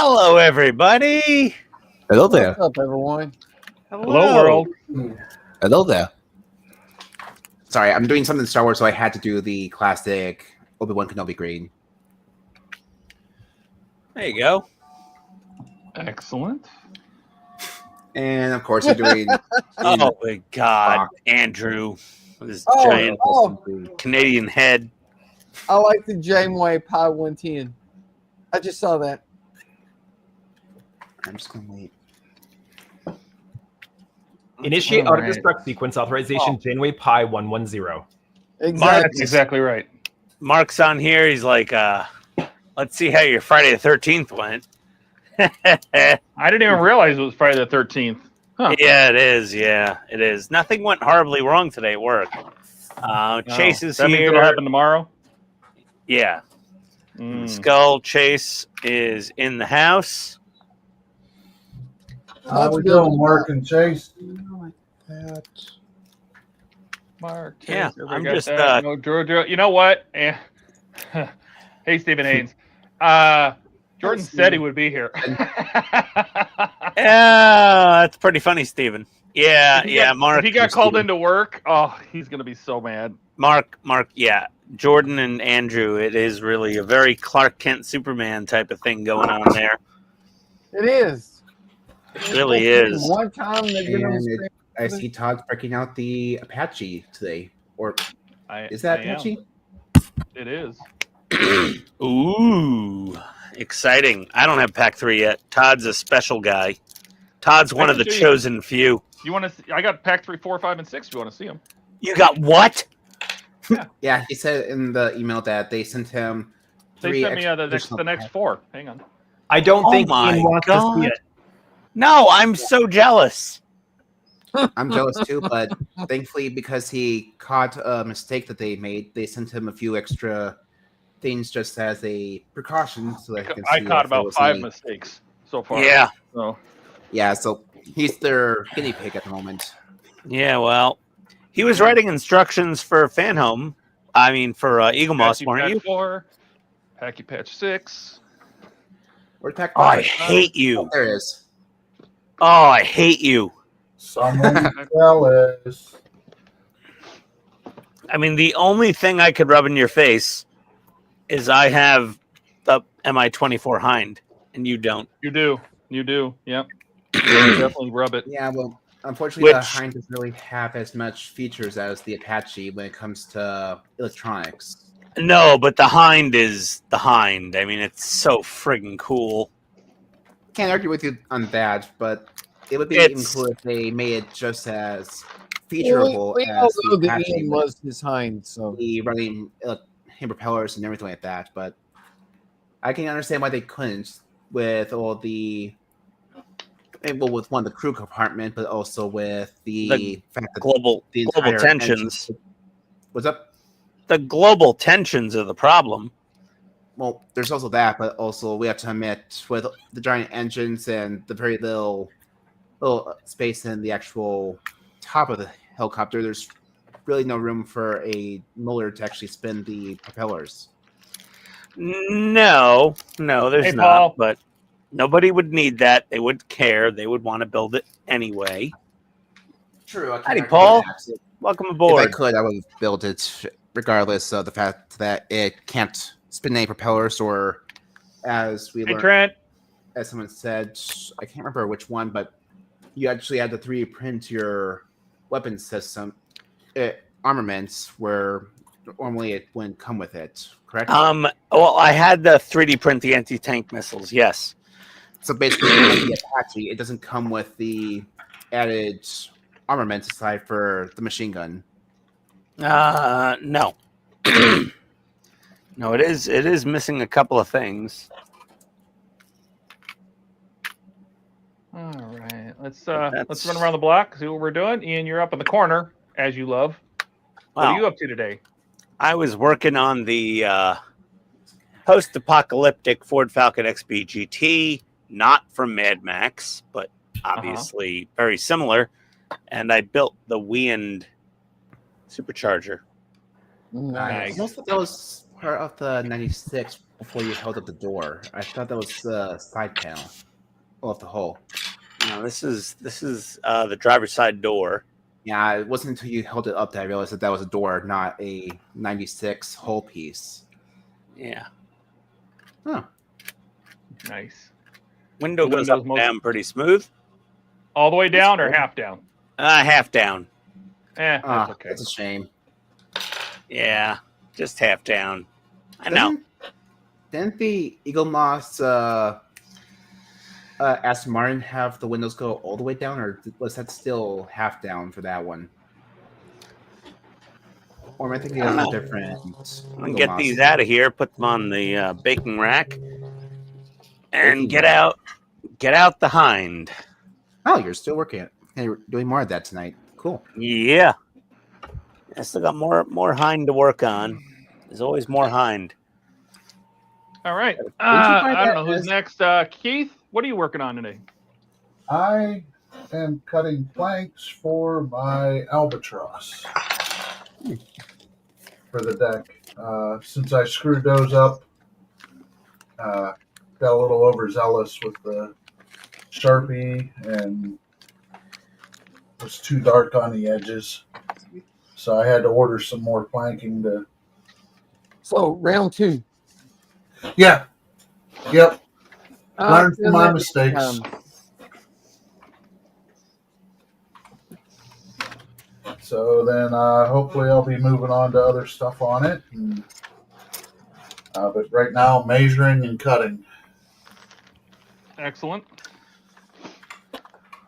Hello, everybody. Hello there. What's up, everyone? Hello, world. Hello there. Sorry, I'm doing something Star Wars, so I had to do the classic Obi-Wan Kenobi green. There you go. Excellent. And of course, I'm doing. Oh my God, Andrew with his giant Canadian head. I like the Janeway Pi 110. I just saw that. I'm just gonna wait. Initiate All auto-destruct sequence authorization Janeway Pi 110. Exactly. That's exactly right. Mark's on here. He's like, let's see how your Friday the 13th went. I didn't even realize it was Friday the 13th. Huh. Yeah, it is. Yeah, it is. Nothing went horribly wrong today at work. Chase is that here. means it'll happen tomorrow? Yeah. Skull Chase is in the house. How we doing, Mark and Chase? Mark, Yeah, Chase, I'm got just, that. No, Drew. You know what? Hey, Stephen Haynes. Jordan said he would be here. Yeah, that's pretty funny, Steven. Yeah, Mark. If he got called into work, oh, he's going to be so mad. Mark, yeah. Jordan and Andrew, it is really a very Clark Kent Superman type of thing going on there. It is. It really is. One time they've been on the screen. I see Todd breaking out the Apache today. Or is that I Apache? It is. Ooh, exciting. I don't have Pack 3 yet. Todd's a special guy. Todd's one of the chosen few. You want to? I got Pack 3, 4, 5, and 6. If you want to see them? You got what? Yeah, he said in the email that they sent him. They sent me the next 4. Hang on. I don't think my Ian wants to see it. No, I'm so jealous. I'm jealous too, but thankfully, because he caught a mistake that they made, they sent him a few extra things just as a precaution, so that he can see. I caught about 5 mistakes so far. Yeah. So he's their guinea pig at the moment. Yeah, well, he was writing instructions for Fan Home. I mean, for Eagle Moss, weren't you? 4, Packy Patch 6. Or Pack Oh, I 5. hate you. Oh, there it is. Oh, I hate you. Someone jealous. I mean, the only thing I could rub in your face is I have the MI-24 Hind, and you don't. You do. Yep. Definitely rub it. Yeah, well, unfortunately, the Hind doesn't really have as much features as the Apache when it comes to electronics. No, but the Hind is the Hind. I mean, it's so friggin' cool. Can't argue with you on that, but it would be even cool if they made it just as featureable We as know the that Apache. Ian was his hind, so The running hand propellers and everything like that, but I can understand why they couldn't with all the with one the crew compartment, but also with the fact that global tensions. What's up? The global tensions are the problem. Well, there's also that, but also we have to admit with the giant engines and the very little space in the actual top of the helicopter, there's really no room for a motor to actually spin the propellers. No, there's not. Paul. But nobody would need that. They wouldn't care. They would want to build it anyway. True. Howdy, Paul. Welcome aboard. If I could, I would have built it regardless of the fact that it can't spin any propellers, or as we learned, Trent. as someone said, I can't remember which one, but you actually had to 3D print your weapon system armaments where normally it wouldn't come with it, correct? Well, I had the 3D print the anti-tank missiles, yes. So basically, the Apache, it doesn't come with the added armaments aside for the machine gun. No. No, it is missing a couple of things. All right, let's run around the block, see what we're doing. Ian, you're up in the corner, as you love. What are you up to today? I was working on the post-apocalyptic Ford Falcon XB GT, not from Mad Max, but obviously very similar. And I built the Wind supercharger. Nice. Most of that was part of the 96 before you held up the door. I thought that was the side panel of the hull. No, this is the driver's side door. Yeah, it wasn't until you held it up that I realized that was a door, not a 96 hull piece. Yeah. Huh. Nice. Window The goes up window's and down pretty smooth. All the way down or half down? Half down. That's okay. That's a shame. Yeah, just half down. I know. Didn't the Eagle Moss Aston Martin have the windows go all the way down, or was that still half down for that one? Or am I thinking of a different? I'm gonna get these out of here, put them on the baking rack, and get out the hind. Oh, you're still working it. Hey, you're doing more of that tonight. Cool. Yeah, I still got more hind to work on. There's always more hind. All right. I don't know who's next. Keith, what are you working on today? I am cutting planks for my albatross for the deck. Since I screwed those up, got a little overzealous with the Sharpie and was too dark on the edges. So I had to order some more planking to. So round 2. Yeah. Yep. Learn Feel from my like mistakes. So then hopefully I'll be moving on to other stuff on it. And, but right now, measuring and cutting. Excellent.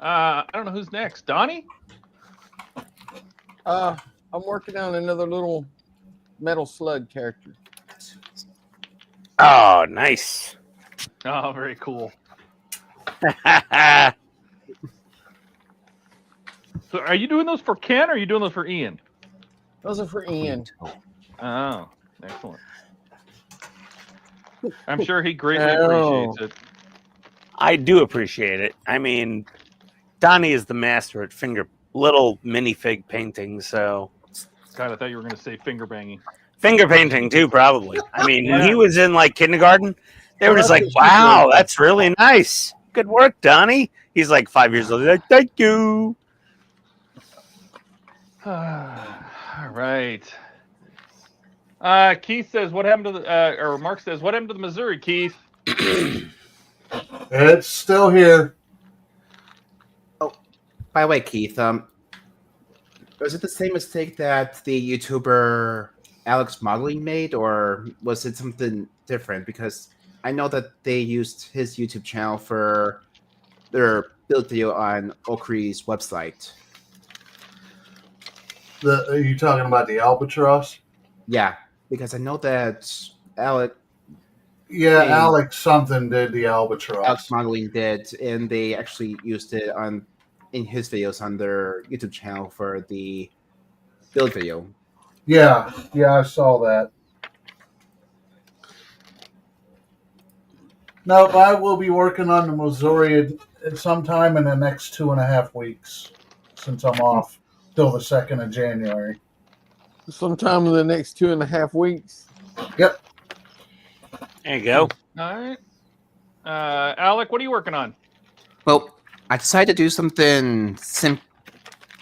I don't know who's next. Donnie? I'm working on another little metal slug character. Oh, nice. Oh, very cool. So are you doing those for Ken or are you doing those for Ian? Those are for Ian. Oh, excellent. I'm sure he greatly appreciates it. I do appreciate it. I mean, Donnie is the master at little minifig painting, so. God, I thought you were going to say finger banging. Finger painting, too, probably. I mean, when he Yeah. was in, like, kindergarten, they were just like, that's what she wow, said. that's really nice. Good work, Donnie. He's like 5 years old. He's like, thank you. All right. Keith says, what happened to the, or Mark says, what happened to the Missouri, Keith? It's still here. By the way, Keith, was it the same mistake that the YouTuber Alex Modeling made, or was it something different? Because I know that they used his YouTube channel for their build video on Okri's website. Are you talking about the albatross? Yeah, because I know that Alex Yeah, Hey. Alex something did the albatross. Alex Modeling did, and they actually used it in his videos on their YouTube channel for the build video. Yeah, I saw that. Nope, I will be working on the Missouri sometime in the next 2.5 weeks, since I'm off till the 2nd of January. Sometime in the next 2.5 weeks. Yep. There you go. All right. Alec, what are you working on? Well, I decided to do something simple.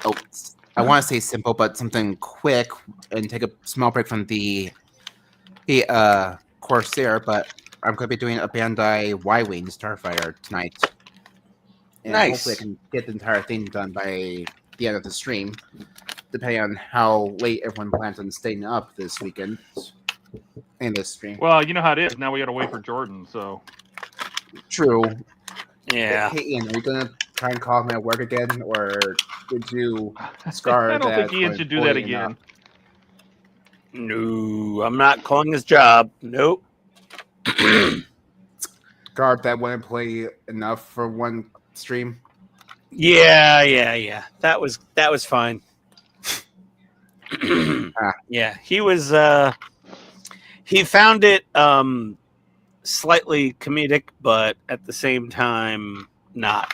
Oh, I want to say simple, but something quick and take a small break from the Corsair. But I'm going to be doing a Bandai Y-Wing Starfighter tonight. And Nice. hopefully I can get the entire thing done by the end of the stream, depending on how late everyone plans on staying up this weekend in this stream. Well, you know how it is. Now we got to wait for Jordan, so. True. Yeah. Hey, Ian, are you going to try and call him at work again, or did you scar I don't think that Ian when should do that pulling again. up? No, I'm not calling his job. Nope. Guard that wouldn't play enough for one stream. Yeah. That was fine. Yeah, he was. He found it slightly comedic, but at the same time, not.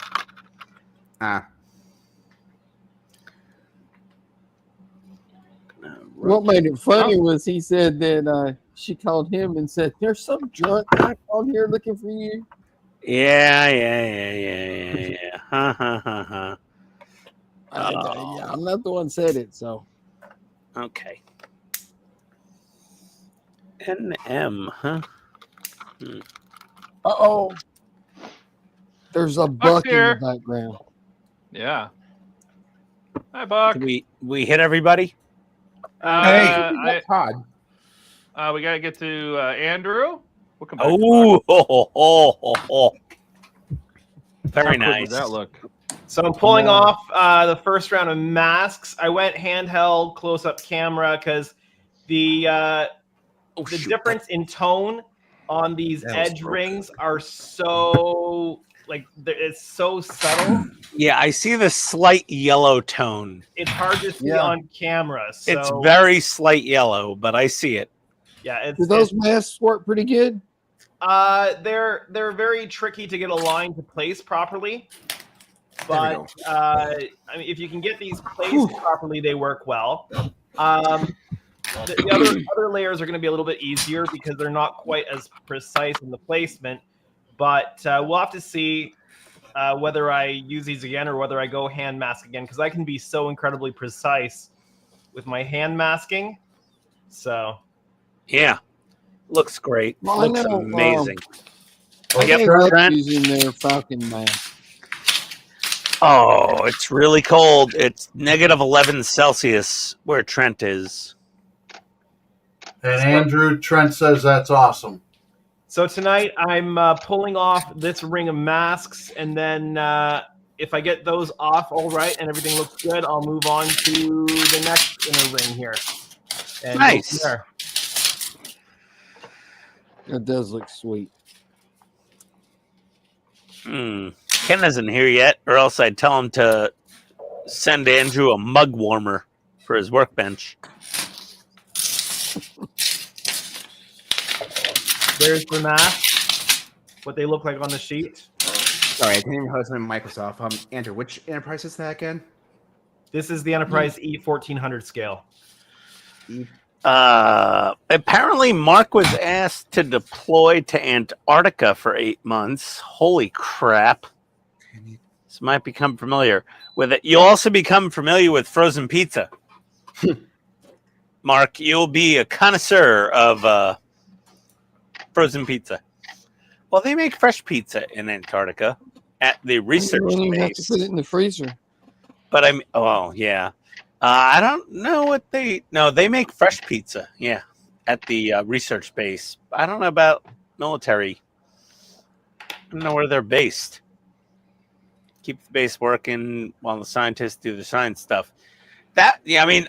What made it funny was he said that she called him and said, "There's some drunk guy on here looking for you." Yeah. Ha ha ha ha. Yeah, I'm not the one said it, so. Okay. NM, huh? Uh-oh. There's a buck in here. the background. Yeah. Hi, Buck. Did we hit everybody? Todd. We gotta get to Andrew. We'll come back. Oh, very How good would nice. that look? So I'm pulling off the first round of masks. I went handheld, close-up camera because the difference in tone on these edge rings are so it's so subtle. Yeah, I see the slight yellow tone. It's hard to see on camera. So It's very slight yellow, but I see it. yeah. Do those masks work pretty good? They're very tricky to get aligned to place properly. But I mean, if you can get these placed properly, they work well. The other layers are going to be a little bit easier because they're not quite as precise in the placement. But we'll have to see whether I use these again or whether I go hand mask again, because I can be so incredibly precise with my hand masking. So yeah, looks great. Well, looks amazing. Using their Falcon mask. Oh, it's really cold. It's -11 Celsius where Trent is. And Andrew, Trent says that's awesome. So tonight I'm pulling off this ring of masks, and then if I get those off all right and everything looks good, I'll move on to the next inner ring here. And Nice. It does look sweet. Ken isn't here yet, or else I'd tell him to send Andrew a mug warmer for his workbench. There's the mask, what they look like on the sheet. Sorry, I didn't even host on Microsoft. Andrew, which enterprise is that again? This is the Enterprise E1400 scale. Apparently, Mark was asked to deploy to Antarctica for 8 months. Holy crap. This might become familiar with it. You'll also become familiar with frozen pizza. Mark, you'll be a connoisseur of frozen pizza. Well, they make fresh pizza in Antarctica at the research You don't even have to base. put it in the freezer. But yeah. I don't know what they make fresh pizza. Yeah, at the research base. I don't know about military. I don't know where they're based. Keep the base working while the scientists do the science stuff.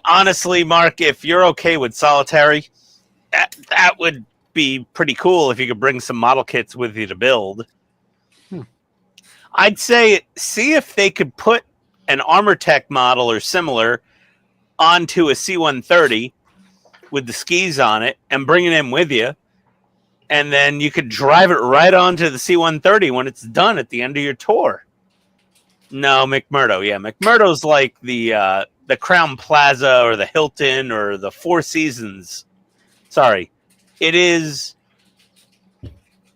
Honestly, Mark, if you're okay with solitary, that would be pretty cool if you could bring some model kits with you to build. I'd say see if they could put an Armor Tech model or similar onto a C-130 with the skis on it and bring it in with you, and then you could drive it right onto the C-130 when it's done at the end of your tour. No, McMurdo. Yeah, McMurdo's like the Crown Plaza or the Hilton or the Four Seasons. Sorry, it is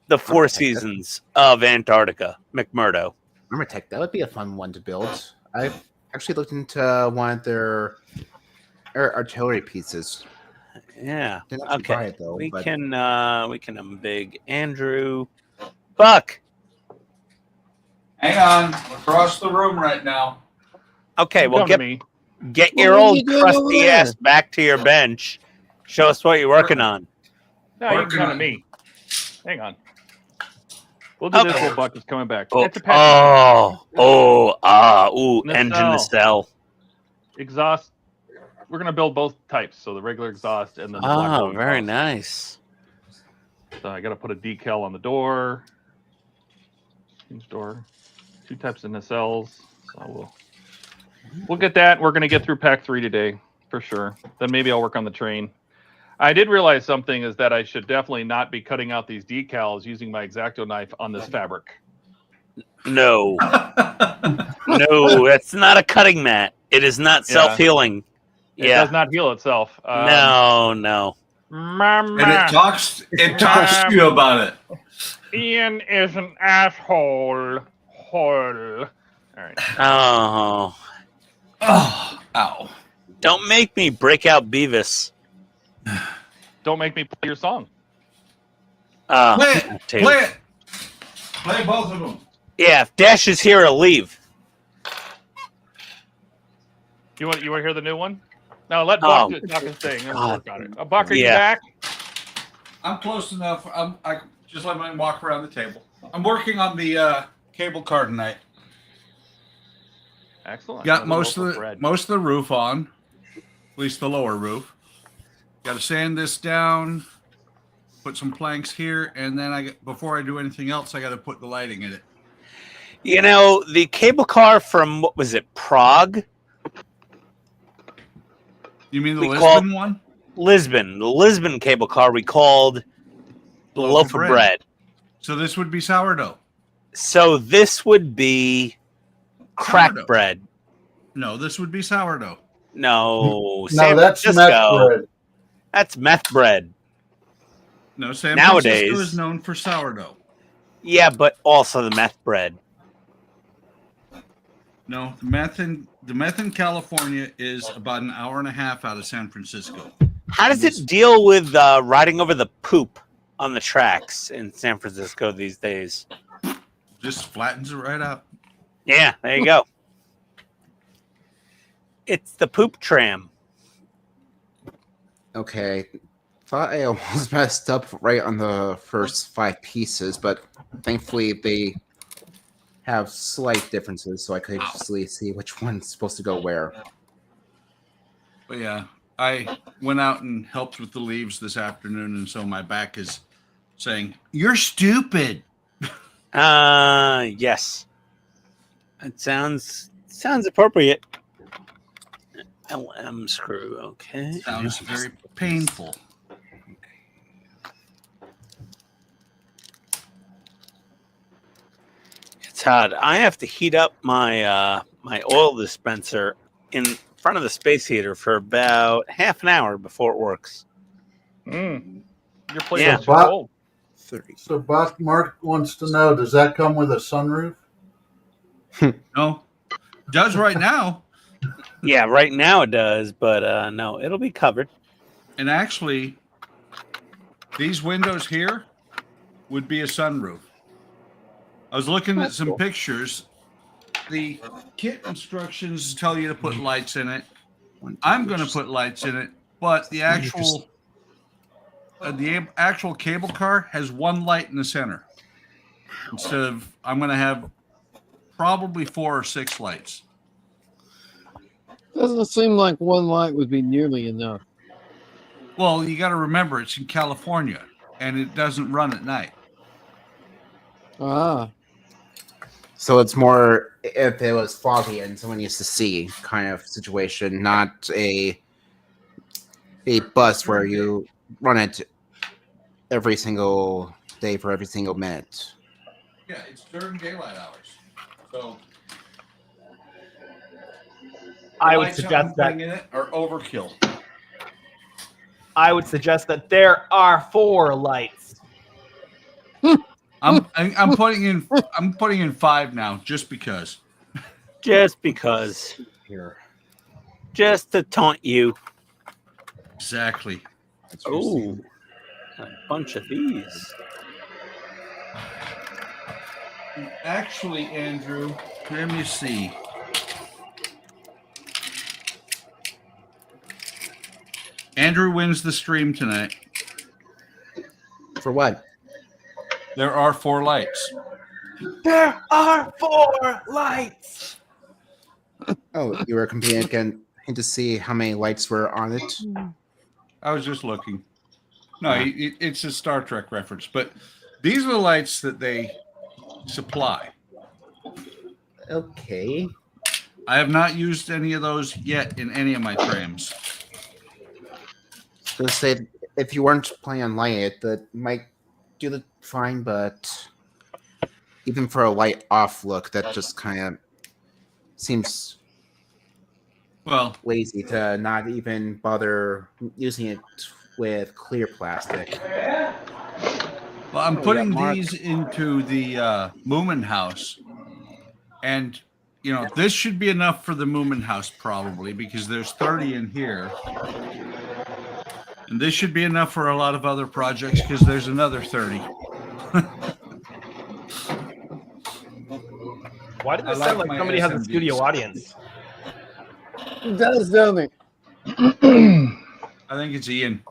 the Four Seasons of Antarctica, McMurdo. Armor Tech, that would be a fun one to build. I've actually looked into one of their artillery pieces. Yeah. Didn't actually buy Okay. it, though, We but- can unbig Andrew. Buck. Hang on, we're across the room right now. Okay, well Come to me. get Well, your what are old you doing over crusty there? ass back to your bench. Show us what you're working on. No, you can Working come to on me. Hang on. We'll do this Okay. while Buck is coming back. Oh, It's a package. engine Nacelle. nacelle. Exhaust. We're gonna build both types, so the regular exhaust and then the black Oh, hole very exhaust. nice. So I gotta put a decal on the door. Huge door. 2 types of nacelles. So we'll get that. We're gonna get through pack 3 today for sure. Then maybe I'll work on the train. I did realize something is that I should definitely not be cutting out these decals using my X-Acto knife on this fabric. No, no, that's not a cutting mat. It is not Yeah. self-healing. It Yeah. does not heal itself. No. Mama. And it talks to you about it. Ian is an asshole. Hole. All right. Oh, Oh, ow. don't make me break out Beavis. Don't make me play your song. Play it. I'll tell you. Play it. Play both of them. Yeah, if Dash is here, I'll leave. You want to hear the new one? No, let Buck do talk his thing. Let's work on it. Buck, are you back? I'm close enough. I just let me walk around the table. I'm working on the cable car tonight. Excellent. Got most of the roof on, at least the lower roof. Got to sand this down, put some planks here, and then before I do anything else, I got to put the lighting in it. You know, the cable car from, what was it, Prague? You mean the We Lisbon one? Lisbon. The Lisbon cable car we called the loaf of bread. So this would be sourdough. So this would be crack Sourdough. bread. No, this would be sourdough. No, No, San that's Francisco. meth bread. That's meth bread. No, San Nowadays- Francisco is known for sourdough. Yeah, but also the meth bread. No, the meth in California is about an hour and a half out of San Francisco. How does it deal with riding over the poop on the tracks in San Francisco these days? Just flattens it right out. Yeah, there you go. It's the poop tram. Okay. Thought I almost messed up right on the first 5 pieces, but thankfully they have slight differences, so I could easily see which one's supposed to go where. But yeah, I went out and helped with the leaves this afternoon, and so my back is saying, "You're stupid." Yes. It sounds appropriate. LM screw, okay. Sounds very painful. Todd, I have to heat up my my oil dispenser in front of the space heater for about half an hour before it works. Your place Yeah. is too cold. 30. So Buck Mark wants to know, does that come with a sunroof? No, does right now. Yeah, right now it does, but no, it'll be covered. And actually, these windows here would be a sunroof. I was looking at some pictures. The kit instructions tell you to put lights in it. I'm going to put lights in it, but the actual cable car has one light in the center. Instead of, I'm going to have probably 4 or 6 lights. Doesn't seem like one light would be nearly enough. Well, you got to remember it's in California and it doesn't run at night. Ah, So it's more if it was foggy and someone used to see kind of situation, not a bus where you run it every single day for every single minute. Yeah, it's during daylight hours. So I would lights I'm suggest that putting in it are overkill. I would suggest that there are 4 lights. I'm putting in 5 now just because. Just because. Here. Just to taunt you. Exactly. Oh, a bunch of these. Actually, Andrew, let me see. Andrew wins the stream tonight. For what? There are 4 lights. There are 4 lights. Oh, you were competing again to see how many lights were on it. I was just looking. No, it's a Star Trek reference, but these are the lights that they supply. Okay. I have not used any of those yet in any of my trams. So say if you weren't planning on lighting it, that might do the fine, but even for a light off look, that just kind of seems Well, lazy to not even bother using it with clear plastic. Well, I'm we putting got Mark. these into the Moomin house, and you know this should be enough for the Moomin house probably because there's 30 in here, and this should be enough for a lot of other projects because there's another 30. Why did I this like sound like my somebody has a SMGs. studio audience? It does, don't it? I think it's Ian.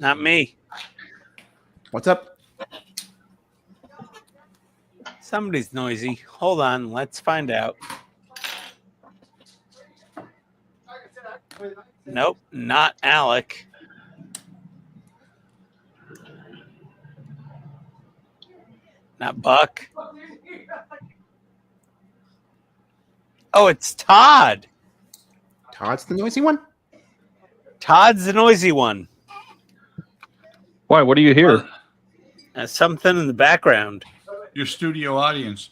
Not me. What's up? Somebody's noisy. Hold on. Let's find out. Nope, not Alec. Not Buck. Oh, it's Todd. Todd's the noisy one? Todd's the noisy one. Why? What do you hear? Something in the background. Your studio audience.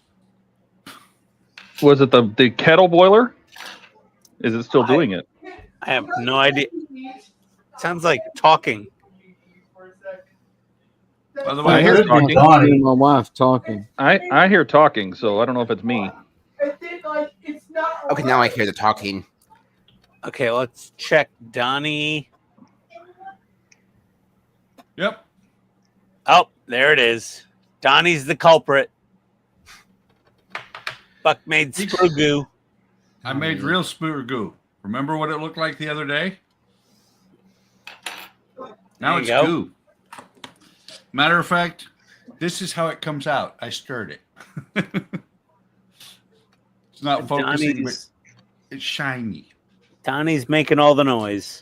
Was it the kettle boiler? Is it still doing it? I have no idea. Sounds like talking. By the I way, hear here's talking. Me and my wife talking. I hear talking, so I don't know if it's me. Okay, now I hear the talking. Okay, let's check Donnie. Yep. Oh, there it is. Donnie's the culprit. Buck made screw goo. I made real spooter goo. Remember what it looked like the other day? Now There it's you go. goo. Matter of fact, this is how it comes out. I stirred it. It's not focusing, but it's shiny. Donnie's making all the noise.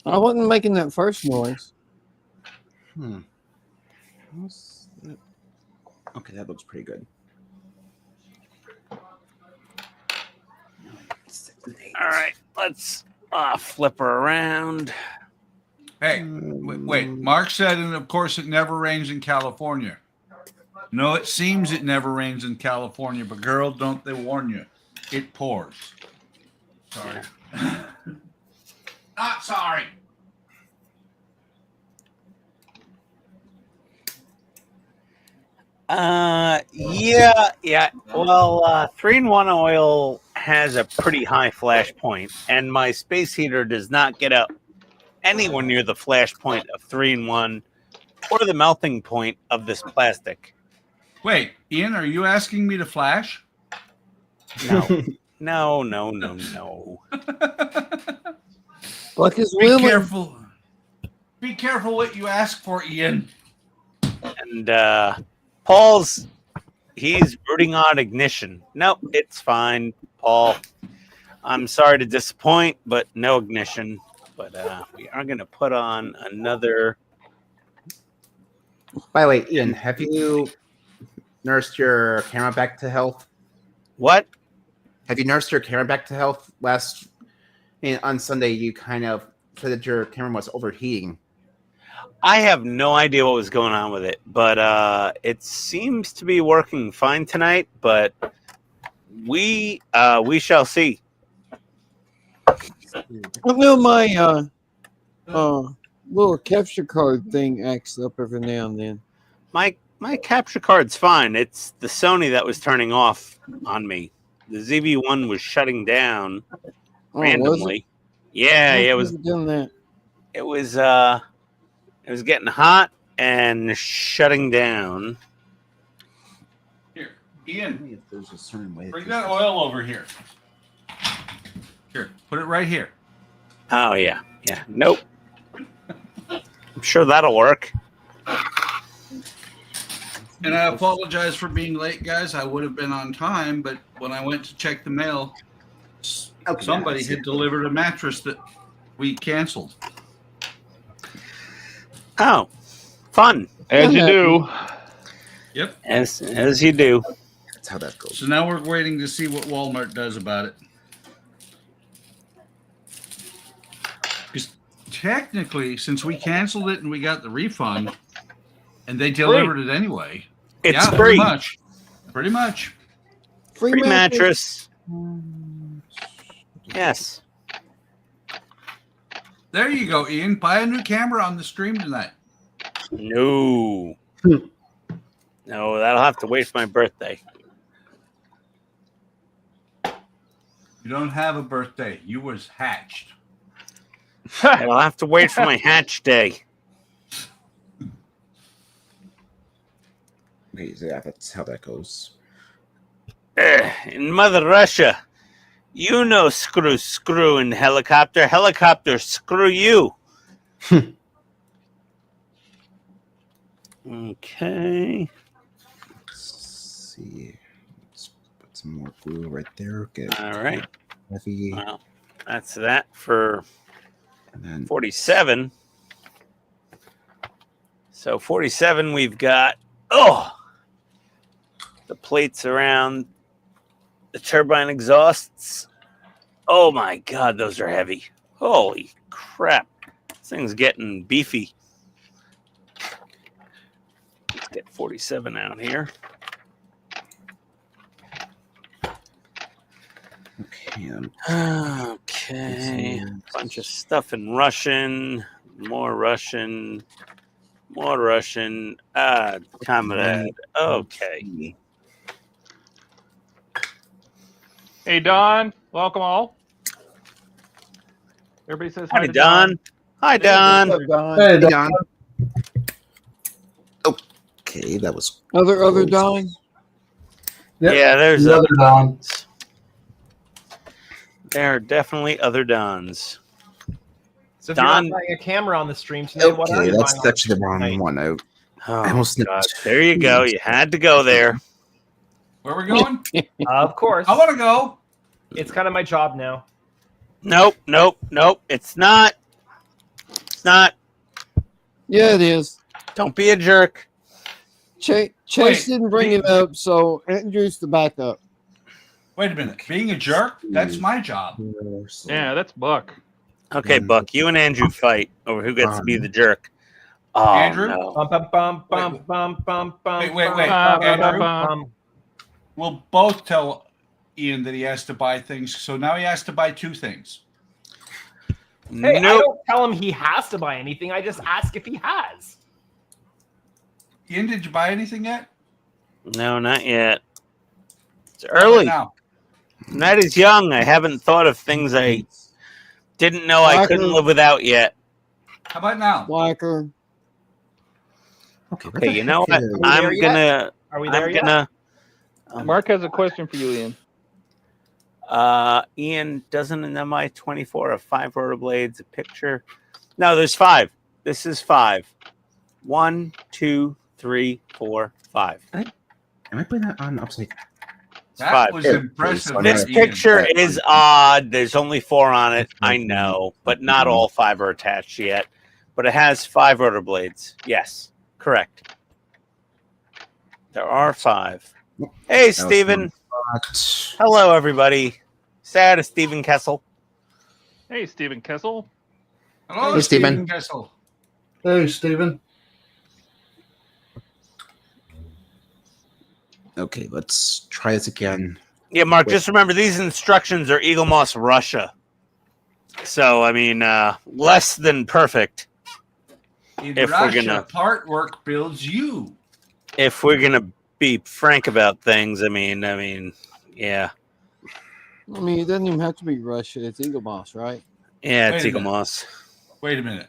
I wasn't making that first noise. Okay, that looks pretty good. All right, let's flip her around. Hey, wait. Mark said, and of course, it never rains in California. No, it seems it never rains in California, but girl, don't they warn you? It pours. Sorry. Not sorry. Yeah. Well, 3-in-1 oil has a pretty high flash point, and my space heater does not get up anywhere near the flash point of 3-in-1 or the melting point of this plastic. Wait, Ian, are you asking me to flash? No. Buck is Be willing. careful. Be careful what you ask for, Ian. And he's rooting on ignition. Nope, it's fine, Paul. I'm sorry to disappoint, but no ignition. But we are going to put on another. By the way, Ian, have you nursed your camera back to health? What? Have you nursed your camera back to health? On Sunday, you kind of said that your camera was overheating. I have no idea what was going on with it, but it seems to be working fine tonight. But we shall see. I know my little capture card thing acts up every now and then. My capture card's fine. It's the Sony that was turning off on me. The ZV-1 was shutting down randomly. Yeah, it was doing that. It was getting hot and shutting down. Here, Ian, Maybe there's a certain way. bring that oil over here. Here, put it right here. Oh yeah. Nope. I'm sure that'll work. And I apologize for being late, guys. I would have been on time, but when I went to check the mail, somebody had delivered a mattress that we canceled. Oh, fun. As you do. Yep. As you do. That's how that goes. So now we're waiting to see what Walmart does about it. Because technically, since we canceled it and we got the refund, and they delivered it anyway. It's yeah, free. Pretty much. Free mattress. Yes. There you go, Ian. Buy a new camera on the stream tonight. No. No, that'll have to wait for my birthday. You don't have a birthday. You was hatched. I'll have to wait for my hatch day. Okay, so yeah, that's how that goes. In Mother Russia, you know screw in helicopter. Helicopter, screw you. Okay. Let's see. Let's put some more glue right there. Get All right. heavy. Well, that's that for And then 47. So 47, we've got the plates around the turbine exhausts. Oh my God, those are heavy. Holy crap. This thing's getting beefy. Let's get 47 out here. okay, Okay. Bunch of stuff in Russian. More Russian. More Russian. Comrade. Okay. Hey, Don. Welcome all. Everybody says hi Hi, to Don. Hi, Don. What's up, Don? Hey, Hey, Don. Don. Okay, that was Other Don? Yep. Yeah, there's Another Don. There are definitely other Dons. So if Don- you're not buying a camera on the stream tonight, what are okay. you That's buying on actually the wrong tonight? one. I Oh, almost God. nipped. There you go. You had to go there. Where we going? Of course. I want to go. It's kind of my job now. Nope. It's not. It's not. Yeah, it is. Don't be a jerk. Chase Wait, didn't bring it up, so Andrew's the backup. Wait a minute. Being a jerk? That's my job. Yeah, that's Buck. Okay, Buck, you and Andrew fight over who gets to be the jerk. Oh, Andrew? no. Bum, bum, bum, bum, bum, bum, bum, Wait, bum, Andrew? bum. We'll both tell Ian that he has to buy things. So now he has to buy 2 things. Hey, I Nope. don't tell him he has to buy anything. I just ask if he has. Ian, did you buy anything yet? No, not yet. It's How about early. now? Night is young. I haven't thought of things I didn't know I couldn't live without yet. How about now? Blacker. Okay, you know what? we there I'm yet? gonna. Are we there I'm yet? gonna. Mark has a question for you, Ian. Ian, doesn't an MI-24 have 5 rotor blades? A picture? No, there's 5. This is 5. 1, 2, 3, 4, 5. Am I putting that on upside? It's That 5. was Here, impressive. please. This Ian. picture is odd. There's only 4 on it. I know, but not all 5 are attached yet. But it has 5 rotor blades. Yes, correct. There are 5. Hey, Steven. Hello, everybody. Say hi to Steven Kessel. Hey, Stephen Kessel. Hello, Hey, Stephen Stephen. Kessel. Hey, Steven. Okay, let's try this again. Yeah, Mark, just remember these instructions are Eagle Moss Russia. So, I mean, less than perfect. In If we're Russia, gonna- part work builds you. If we're going to be frank about things, I mean, yeah. I mean, it doesn't even have to be Russia. It's Eagle Moss, right? Yeah, Wait it's a Eagle minute. Moss. Wait a minute.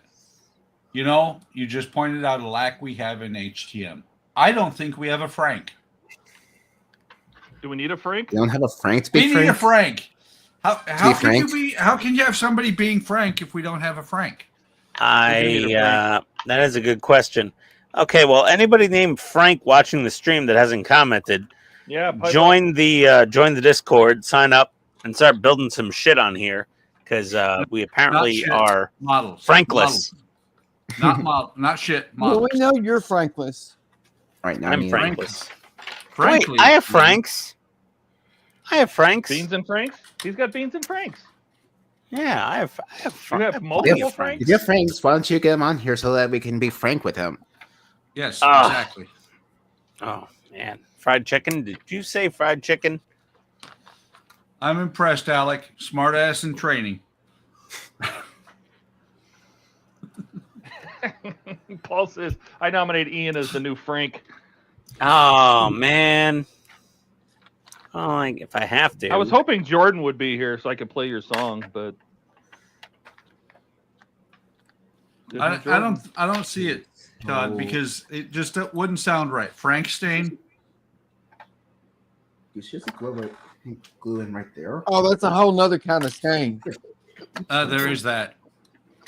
You know, you just pointed out a lack we have in HTM. I don't think we have a Frank. Do we need a Frank? You don't have a Frank to We be need a Frank? Frank. How can Frank? you be? How can you have somebody being Frank if we don't have a Frank? That is a good question. Okay, well, anybody named Frank watching the stream that hasn't commented, Yeah. join the Discord, sign up, and start building some shit on here because we apparently shit. are Models. Frankless. Models. Not model. Not shit. Well, Models. we know you're Frankless. Right now, I'm Ian. Frankless. Frankly, Wait, I have Franks. I have Franks. Beans and Franks? He's got beans and Franks. Yeah, I have. You have plenty multiple of Franks? If you have Franks, why don't you get him on here so that we can be frank with him? Yes, Ah. exactly. Oh man, fried chicken. Did you say fried chicken? I'm impressed, Alec. Smart ass in training. Paul says, I nominate Ian as the new Frank. Oh man. Oh, like if I have to. I was hoping Jordan would be here so I could play your song, but I don't see it, Todd, because it just wouldn't sound right. Frankenstein. You should glue in right there. Oh, that's a whole nother kind of stain. There is that.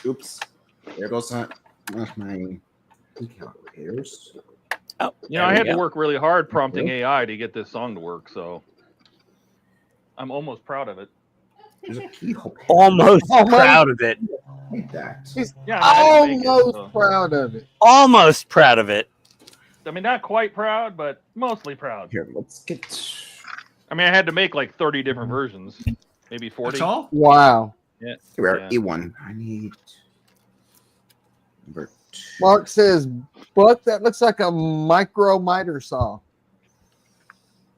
Oops. There goes my calculators. Oh, you know, I had to work really hard prompting AI to get this song to work, so I'm almost proud of it. There's a keyhole. Almost proud of it. Like that. He's Yeah, I had to make it, almost so. proud of it. Almost proud of it. I mean, not quite proud, but mostly proud. Here, let's get. I mean, I had to make like 30 different versions, maybe 40. That's all. Wow. Yeah. Here, Yeah. E1. I need number 2. Mark says, Buck, that looks like a micro miter saw.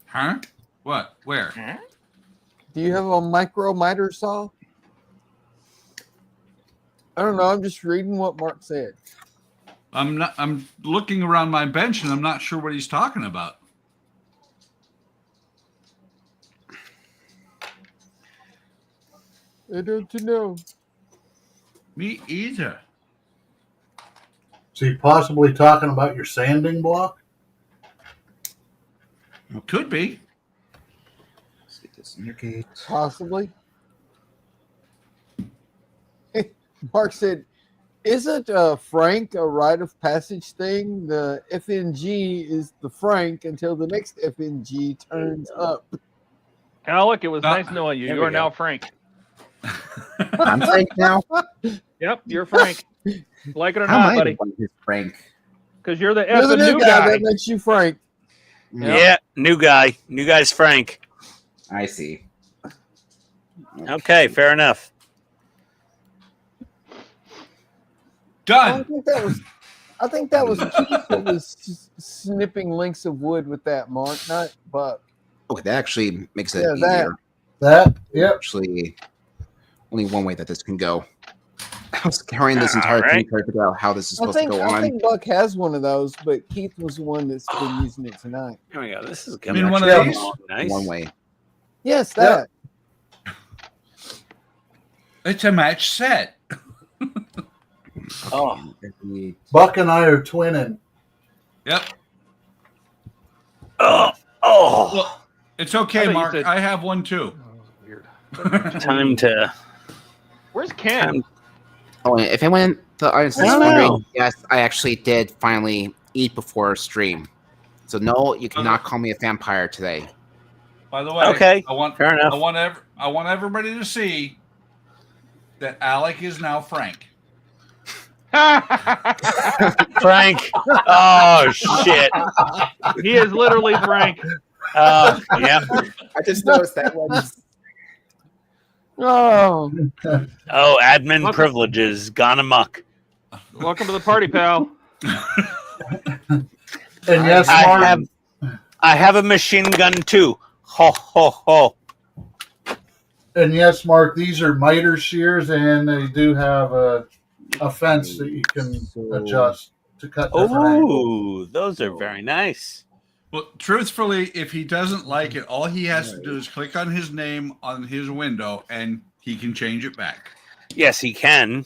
Huh? What? Where? Do you have a micro miter saw? I don't know. I'm just reading what Mark said. I'm looking around my bench and I'm not sure what he's talking about. I don't know. Me either. Is he possibly talking about your sanding block? Could be. Let's get this indicate. Possibly. Mark said, isn't Frank a rite of passage thing? The FNG is the Frank until the next FNG turns up. Alec, it was nice knowing you. There You we are go. now Frank. I'm Frank now. Yep, you're Frank. Like it or How not, am I buddy. the one who's Frank? Because you're the You're the effing new guy. That makes you Frank. Yeah, new guy. New guy's Frank. I see. Okay, fair enough. I Done. think that was Keith that was snipping links of wood with that, Mark, not Buck. Okay, that actually makes it Yeah, that. easier. That? Yep. Actually, only one way that this can go. I was carrying this entire Alright. thing trying to figure out how this is supposed to go I on. think Buck has one of those, but Keith was the one that's been using it tonight. Here we go. This is I mean, coming. one of actually these? nice. One way. Yes, that. It's a match set. Oh, Buck and I are twinning. Yep. oh, Well, it's okay, I thought you Mark. said- I have one too. Weird. time to. Where's Ken? Oh, and if anyone the audience is I don't wondering, know. yes, I actually did finally eat before stream. So no, you cannot call me a vampire today. By the way, Okay, I want fair enough. I want everybody to see that Alec is now Frank. Frank. Oh shit. He is literally Frank. Yeah. I just noticed that one. Oh, Oh, admin Welcome. privileges gone amok. Welcome to the party, pal. And yes, Mark, I have a machine gun too. Ho ho ho. and yes, Mark, these are miter shears, and they do have a fence that you can adjust to cut different angles. Oh, those are very nice. Well, truthfully, if he doesn't like it, all he has to do is click on his name on his window and he can change it back. Yes, he can.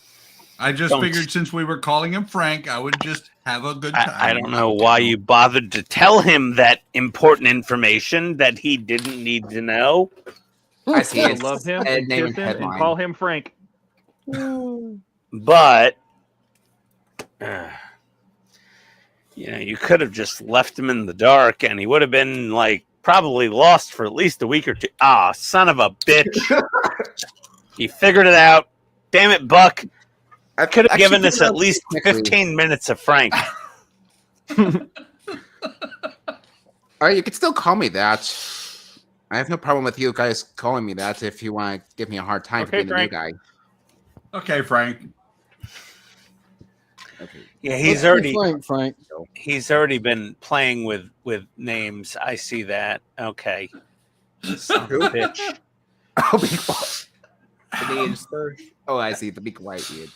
I just Don't. figured since we were calling him Frank, I would just have a good time. I don't know why you bothered to tell him that important information that he didn't need to know. I see I it. love him, Head and name kiss and him, and headline. call him Frank. But you could have just left him in the dark and he would have been like probably lost for at least a week or two. Ah, son of a bitch. He figured it out. Damn it, Buck. I Could have actually given us figured at out least technically. 15 minutes of Frank. All right, you can still call me that. I have no problem with you guys calling me that if you want to give me a hard time for Okay, being a new guy. Okay, Frank. Okay. Yeah, Frank. he's already been playing with names. I see that. Okay. Son of a bitch. Oh, big white. The name search. Oh, I see. The big white dude.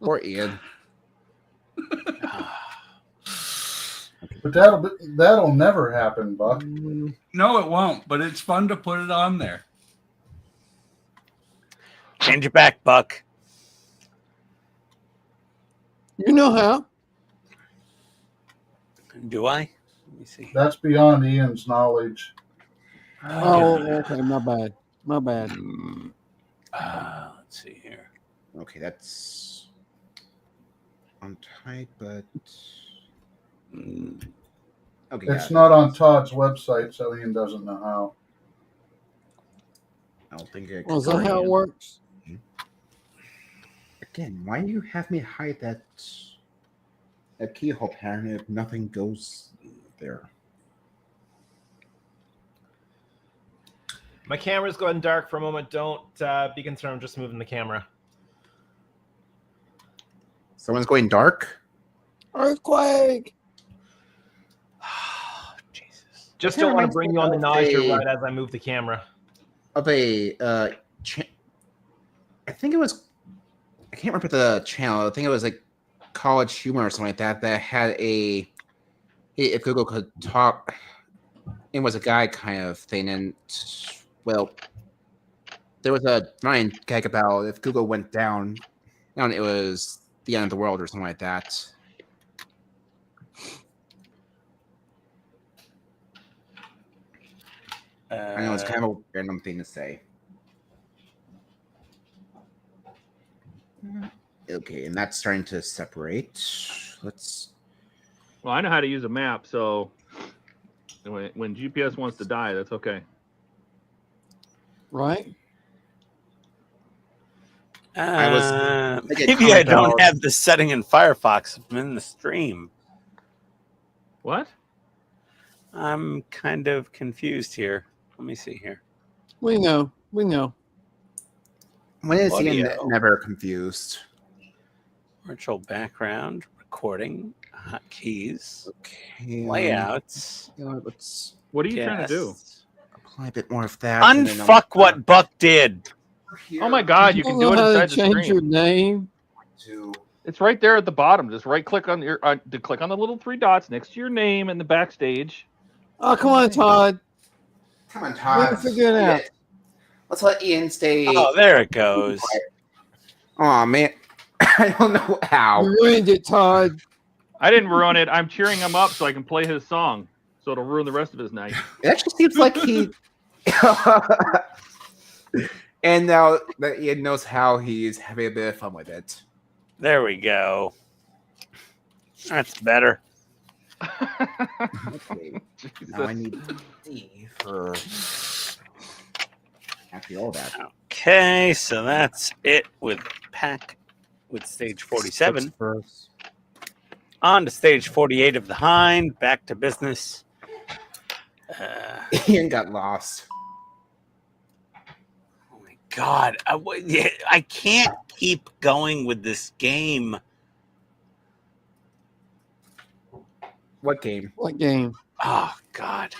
Poor Ian. But that'll never happen, Buck. No, it won't. But it's fun to put it on there. Change it back, Buck. You know how? Do I? Let me see. That's beyond Ian's knowledge. Oh, okay. My bad. My bad. Let's see here. Okay, that's on tight, but okay. It's not on Todd's website, so Ian doesn't know how. I don't think it. Well, is that how it works? Again, why do you have me hide that keyhole pattern if nothing goes there? My camera's going dark for a moment. Don't be concerned. I'm just moving the camera. Someone's going dark. Earthquake. Jesus. Just That don't want to reminds bring me you on the of nausea a- right as I move the camera. Of a I think it was. I can't remember the channel. I think it was like College Humor or something like that. That had a if Google could talk. It was a guy kind of thing, and well, there was a running gag about if Google went down, and it was the end of the world or something like that. I know it's kind of a random thing to say. Okay, and that's starting to separate. Let's. Well, I know how to use a map, so when GPS wants to die, that's okay. Right? I get Maybe I comment don't about- have the setting in Firefox in the stream. What? I'm kind of confused here. Let me see here. We know. We know. When is Ian Audio. never confused? Virtual background, recording, hotkeys, Okay, layouts. Let's What are you trying to do? guests. apply a bit more of that. and then Unfuck what Buck did. Oh my God, you can do it know how to inside the change your screen. name. It's right there at the bottom. Just right click on your to click on the little three dots next to your name in the backstage. Oh, come on, Todd. Come on, We Todd. can figure it out. Let's let Ian stay. Oh, there it goes. Oh man, I don't know how. You ruined it, Todd. I didn't ruin it. I'm cheering him up so I can play his song. So it'll ruin the rest of his night. It actually seems like he. And now that Ian knows how, he's having a bit of fun with it. There we go. That's better. Okay. Now I need D for after all that. Okay, so that's it with Pack with stage 47. First. On to stage 48 of the Hind. Back to business. Ian got lost. Oh my God. I can't keep going with this game. What game? What game? Oh, God.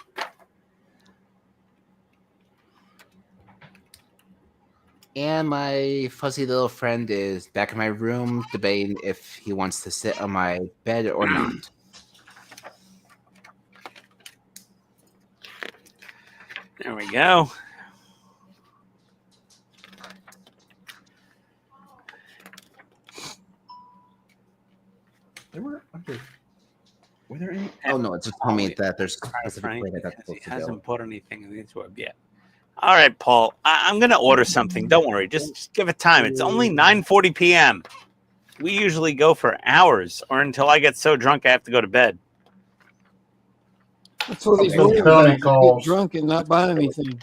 And my fuzzy little friend is back in my room debating if he wants to sit on my bed or not. There we go. Were there any? Oh no, it just told me that there's Frank, specific way that that's because he supposed to go. hasn't put anything in the web yet. All right, Paul. I'm going to order something. Don't worry. Just give it time. It's only 9:40 p.m. We usually go for hours or until I get so drunk I have to go to bed. That's what he's Until worried Tony about. calls. Get drunk and not buy anything.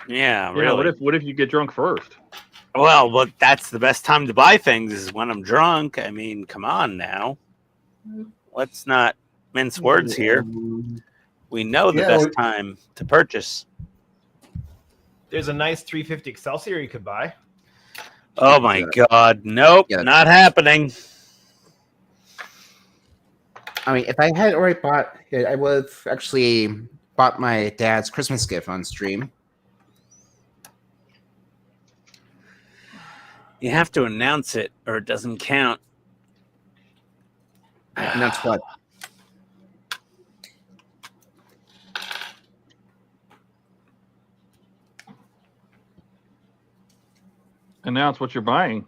Yeah, Yeah, really. what if you get drunk first? Well, but that's the best time to buy things is when I'm drunk. I mean, come on now. Let's not mince words here. We know the Yeah, best time to purchase. There's a nice 350 Excelsior you could buy. Oh my God. Nope, Yeah. not happening. I mean, if I had already bought it, I would have actually bought my dad's Christmas gift on stream. You have to announce it or it doesn't count. And that's what. Announce what you're buying.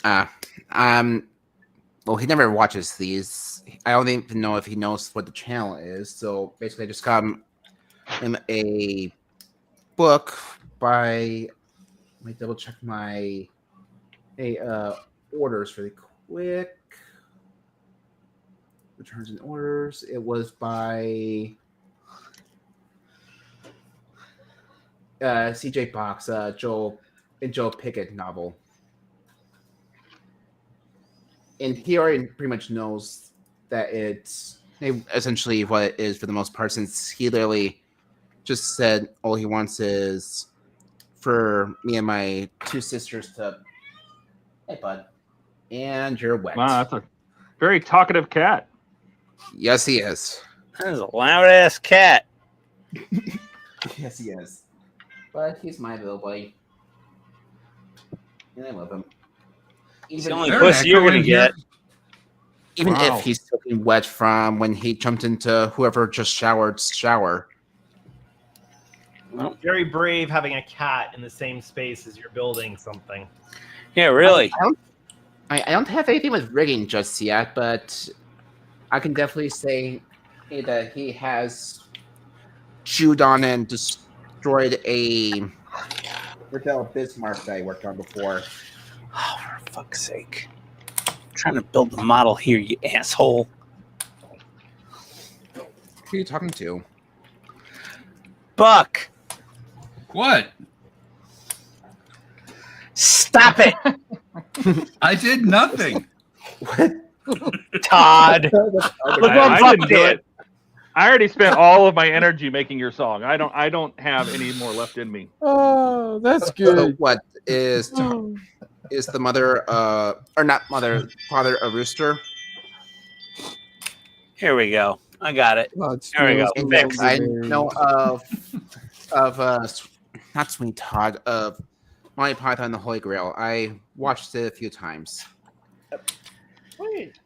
Well, he never watches these. I don't even know if he knows what the channel is. So basically, I just got him a book by. Let me double check my orders really quick. Returns and orders. It was by CJ Box, Joel Pickett novel. And he already pretty much knows that it's essentially what it is for the most part, since he literally just said all he wants is for me and my two sisters to, hey, bud, and you're wet. Wow, that's a very talkative cat. Yes, he is. That is a loud ass cat. Yes, he is. But he's my little buddy. And I love him. He's the only They're pussy you're gonna echoing here. get. Even Wow. if he's soaking wet from when he jumped into whoever just shower. Very brave having a cat in the same space as you're building something. Yeah, really. I don't have anything with rigging just yet, but I can definitely say that he has chewed on and destroyed a Raquel Bismarck that I worked on before. Oh, for fuck's sake. I'm trying to build the model here, you asshole. Who are you talking to? Buck, What? stop it. I did nothing. Todd. Look what I Buck didn't do did. it. I already spent all of my energy making your song. I don't have any more left in me. Oh, that's So good. what is the mother or not mother, father of Rooster? Here we go. I got it. Oh, it's There we go. In Fixed. fact, I know of not Sweeney Todd, of Monty Python and the Holy Grail. I watched it a few times. Wait.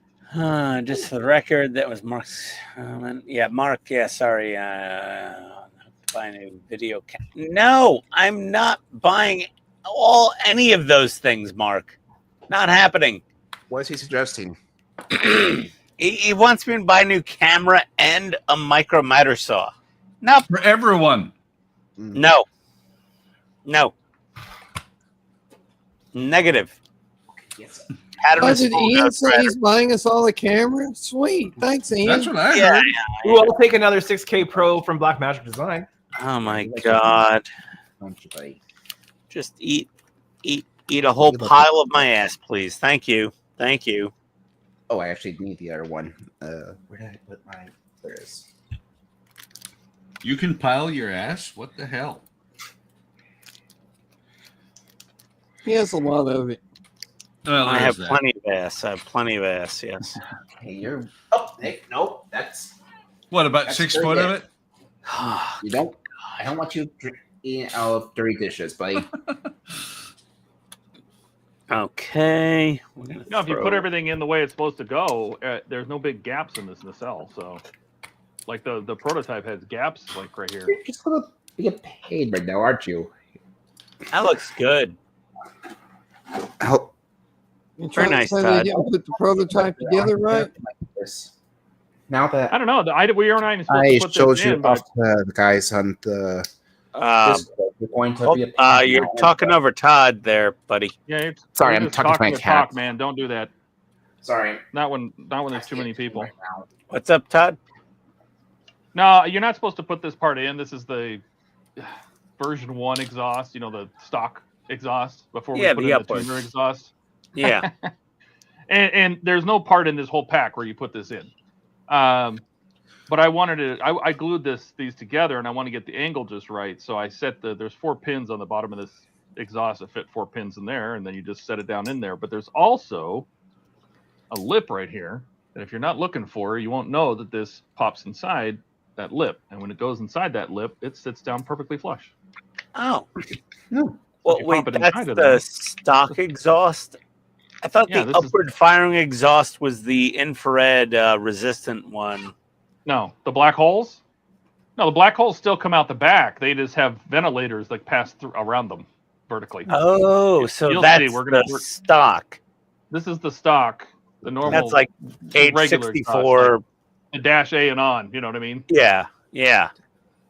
Just for the record, that was Mark's comment. Yeah, Mark. Yeah, sorry. Buying a video. No, I'm not buying any of those things, Mark. Not happening. What is he suggesting? He wants me to buy a new camera and a micro miter saw. Nope. For everyone. No. No. Negative. Yes. Oh, did Ian say he's buying us all a camera? Sweet. Thanks, Ian. That's what I Yeah, heard. Ooh, I'll take another 6K Pro from Blackmagic Design. Oh my god. Don't you, buddy? Just eat a whole pile of my ass, please. Thank you. Thank you. Oh, I actually need the other one. Where did I put mine? There it is. You can pile your ass? What the hell? He has a lot of it. Well, I there's have that. plenty of ass. I have plenty of ass, yes. Hey, you're. Oh, Nick, nope. That's What, about That's 6 very foot of good. it? you don't. I don't want you eating out of dirty dishes, buddy. Okay. We're gonna No, if you throw- put everything in the way it's supposed to go, there's no big gaps in this nacelle. So, like the prototype has gaps, like right here. You're just gonna get paid right now, aren't you? That looks good. Oh, You Very trying to nice, say Todd. they didn't put the prototype together, right? Now that I don't know. We aren't even supposed I to put showed this you in, off but the guys on the. Um, You're going to be you're talking over Todd there, buddy. yeah, it's, Sorry, you're I'm just talking to my cat. talk, man. Don't do that. Sorry. Not when there's too many people. Right now. What's up, Todd? No, you're not supposed to put this part in. This is the version 1 exhaust, the stock exhaust before we Yeah, put the in upwards. the tuner exhaust. Yeah. And there's no part in this whole pack where you put this in. But I wanted to, I glued these together, and I want to get the angle just right. So I set there's 4 pins on the bottom of this exhaust that fit 4 pins in there, and then you just set it down in there. But there's also a lip right here that if you're not looking for, you won't know that this pops inside that lip. And when it goes inside that lip, it sits down perfectly flush. Oh. Well, you wait, pump it that's inside of the them. stock exhaust. I thought Yeah, the this is- upward firing exhaust was the infrared resistant one. No, the black holes. No, the black holes still come out the back. They just have ventilators that pass through around them vertically. Oh, so You'll that's see, we're gonna the work- stock. This is the stock, the normal. That's like age regular 64. stock, like the dash A and on. You know what I mean? Yeah, yeah.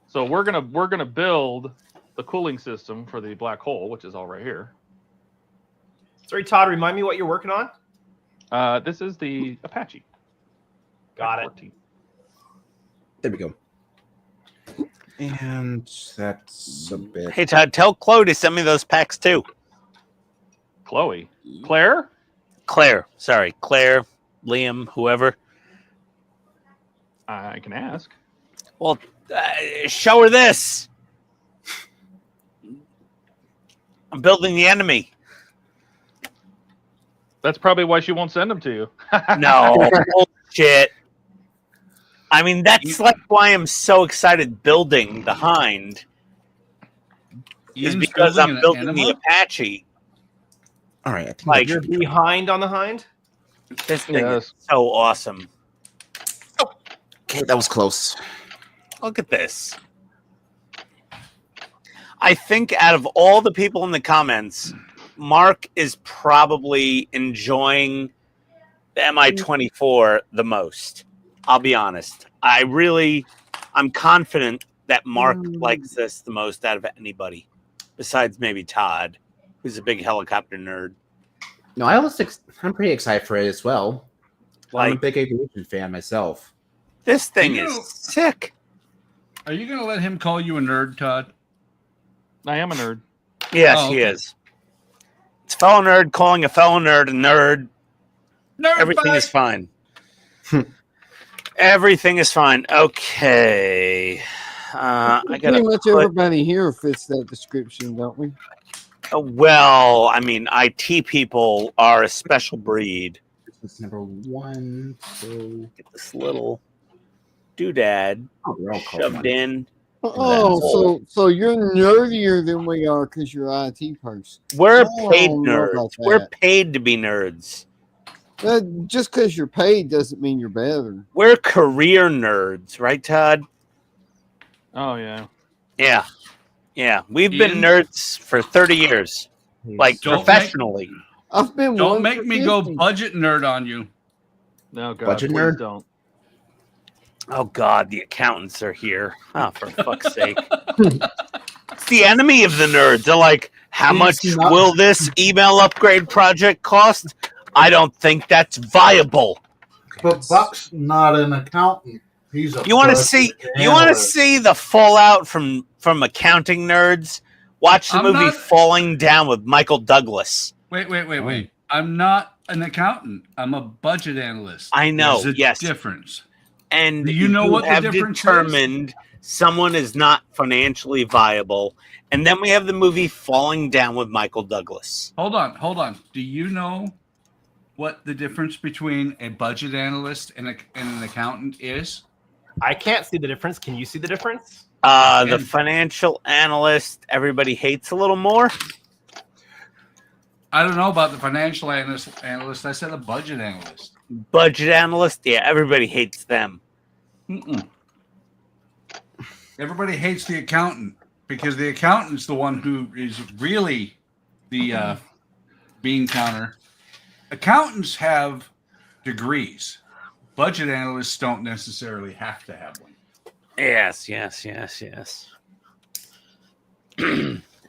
So we're gonna build the cooling system for the black hole, which is all right here. Sorry, Todd. Remind me what you're working on. This is the Apache. Got it. 14. There we go. And that's a bit. Hey, Todd, tell Chloe to send me those packs too. Chloe, Claire. Claire, sorry. Claire, Liam, whoever. I can ask. Well, show her this. I'm building the enemy. That's probably why she won't send them to you. No, bullshit. I mean, that's like why I'm so excited building the Hind. Is Ian's because I'm an building the enema? Apache. All right. I think Like, You're behind on the hind. this thing Yes. is so awesome. okay, that was close. Look at this. I think out of all the people in the comments, Mark is probably enjoying the MI-24 the most. I'll be honest. I'm confident that Mark likes this the most out of anybody, besides maybe Todd, who's a big helicopter nerd. No, I'm pretty excited for it as well. I'm a Like, big aviation fan myself. this thing You is know- sick. Are you going to let him call you a nerd, Todd? I am a nerd. Yes, Oh, he okay. is. It's fellow nerd calling a fellow nerd a nerd. Nerd Everything is fine. Everything is fine. Okay. I Pretty gotta much put, everybody here fits that description, don't we? well, I mean, IT people are a special breed. This is number 1. So Get this little doodad oh, they're all shoved called in. Oh, so you're nerdier than we are because you're an IT person. We're Oh, paid I don't know about nerds. We're that. paid to be nerds. Just because you're paid doesn't mean you're better. We're career nerds, right, Todd? Oh yeah. Yeah. Yeah. We've been Ian? nerds for 30 years, like Don't make- professionally. I've been Don't one make for me go 50. budget nerd on you. No, God, Budget please nerd? don't. Oh, God, the accountants are here. Oh, for fuck's sake. It's the enemy of the nerds. They're like, how much He's not- will this email upgrade project cost? I don't think that's viable. But Buck's not an accountant. He's a You want to budget see? You want to analyst. see the fallout from accounting nerds? Watch the I'm movie not- Falling Down with Michael Douglas. Wait. I'm not an accountant. I'm a budget analyst. I know, There's a yes. difference. And Do you know what the have difference is? determined someone is not financially viable. And then we have the movie Falling Down with Michael Douglas. Hold on. Do you know what the difference between a budget analyst and an accountant is? I can't see the difference. Can you see the difference? The And- financial analyst, everybody hates a little more. I don't know about the financial analyst. I said a budget analyst. Budget analyst, yeah, everybody hates them. Mm-mm. Everybody hates the accountant because the accountant's the one who is really the bean counter. Accountants have degrees. Budget analysts don't necessarily have to have one. Yes.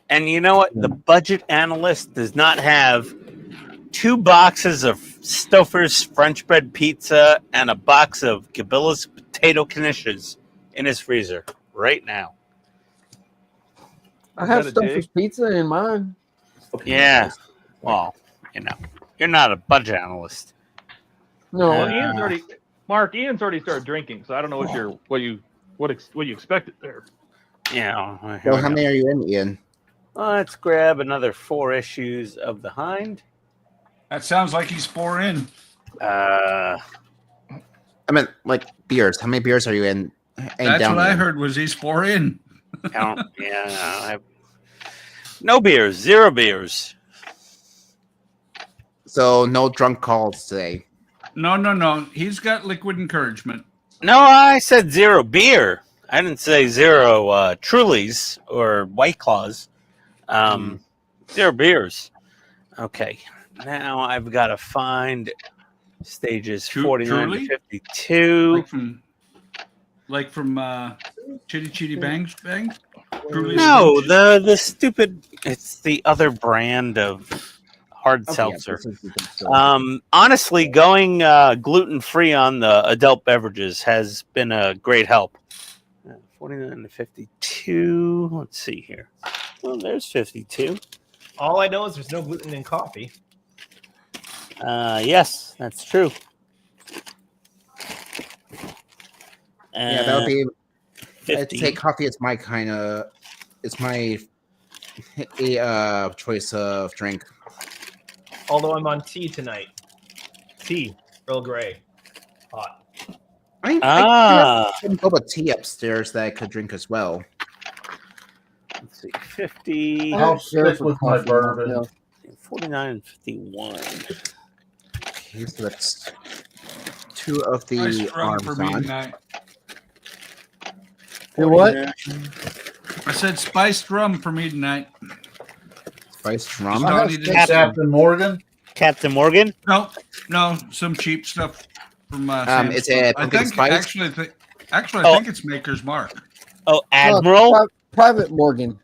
And you know what? The budget analyst does not have 2 boxes of Stouffer's French bread pizza and a box of Cabilla's potato knishes in his freezer right now. I have Is that a Stouffer's pizza in mine. Yeah. Well, you're not a budget analyst. No, Well, Ian's already started drinking, so I don't know what you expected there. Yeah. So how many are you in, Ian? Let's grab another 4 issues of the Hind. That sounds like he's 4 in. I mean, like beers. How many beers are you in? That's what I heard was he's 4 in. I No beers, 0 beers. So no drunk calls today. No. He's got liquid encouragement. No, I said 0 beer. I didn't say 0 Trulies or White Claws. 0 beers. Okay. Now I've got to find stages 49 Truly? to 52. Like from Chitty Chitty Bangs Bang? Truly No, Slim the stupid. It's the other brand of hard seltzer. Honestly, going gluten free on the adult beverages has been a great help. 49 to 52. Let's see here. Well, there's 52. All I know is there's no gluten in coffee. Yes, that's true. Yeah, that would be. 50. I'd say coffee is my kind of. It's my choice of drink. Although I'm on tea tonight. Tea, Earl Grey, hot. I Ah. have some boba tea upstairs that I could drink as well. Let's see, 50, I'll stick with my bourbon. 49, and 51. Okay, so that's 2 of the Nice run for arms me on. tonight. Hey, what? I said spiced rum for me tonight. Spiced rum. Just Donnie didn't say- Captain Morgan. Captain Morgan. No, some cheap stuff from It's Sam's a Club. pumpkin spice? Actually, I think it's Maker's Mark. Oh, Admiral. Private Morgan.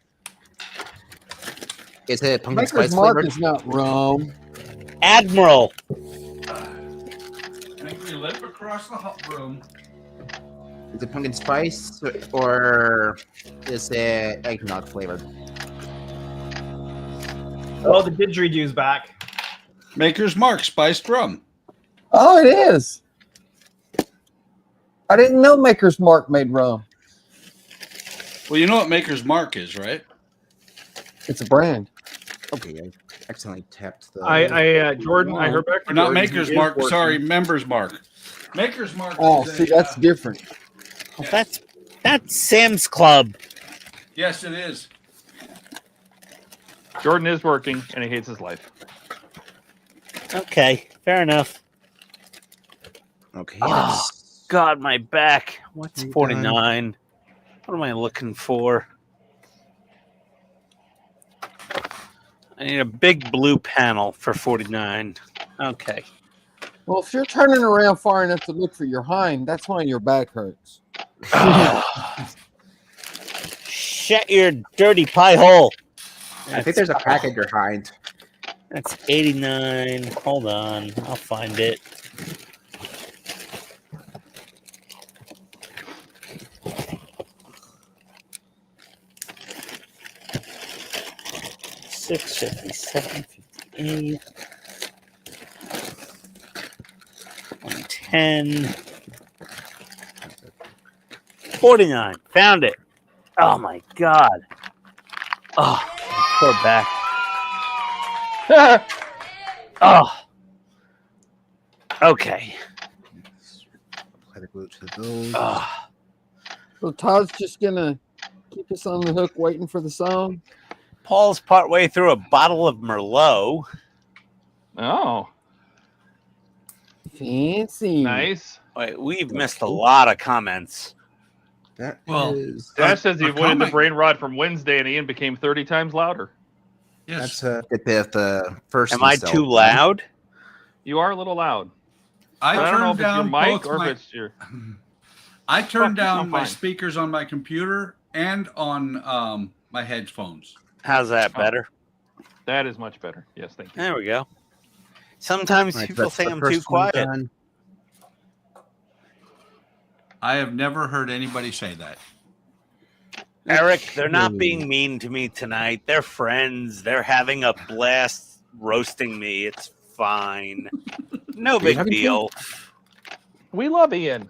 Is it pumpkin Maker's spice Mark flavored? is not rum. Admiral. Make me limp across the hot room. Is it pumpkin spice or is it eggnog flavored? Oh, the didgerido's back. Maker's Mark spiced rum. Oh, it is. I didn't know Maker's Mark made rum. Well, you know what Maker's Mark is, right? It's a brand. Okay, I accidentally tapped the. Jordan, I heard back Or from not Jordan, Maker's he is Mark. working. Sorry, Members Mark. Maker's Mark. Oh, is see, that's different. Well, that's Sam's Club. Yes, it is. Jordan is working, and he hates his life. Okay, fair enough. Okay. Oh, that's- God, my back. What's You're 49? What am I looking for? I need a big blue panel for 49. Okay. Well, if you're turning around far enough to look for your hind, that's why your back hurts. Shut your dirty pie hole. I think there's a package behind. That's 89. Hold on. I'll find it. Six, 57, 58, 110, 49. Found it. Oh my God. Oh, my poor back. Oh. Okay. Apply the glue to those. Oh. So Todd's just gonna keep us on the hook, waiting for the song. Paul's partway through a bottle of Merlot. Oh, Fancy. nice. Wait, we've missed a lot of comments. That Well, is. Dash says he a avoided the comment- brain rot from Wednesday, and Ian became 30 times louder. Yes, That's a good bit of the first. Am I install. too loud? You are a little loud. I But I don't know turned if it's your down mic both or my. if it's your. I turned down I'm my fine. speakers on my computer and on my headphones. How's that better? That is much better. Yes, thank you. There we go. Sometimes All right, people that's say the I'm too first one quiet. done. I have never heard anybody say that. Eric, they're not being mean to me tonight. They're friends. They're having a blast roasting me. It's fine. No big having deal. We love Ian.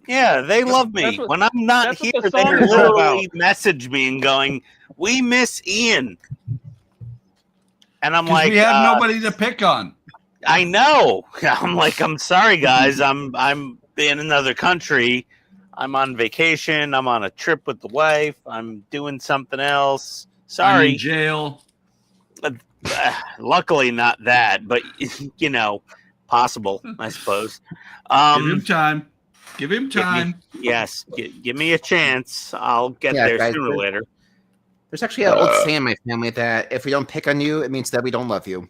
Yeah, they love me. That's what- When I'm not that's here, what the they song is all literally message me and going, "We miss Ian." And I'm Because like, we have nobody to pick on. I know. I'm like, I'm sorry, guys. I'm in another country. I'm on vacation. I'm on a trip with the wife. I'm doing something else. Sorry. in jail. Luckily, not that, but possible, I suppose. Give him time. Give him time. Give me a chance. I'll get there guys, sooner or later. There's actually an old saying in my family that if we don't pick on you, it means that we don't love you.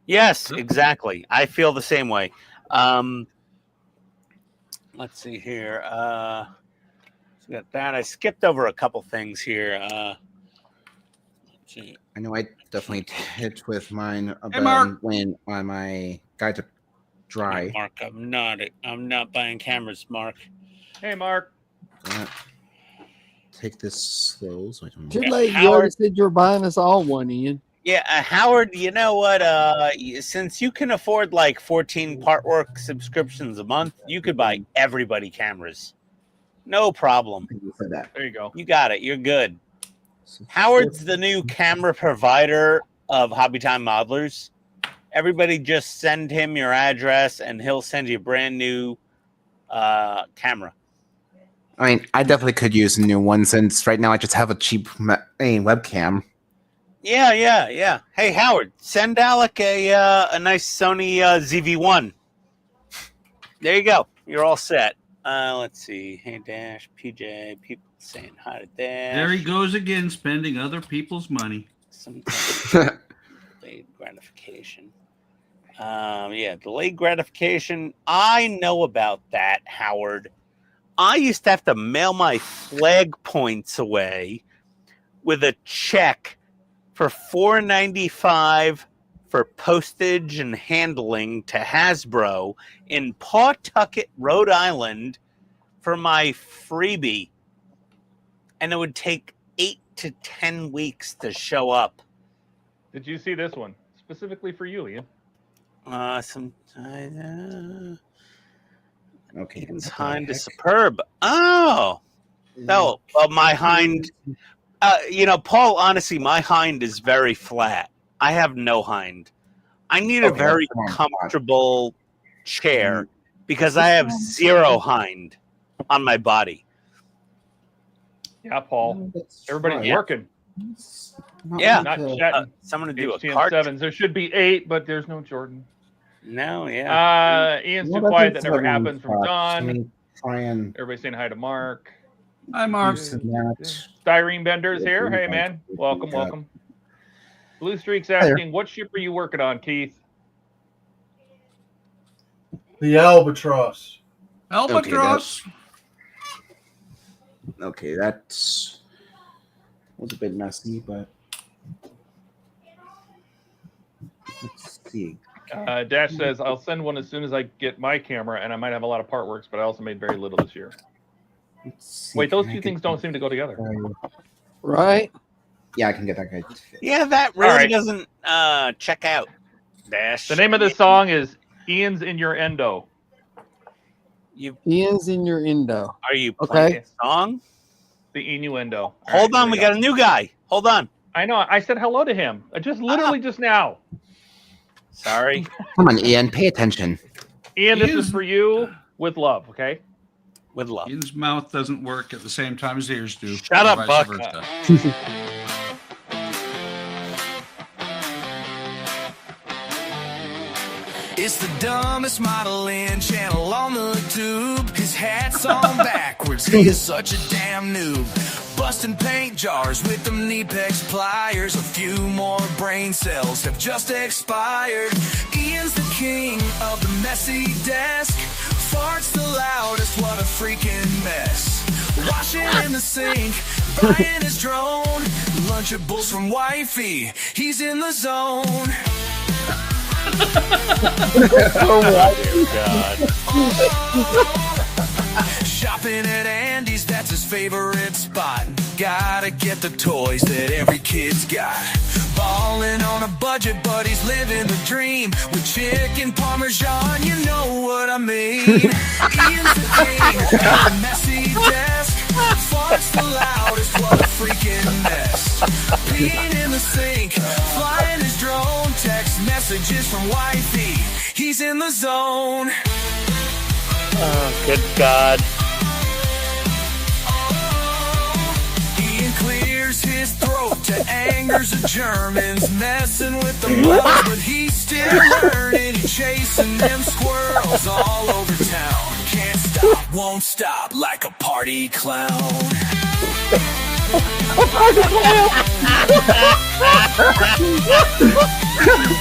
Yes, exactly. I feel the same way. Let's see here. So we got that. I skipped over a couple things here. Let's see. I know I definitely hit with mine Mark. when on my guide to dry. Mark, I'm not buying cameras, Mark. Hey, Mark. Take this slow. So I don't Too Yeah, late. You Howard- already said you're buying us all one, Ian. Yeah, Howard, you know what? Since you can afford like 14 Partwork subscriptions a month, you could buy everybody cameras. No problem. Thank you for that. There you go. You got it. You're good. Howard's the new camera provider of Hobby Time Modelers. Everybody just send him your address and he'll send you a brand new camera. I mean, I definitely could use a new one since right now I just have a cheap webcam. Yeah. Hey, Howard, send Alec a nice Sony ZV-1. There you go. You're all set. Let's see. Hey, Dash, PJ, people saying hi to Dash. There he goes again, spending other people's money. Sometimes delayed gratification. Delayed gratification. I know about that, Howard. I used to have to mail my flag points away with a check for $4.95 for postage and handling to Hasbro in Pawtucket, Rhode Island for my freebie. And it would take 8 to 10 weeks to show up. Did you see this one specifically for you, Ian? Okay. Ian's hind is superb. Oh, no. Well, my hind, Paul, honestly, my hind is very flat. I have no hind. I need a very comfortable chair because I have zero hind on my body. Yeah, Paul. Everybody's Yeah. working. Yeah. Not chatting. Someone to do a HTM card. 7s. There should be 8, but there's no Jordan. No, yeah. Ian's too quiet. That never happens from Don. Try and Everybody saying hi to Mark. Hi, Mark. Styrene Bender's here. Hey, man. Welcome. Blue Streak's asking, what ship are you working on, Keith? The Albatross. Albatross. Okay, that's was a bit messy, but let's see. Dash says, I'll send one as soon as I get my camera, and I might have a lot of part works, but I also made very little this year. Let's see Wait, if those I two can- things don't seem to go together. Right? Yeah, I can get that guy. Yeah, that really right. doesn't check out. Dash. The name of this song is Ian's in Your Endo. Ian's in your endo. Are you playing Okay. a song? The innuendo. All Hold right, on, here we go. got a new guy. Hold on. I know. I said hello to him. Just literally just now. Sorry. Come on, Ian, pay attention. Ian, this Ian's- is for you with love, okay? With love. Ian's mouth doesn't work at the same time his ears do. Shut up, Vice Buck. versa. It's the dumbest modeling channel on the tube. His hat's on backwards, he is such a damn noob. Busting paint jars with them Kneepex pliers. A few more brain cells have just expired. Ian's the king of the messy desk. Farts the loudest, what a freaking mess. Washing in the sink, buying his drone. Lunchables from wifey, he's in the zone. Shopping at Andy's, that's his favorite spot. Gotta get the toys that every kid's got. Balling on a budget, but he's living the dream. With chicken parmesan, you know what I mean. Ian's the king of the messy desk. Farts the loudest, what a freaking mess. Peeing in the sink, flying his drone. Text messages from wifey, he's in the zone. Oh, good God. Ian clears his throat to that angers the Germans, messing with the bugs, but he's still learning, chasing them squirrels all over town. Can't stop, won't stop, like a party clown.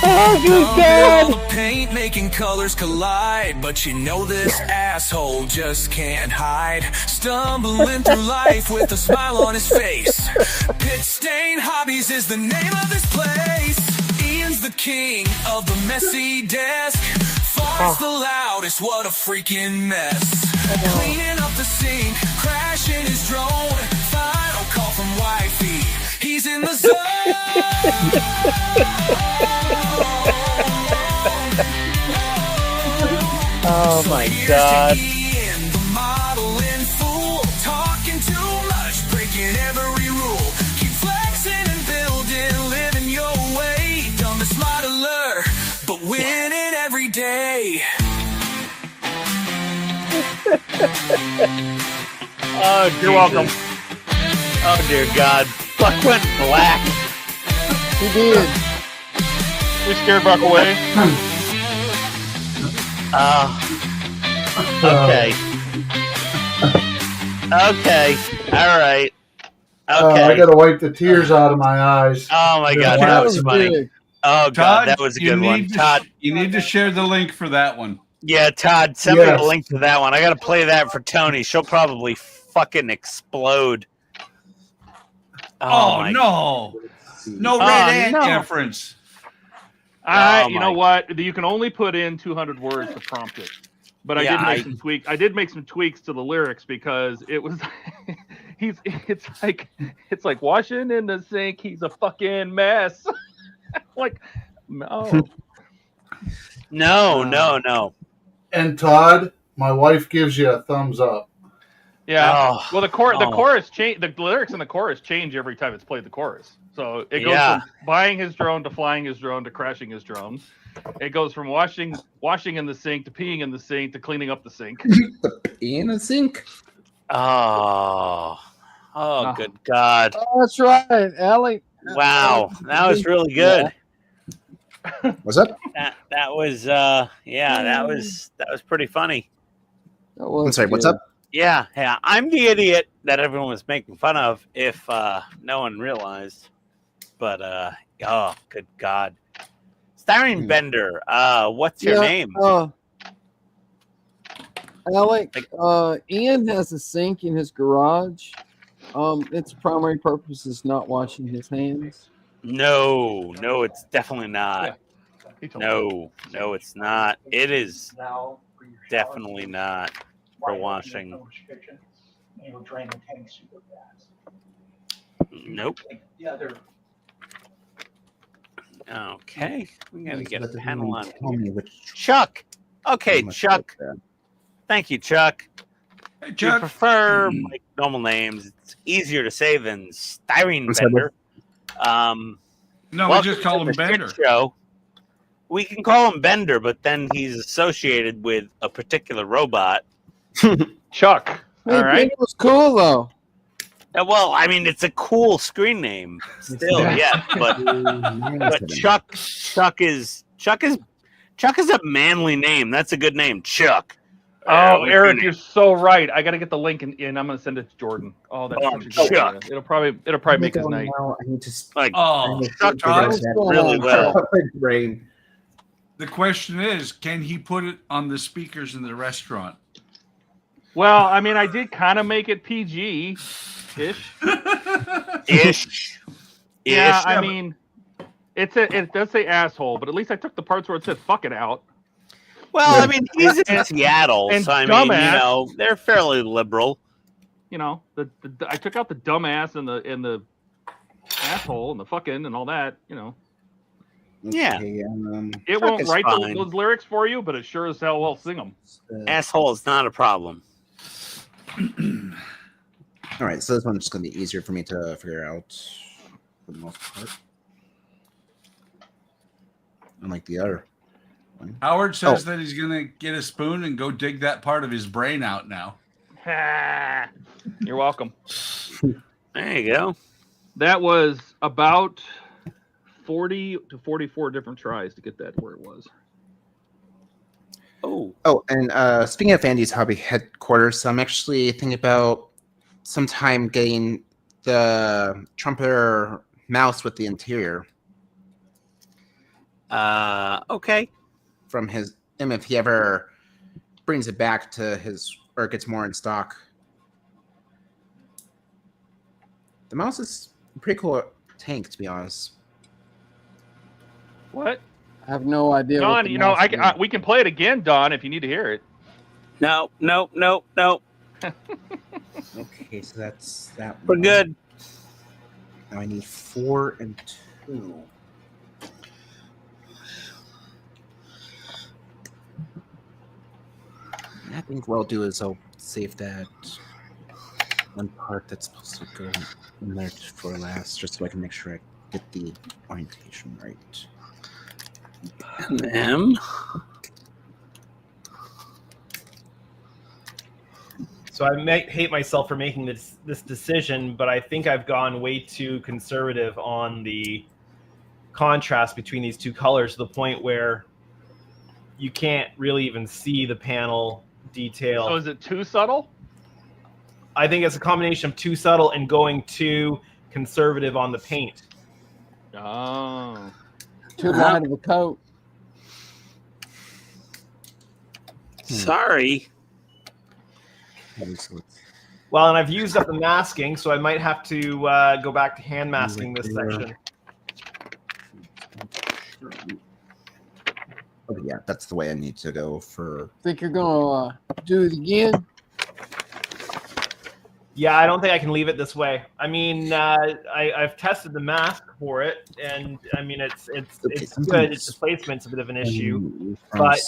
Oh, good All God. the paint making colors collide, but you know this asshole just can't hide. Stumbling through life with a smile on his face. PITSTAIN Hobbies is the name of this place. Ian's the king of the messy desk. Fart's the loudest, what a freaking mess. Cleaning up the sink, crashing his drone. Final call from wifey, he's in the zone. Oh my God. Ian, the modeling fool, talking too much, breaking every rule. Keep flexing and building, living your way. Dumbest modeler, but winning every day. Oh, You're welcome. Oh dear God. Buck went black. He did. We scared Buck away. Okay. Okay. All right. I Okay. gotta wipe the tears out of my eyes. Oh my God, That that was funny. big. Oh God, Todd, that was a you good one. need to- Todd, You need to share the link for that one. yeah, Todd, send me Yes. the link to that one. I got to play that for Tony. She'll probably fucking explode. Oh, my- no. No Oh, red ant no. difference. Oh, You my- know what? You can only put in 200 words to prompt it. But I Yeah, did make some tweaks. I did make some tweaks to the lyrics because it was it's like washing in the sink, he's a fucking mess. Like no. No. And Todd, my wife gives you a thumbs up. Yeah. Oh, Well, the chorus change. The lyrics in the chorus change every time it's played the chorus. So it goes Yeah. from buying his drone to flying his drone to crashing his drone. It goes from washing in the sink to peeing in the sink to cleaning up the sink. In a sink. Oh, Oh. good God. Oh, that's right, Allie. Wow, that was really good. What's up? That was that was pretty funny. That was I'm sorry, what's good. up? Yeah. I'm the idiot that everyone was making fun of if no one realized. But oh, good God. Styrene Bender, what's your name? Alec, Ian has a sink in his garage. Its primary purpose is not washing his hands. No, it's definitely not. He told me. No, it's not. It is definitely not for washing. Nope. Okay, we gotta get a panel on. Tell me which Chuck. Okay, much Chuck. like that. Thank you, Chuck. Hey, Do you Chuck. prefer like normal names? It's easier to say than Styrene What's that, Bender. No, we welcome just call to him the shit Bender. Show. We can call him Bender, but then he's associated with a particular robot. Chuck. Hey, All right. It was cool though. Well, I mean, it's a cool screen name still, yeah. But Chuck is a manly name. That's a good name, Chuck. Oh, what's Eric, your you're so right. I got to get the link and I'm going to send it to Jordan. Oh, that's such a good Chuck. idea. It'll probably make his night. I need to Like Oh, Chuck Todd, does really well. brain. the question is, can he put it on the speakers in the restaurant? Well, I mean, I did kind of make it PG-ish. Ish. Yeah, Ish. I mean, it does say asshole, but at least I took the parts where it said fuck it out. Well, I mean, he's in Seattle, and so I mean, dumbass. they're fairly liberal. You know, I took out the dumbass and the asshole and the fucking and all that. You know, Yeah. Okay, it Chuck won't is write fine. those lyrics for you, but it sure as hell will sing them. Asshole is not a problem. all right, so this one's just gonna be easier for me to figure out for the most part. Unlike the other one. Howard says that he's going to get a spoon and go dig that part of his brain out now. You're welcome. There you go. That was about 40 to 44 different tries to get that where it was. Oh, And speaking of Andy's hobby headquarters, I'm actually thinking about sometime getting the trumpeter mouse with the interior okay. from him if he ever brings it back to his or gets more in stock. The mouse is a pretty cool tank, to be honest. What? I have no idea. what Don, the you know, mouse is. we can play it again, Don, if you need to hear it. No. Okay, so that's that. We're one. good. Now I need 4 and 2. I think what I'll do is I'll save that one part that's supposed to go in there for last, just so I can make sure I get the orientation right. M. So I might hate myself for making this decision, but I think I've gone way too conservative on the contrast between these two colors to the point where you can't really even see the panel detail. So is it too subtle? I think it's a combination of too subtle and going too conservative on the paint. Oh. Too light of a coat. Sorry. Well, and I've used up the masking, so I might have to go back to hand masking this section. Oh yeah, that's the way I need to go for. Think you're gonna do it again? Yeah, I don't think I can leave it this way. I mean, I've tested the mask for it, and I mean it's good. It's the placement's a bit of an issue, but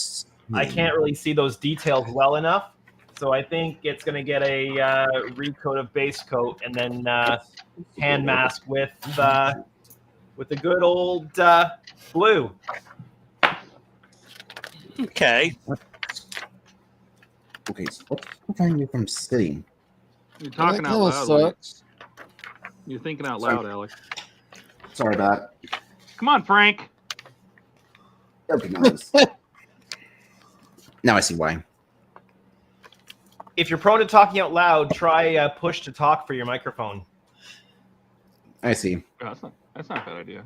I can't really see those details well enough. So I think it's going to get a recoat of base coat and then hand mask with the good old blue. Okay. Okay, so what's preventing you from sitting? You're talking that out kinda loud. Like, sucks. you're thinking out loud, Alex. Sorry about it. Come on, Frank. Okay, now I see why. If you're prone to talking out loud, try push to talk for your microphone. I see. Oh, that's not a bad idea.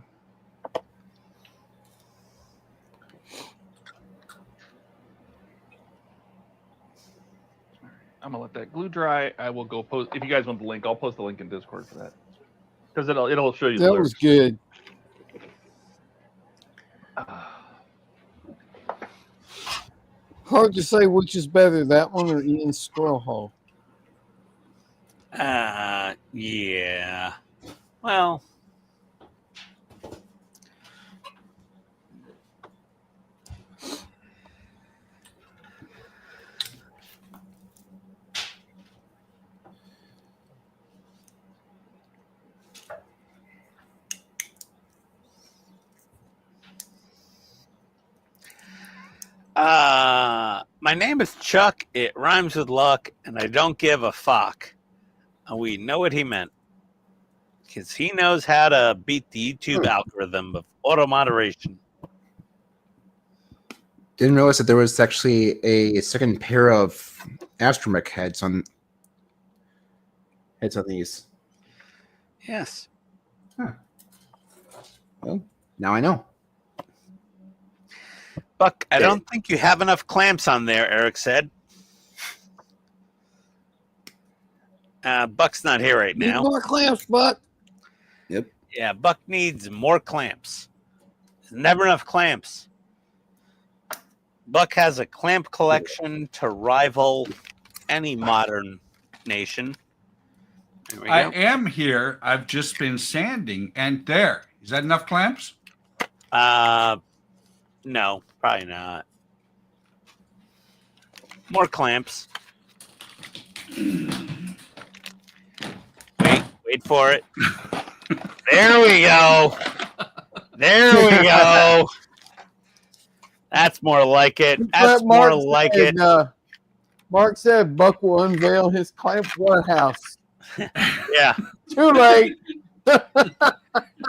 I'm gonna let that glue dry. I will go post. If you guys want the link, I'll post the link in Discord for that, because it'll show you. That was good. Hard to say which is better, that one or Ian's squirrel hole. Yeah. Well. My name is Chuck. It rhymes with luck, and I don't give a fuck. And we know what he meant, because he knows how to beat the YouTube algorithm of auto moderation. Didn't realize that there was actually a second pair of astromech heads on these. Yes. Huh. Well, now I know. Buck, I don't think you have enough clamps on there, Eric said. Buck's not here right Need now. more clamps, Buck. Yep. Yeah, Buck needs more clamps. There's never enough clamps. Buck has a clamp collection to rival any modern nation. There we go. I am here. I've just been sanding, and there. Is that enough clamps? No, probably not. More clamps. Wait for it. There we go. There we go. That's more like it. That's more like it. Mark said Buck will unveil his clamp warehouse. Yeah. Too late.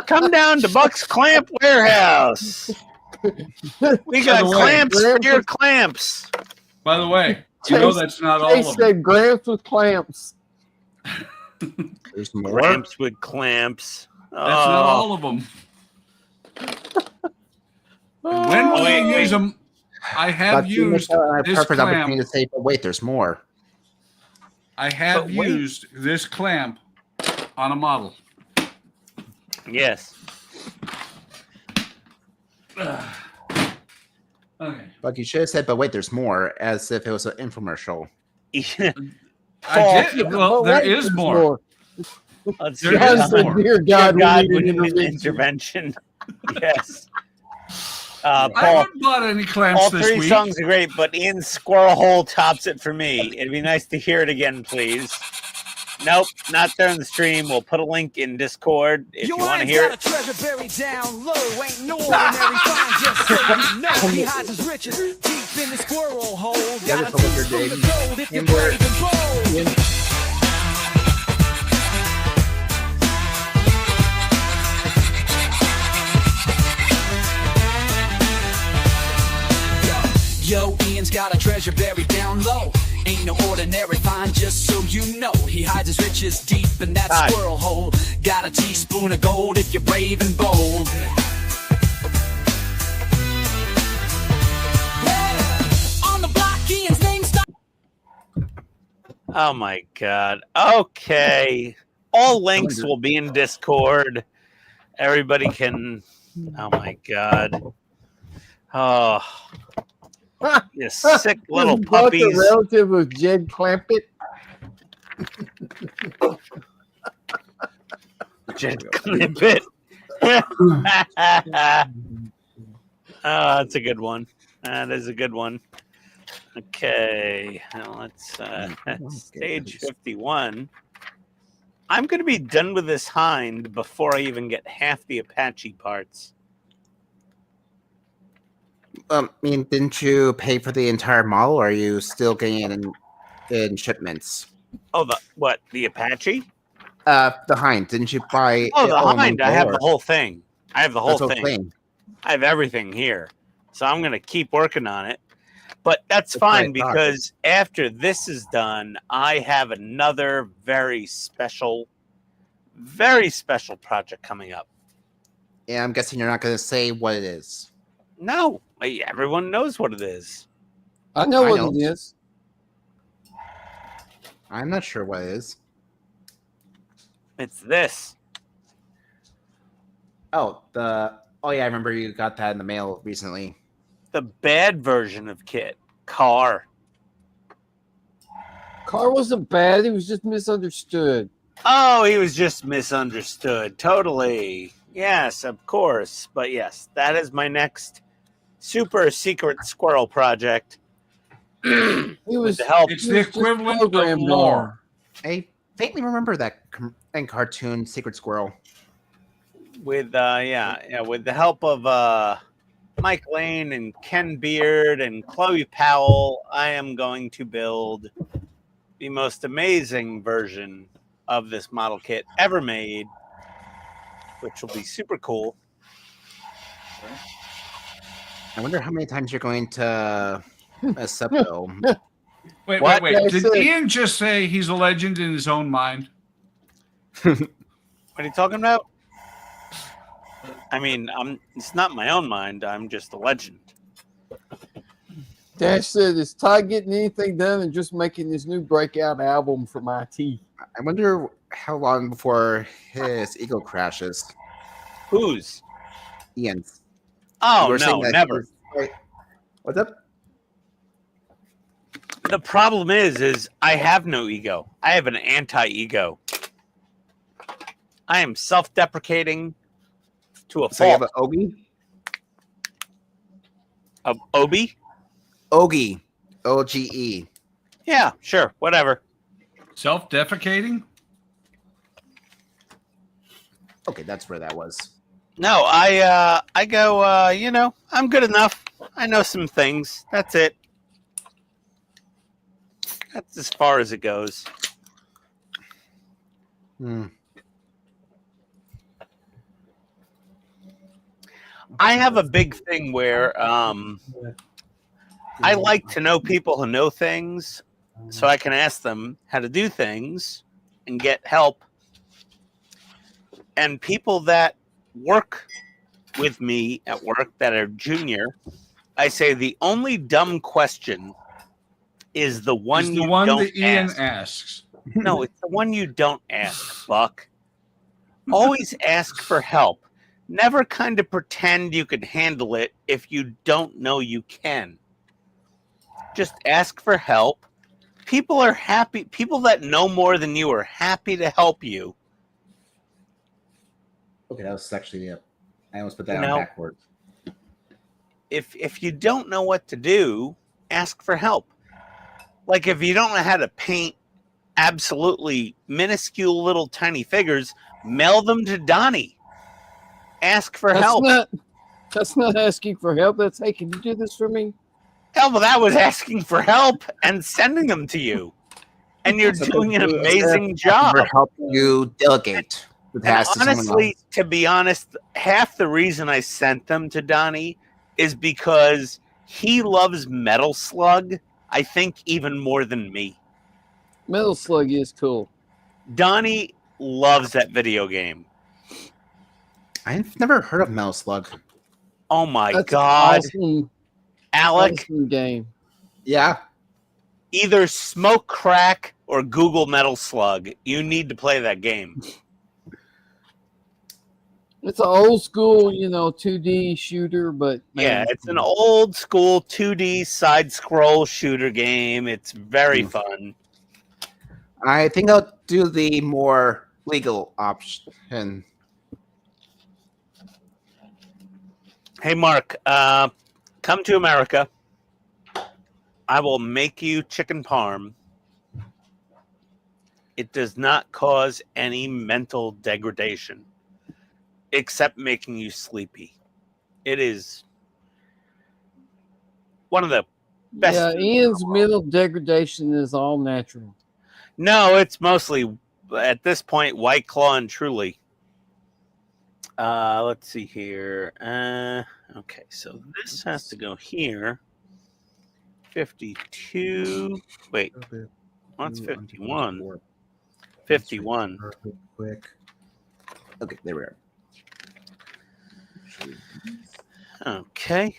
Come down to Buck's Clamp Warehouse. We got By the way, clamps for your clamps. By the way, you know that's not all They of them. said gramps with clamps. There's more. Clamps with clamps. That's not all of them. When will you use them? I have used this perfect opportunity clamp. to say, but wait, there's more. I have used this clamp on a model. Yes. Okay. But you should have said, but wait, there's more, as if it was an infomercial. I did. Well, there is more. Let's There hear is it. more. Dear God, God, we we need need an an intervention. intervention. Yes. I Paul, haven't bought any clamps all this three week. songs are great, but Ian's Squirrel Hole tops it for me. It'd be nice to hear it again, please. Nope, not there in the stream. We'll put a link in Discord if you want to hear it. Treasure buried down low, ain't no ordinary find, just so you know. He hides his riches deep in the squirrel hole. Got a piece from the gold if you're brave and bold. Yo, Ian's got a treasure buried down low. Ain't no ordinary find, just so you know. He hides his riches deep in that squirrel hole. Got a teaspoon of gold if you're brave and bold. Yeah. On the block, Ian's name stopped. Oh my God. Okay. All links will be in Discord. Everybody can. Oh my God. Oh. You sick little Is Buck puppies. a relative of Jed Clampett? Jed Clampett. Oh, that's a good one. That is a good one. Okay. Now let's stage 51. I'm going to be done with this hind before I even get half the Apache parts. I mean, didn't you pay for the entire model, or are you still getting it in shipments? Oh, the Apache? The Hind. Didn't you buy? Oh, the all in one hind. I have go, the or- whole thing. I have the whole That's what I'm thing. saying. I have everything here. So I'm going to keep working on it. But that's That's fine what I thought. because after this is done, I have another very special project coming up. Yeah, I'm guessing you're not going to say what it is. No, everyone knows what it is. I know I what know. it is. I'm not sure what it is. It's this. Oh, yeah, I remember you got that in the mail recently. The bad version of Kit. Car. Carr wasn't bad. He was just misunderstood. Oh, he was just misunderstood. Totally. Yes, of course. But yes, that is my next super secret squirrel project. He was the help. It's he the was just equivalent of programmed lore. I faintly remember that in cartoon Secret Squirrel. With with the help of Mike Lane and Ken Beard and Chloe Powell, I am going to build the most amazing version of this model kit ever made, which will be super cool. I wonder how many times you're going to mess up though. Wait. What? Did Ian just say he's a legend in his own mind? What are you talking about? I mean, it's not my own mind. I'm just a legend. Dash said, "Is Ty getting anything done and just making his new breakout album from IT?" I wonder how long before his ego crashes. Whose? Ian's. Oh, You were saying no, that never. Wait, what's up? The problem is I have no ego. I have an anti-ego. I am self-deprecating to a So you have fault. an Ogie? Of Obi? Ogie. O-G-E. Yeah, sure, whatever. Self-defecating? Okay, that's where that was. No, I go, I'm good enough. I know some things. That's it. That's as far as it goes. I have a big thing where I like to know people who know things so I can ask them how to do things and get help. And people that work with me at work that are junior, I say the only dumb question is the one Is the you one don't that Ian ask. asks. No, it's the one you don't ask, Buck. Always ask for help. Never kind of pretend you can handle it if you don't know you can. Just ask for help. People are happy. People that know more than you are happy to help you. Okay, that was actually I almost put that You on know, backwards. If you don't know what to do, ask for help. Like if you don't know how to paint absolutely minuscule little tiny figures, mail them to Donnie. Ask for help. That's not asking for help. That's, hey, can you do this for me? Hell, well, that was asking for help and sending them to you. And you're doing an amazing job. For help you delegate the And task to someone honestly, else. to be honest, half the reason I sent them to Donnie is because he loves Metal Slug, I think, even more than me. Metal Slug is cool. Donnie loves that video game. I've never heard of Metal Slug. Oh my That's God. Awesome, Alec, awesome game. Yeah. either smoke crack or Google Metal Slug. You need to play that game. It's an old school, 2D shooter, but Yeah, it's an old school 2D side scroll shooter game. It's very fun. I think I'll do the more legal option. Hey, Mark, come to America. I will make you chicken parm. It does not cause any mental degradation, except making you sleepy. It is one of the best. yeah, foods. Ian's mental degradation is all natural. No, it's mostly, at this point, White Claw and Truly. Let's see here. Okay, so this has to go here. 52. Wait, what's 51? 51. Quick. Okay, there we are. Okay.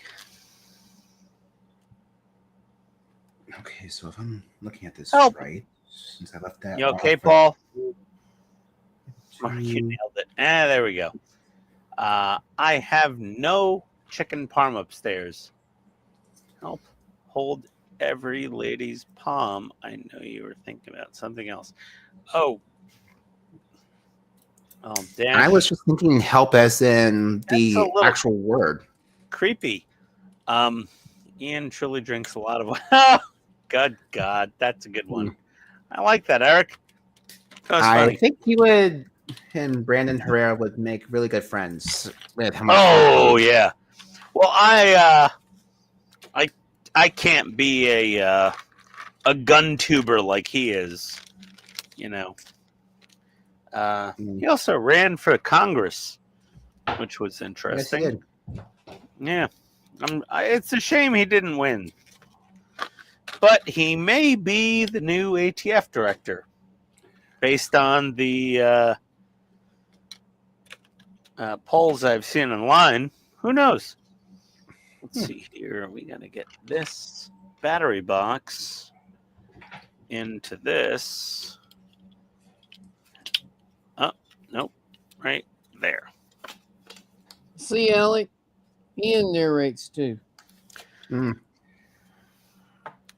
Okay, so if I'm looking at this Help. right, since I left that. You okay, off, Paul? Mark, you nailed it. There we go. I have no chicken parm upstairs. Help hold every lady's palm. I know you were thinking about something else. Oh, damn. I was just thinking help as in That's a the little actual word. creepy. Ian truly drinks a lot of. Good God, that's a good one. I like that, Eric. That was I funny. think he would, and Brandon Herrera would make really good friends with him. Oh yeah. Well, I can't be a gun tuber like he is. You know. He also ran for Congress, which was interesting. Yes, he did. Yeah. It's a shame he didn't win. But he may be the new ATF director based on the polls I've seen online. Who knows? Let's see here. We got to get this battery box into this. Oh, nope. Right there. See, Alec, Ian narrates too.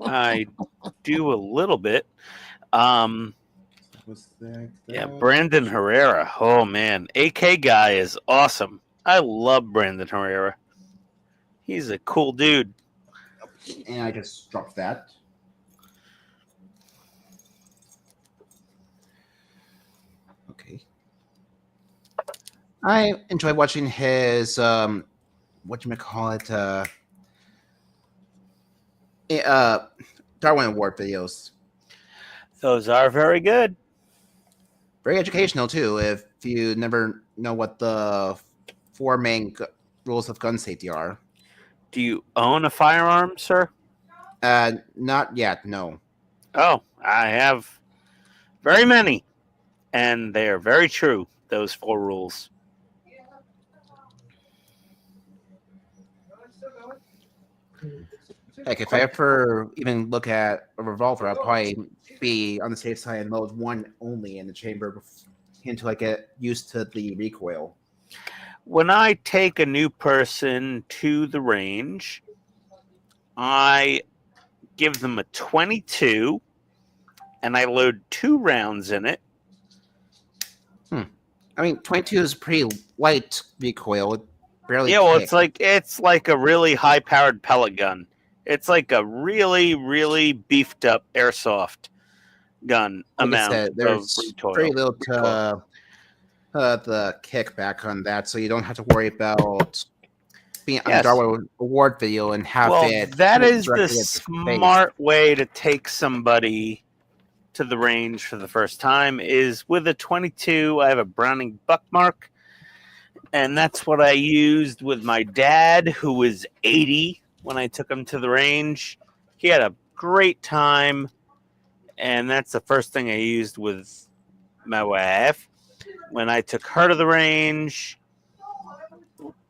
I do a little bit. Yeah, Brandon Herrera. Oh man, AK guy is awesome. I love Brandon Herrera. He's a cool dude. And I just dropped that. Okay. I enjoy watching his whatchamacallit Darwin Award videos. Those are very good. Very educational too. If you never know what the four main rules of gun safety are. Do you own a firearm, sir? Not yet. No. Oh, I have very many, and they are very true. Those 4 rules. Like if I ever even look at a revolver, I'll probably be on the safe side and load 1 only in the chamber until I get used to the recoil. When I take a new person to the range, I give them a 22, and I load 2 rounds in it. I mean, 22 is pretty light recoil. It barely. Yeah, well, kicks. it's like a really high-powered pellet gun. It's like a really, really beefed up airsoft gun Like I amount said, of there's recoil. very little to the kickback on that, so you don't have to worry about being on Yes. the Darwin Award video and have Well, it. that is the directly at your face. smart way to take somebody to the range for the first time is with a 22. I have a Browning Buckmark, and that's what I used with my dad, who was 80 when I took him to the range. He had a great time, and that's the first thing I used with my wife when I took her to the range.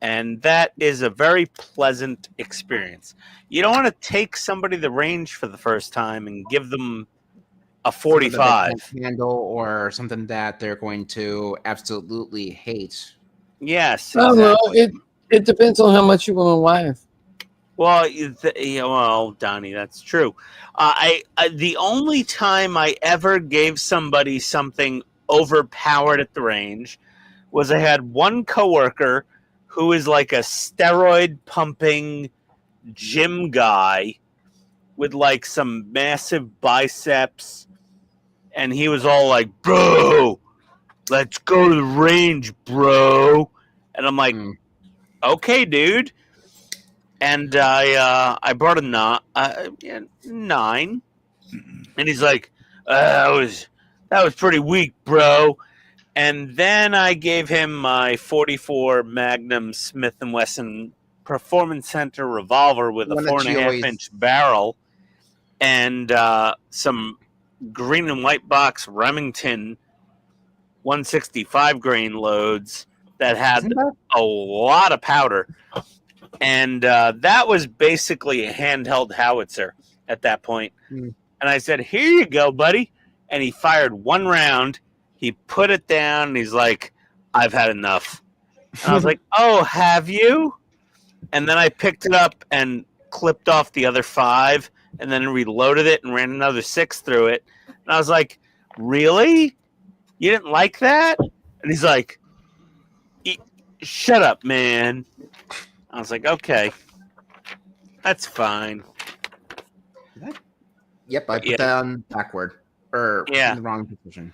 And that is a very pleasant experience. You don't want to take somebody to the range for the first time and give them a Something that they 45. can't handle or something that they're going to absolutely hate. Yes, I don't know. exactly. It depends on how much you want to laugh. Well, well, Donnie, that's true. The only time I ever gave somebody something overpowered at the range was I had one coworker who is like a steroid pumping gym guy with like some massive biceps, and he was all like, "Bro, let's go to the range, bro." And I'm like, "Okay, dude." And I brought a 9, and he's like, that was pretty weak, bro. And then I gave him my 44 Magnum Smith & Wesson Performance Center revolver with a One that you 4.5 always- inch barrel and some green and white box Remington 165 grain loads that had Isn't that a lot of powder. And that was basically a handheld howitzer at that point. Hmm. And I said, "Here you go, buddy." And he fired 1 round. He put it down, and he's like, "I've had enough." And I was like, "Oh, have you?" And then I picked it up and clipped off the other 5, and then reloaded it and ran another 6 through it. And I was like, "Really? You didn't like that?" And he's like, "Shut up, man." I was like, "Okay, that's fine." Yep, I put Yeah. that on backward or Yeah. in the wrong position.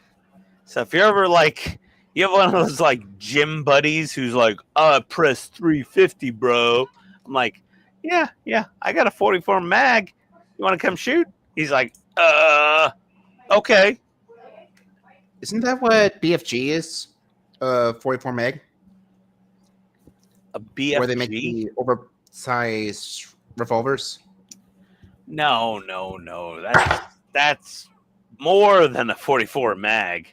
So if you're ever like, you have one of those like gym buddies who's like, press 350, bro. I'm like, yeah, I got a 44 mag. You want to come shoot? He's like, okay. Isn't that what BFG is? 44 meg, A BFG? where they make the oversized revolvers. No. That's more than a 44 mag.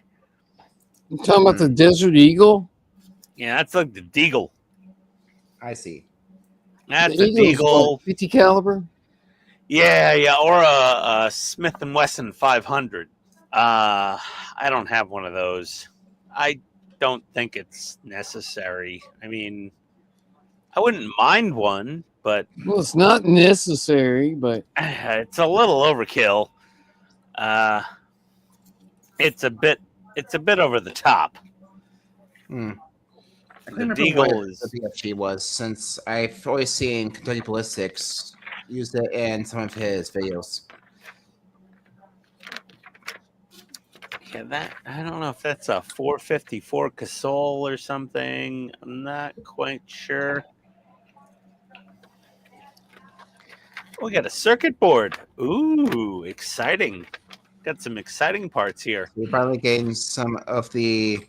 You talking about the Desert Eagle? Yeah, that's like the Deagle. I see. That's The a Eagle is Deagle. what, 50 caliber? Yeah, or a Smith & Wesson 500. I don't have one of those. I don't think it's necessary. I mean, I wouldn't mind one, but Well, it's not necessary, but it's a little overkill. It's a bit over the top. I The can't remember Deagle what is the BFG was, since I've always seen Kentucky Ballistics use it in some of his videos. yeah, that I don't know if that's a 454 Casol or something. I'm not quite sure. We got a circuit board. Ooh, exciting. Got some exciting parts here. We finally gained some of the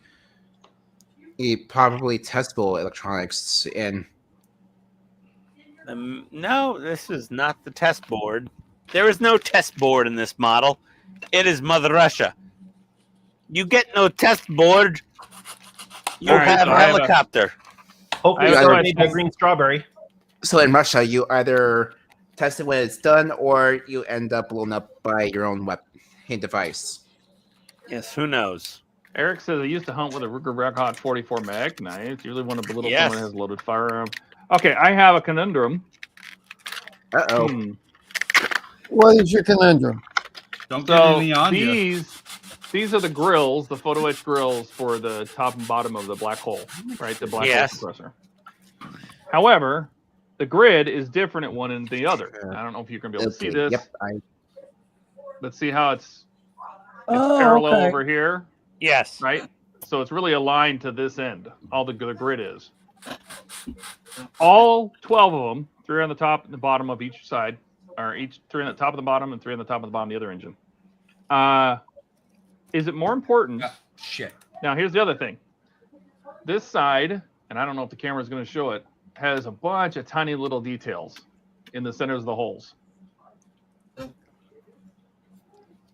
probably testable electronics in. No, this is not the test board. There is no test board in this model. It is Mother Russia. You get no test board. You All right, have so a I have a- helicopter. Hopefully, I it's have not a- made by green strawberry. So in Russia, you either test it when it's done, or you end up blown up by your own weapon device. Yes, who knows? Eric says I used to hunt with a Ruger Blackhawk 44 mag. Nice. Usually want to belittle Yes. someone who has a loaded firearm. Okay, I have a conundrum. Uh-oh. What is your conundrum? Don't get So any on you. these are the grills, the photo etch grills for the top and bottom of the black hole, right? The black Yes. hole compressor. However, the grid is different at one and the other. I don't know if you're going to be able to see this. Yep. Let's see how it's parallel okay. over here, Yes. right? So it's really aligned to this end. All the grid is. All 12 of them, 3 on the top and the bottom of each side, or each 3 on the top of the bottom and 3 on the top of the bottom of the other engine. Is it more important? Shit. Now, here's the other thing. This side, and I don't know if the camera is going to show it, has a bunch of tiny little details in the centers of the holes.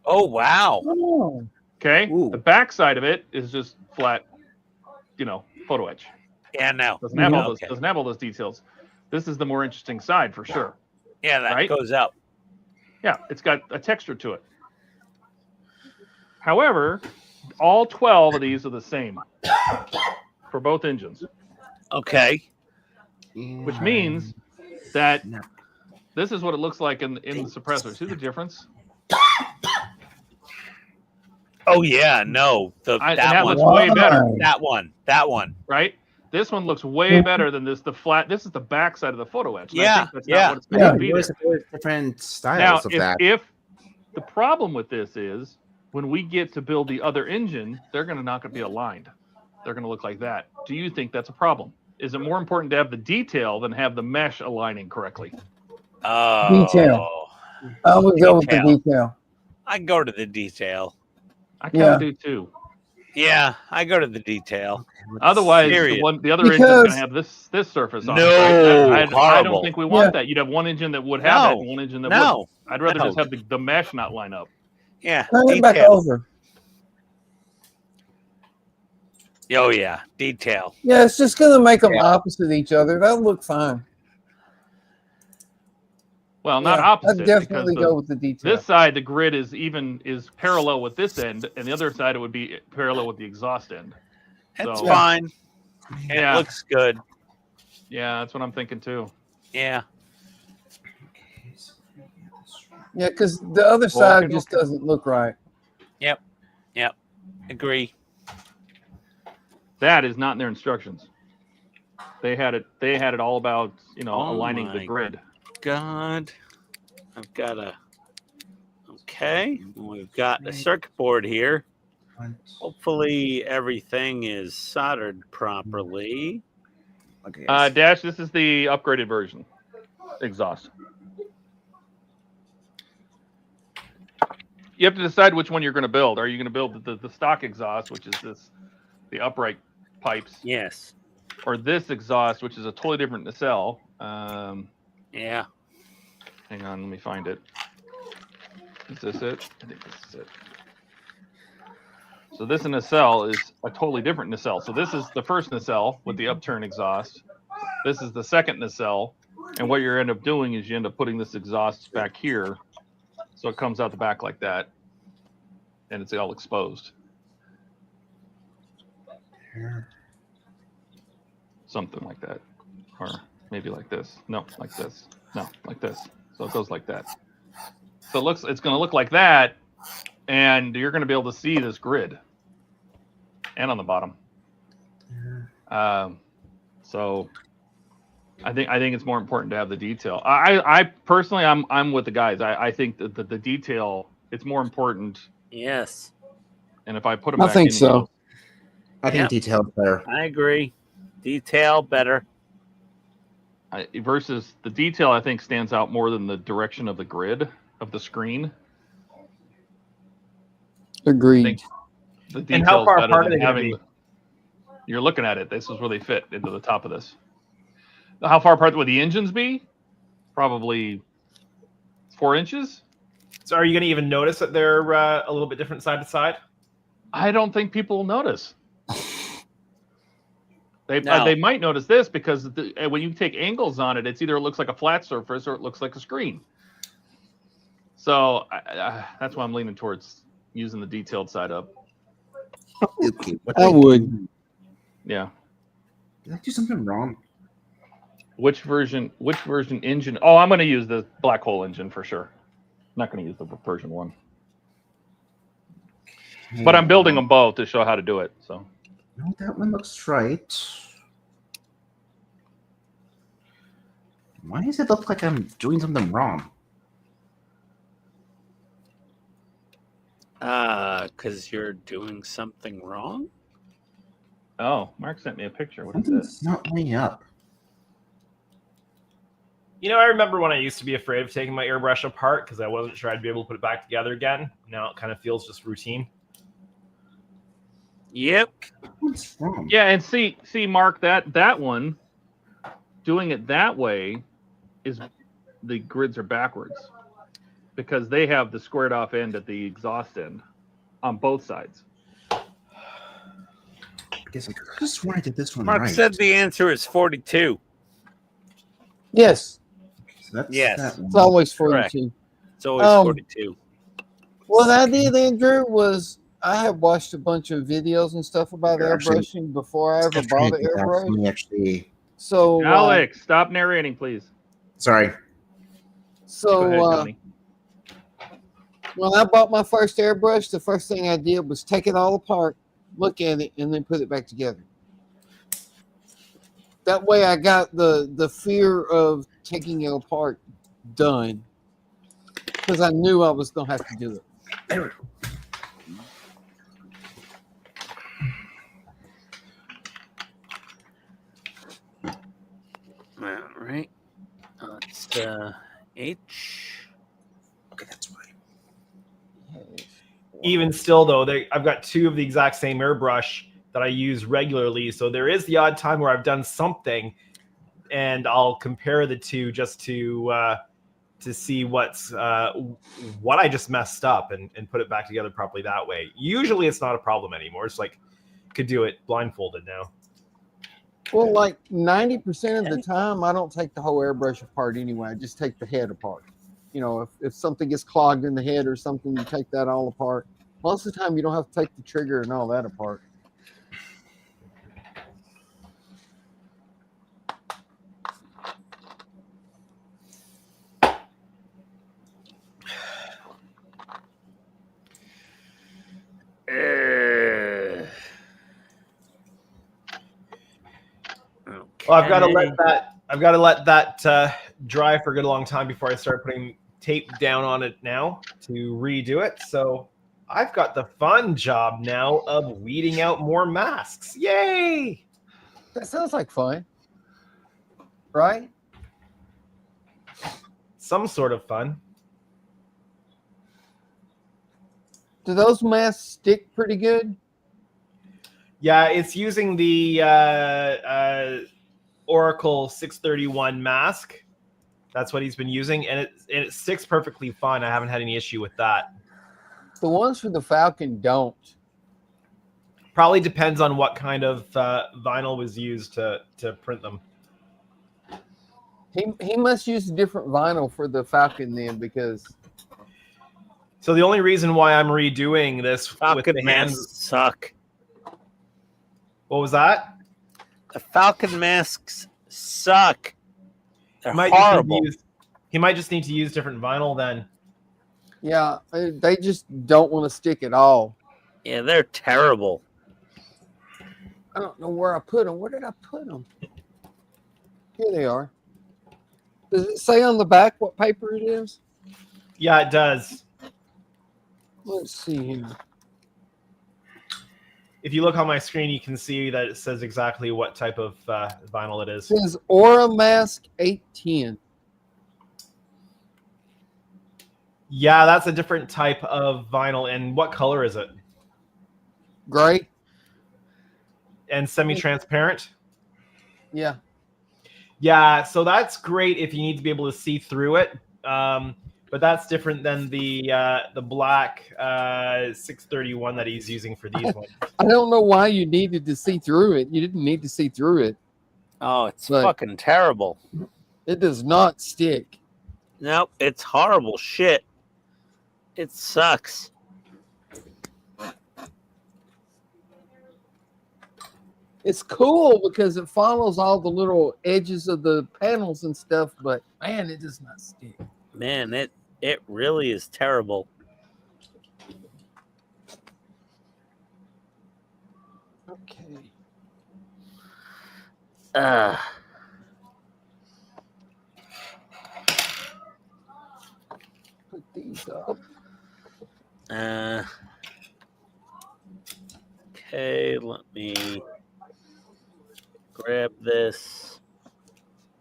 Oh, wow. Oh, Okay? Ooh. The back side of it is just flat, photo etch. Yeah, no. Doesn't have all those, Okay. doesn't have all those details. This is the more interesting side for sure. Yeah, that Right? goes up. Yeah, it's got a texture to it. However, all 12 of these are the same for both engines, Okay. which means that No. this is what it looks like in the suppressor. See the difference? Oh, yeah, no. That one. looks way better, That one. right? This one looks way better than this. This is the back side of the photo etch. and I Yeah, think that's yeah. not what it's meant to be There's there. different Now, styles of that. if the problem with this is when we get to build the other engine, they're not going to be aligned. They're going to look like that. Do you think that's a problem? Is it more important to have the detail than have the mesh aligning correctly? Oh. Detail. I would go with the Detail. detail. I go to the detail. I kind Yeah. of do too. Yeah, I go to the detail. Otherwise, Period. the other engine's going to have this surface on it. No, right? I don't horrible. think we want Yeah. that. You'd have one engine that would have that No. and one engine that No. wouldn't. I'd rather No. just have the mesh not line up. Yeah, Turn it back detail. over. Oh, yeah, detail. Yeah, it's just gonna make them Yeah. opposite each other. That'll look fine. Well, not Yeah, opposite. I'd definitely because go with the detail. this side, the grid is parallel with this end, and the other side it would be parallel with the exhaust end. That's So- fine. Yeah. It looks good. Yeah, that's what I'm thinking too. Yeah. Yeah, because the other side just doesn't look right. Agree. That is not in their instructions. They had it all about Oh aligning my the grid. God. I've got okay. We've got a circuit board here. Hopefully everything is soldered properly. Okay. Dash, this is the upgraded version. Exhaust. You have to decide which one you're going to build. Are you going to build the stock exhaust, which is the upright pipes, Yes. or this exhaust, which is a totally different nacelle? Yeah. Hang on, let me find it. Is this it? I think this is it. So this nacelle is a totally different nacelle. So this is the first nacelle with the upturn exhaust. This is the second nacelle. And what you end up doing is you end up putting this exhaust back here. So it comes out the back like that. And it's all exposed. Something like that. Or maybe like this. No, like this. No, like this. So it goes like that. So it's going to look like that. And you're going to be able to see this grid. And on the bottom. So I think it's more important to have the detail. I personally, I'm with the guys. I think that the detail, it's more important. Yes. And if I put them I back think in, so. I think Yep. detail's better. I agree. Detail better. versus the detail, I think stands out more than the direction of the grid of the screen. I Agreed. think the detail's And how far better apart than are they gonna having be? You're looking at it. This is where they fit into the top of this. How far apart would the engines be? probably 4 inches. So are you going to even notice that they're a little bit different side to side? I don't think people will notice. They No. might notice this because when you take angles on it, it's either it looks like a flat surface or it looks like a screen. So that's why I'm leaning towards using the detailed side up. Okay, what I would. Yeah. Did I do something wrong? Which version engine? Oh, I'm going to use the black hole engine for sure. I'm not going to use the version 1. But I'm building them both to show how to do it. So. No, that one looks right. Why does it look like I'm doing something wrong? Because you're doing something wrong? Oh, Mark sent me a picture. What is Something's this? not lining up. You know, I remember when I used to be afraid of taking my airbrush apart because I wasn't sure I'd be able to put it back together again. Now it kind of feels just routine. Yep. What's wrong? Yeah, and see, Mark, that one, doing it that way, is the grids are backwards because they have the squared off end at the exhaust end on both sides. I guess I could have sworn I did this one Mark right. said the answer is 42. Yes, So that's Yes. that one. it's always Correct. 42. It's always 42. What I did, Andrew, was I have watched a bunch of videos and stuff about You're actually- airbrushing before I ever After bought I an did that, airbrush. let me actually. So, Alex, stop narrating, please. Sorry. Go so ahead, Donnie. when I bought my first airbrush, the first thing I did was take it all apart, look at it, and then put it back together. That way I got the fear of taking it apart done because I knew I was going to have to do it. All right. It's H. Okay, that's why. Even still, though, I've got 2 of the exact same airbrush that I use regularly. So there is the odd time where I've done something, and I'll compare the 2 just to see what I just messed up and put it back together properly that way. Usually, it's not a problem anymore. It's like could do it blindfolded now. Well, like 90% of the time, I don't take the whole airbrush apart anyway. I just take the head apart. You know, if something gets clogged in the head or something, you take that all apart. Most of the time, you don't have to take the trigger and all that apart. Well, I've got to let that dry for a good long time before I start putting tape down on it now to redo it. So I've got the fun job now of weeding out more masks. Yay! That sounds like fun, right? Some sort of fun. Do those masks stick pretty good? Yeah, it's using the Oracle 631 mask. That's what he's been using, and it sticks perfectly fine. I haven't had any issue with that. The ones for the Falcon don't. Probably depends on what kind of vinyl was used to print them. He must use a different vinyl for the Falcon then, because So the only reason why I'm redoing this with Falcon the masks hands. suck. What was that? The Falcon masks suck. They're He might just need to horrible. he might just need to use different vinyl then. yeah, they just don't want to stick at all. Yeah, they're terrible. I don't know where I put them. Where did I put them? Here they are. Does it say on the back what paper it is? Yeah, it does. Let's see here. If you look on my screen, you can see that it says exactly what type of vinyl it is. It says Aura Mask 810. Yeah, that's a different type of vinyl. And what color is it? Gray? And semi-transparent? Yeah. Yeah, so that's great if you need to be able to see through it. But that's different than the black 631 that he's using for these ones. I don't know why you needed to see through it. You didn't need to see through it. Oh, it's But- fucking terrible. It does not stick. Nope, it's horrible shit. It sucks. It's cool because it follows all the little edges of the panels and stuff, but man, it does not stick. Man, it really is terrible. Okay. Put these up. Okay, let me grab this.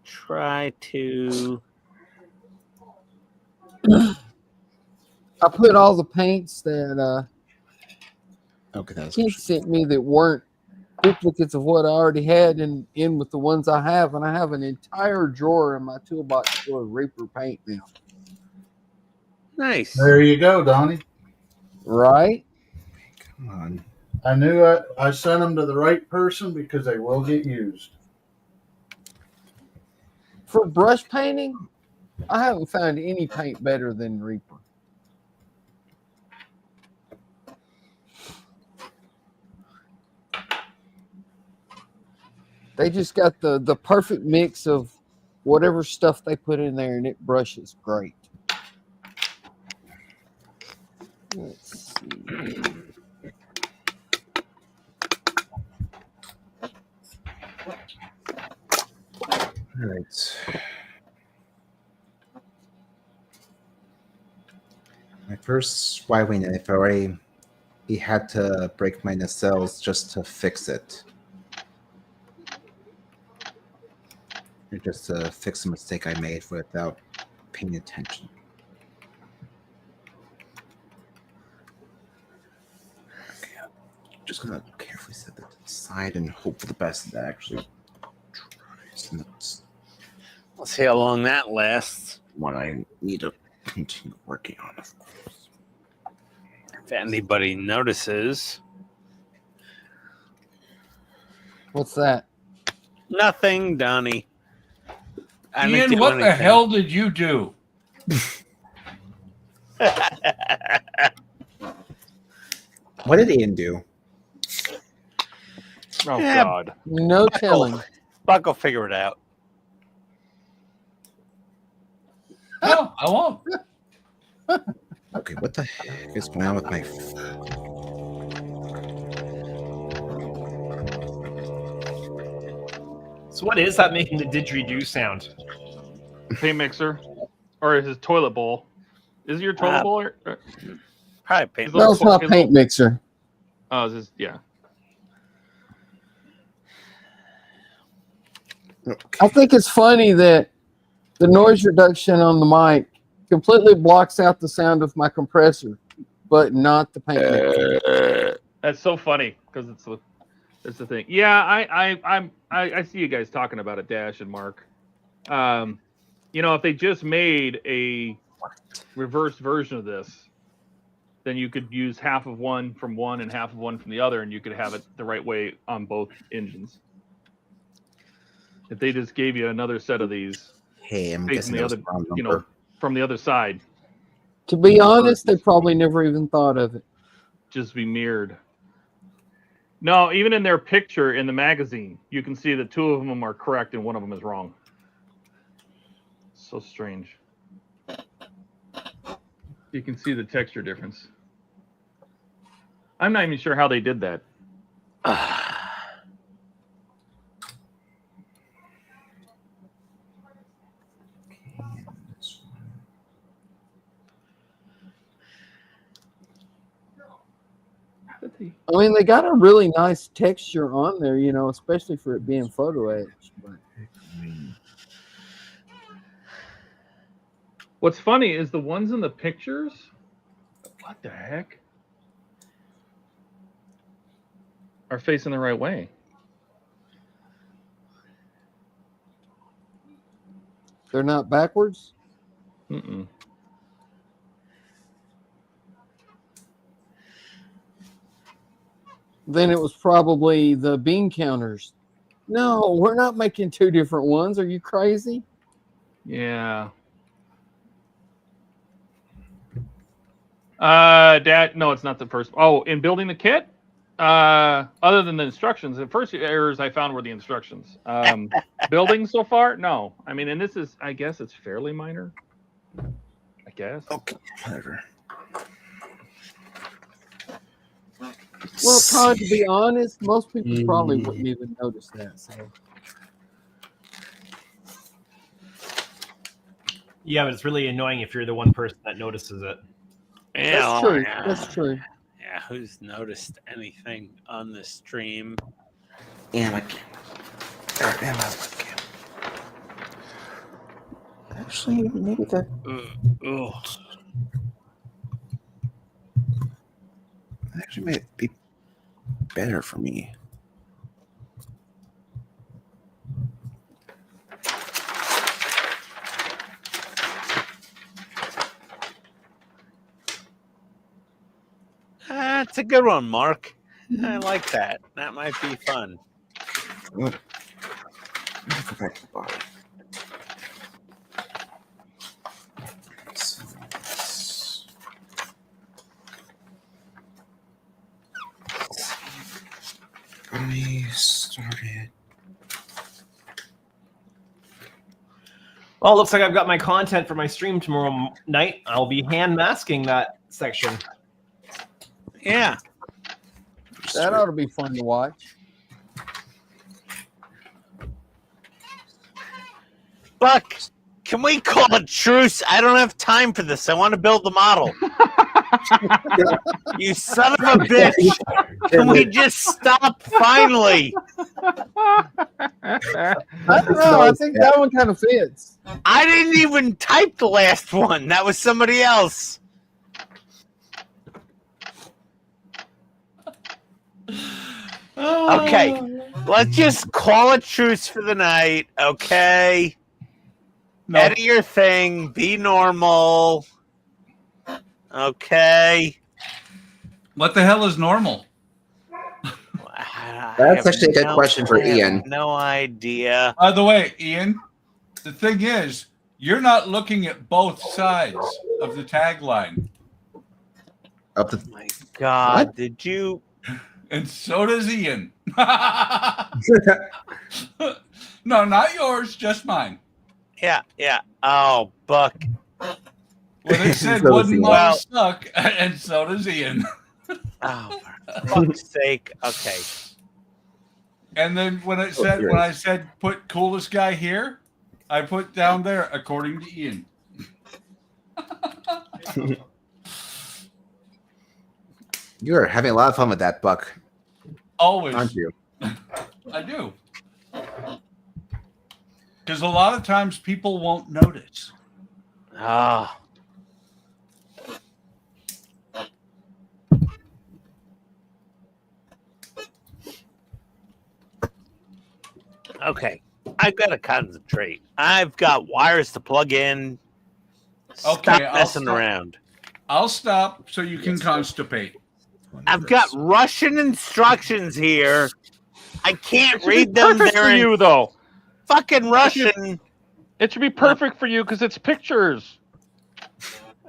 Try to. I put all the paints that Okay, that's Keith sent me that weren't duplicates of what I already had in with the ones I have, and I have an entire drawer in my toolbox full of Reaper paint now. Nice. There you go, Donnie. Right? come on. I knew I sent them to the right person because they will get used. For brush painting, I haven't found any paint better than Reaper. They just got the perfect mix of whatever stuff they put in there, and it brushes great. Let's see. All right. My first Y-wing knife, he had to break my nacelles just to fix it. Or just to fix a mistake I made without paying attention. Okay, I'm just gonna carefully set that to the side and hope for the best that actually tries. And that's Let's see how long that lasts. what I need to continue working on, of course. If anybody notices. What's that? Nothing, Donnie. I didn't Ian, do what the anything. hell did you do? What did Ian do? Oh Yeah. God. No telling. Buck will figure it out. No, I won't. Okay, what the heck is going on with my So what is that making the didgeridoo sound? Paint mixer, or is his toilet bowl? Is it your toilet bowl? Or, Probably paint. No, it's not paint mixer. oh, is this, yeah. I think it's funny that the noise reduction on the mic completely blocks out the sound of my compressor, but not the paint mixer. That's so funny because it's the thing. Yeah, I see you guys talking about it, Dash and Mark. You know, if they just made a reverse version of this, then you could use half of one from one and half of one from the other, and you could have it the right way on both engines. If they just gave you another set of these, Hey, I'm facing guessing the that was other, the wrong you know, number. from the other side, To be honest, they probably never even thought of it. just be mirrored. No, even in their picture in the magazine, you can see that two of them are correct and one of them is wrong. So strange. You can see the texture difference. I'm not even sure how they did that. How did they? I mean, they got a really nice texture on there, you know, especially for it being photo etched. But What's funny is the ones in the pictures. What the heck? Are facing the right way. They're not backwards? Mm-mm. Then it was probably the bean counters. No, we're not making two different ones. Are you crazy? Yeah. Dad, no, it's not the first. Oh, in building the kit, other than the instructions, the first errors I found were the instructions. Building so far, no. I mean, and this is, I guess, it's fairly minor. I guess. Okay, whatever. Well, Todd, to be honest, most people probably wouldn't even notice that. So. Yeah, but it's really annoying if you're the one person that notices it. Yeah, That's true. That's true. Yeah, who's noticed anything on the stream? And my camera. And my webcam. Actually, maybe that. Actually might be better for me. That's a good one, Mark. I like that. That might be fun. Good. Let's go back to the bottom. So, I started. Well, it looks like I've got my content for my stream tomorrow night. I'll be hand masking that section. Yeah. That ought to be fun to watch. Buck, can we call a truce? I don't have time for this. I want to build the model. You son of a bitch. Can we just stop finally? I don't know. I think that one kind of fits. I didn't even type the last one. That was somebody else. Okay, let's just call a truce for the night, okay? No. Edit your thing, be normal, okay? What the hell is normal? That's actually a good question for I have Ian. No idea. By the way, Ian, the thing is, you're not looking at both sides of the tagline. Up the My God, What? did you? And so does Ian. No, not yours, just mine. Yeah. Oh, Buck. Well, they said So does wooden Ian. models suck, and so does Ian. Oh, for fuck's sake. Okay. And then when I said put coolest guy here, I put down there according to Ian. You are having a lot of fun with that, Buck, Always. aren't you? I do. Because a lot of times people won't notice. Ah. Okay. I've got to concentrate. I've got wires to plug in. Stop Okay, I'll messing stop. around. I'll stop so you can constipate. I've got Russian instructions here. I can't It should be read them. perfect They're for in you, though. fucking Russian. It should be perfect for you because it's pictures.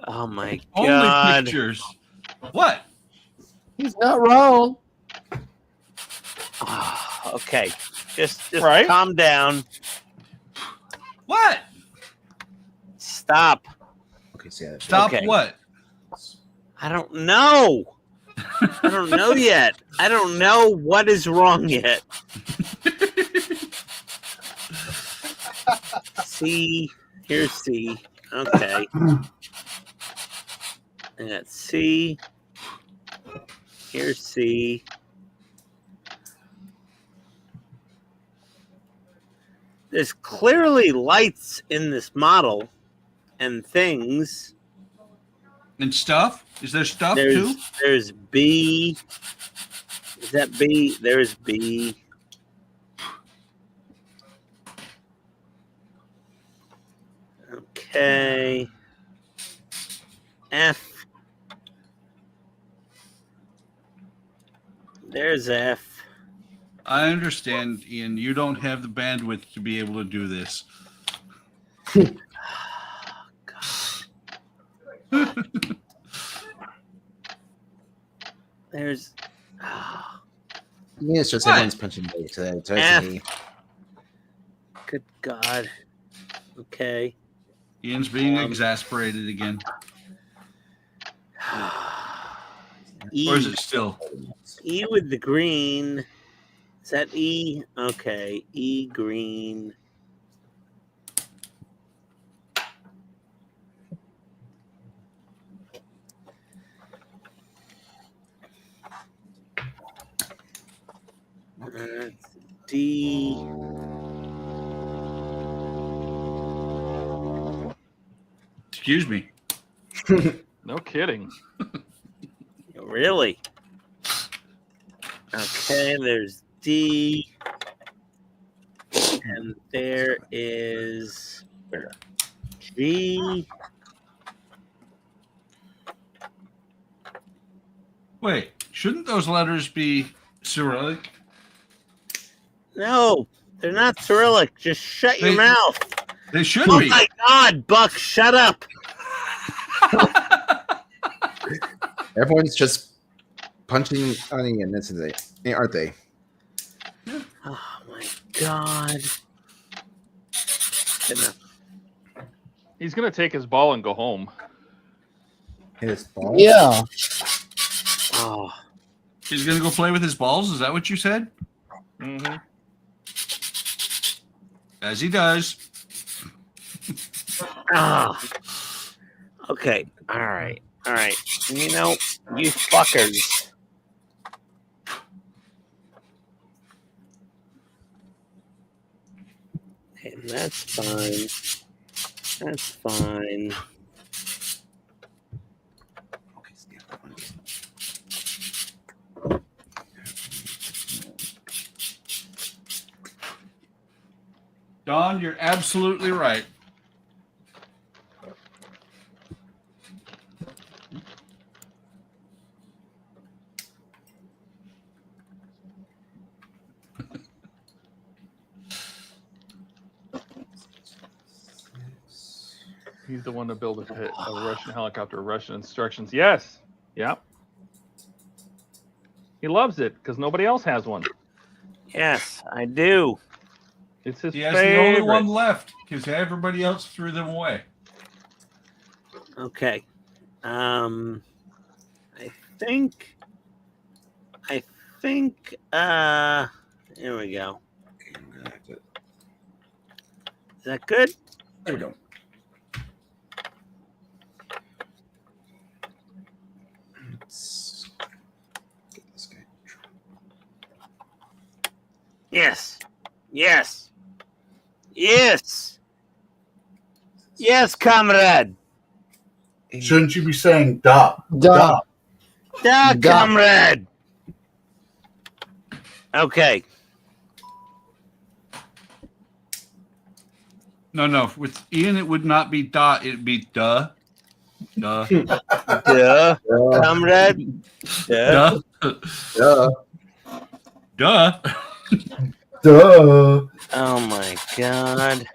Oh my Only God. pictures. What? He's not wrong. Okay. Just Right? calm down. What? Stop. Okay, see that. Stop Okay. what? I don't know. I don't know yet. I don't know what is wrong yet. C. Here's C. Okay. I got C. Here's C. There's clearly lights in this model and things. And stuff? Is there stuff too? There's B. Is that B? There's B. Okay. F. There's F. I understand, Ian. You don't have the bandwidth to be able to do this. There's. Yeah, it's just What? everyone's punching bag today. So it's me. Good God. Okay. Ian's being exasperated again. E. Or is it still? E with the green. Is that E? Okay. E green. D. Excuse me. No kidding. Really? Okay, there's D. And there is G. Wait, shouldn't those letters be Cyrillic? No, they're not Cyrillic. Just shut your They- mouth. They should Oh be. my God, Buck, shut up. Everyone's just punching on Ian, isn't they? Aren't they? Oh my God. Enough. He's gonna take his ball and go home. Hit his ball. Yeah. Oh, He's gonna go play with his balls. Is that what you said? Mm-hmm. As he does. ah. Okay. All right. All right. You know, you fuckers. Okay, that's fine. That's fine. Okay, skip that one. Don, you're absolutely right. He's the one to build a Russian helicopter, Russian instructions. Yes. Yep. He loves it because nobody else has one. Yes, I do. It's his He has favorite. the only one left because everybody else threw them away. Okay. I think here we go. Okay, I'm gonna have to. Is that good? There we go. Let's get this guy. Yes. Yes. Yes. Yes, comrade. Shouldn't you be saying duh? Duh. Da, Duh. comrade. Okay. No. With Ian, it would not be dot. It'd be duh. Duh. Duh, comrade. Duh. Duh. Duh. Duh. Duh. Oh my God.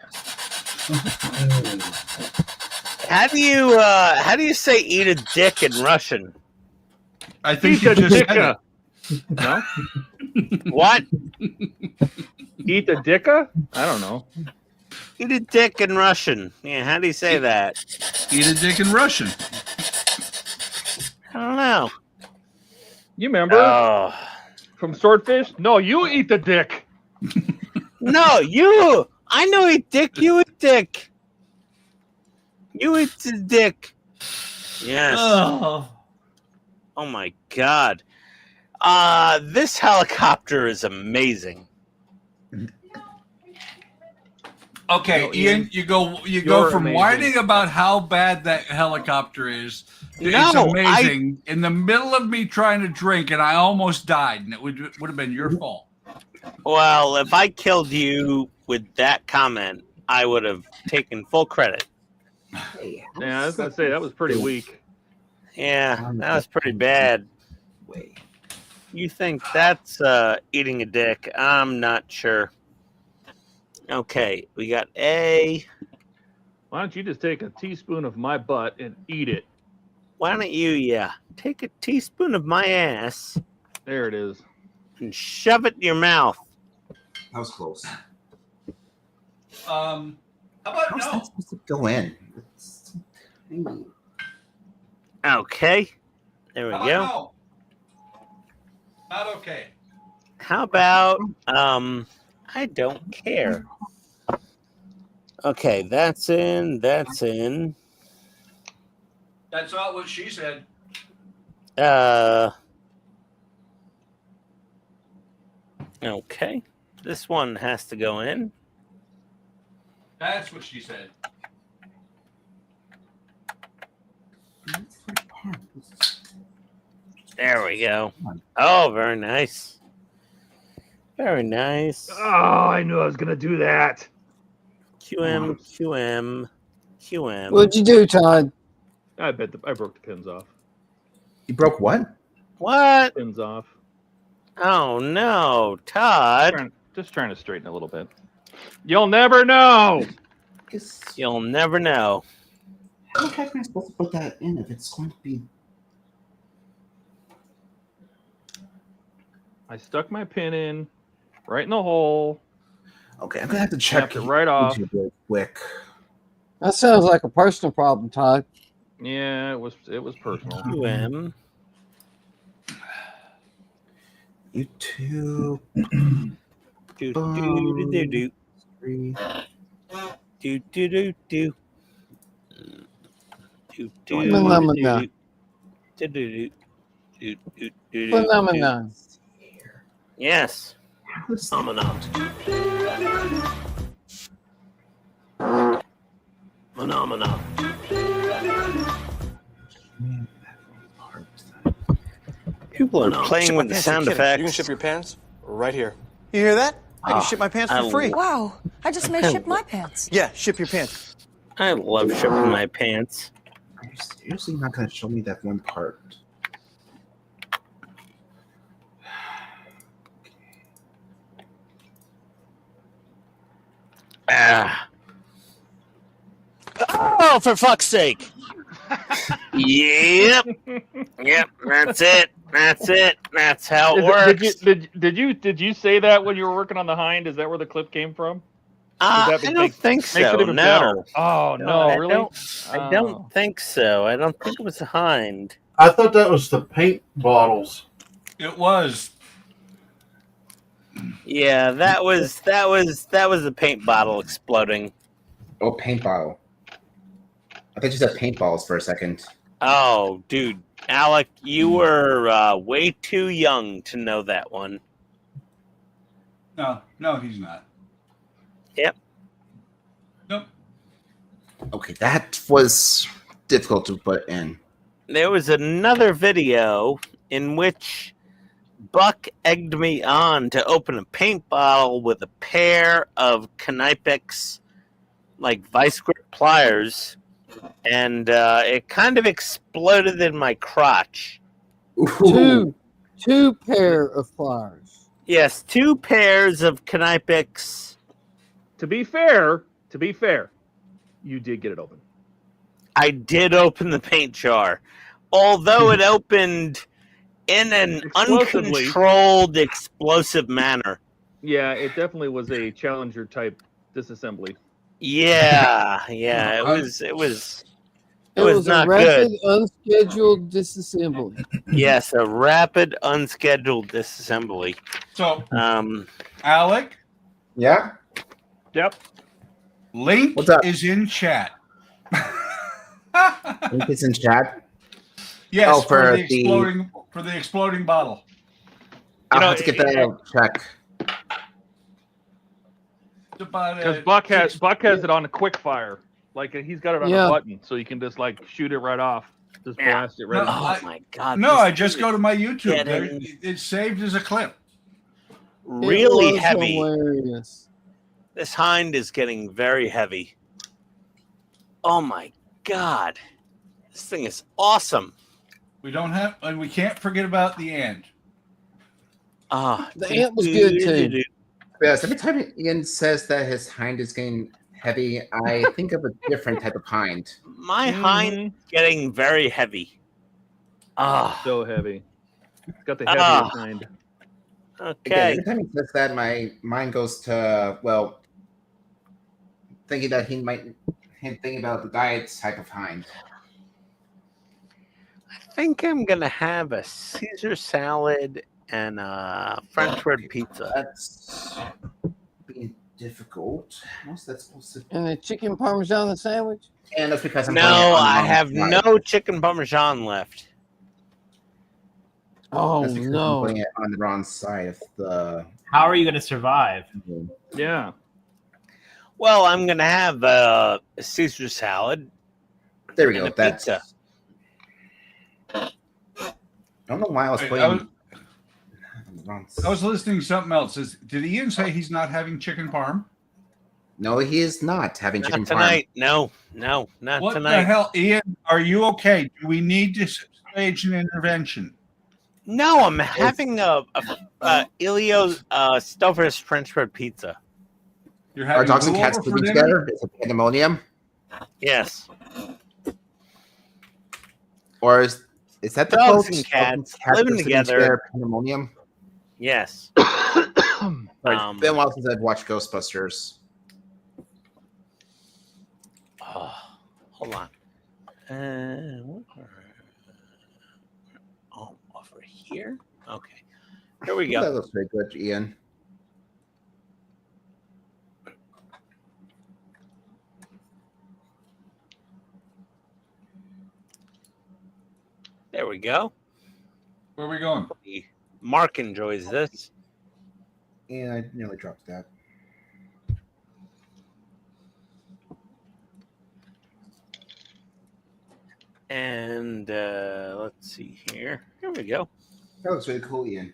How do you say eat a dick in Russian? I think Eat you the just said dicka. it. No? What? Eat the dicka? I don't know. Eat a dick in Russian. Yeah, how do you say that? Eat a dick in Russian. I don't know. You remember Oh. from Swordfish? No, you eat the dick. No, you. I know eat dick. You eat dick. You eat the dick. Yes. Oh. Oh my God. This helicopter is amazing. Okay, No, Ian, you go you're from amazing. whining about how bad that helicopter is. It's No, amazing. In the middle of me trying to drink, and I almost died, and it would have been your fault. Well, if I killed you with that comment, I would have taken full credit. Hey, Yeah, I was gonna say that was pretty weak. Yeah, that was pretty bad. Way. You think that's eating a dick? I'm not sure. Okay, we got A. Why don't you just take a teaspoon of my butt and eat it? Why don't you, take a teaspoon of my ass There it is. and shove it in your mouth? That was close. How about How's no? that supposed to go in? It's so tiny. Okay, there we How go. about no? Not okay. How about I don't care. Okay, that's in. That's in. That's not what she said. Okay, this one has to go in. That's what she said. There we go. Oh, very nice. Very nice. Oh, I knew I was gonna do that. QM, QM, QM. What'd you do, Todd? I bet I broke the pins off. You broke what? What? Pins off. Oh no, Todd. Just trying to straighten a little bit. You'll never know. You'll never know. How the heck am I supposed to put that in if it's going to be? I stuck my pin in right in the hole. Okay, I'm gonna have to check Snapped it right off. YouTube real quick. That sounds like a personal problem, Todd. Yeah, it was personal. QM. YouTube. Do do do do do. 3. Do do do do. Do do Phenomenon. do do do do do. Phenomenon. Yes. Phenomenon. Phenomenon. People are playing with the sound effects. You can ship your pants right here. You hear that? I can ship my pants for free. Wow, I just may ship my pants. Yeah, ship your pants. I love shipping my pants. Are you seriously not gonna show me that one part? Oh, for fuck's sake! Yep. Yep. That's it. That's it. That's how it works. Did you say that when you were working on the hind? Is that where the clip came from? I don't think Makes it so. even No. better. Oh no, really? I don't think so. I don't think it was a hind. I thought that was the paint bottles. It was. Yeah, that was the paint bottle exploding. Oh, paint bottle. I thought you said paintballs for a second. Oh, dude, Alec, you were way too young to know that one. No, he's not. Yep. Nope. Okay, that was difficult to put in. There was another video in which Buck egged me on to open a paint bottle with a pair of Knipix, like vice grip pliers, and it kind of exploded in my crotch. Two pair of pliers. Yes, 2 pairs of Knipix. To be fair, you did get it open. I did open the paint jar, although it opened in an Explosively. uncontrolled, explosive manner. Yeah, it definitely was a Challenger type disassembly. Yeah, it was It was not a rapid, good. unscheduled disassembly. Yes, a rapid, unscheduled disassembly. So, Um, Alec, Yeah? Yep. link What's up? is in chat. Link is in chat. Yes, Oh, for for the exploding bottle. I'll know, have to get that check. It's about, Because Buck has it on a quick fire. Like he's got it on a button, so you can just like shoot it right off. Just Yeah. blast it right No, off. oh my god! No, this I just thing go is to my YouTube. Get There, in. it's saved as a clip. really It was heavy. Hilarious. This hind is getting very heavy. Oh my God. This thing is awesome. We don't have, and we can't forget about the ant. The ant was good too. Yes, every time Ian says that his hind is getting heavy, I think of a different type of hind. My hind is getting very heavy. So heavy. It's got the heaviest hind. Okay. Again, every time he says that, my mind goes to, well, thinking that him thinking about the diet type of hind. I think I'm going to have a Caesar salad and a French bread pizza. That's being difficult. What's that supposed to? And the chicken parmesan sandwich. And that's because I'm No, I have no chicken parmesan left. Oh that's because no! I'm putting it on the wrong side of the. How are you going to survive? Yeah. Well, I'm going to have a Caesar salad. There we go. And a That's. pizza. I don't know why I was Wait, putting. I was listening to something else. Did Ian say he's not having chicken parm? No, he is not having chicken Not tonight. No, not What tonight. the hell, Ian? Are you okay? Do we need to stage an intervention? No, I'm having a Elio's Stouffer's French bread pizza. You're Are having dogs and who cats over for living dinner? together? Is it pandemonium? Yes. Or is that the Dogs quote? and cats are living sitting together. Pandemonium. Yes. It's been a while since I've watched Ghostbusters. Hold on. Over here. Okay. Here we That go. looks very good, Ian. There we go. Where are we going? Mark enjoys this. And I nearly dropped that. And let's see here. Here we go. That looks really cool, Ian.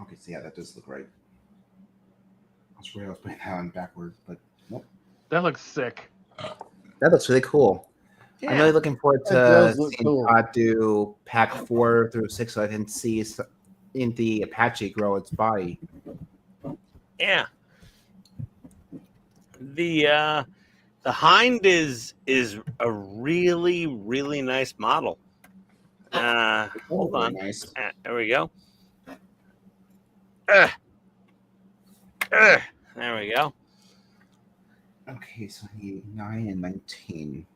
Okay, so yeah, that does look right. I was worried I was putting that on backwards, but nope. That looks sick. That looks really cool. I'm really looking forward That to does look seeing cool. Todd do pack 4 through 6 so I can see in the Apache grow its body. Yeah. The hind is a really, really nice model. Hold Very on. nice. There we go. There we go. Okay, so I need 9 and 19.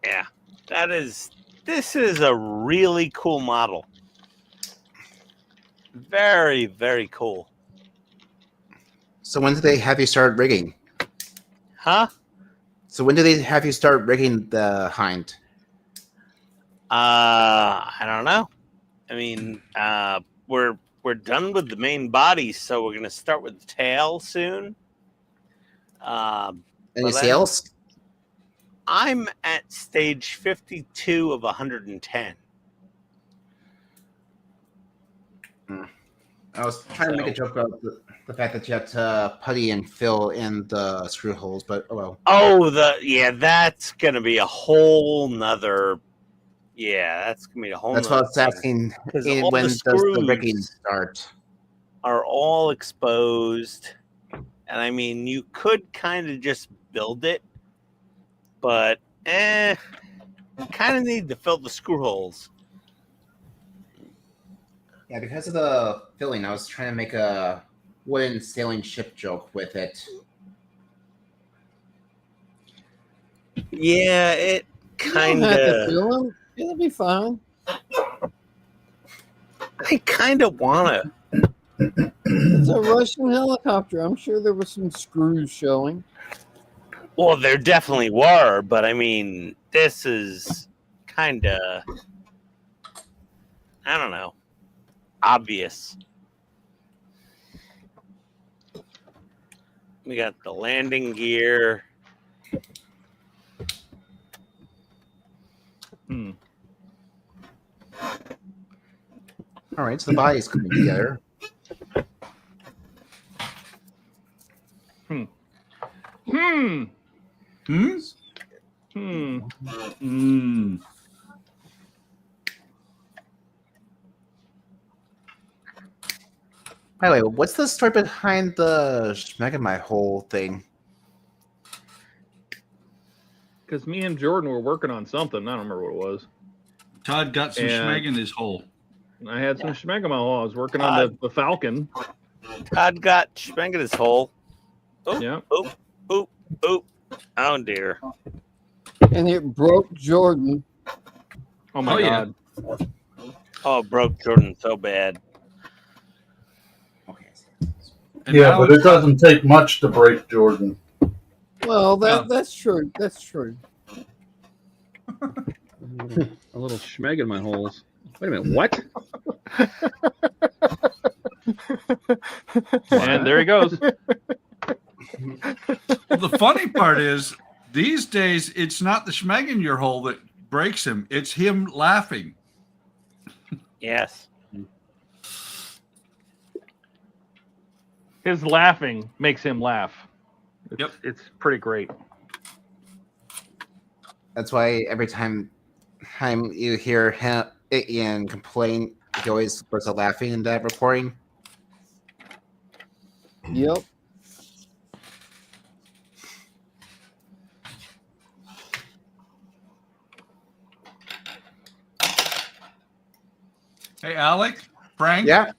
Yeah, this is a really cool model. Very, very cool. So when did they have you start rigging? Huh? So when do they have you start rigging the hind? I don't know. I mean, we're done with the main body, so we're gonna start with the tail soon. Any but sales? I'm at stage 52 of 110. I was trying to make a joke about the fact that you have to putty and fill in the screw holes, but oh well. Oh, that's gonna be a whole nother. Yeah, that's gonna be a whole. That's what I was asking. Because When all the does the rigging screws start? are all exposed, and I mean, you could kind of just build it, but kind of need to fill the screw holes. Yeah, because of the filling, I was trying to make a wooden sailing ship joke with it. Yeah, it kind of. It'll be fine. I kind of wanna. It's a Russian helicopter. I'm sure there were some screws showing. Well, there definitely were, but I mean, this is kind of. I don't know. Obvious. We got the landing gear. All right, so the body's coming together. Hmm? By the way, what's the story behind the Schmeg my whole thing? Because me and Jordan were working on something. I don't remember what it was. Todd got some schmeg in his hole. I had some schmeg in my hole. I was working on the Falcon. Todd got schmeg in his hole. Oh, Yeah. oh, oh dear. And it broke Jordan. Oh my God. Oh, it broke Jordan so bad. And Yeah, now but it doesn't take much to break Jordan. Well, that's true. That's true. A little schmeg in my holes. Wait a minute, what? And there he goes. The funny part is, these days, it's not the schmeg in your hole that breaks him. It's him laughing. Yes. His laughing makes him laugh. It's pretty great. That's why every time you hear him Ian complain, he always bursts out laughing in that recording. Yep. Hey, Alec, Frank. Yeah.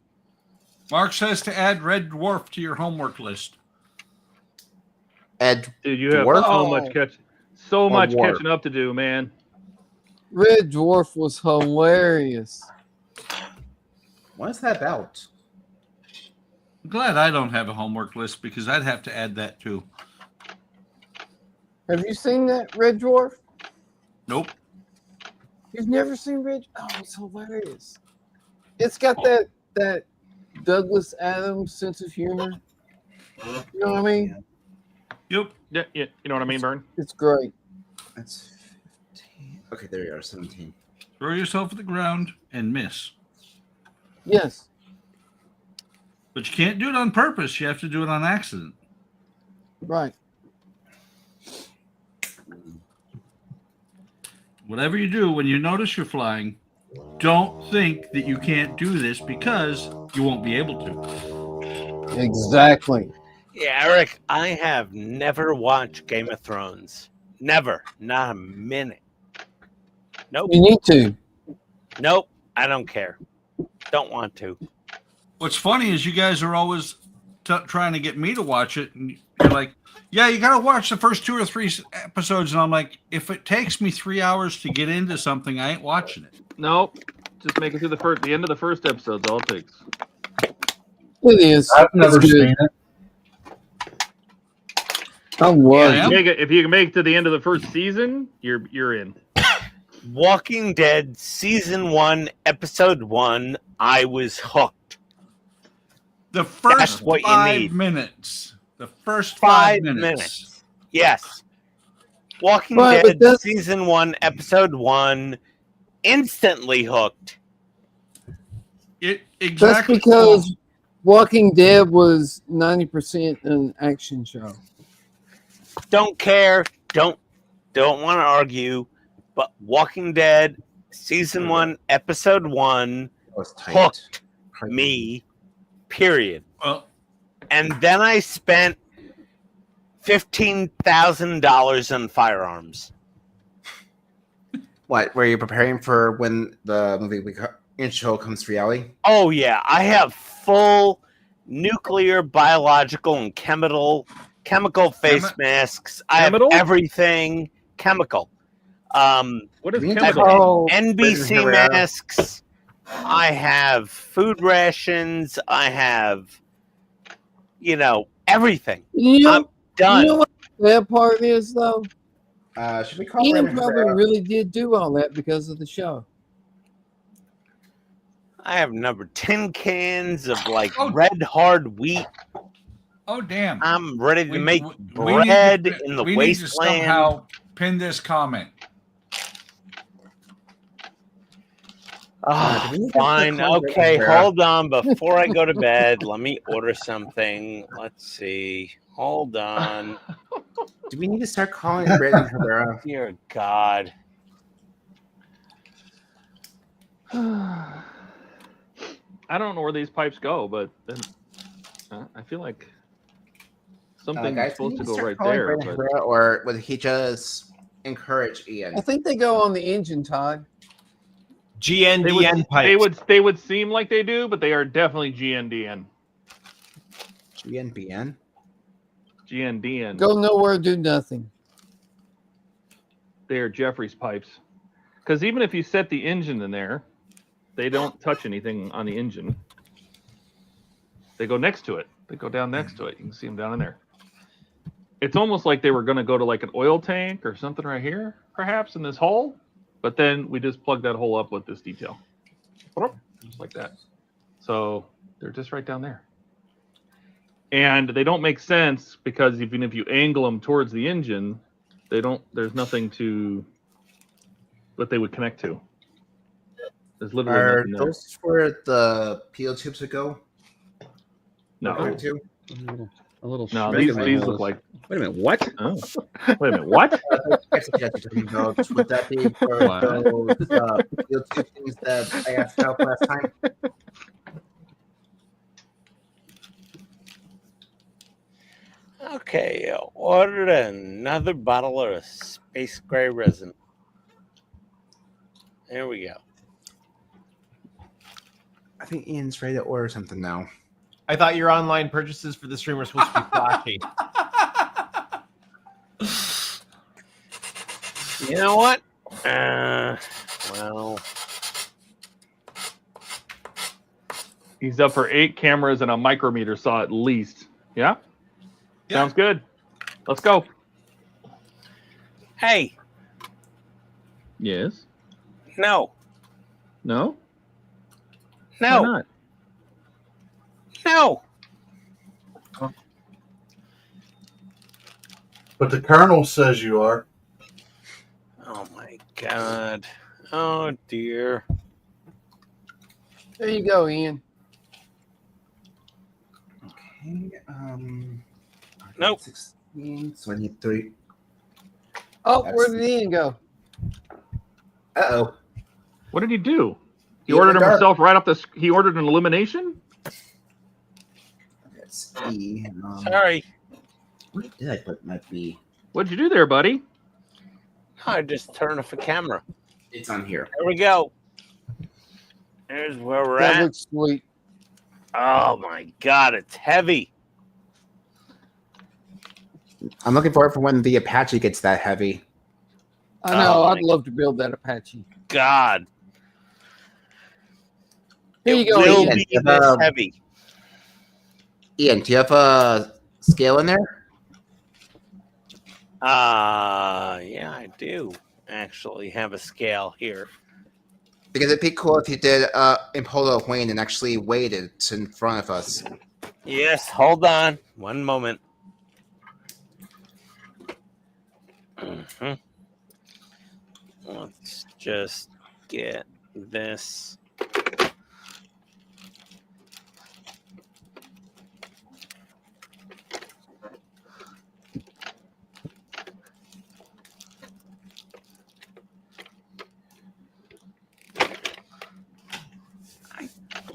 Mark says to add Red Dwarf to your homework list. Ed, Dude, you have Dwarf? so much Dwarf? catching up to do, man. Red Dwarf was hilarious. What is that about? I'm glad I don't have a homework list because I'd have to add that too. Have you seen that Red Dwarf? Nope. You've never seen Red? Oh, it's hilarious. It's got that Douglas Adams sense of humor. You know what I mean? Yep. Yeah, you know what I mean, Vern? It's great. That's 15. Okay, there you are, 17. Throw yourself at the ground and miss. Yes. But you can't do it on purpose. You have to do it on accident. Right. Whatever you do, when you notice you're flying, don't think that you can't do this because you won't be able to. Exactly. Yeah, Eric, I have never watched Game of Thrones. Never. Not a minute. Nope. You need to. Nope. I don't care. Don't want to. What's funny is you guys are always trying to get me to watch it, and you're like, yeah, you got to watch the first 2 or 3 episodes. And I'm like, if it takes me 3 hours to get into something, I ain't watching it. Nope. Just make it through the end of the first episode. That's all it takes. It is. I've never It's good. seen it. I was. Yeah. If you can make it to the end of the first season, you're in. Walking Dead Season 1, Episode 1, I was hooked. The first That's what you 5 need. minutes. The first 5 5 minutes. Yes. Walking Right, but Dead that's- Season 1, Episode 1, instantly hooked. It That's exactly. because Walking Dead was 90% an action show. Don't care. Don't want to argue. But Walking Dead Season 1, Episode 1 was tight. hooked me, period. Well, And then I spent $15,000 on firearms. What, were you preparing for when the movie intro comes to reality? Oh, yeah. I have full nuclear, biological, and chemical face masks. I have Chemical? everything chemical. What is We need to chemical? have NBC Here we are. masks. I have food rations. I have, everything. You know, I'm done. you know what the bad part is, though? Should we call Ian Brandon probably Herrera? really did do all that because of the show. I have number 10 cans of Oh. red hard wheat. Oh, damn. I'm ready to make we bread need to, in the we need to wasteland. somehow pin this comment. Oh, fine. Okay, hold on. Before I go to bed, let me order something. Let's see. Hold on. Do we need to start calling Brandon Herrera? Dear God. I don't know where these pipes go, but then, I feel like something is supposed to go right there. But... Herrera, or would he just encourage Ian? I think they go on the engine, Todd. GNDN pipes. They would seem like they do, but they are definitely GNDN. GNBN? GNDN. Go nowhere, do nothing. They are Jeffrey's pipes. Because even if you set the engine in there, they don't touch anything on the engine. They go next to it. They go down next to it. You can see them down in there. It's almost like they were going to go to like an oil tank or something right here, perhaps, in this hole. But then we just plug that hole up with this detail. Just like that. So they're just right down there. And they don't make sense because even if you angle them towards the engine, there's nothing to what they would connect to. There's literally Are nothing there. those where the PO tubes would go? No. A little No, schmeg these in my look holes. like. Wait a minute, what? Oh. Wait a minute, what? Would that be for Wow. those PO tube things that I asked about last time? Okay, ordered another bottle of space gray resin. There we go. I think Ian's ready to order something now. I thought your online purchases for the stream were supposed to be flashy. You know what? Well, He's up for 8 cameras and a micrometer saw at least. Yeah? Sounds good. Let's go. hey, Yes. no, No? Why no, not? no. But the Colonel says you are. Oh my God. Oh dear. There you go, Ian. Okay, Nope. 16, so I need 3. Oh, where did Ian go? Uh-oh. What did he do? He He ordered ordered himself right off the. He ordered an elimination. Let's see. Sorry. What did I put might be? What'd you do there, buddy? I just turned off the camera. It's on here. There we go. There's where we're That at. looks sweet. Oh my God, it's heavy. I'm looking forward for when the Apache gets that heavy. I know. Oh, I'd love to build that Apache. God. Here you It go, will Ian. be this heavy. Ian, do you have a scale in there? Yeah, I do actually have a scale here. Because it'd be cool if you did Impolo Wayne and actually weighed it in front of us. Yes, hold on. One moment. Let's just get this.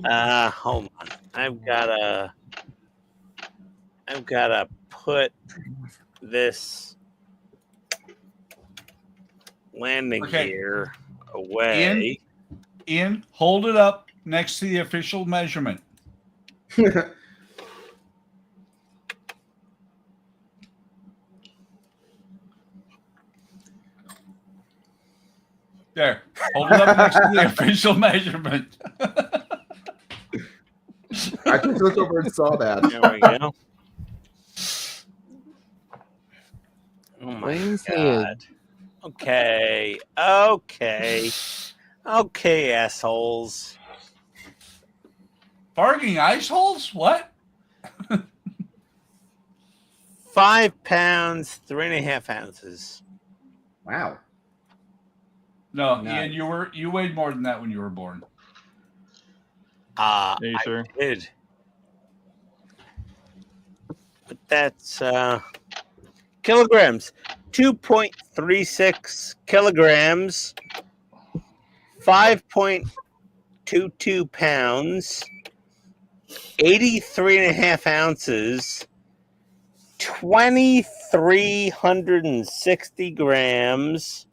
Hold on. I've gotta put this landing Okay. gear away. Ian, hold it up next to the official measurement. There. Hold it up next to the official measurement. I just looked over and saw that. There we go. Oh my Wayne's God. head. Okay. Okay, assholes. Barging ice holes? What? 5 pounds, 3.5 ounces. Wow. No, Nice. Ian, you weighed more than that when you were born. There you, I sir. did. But that's kilograms. 2.36 kilograms. 5.22 pounds. 83.5 ounces. 2,360 grams.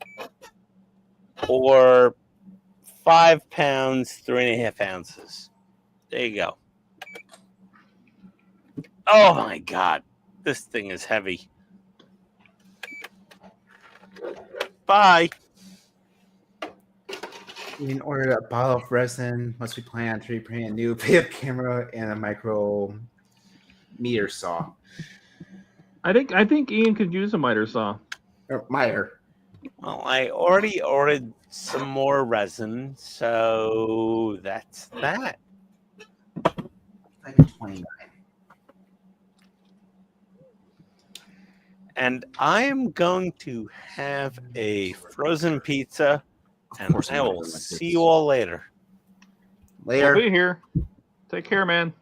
Or 5 pounds, 3.5 ounces. There you go. Oh my God. This thing is heavy. Bye. In order a bottle of resin must be planned to reprint a new pivot camera and a micrometer saw. I think Ian could use a miter saw. Or miter. Well, I already ordered some more resin, so that's that. I think 29. And I am going to have a frozen pizza, and course I I'm will gonna like see this. you all later. Later. We'll be here. Take care, man.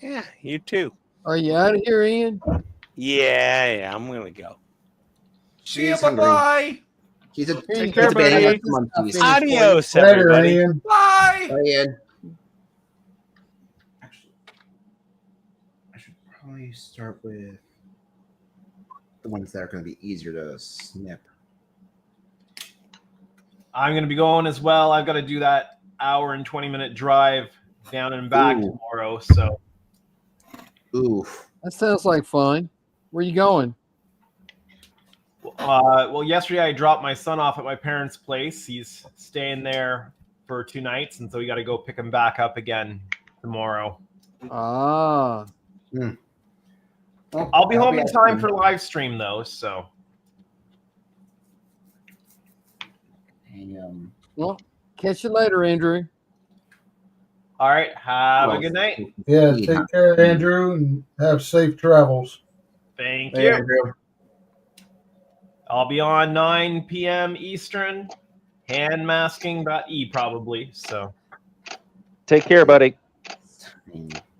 Yeah, you too. Are you out of here, Ian? Yeah, I'm gonna go. See you. He's hungry. Bye-bye. He's a Take care, buddy. Adios, Later, everybody. Ian. Bye. Bye, Ian. Actually, I should probably start with the ones that are going to be easier to snip. I'm going to be going as well. I've got to do that hour and 20-minute drive down and back tomorrow. So, Oof. That sounds like fun. Where you going? well, yesterday I dropped my son off at my parents' place. He's staying there for 2 nights, and so we got to go pick him back up again tomorrow. Ah. Well, I'll be home in at time for live stream though. So, And, Well, catch you later, Andrew. all right. Have a good night. Yeah, take care, Andrew, and have safe travels. Thank Hey, you. Andrew. I'll be on 9 p.m. Eastern, handmasking.e probably. So, Take care, buddy.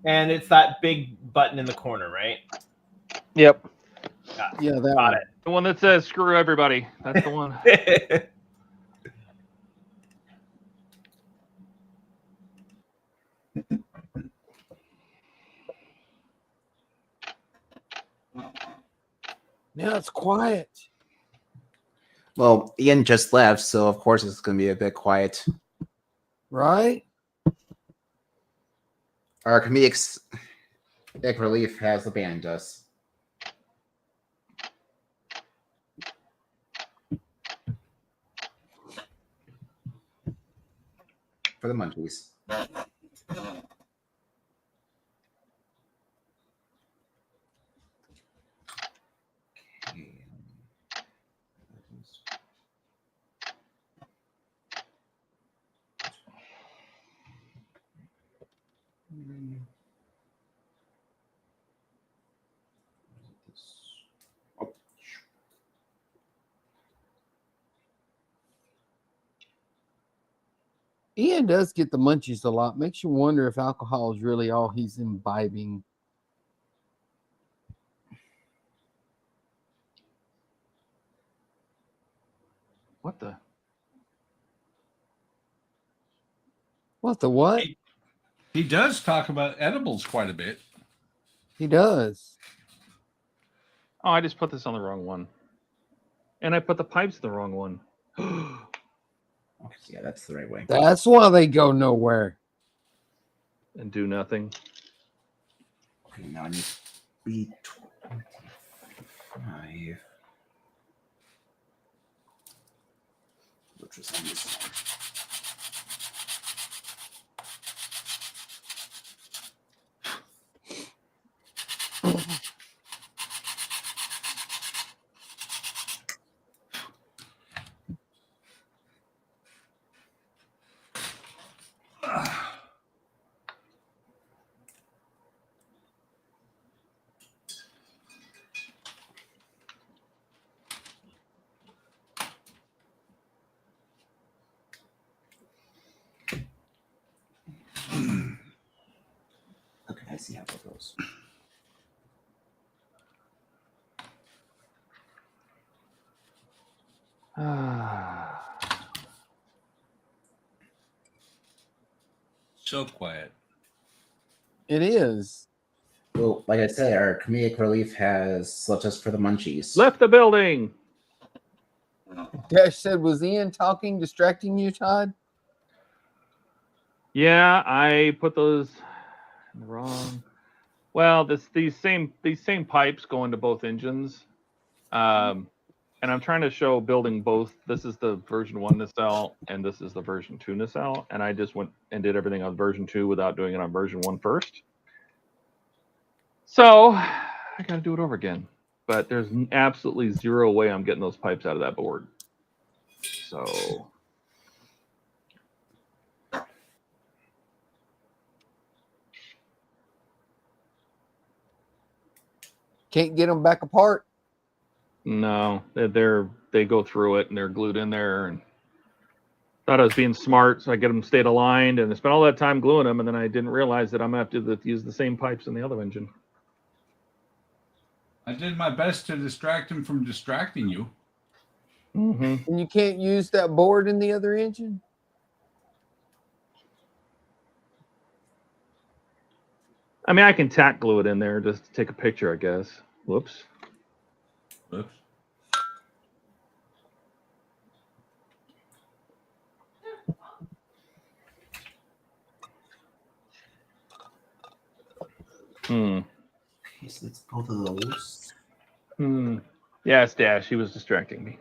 and it's that big button in the corner, right? Yep. Yeah, that Got one. The one that says "screw everybody." That's the one. it. Now it's quiet. Well, Ian just left, so of course it's going to be a bit quiet. Right? Our comedic relief has abandoned us. For the munchies. Ian does get the munchies a lot. Makes you wonder if alcohol is really all he's imbibing. What the? What the what? He does talk about edibles quite a bit. He does. Oh, I just put this on the wrong one, and I put the pipes in the wrong one. Okay, yeah, that's the right way. That's why they go nowhere. And do nothing. Okay, now I need B25. Which was on this one. see how that goes. So quiet. It is. Well, like I said, our comedic relief has left us for the munchies. Left the building. Dash said, was Ian talking, distracting you, Todd? Yeah, I put those in the wrong. Well, these same pipes go into both engines, and I'm trying to show building both. This is the version 1 nacelle, and this is the version 2 nacelle, and I just went and did everything on version 2 without doing it on version 1 first. So I got to do it over again. But there's absolutely zero way I'm getting those pipes out of that board. So. Can't get them back apart? No, they go through it and they're glued in there. And thought I was being smart, so I get them stayed aligned. And I spent all that time gluing them, and then I didn't realize that I'm going to have to use the same pipes in the other engine. I did my best to distract him from distracting you. And you can't use that board in the other engine? I mean, I can tack glue it in there just to take a picture, I guess. Whoops. Whoops. Okay, so it's both of those. Yeah, it's Dash. He was distracting me.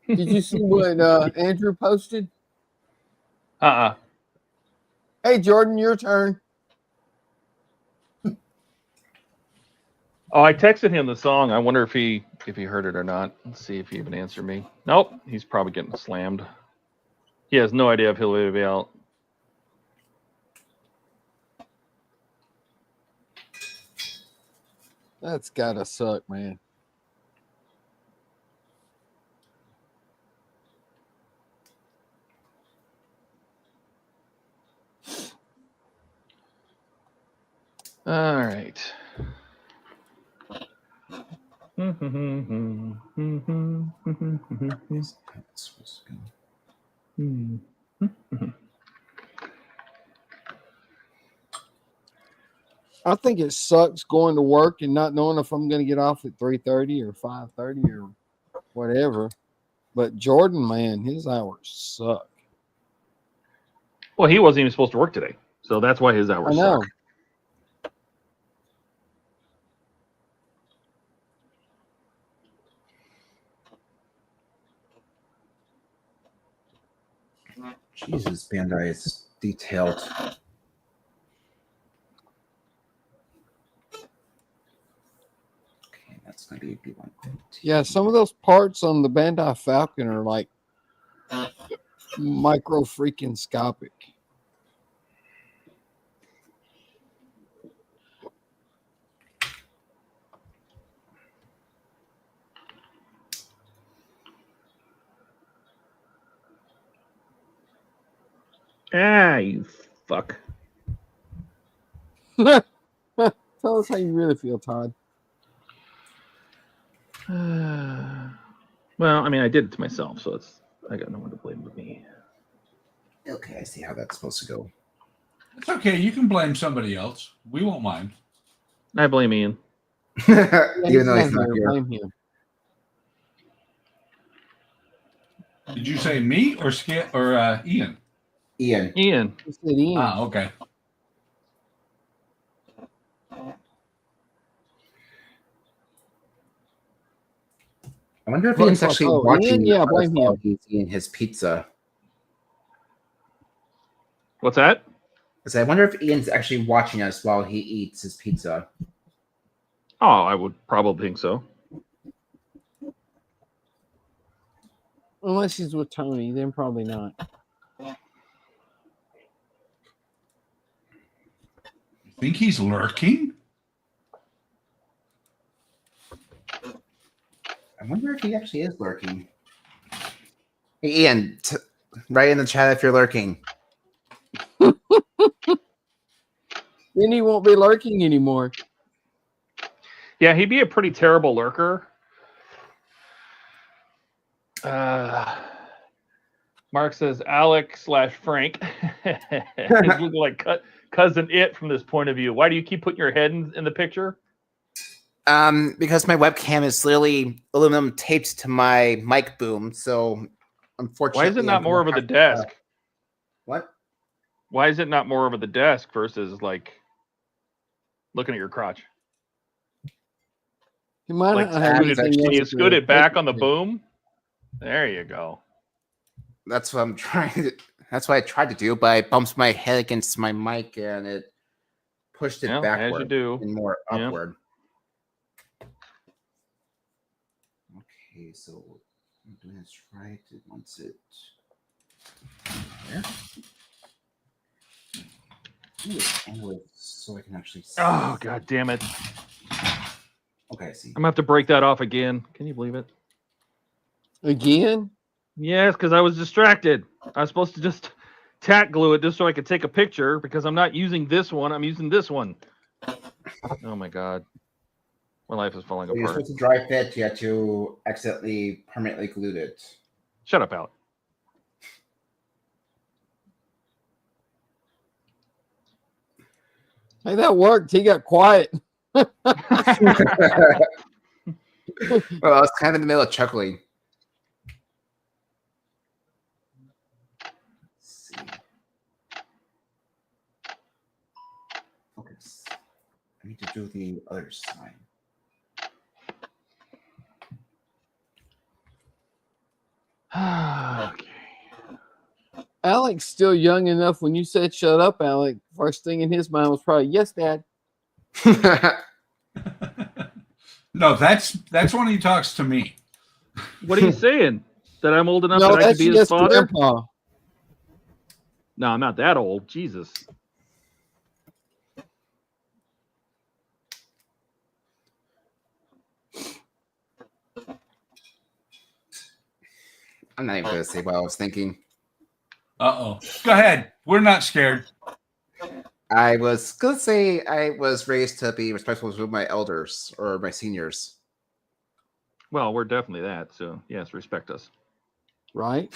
Did you see what Andrew posted? Uh-uh. Hey, Jordan, your turn. Oh, I texted him the song. I wonder if he heard it or not. Let's see if he even answered me. Nope, he's probably getting slammed. He has no idea if he'll be out. That's gotta suck, man. All right. I think it sucks going to work and not knowing if I'm going to get off at 3:30 or 5:30 or whatever. But Jordan, man, his hours suck. Well, he wasn't even supposed to work today, so that's why his hours I know. suck. Jesus, Bandai is detailed. Okay, that's gonna be a good one. Yeah, some of those parts on the Bandai Falcon are like micro freaking scopic. Ah, you fuck. Tell us how you really feel, Todd. Well, I mean, I did it to myself, so I got no one to blame but me. Okay, I see how that's supposed to go. It's okay. You can blame somebody else. We won't mind. I blame Ian. Even though he's not here. Blame him. Did you say me or Ian? Ian. Ian. He said Ian. Ah, okay. I wonder if Looks Ian's like, actually oh, watching Ian? Yeah, us blame while him. he's eating his pizza. What's that? I wonder if Ian's actually watching us while he eats his pizza. Oh, I would probably think so. Unless he's with Tony, then probably not. Think he's lurking? I wonder if he actually is lurking. Hey, Ian, write in the chat if you're lurking. Then he won't be lurking anymore. Yeah, he'd be a pretty terrible lurker. Mark says Alex/Frank. He's looking like cousin It from this point of view. Why do you keep putting your head in the picture? Because my webcam is literally aluminum taped to my mic boom, so unfortunately, Why is it not more over the desk? What? Why is it not more over the desk versus like looking at your crotch? You might Like, not have anything can you else scoot to it back on the take boom? There you go. That's what I'm trying to. That's what I tried to do, but I bumped my head against my mic and it pushed it Yeah, backward as you do. and more Yeah. upward. Okay, so I'm doing this right. It wants it there. Anyway, so I can actually see. Oh, god damn it. Okay, I see. I'm gonna have to break that off again. Can you believe it? Again? Yes, because I was distracted. I was supposed to just tack glue it just so I could take a picture because I'm not using this one. I'm using this one. Oh my god. My life is falling So you're apart. supposed to dry fit, you had to accidentally permanently glued it. Shut up, Alec. Hey, that worked. He got quiet. Well, I was kind of in the middle of chuckling. Let's see. Focus. I need to do the other side. Okay. Alec's still young enough. When you said shut up, Alec, first thing in his mind was probably, yes, Dad. No, that's when he talks to me. What are you saying? That I'm old enough No, that I could that's be his just father? Grandpa. No, I'm not that old. Jesus. I'm not even going to say what I was thinking. Uh-oh. Go ahead. We're not scared. I was going to say I was raised to be respectful to my elders or my seniors. Well, we're definitely that. So, yes, respect us. Right?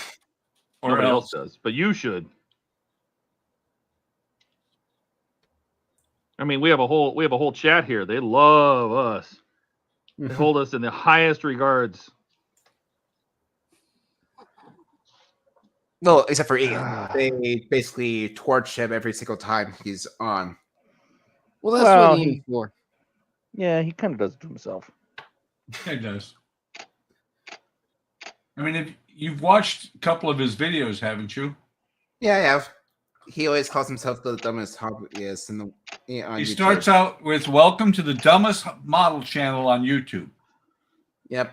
Or Nobody else. else does, but you should. I mean, we have a whole chat here. They love us. They hold us in the highest regards. Well, except for Ian. They basically torch him every single time he's on. Well, that's Well, what Ian's for. Yeah, he kind of does it to himself. It does. I mean, if you've watched a couple of his videos, haven't you? Yeah, I have. He always calls himself the dumbest hobbyist on He YouTube. starts out with "Welcome to the dumbest model channel on YouTube." Yep.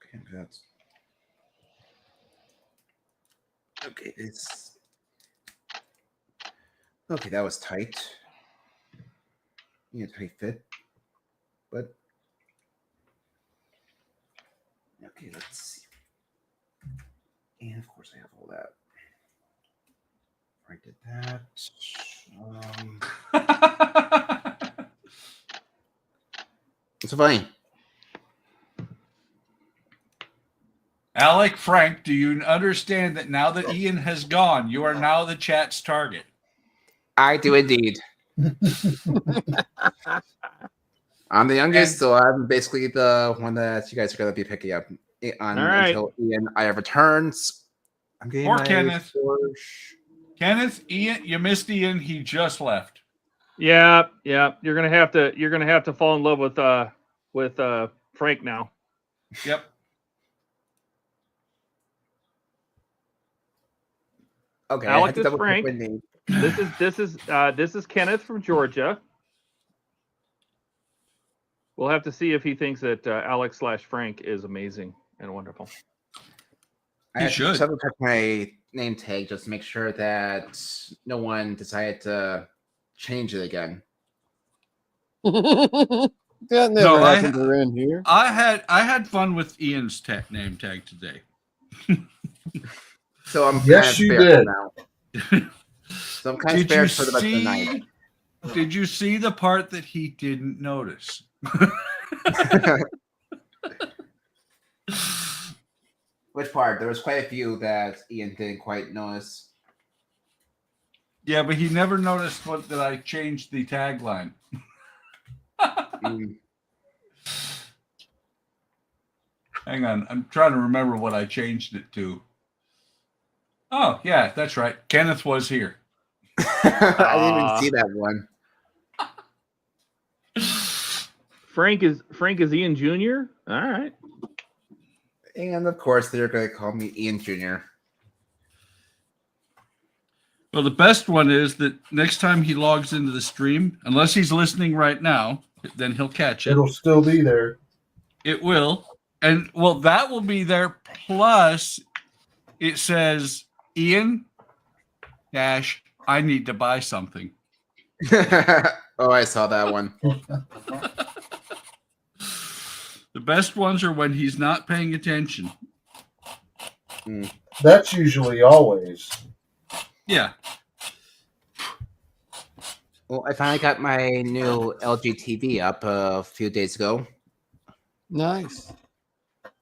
Okay, that's okay. It's okay. That was tight. Yeah, tight fit, but okay. Let's see. And of course, I have all that. I did that. It's funny. Alec, Frank, do you understand that now that Ian has gone, you are now the chat's target? I do indeed. I'm the youngest, so I'm basically the one that you guys are going to be picking up on until Ian either returns. I'm getting Or my Kenneth. Porsche. Kenneth, Ian, you missed Ian. He just left. Yeah. You're gonna have to fall in love with Frank now. Yep. Okay, Alec, I this is Frank. This is Kenneth from Georgia. We'll have to see if he thinks that Alex/Frank is amazing and wonderful. I have to double check my name tag just to make sure that no one decided to change it again. That never happened around here. I had fun with Ian's name tag today. So I'm Yes, you did. now. So I'm kind of spared for the rest of the night. Did you see the part that he didn't notice? Which part? There was quite a few that Ian didn't quite notice. Yeah, but he never noticed that I changed the tagline. Hang on, I'm trying to remember what I changed it to. Oh, yeah, that's right. Kenneth was here. I didn't even see that one. Frank is Ian Jr. All right. And of course, they're going to call me Ian Jr. Well, the best one is that next time he logs into the stream, unless he's listening right now, then he'll catch it. It'll still be there. It will. And, well, that will be there. Plus, it says, Ian, I need to buy something. Oh, I saw that one. The best ones are when he's not paying attention. That's usually always. Yeah. Well, I finally got my new LG TV up a few days ago. Nice.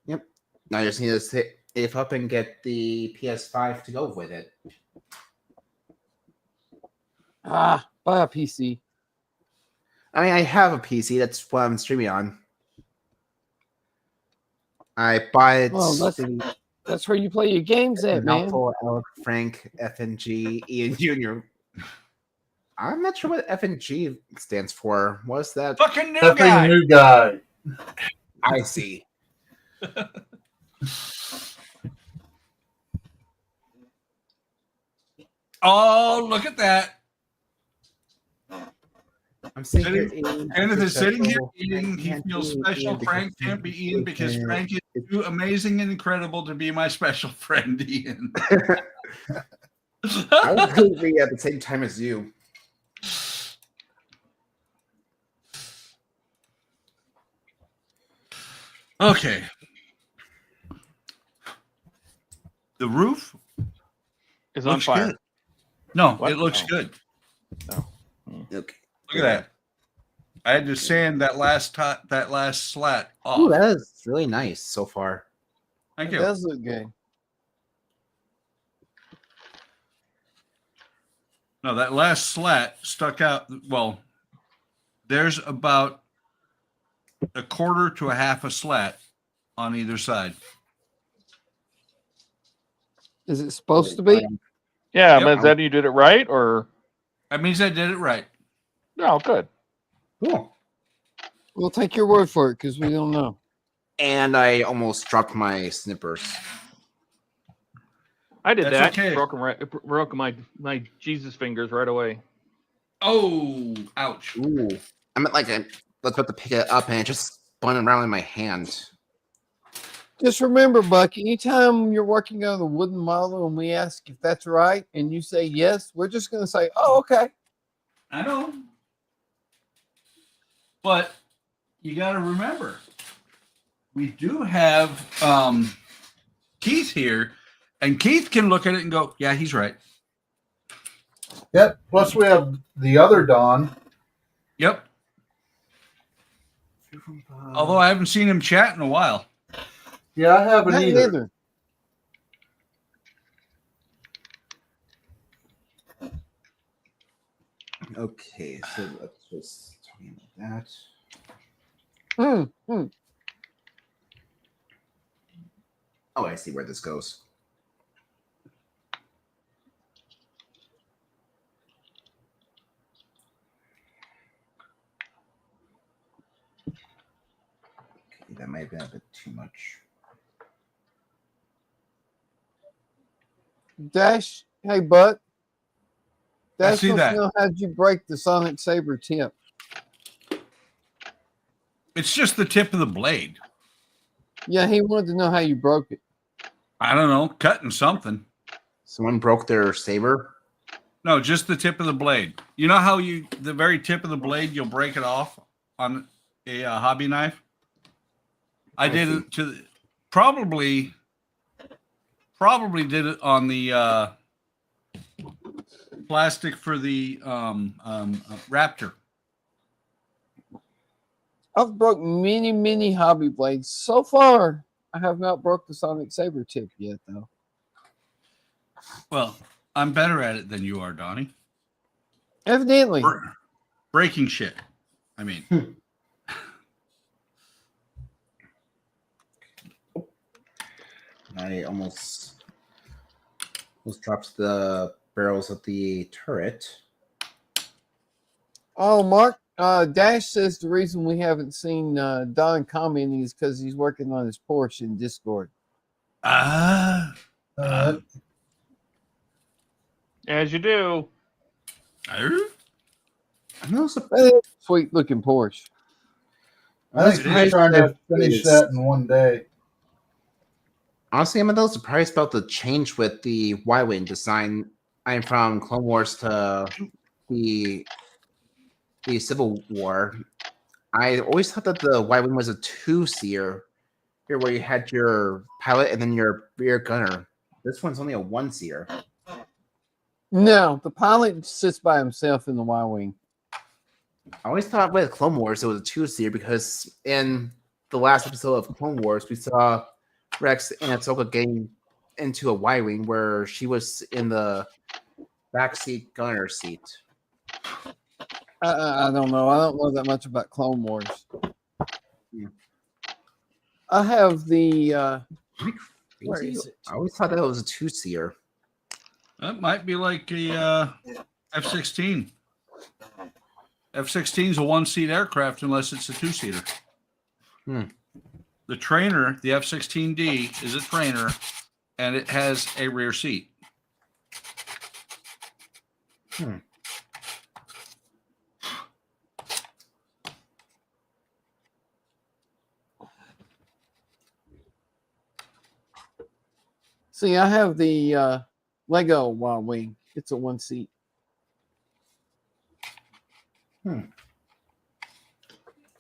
Yep. Now I just need to save up and get the PS5 to go with it. Buy a PC. I mean, I have a PC. That's what I'm streaming on. I bought it. Well, that's where you play your games at, man. Alec, Frank, FNG, Ian Jr. I'm not sure what FNG stands for. What's that? Fucking new guy. New guy. I see. Oh, look at that. I'm sitting. Kenneth is sitting here eating. He feels special. Frank can't be Ian because Frank is too amazing and incredible to be my special friend, Ian. I was going to be at the same time as you. Okay. The roof is on fire. Good. No, What? it looks good. Oh. Okay. Look at that. I had to sand that last slat off. Ooh, that is really nice so far. Thank It you. does look good. No, that last slat stuck out. Well, there's about a quarter to a half a slat on either side. Is it supposed to be? Yeah, Yep. but then you did it right, or That means I did it right. no? Good. Cool. We'll take your word for it because we don't know. And I almost dropped my snippers. I did That's that. okay. Broke my Jesus fingers right away. Oh, ouch. Ooh. I meant like I was about to pick it up and it just spun around in my hand. Just remember, Buck, anytime you're working on the wooden model and we ask if that's right and you say yes, we're just going to say, oh, okay. I know. But you got to remember, we do have Keith here, and Keith can look at it and go, yeah, he's right. Yep. Plus, we have the other Don. Yep. Although I haven't seen him chat in a while. Yeah, I haven't Not either. neither. Okay, so let's just talk about that. Oh, I see where this goes. Okay, that might have been a bit too much. Dash, hey, Buck. Dash see wants that. to know how'd you break the Sonic Saber tip? It's just the tip of the blade. Yeah, he wanted to know how you broke it. I don't know, cutting something. Someone broke their saber. No, just the tip of the blade. You know how the very tip of the blade, you'll break it off on a hobby knife. I did it to probably did it on the plastic for the Raptor. I've broke many hobby blades. So far, I have not broke the Sonic Saber tip yet, though. Well, I'm better at it than you are, Donnie. Evidently. Breaking shit. I mean. I almost dropped the barrels of the turret. Oh, Mark, Dash says the reason we haven't seen Don commenting is because he's working on his Porsche in Discord. As you do. Sweet looking Porsche. I think he's trying to finish that in one day. Honestly, I'm a little surprised about the change with the Y-Wing design. I'm from Clone Wars to the Civil War. I always thought that the Y-Wing was a two-seer, here where you had your pilot and then your rear gunner. This one's only a one-seer. No, the pilot sits by himself in the Y-Wing. I always thought with Clone Wars it was a two-seer because in the last episode of Clone Wars we saw Rex and Ahsoka getting into a Y-Wing where she was in the backseat gunner seat. I don't know. I don't know that much about Clone Wars. I have the where is it? I always thought that was a two-seer. That might be like a F-16. F-16 is a one-seat aircraft unless it's a two-seater. The trainer, the F-16D, is a trainer, and it has a rear seat. See, I have the Lego Y-Wing. It's a one seat.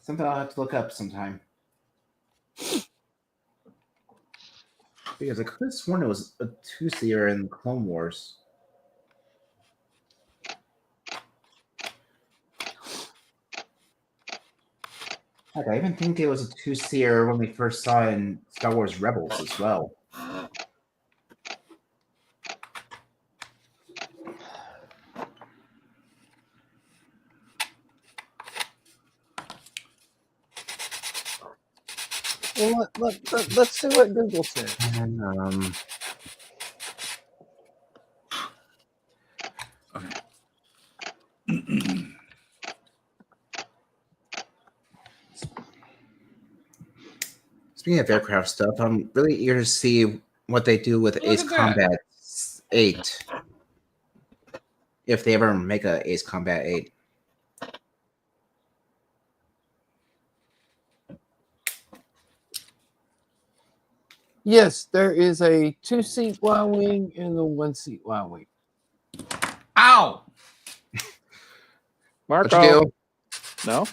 Something I'll have to look up sometime. Because I could have sworn it was a two-seater in Clone Wars. Heck, I even think it was a two-seater when we first saw it in Star Wars Rebels as well. Well, let's see what Google says. And, speaking of aircraft stuff, I'm really eager to see what they do with Ace Combat 8. If they ever make a Ace Combat 8. Yes, there is a two-seat Y-Wing and a one-seat Y-Wing. Ow! Marco. What you do? No?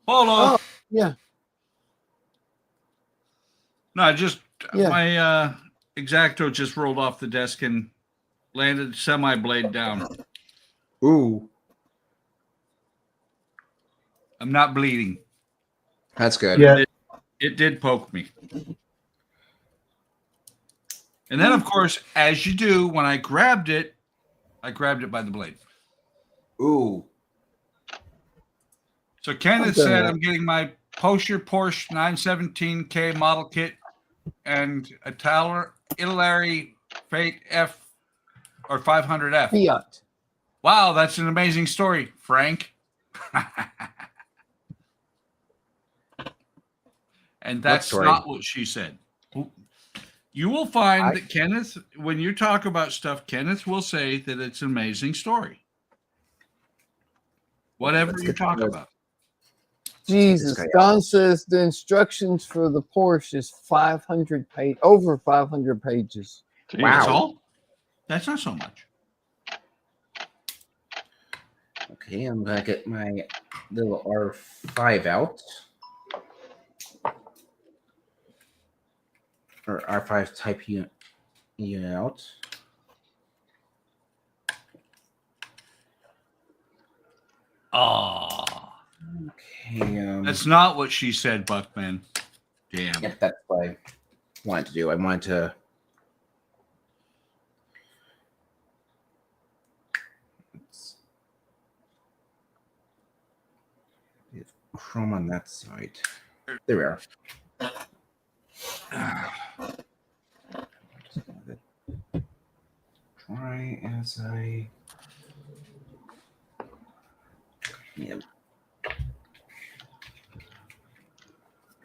Hold on. Oh, yeah. No, just my X-Acto just rolled off the desk and landed semi-blade down. Ooh. I'm not bleeding. That's good. Yeah. It did poke me. And then, of course, as you do, when I grabbed it by the blade. Ooh. So Kenneth said I'm getting my Porsche 917K model kit and a Italeri Fate F or 500F. Fiat. Wow, that's an amazing story, Frank. And that's not what she said. You will find that Kenneth, when you talk about stuff, Kenneth will say that it's an amazing story. Whatever you talk about. Jesus, Don says the instructions for the Porsche is 500 page, over 500 pages. Wow. That's all? That's not so much. Okay, I'm gonna get my little R5 out. Or R5 type unit out. Oh, Okay, that's not what she said, Buckman. Damn. Yep, that's what I wanted to do. I wanted to. Chrome on that side. There we are. Try as I. Yeah.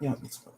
Yeah, let's go.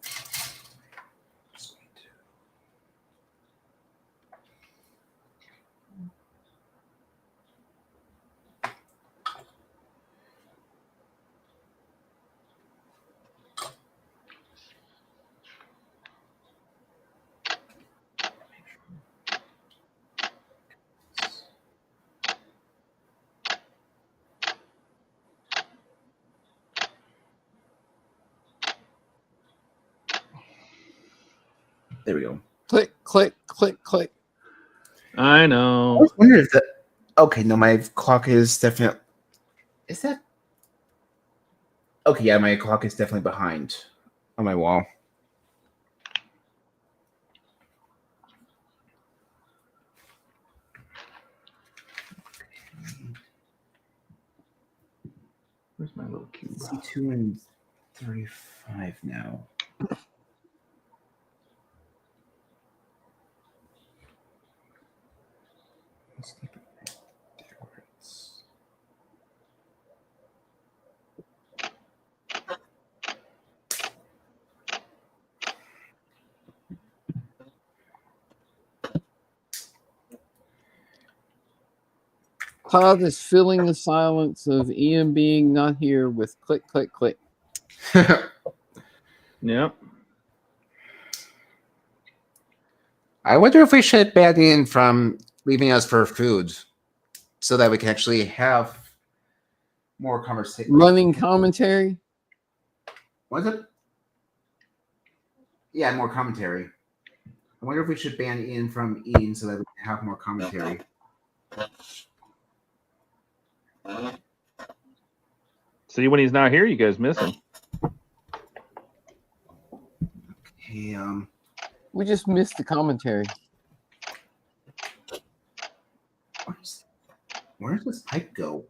There we go. Click, click, click, click. I I know. was wondering if that. Okay, no, my clock is definitely. Is that? Okay, yeah, my clock is definitely behind on my wall. Where's my little cube? C2 and 35 now. Let's keep it there where it's- Todd is filling the silence of Ian being not here with click, click, click. Yep. I wonder if we should ban in from leaving us for food so that we can actually have more conversation. Running commentary. Was it? Yeah, more commentary. I wonder if we should ban Ian from eating so that we can have more commentary. See, when he's not here, you guys miss him. Okay, We just missed the commentary. where does this pipe go?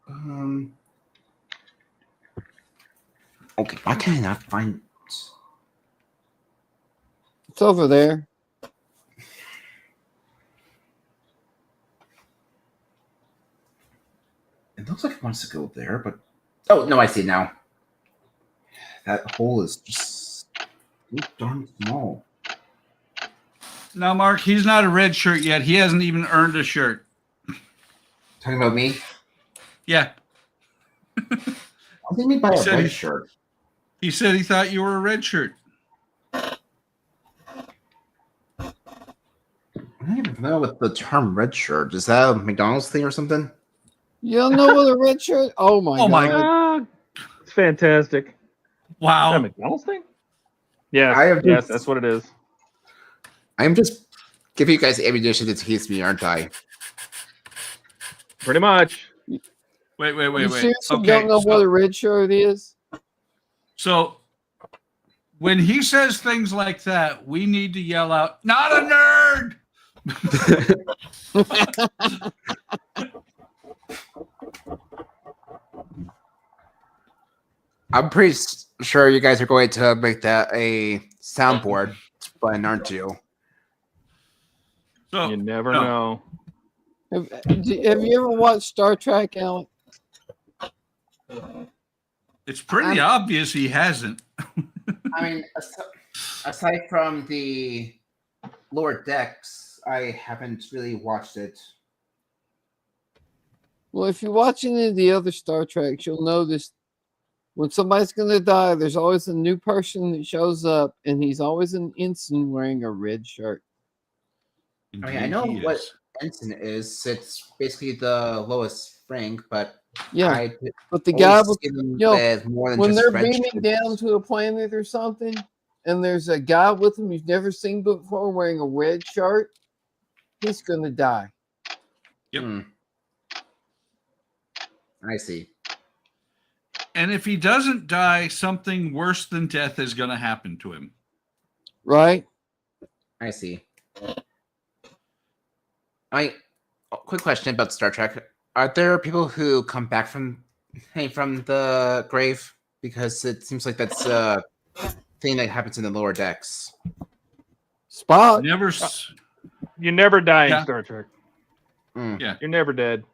Um, okay, why can I not find? It's over there. It looks like it wants to go there, but oh no, I see it now. That hole is just so darn small. Now, Mark, he's not a red shirt yet. He hasn't even earned a shirt. Talking about me? Yeah. What do you mean by He a said red he- shirt? He said he thought you were a red shirt. I don't even know what the term red shirt is. That a McDonald's thing or something? You don't know what a red shirt? Oh my Oh my god! It's fantastic. Is that a Wow. McDonald's thing? Yes. I have Yes, just- that's what it is. I'm just giving you guys ammunition to tease me, aren't I? Pretty much. Wait. You wait. seriously Okay. don't know what a red shirt is? So when he says things like that, we need to yell out, "Not a nerd!" I'm pretty sure you guys are going to make that a soundboard, but aren't you? So You never no. know. Have you ever watched Star Trek, Alan? It's pretty obvious he hasn't. I mean, aside from the lower decks, I haven't really watched it. Well, if you watch any of the other Star Treks, you'll notice When somebody's gonna die, there's always a new person that shows up, and he's always an ensign wearing a red shirt. I mean, I know what ensign is. It's basically the lowest rank, but Yeah, but the guy with, more than when just they're red beaming shirts. down to a planet or something, and there's a guy with him you've never seen before wearing a red shirt, he's gonna die. Yep. I see. And if he doesn't die, something worse than death is going to happen to him. Right? I see. Quick question about Star Trek. Are there people who come back from the grave? Because it seems like that's a thing that happens in the lower decks. Spock. You never die in Yeah. Star Trek. Yeah. You're never dead.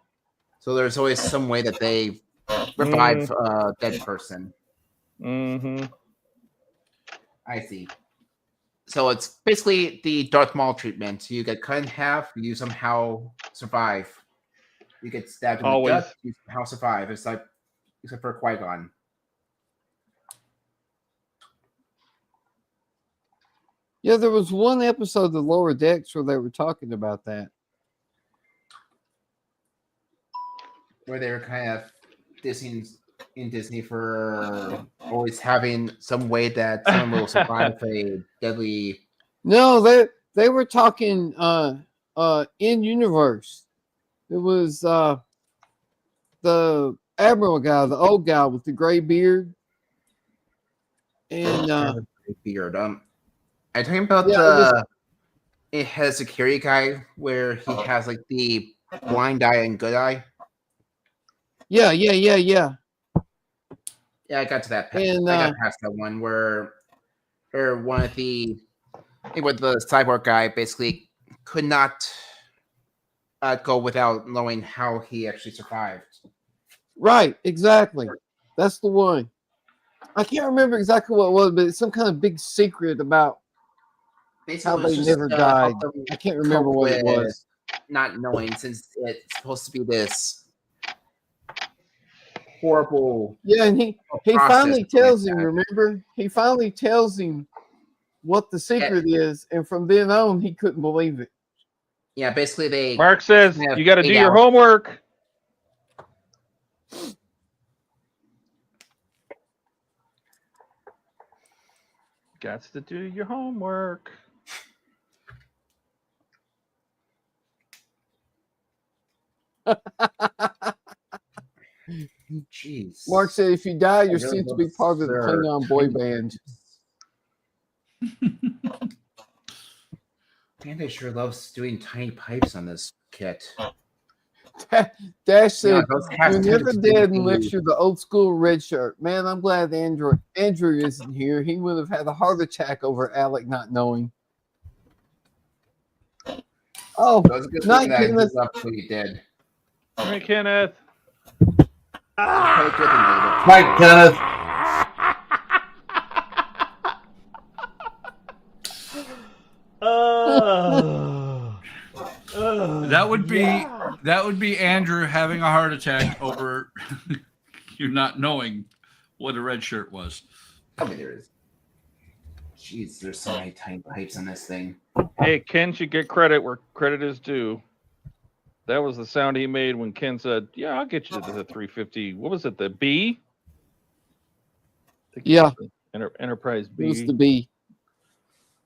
So there's always some way that they revive a dead person. Mm-hmm. I see. So it's basically the Darth Maul treatment. You get cut in half, you somehow survive. You get stabbed in the gut, you somehow survive. It's like, except for Qui-Gon. Yeah, there was one episode of the Lower Decks where they were talking about that. Where they were kind of dissing in Disney for always having some way that someone will survive a deadly. No, they were talking in universe. It was the Admiral guy, the old guy with the gray beard. And beard. I talking about it has a security guy where he has like the blind eye and good eye. Yeah. Yeah, I got to that. And, I got past that one where one of the cyborg guy basically could not go without knowing how he actually survived. Right, exactly. That's the one. I can't remember exactly what it was, but it's some kind of big secret about how they never died. I can't remember what it was. Not knowing, since it's supposed to be this horrible. Yeah, and he finally tells him. Remember, he finally tells him what the secret is, and from then on, he couldn't believe it. Yeah, basically they. Mark says you got to do your homework. Got to do your homework. Jeez. Mark said, "If you die, you're seen to be part of the Klingon boy band." Bandai sure loves doing tiny pipes on this kit. Dash said, Yeah, "You're never dead unless you're the old school red shirt." Man, I'm glad Andrew isn't here. He would have had a heart attack over Alec not knowing. Oh, not Kenneth. He did. Hey, Kenneth. Night, Kenneth. That would be Andrew having a heart attack over you not knowing what a red shirt was. I mean, there is. Jeez, there's so many tiny pipes on this thing. Hey, Ken should get credit where credit is due. That was the sound he made when Ken said, "Yeah, I'll get you to the 350." What was it? The B? Yeah. Enterprise B. It was the B.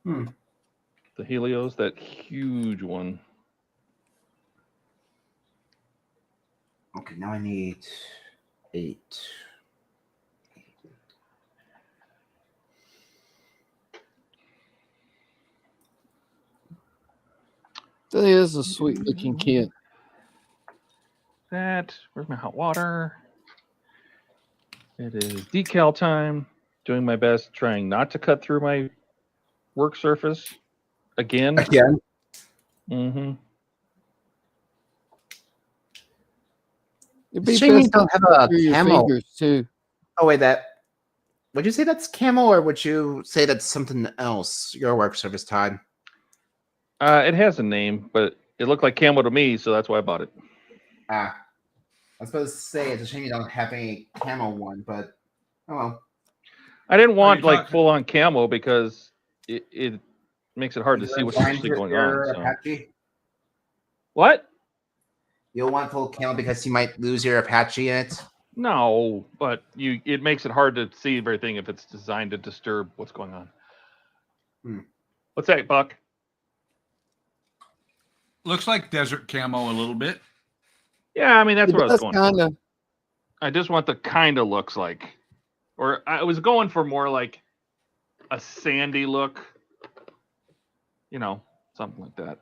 The Helios, that huge one. Okay, now I need 8. That is a sweet looking kid. Where's my hot water? It is decal time. Doing my best, trying not to cut through my work surface again. Mm-hmm. It'd be Shame you best don't have a through your camo. fingers, too. Oh wait, would you say that's camo, or would you say that's something else? Your work surface, Todd. It has a name, but it looked like camo to me, so that's why I bought it. I was supposed to say it's a shame you don't have a camo one, but Oh well. I didn't want you like talking? full on camo because it makes it hard to see what's actually going on. So. Apache? What? You'll want full camo because you might lose your Apache in it. No, but it makes it hard to see everything if it's designed to disturb what's going on. What's that, Buck? Looks like desert camo a little bit. Yeah, I mean that's what I was going for. I just want the kind of looks like, or I was going for more like a sandy look, you know, something like that.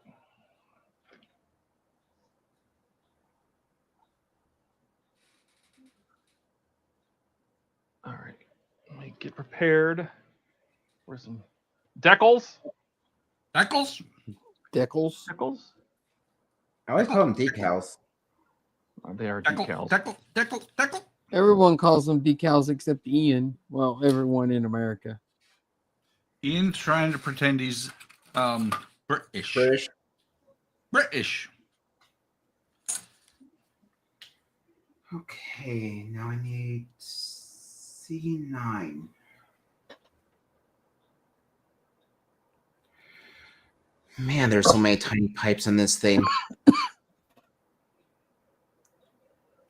All right, let me get prepared. Where's some decals? Decals? Decals? Decals? I always call them decals. They are decals. Decal. Everyone calls them decals except Ian. Well, everyone in America. Ian's trying to pretend he's British. British. Okay, now I need C9. Man, there's so many tiny pipes in this thing.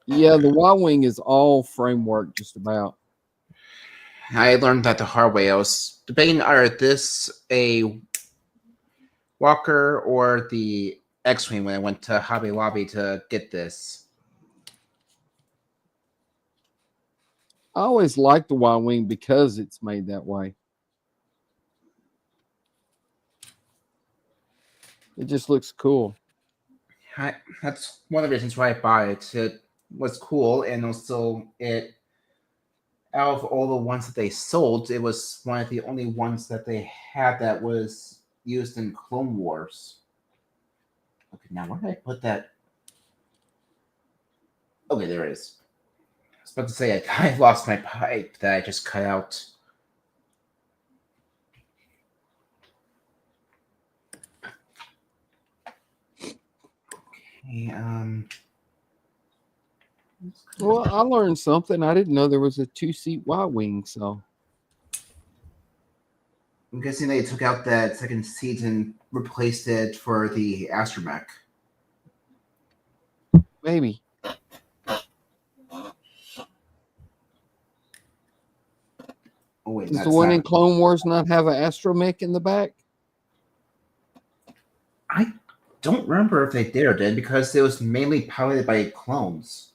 Yeah, the Y-wing is all framework just about. I learned that the hard way. I was debating, are this a Walker or the X-Wing when I went to Hobby Lobby to get this. I always liked the Y-wing because it's made that way. It just looks cool. That's one of the reasons why I bought it. It was cool, and also out of all the ones that they sold, it was one of the only ones that they had that was used in Clone Wars. Okay, now where did I put that? Okay, there it is. I was about to say I lost my pipe that I just cut out. Okay, Well, I learned something. I didn't know there was a 2-seat Y-wing, so. I'm guessing they took out that second seat and replaced it for the astromech. Maybe. Oh wait, Does the one in Clone Wars not have an astromech in the back? I don't remember if they did or did because it was mainly piloted by clones.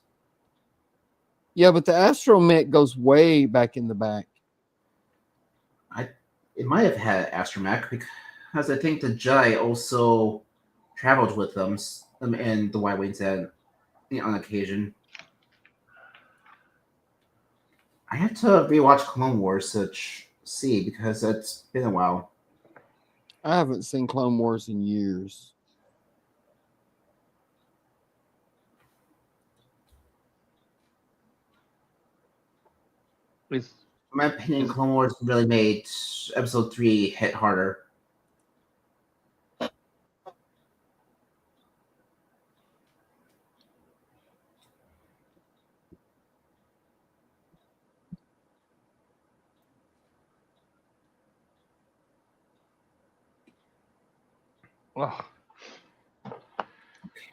Yeah, but the astromech goes way back in the back. It might have had astromech because I think the Jedi also traveled with them and the Y-wings on occasion. I have to rewatch Clone Wars to see because it's been a while. I haven't seen Clone Wars in years. In my opinion, Clone Wars really made Episode 3 hit harder. Oh.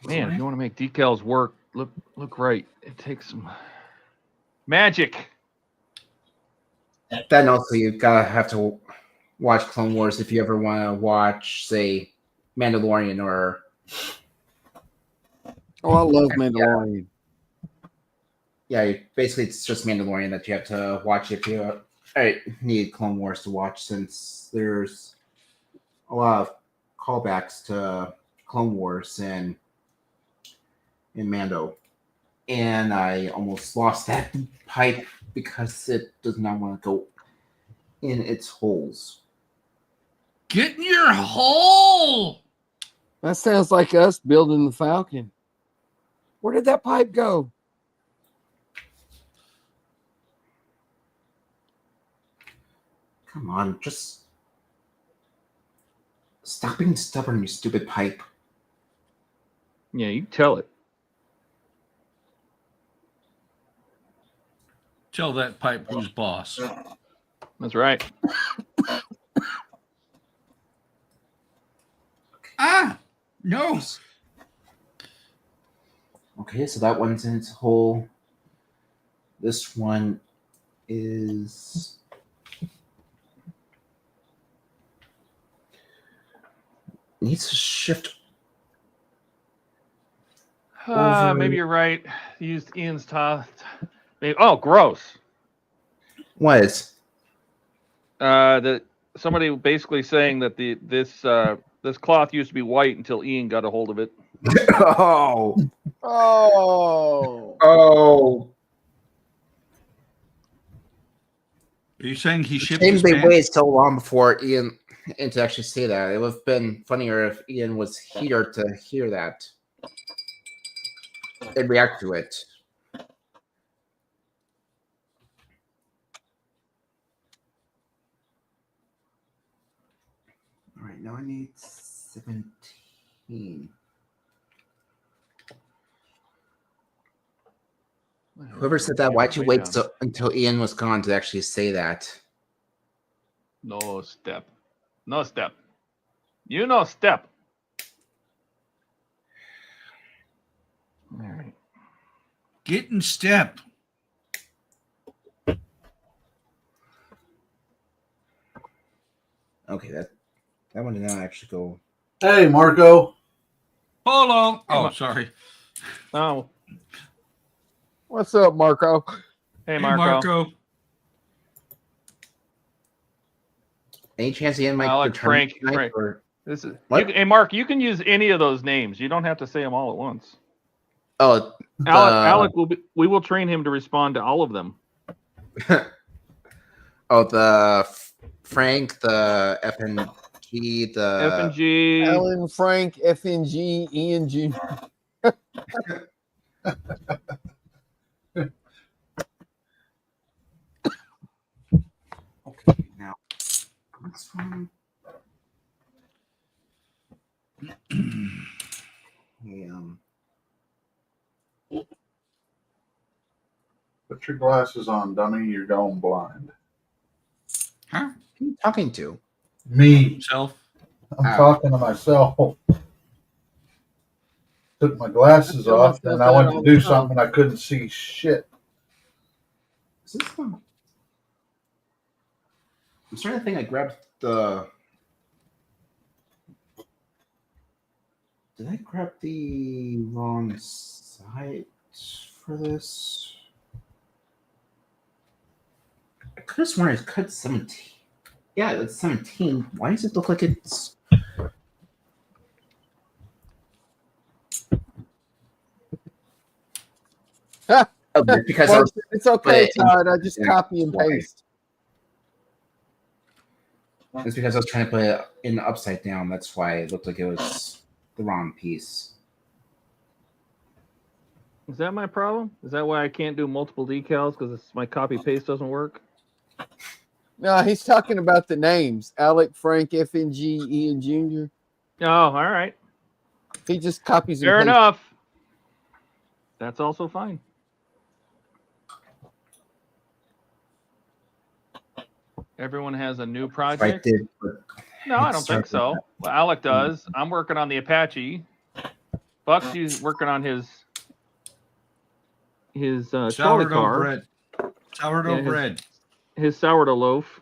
Man, if you want to make decals work, look right. It takes some magic. Then also you have to watch Clone Wars if you ever want to watch, say, Mandalorian or. Oh, I love Mandalorian. Yeah, basically it's just Mandalorian that you have to watch if you need Clone Wars to watch, since there's a lot of callbacks to Clone Wars and in Mando. And I almost lost that pipe because it does not want to go in its holes. Get in your hole! That sounds like us building the Falcon. Where did that pipe go? Come on, just stop being stubborn, you stupid pipe. Yeah, you tell it. Tell that pipe who's boss. That's right. Ah, no. Okay, so that one's in its hole. This one is needs to shift. Maybe you're right. Used Ian's top. Oh, gross. What? That somebody basically saying that this cloth used to be white until Ian got a hold of it. Oh. Oh. Oh. Are you saying he shipped Shame his they pants? waited so long before Ian and to actually say that. It would have been funnier if Ian was here to hear that and react to it. All right, now I need 17. Whoever said that, why'd you wait until Ian was gone to actually say that? No step. No step. You know step. All right. Get in step. Okay, that one did not actually go. Hey, Marco. Polo. Oh, sorry. Oh. What's up, Marco? Hey, Hey, Marco. Marco. Any chance Ian might Alec, return Frank. tonight, Frank. or This is. what? Hey, Mark, you can use any of those names. You don't have to say them all at once. Oh, Alec will be. We will train him to respond to all of them. oh, the Frank, the FNG, the F and G. Alan, Frank, FNG, Ian Jr. Okay, now this one. Hey, Put your glasses on, dummy. You're going blind. Huh? who are you talking to? Me. Himself. I'm talking to myself. Took my glasses tell off, myself and I that went all to the do time. something and I couldn't see shit. Is this one? I'm starting to think I grabbed the. Did I grab the wrong side for this? I could have sworn I cut 17. Yeah, it's 17. Why does it look like it's. Oh, because I was, It's okay, but- Todd. I just yeah, copy and why? paste. It's because I was trying to put it in upside down. That's why it looked like it was the wrong piece. Is that my problem? Is that why I can't do multiple decals because my copy paste doesn't work? No, he's talking about the names. Alec, Frank, FNG, Ian Jr. Oh, all right. He just copies and Fair pastes. enough. That's also fine. Everyone has a new I project. did, but No, I don't think so. Well, Alec does. I'm working on the Apache. Buck's working on his trolley Sourdough car. bread. Sourdough Yeah, bread. His sourdough loaf.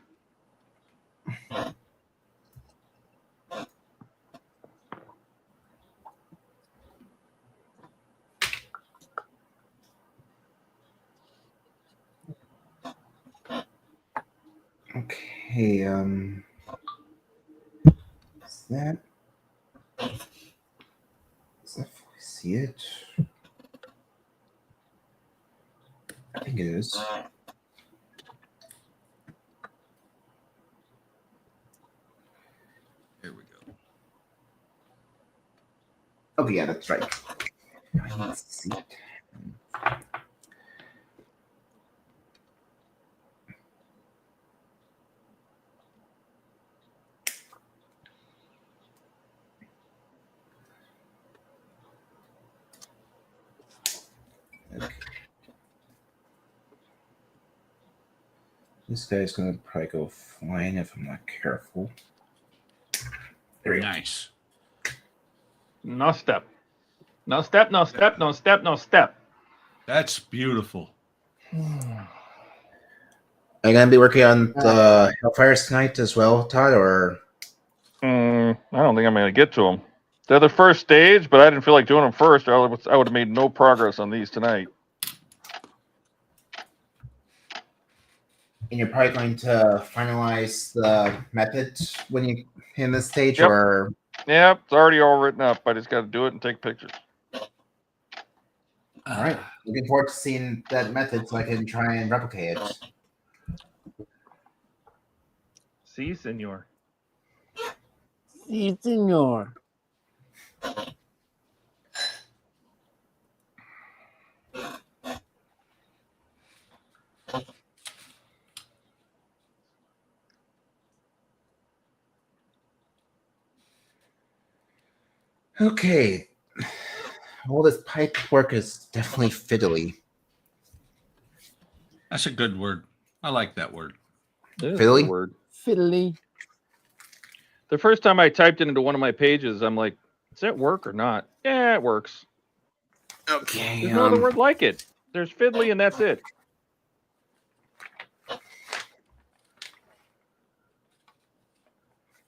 okay. Is that? Does that fully see it? I think it is. Here we go. Oh yeah, that's right. I need to see it. Okay. This guy's going to probably go flying if I'm not careful. There we go. Nice. No step. No step, no step, no step, no step. That's beautiful. Are you going to be working on the Hellfires tonight as well, Todd, or? I don't think I'm going to get to them. They're the first stage, but I didn't feel like doing them first, or I would have made no progress on these tonight. And you're probably going to finalize the method when you in this stage, Yep. or? Yep, it's already all written up. I just got to do it and take pictures. All right. Looking forward to seeing that method so I can try and replicate it. Si, senor. Sí, señor. Okay. All this pipe work is definitely fiddly. That's a good word. I like that word. Fiddly? Word. Fiddly. The first time I typed it into one of my pages, I'm like, does that work or not? Yeah, it works. Okay. There's no other word like it. There's fiddly and that's it.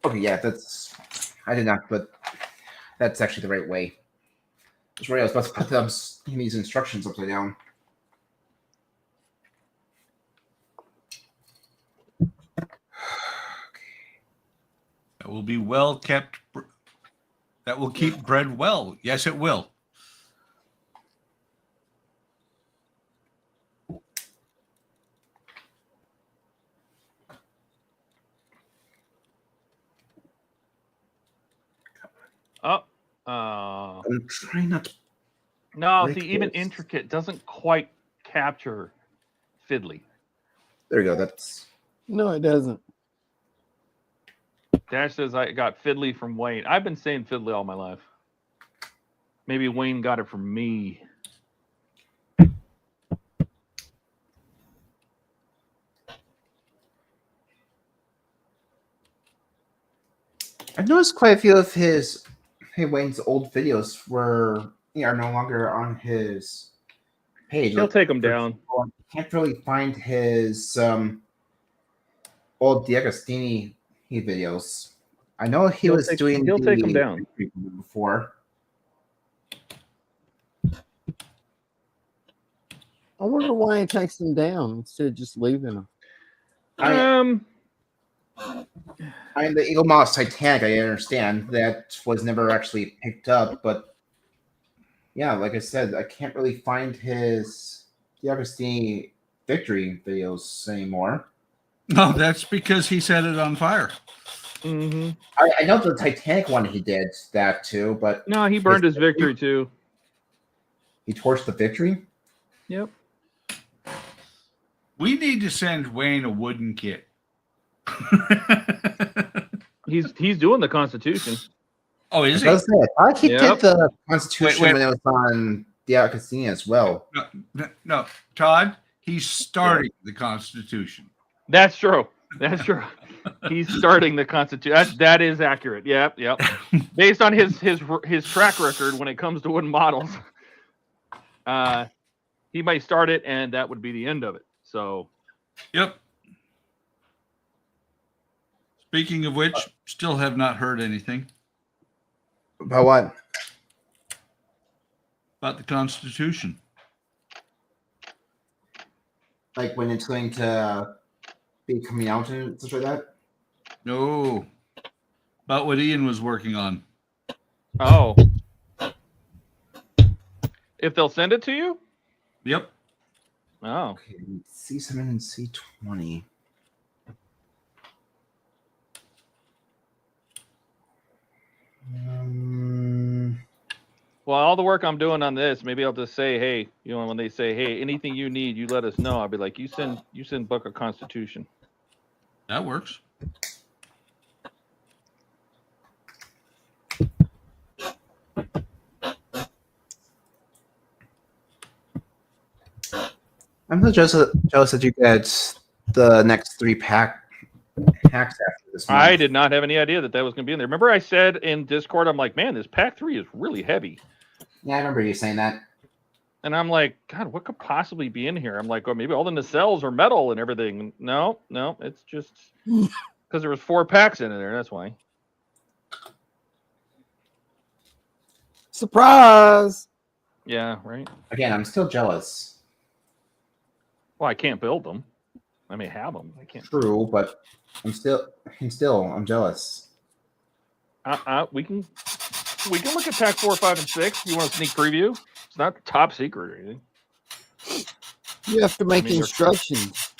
Okay, yeah, that's. I did not, but that's actually the right way. That's right. I was about to put these instructions upside down. That will be well kept. That will keep bread well. Yes, it will. Oh. I'm trying not to. No, break see, even this. intricate doesn't quite capture fiddly. There we go. That's. No, it doesn't. Dash says I got fiddly from Wayne. I've been saying fiddly all my life. Maybe Wayne got it from me. I've noticed quite a few of his Wayne's old videos are no longer on his page. He'll take them down. I can't really find his old D'Agostini videos. I know he'll take them down before. I wonder why he takes them down instead of just leaving them. I mean, the Eagle Moss Titanic, I understand that was never actually picked up, but yeah, like I said, I can't really find his D'Agostini victory videos anymore. No, that's because he set it on fire. Mm-hmm. I know the Titanic one he did that too, but no, he burned his victory too. He torched the victory? Yep. We need to send Wayne a wooden kit. He's doing the Constitution. Oh, is he? I thought he did the Constitution when it was on D'Agostini as well. No, Todd, he's starting the Constitution. That's true. That's true. He's starting the Constitution. That is accurate. Yep. Based on his track record when it comes to wooden models, he might start it, and that would be the end of it. So, yep. Speaking of which, still have not heard anything. About what? About the Constitution. Like when it's going to be coming out and stuff like that? No. About what Ian was working on. Oh. If they'll send it to you? Yep. Oh. Okay, C7 and C20. Well, all the work I'm doing on this, maybe I'll just say, hey, when they say, hey, anything you need, you let us know. I'll be like, you send Buck a Constitution. That works. I'm not jealous that you get the next 3 packs after this month. I did not have any idea that was going to be in there. Remember, I said in Discord, I'm like, man, this pack 3 is really heavy. Yeah, I remember you saying that. And I'm like, God, what could possibly be in here? I'm like, oh, maybe all the nacelles are metal and everything. No, it's just because there was 4 packs in there. That's why. Surprise! Yeah, right. Again, I'm still jealous. Well, I can't build them. I may have them. I can't. True, but I'm jealous. We can look at pack 4, 5, and 6. You want a sneak preview? It's not top secret or anything. You have to make instructions.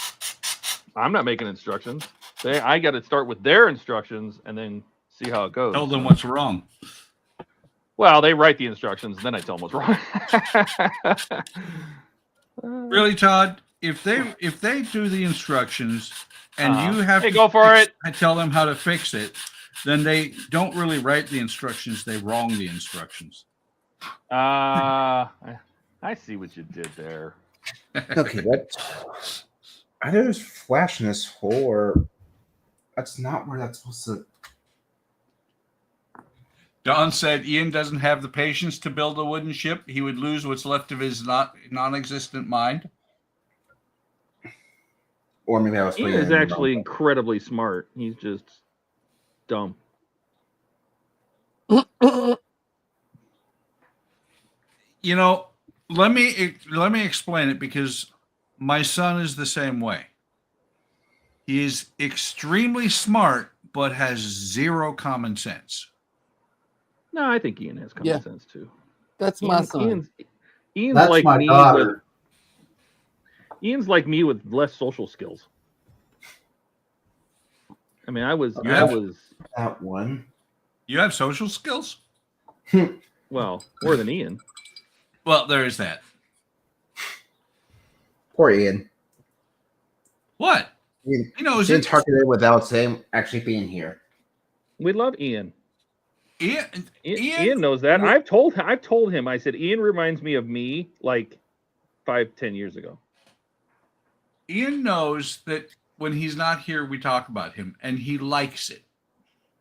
I'm not making instructions. I got to start with their instructions and then see how it goes. Tell them what's wrong. Well, they write the instructions, and then I tell them what's wrong. Really, Todd? If they do the instructions and you have to go for it, I tell them how to fix it, then they don't really write the instructions. They wrong the instructions. I see what you did there. Okay, what? Either there's flash in this hole, or that's not where that's supposed to. Don said Ian doesn't have the patience to build a wooden ship. He would lose what's left of his non-existent mind. Or maybe I was. Ian is actually incredibly smart. He's just dumb. You know, let me explain it, because my son is the same way. He is extremely smart, but has zero common sense. No, I think Ian has common sense too. That's my son. Ian's That's like my me daughter. Ian's like me with less social skills. I mean, I was that one. You have social skills? Well, more than Ian. Well, there is that. Poor Ian. What? Ian, He knows Ian it. targeted without saying actually being here. We love Ian. Ian knows that. I've told him. I said Ian reminds me of me like 5-10 years ago. Ian knows that when he's not here, we talk about him, and he likes it.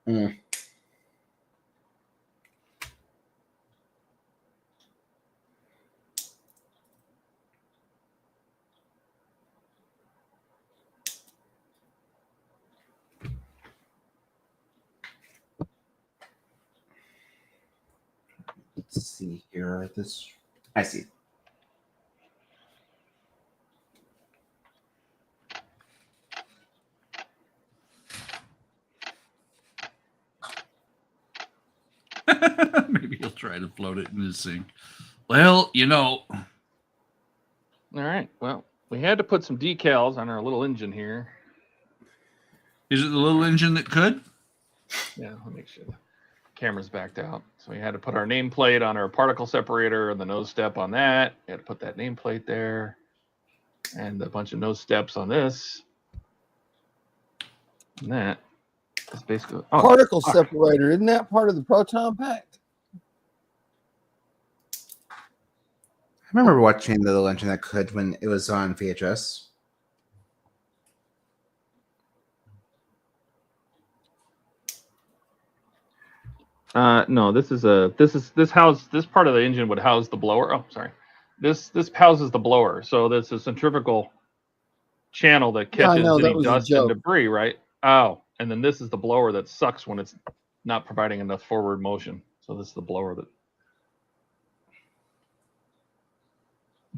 Mm. Let's see here. I see. Maybe he'll try to float it in his sink. Well, you know. All right. Well, we had to put some decals on our little engine here. Is it the little engine that could? Yeah, I'll make sure the camera's backed out. So we had to put our nameplate on our particle separator and the nose step on that. We had to put that nameplate there. And a bunch of nose steps on this. And that. It's basically Particle separator, isn't that part of the proton pack? I remember watching the little engine that could when it was on VHS. No, this part of the engine would house the blower. Oh, sorry. This houses the blower. So there's a centrifugal channel that catches any dust and debris, right? Oh, and then this is the blower that sucks when it's not providing enough forward motion. So this is the blower that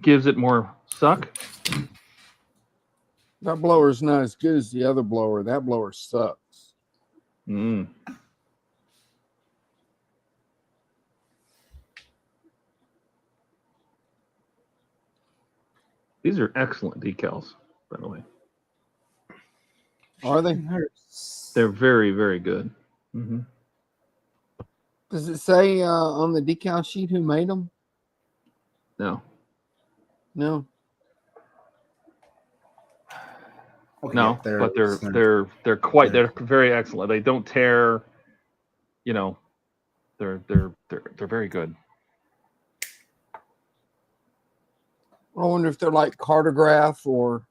gives it more suck. That blower's not as good as the other blower. That blower sucks. Mm. These are excellent decals, by the way. Are they? They're very, very good. Mm-hmm. Does it say on the decal sheet who made them? No. No. Okay, No, but they're very excellent. They don't tear. You know, they're very good. I wonder if they're like cartograph or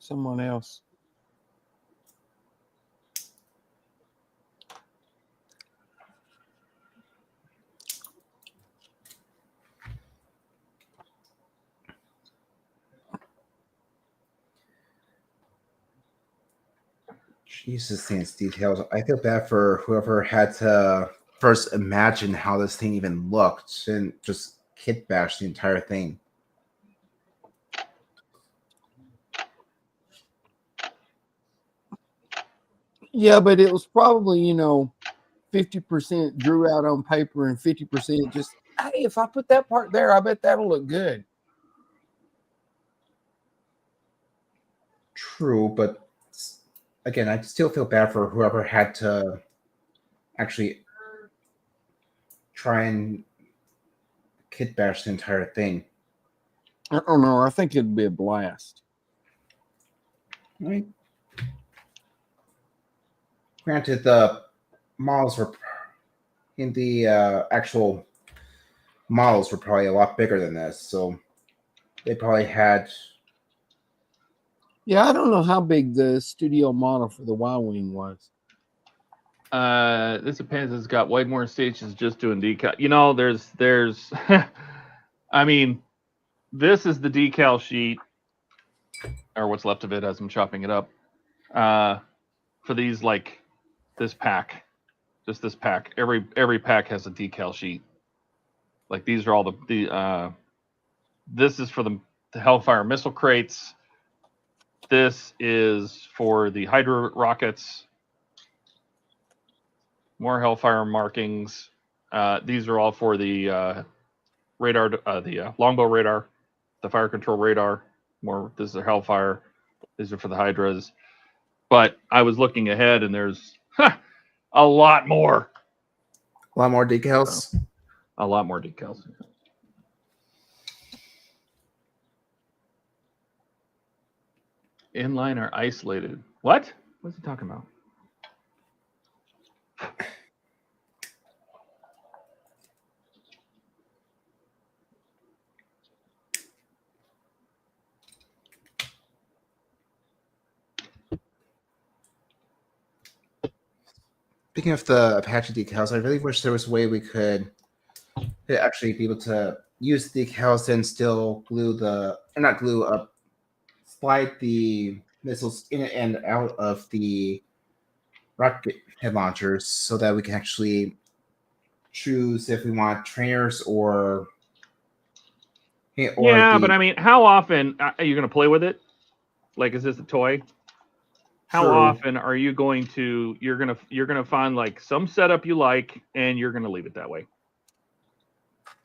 someone else. Jesus, these details. I feel bad for whoever had to first imagine how this thing even looked and just kit bash the entire thing. Yeah, but it was probably, 50% drew out on paper and 50% just, hey, if I put that part there, I bet that'll look good. True, but again, I still feel bad for whoever had to actually try and kit bash the entire thing. I don't know. I think it'd be a blast. Right. Granted, the models were in the actual models were probably a lot bigger than this, so they probably had. Yeah, I don't know how big the studio model for the Y-Wing was. This depends. It's got way more stations just doing decal. There's I mean, this is the decal sheet, or what's left of it as I'm chopping it up. For these, like this pack, just this pack. Every pack has a decal sheet. Like these are all the this is for the Hellfire missile crates. This is for the Hydra rockets. More Hellfire markings. These are all for the radar, the longbow radar, the fire control radar. More, this is the Hellfire. These are for the Hydras. But I was looking ahead, and there's a lot more. A lot more decals. A lot more decals. Inline or isolated. What? What's he talking about? Speaking of the Apache decals, I really wish there was a way we could actually be able to use decals and still glue the, or not glue up, slide the missiles in and out of the rocket head launchers so that we can actually choose if we want trainers or yeah, but I mean, how often are you going to play with it? Like, is this a toy? How True. often are you going to? You're gonna find like some setup you like, and you're gonna leave it that way.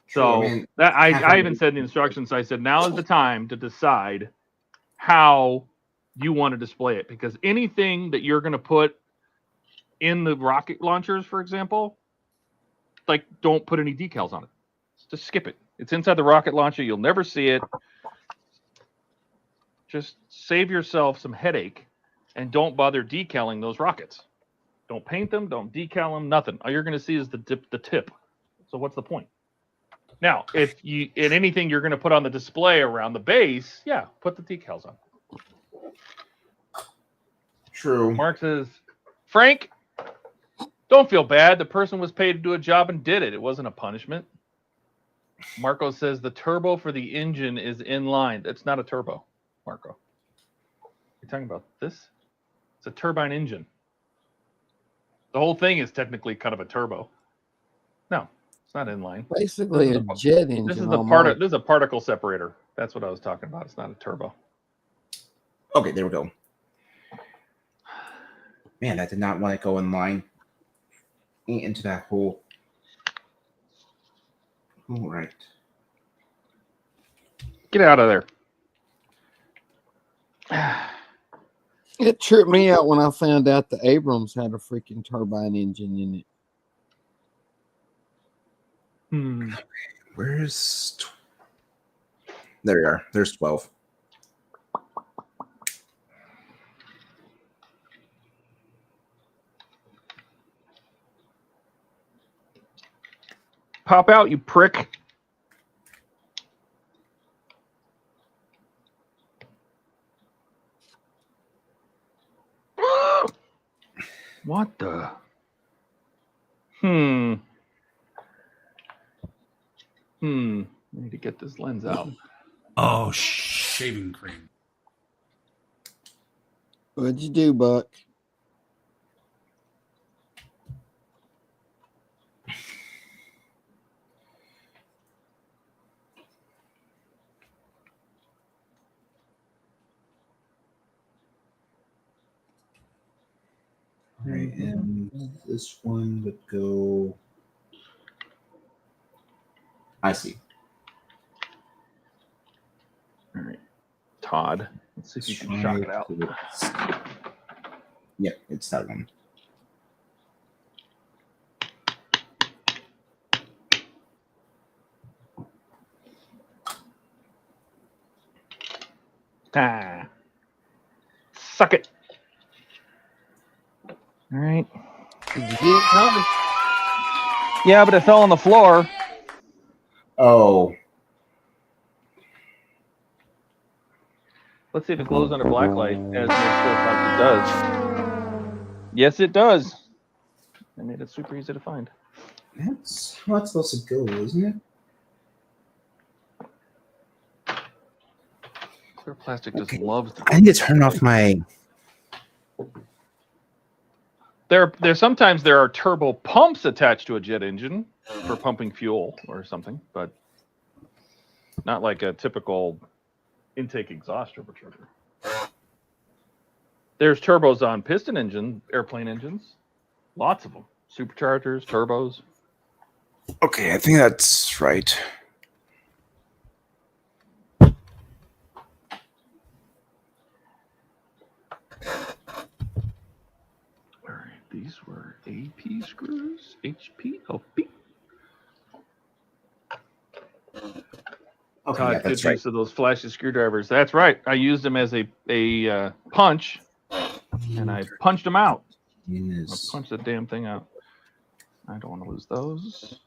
True, So I mean, that I even said in the instructions, I said now is the time to decide how you want to display it, because anything that you're going to put in the rocket launchers, for example, like don't put any decals on it. Just skip it. It's inside the rocket launcher. You'll never see it. Just save yourself some headache and don't bother decaling those rockets. Don't paint them. Don't decal them. Nothing. All you're going to see is the tip. So what's the point? Now, if you in anything you're going to put on the display around the base, yeah, put the decals on. True. Mark says, Frank, don't feel bad. The person was paid to do a job and did it. It wasn't a punishment. Marco says the turbo for the engine is in line. That's not a turbo, Marco. You're talking about this? It's a turbine engine. The whole thing is technically kind of a turbo. No, it's not inline. Basically a jet engine. This is this is a particle separator. That's what I was talking about. It's not a turbo. Okay, there we go. Man, I did not want to go in line into that hole. All right. Get out of there. It tripped me out when I found out the Abrams had a freaking turbine engine in it. Where's... There you are. There's 12. Pop out, you prick. What the? I need to get this lens out. Oh, shaving cream. What'd you do, Buck? Right, and this one would go. I see. All right, Todd. Let's see if you can shock it out. Yep, it's that one. Ah, suck it. All right. Did you get it, Tommy? Yeah, but it fell on the floor. Oh. Let's see if it glows under black light, as it does. Yes, it does. I made it super easy to find. That's how it's supposed to go, isn't it? Clear plastic just loves to. I need to turn off my. There sometimes there are turbo pumps attached to a jet engine for pumping fuel or something, but not like a typical intake exhaust turbocharger. There's turbos on piston airplane engines, lots of them. Superchargers, turbos. Okay, I think that's right. All right, these were AP screws, HP, OP. Okay, Todd, yeah, that's good right. use of those flashy screwdrivers. That's right. I used them as a punch, and I punched them out. Yes. I punched the damn thing out. I don't want to lose those.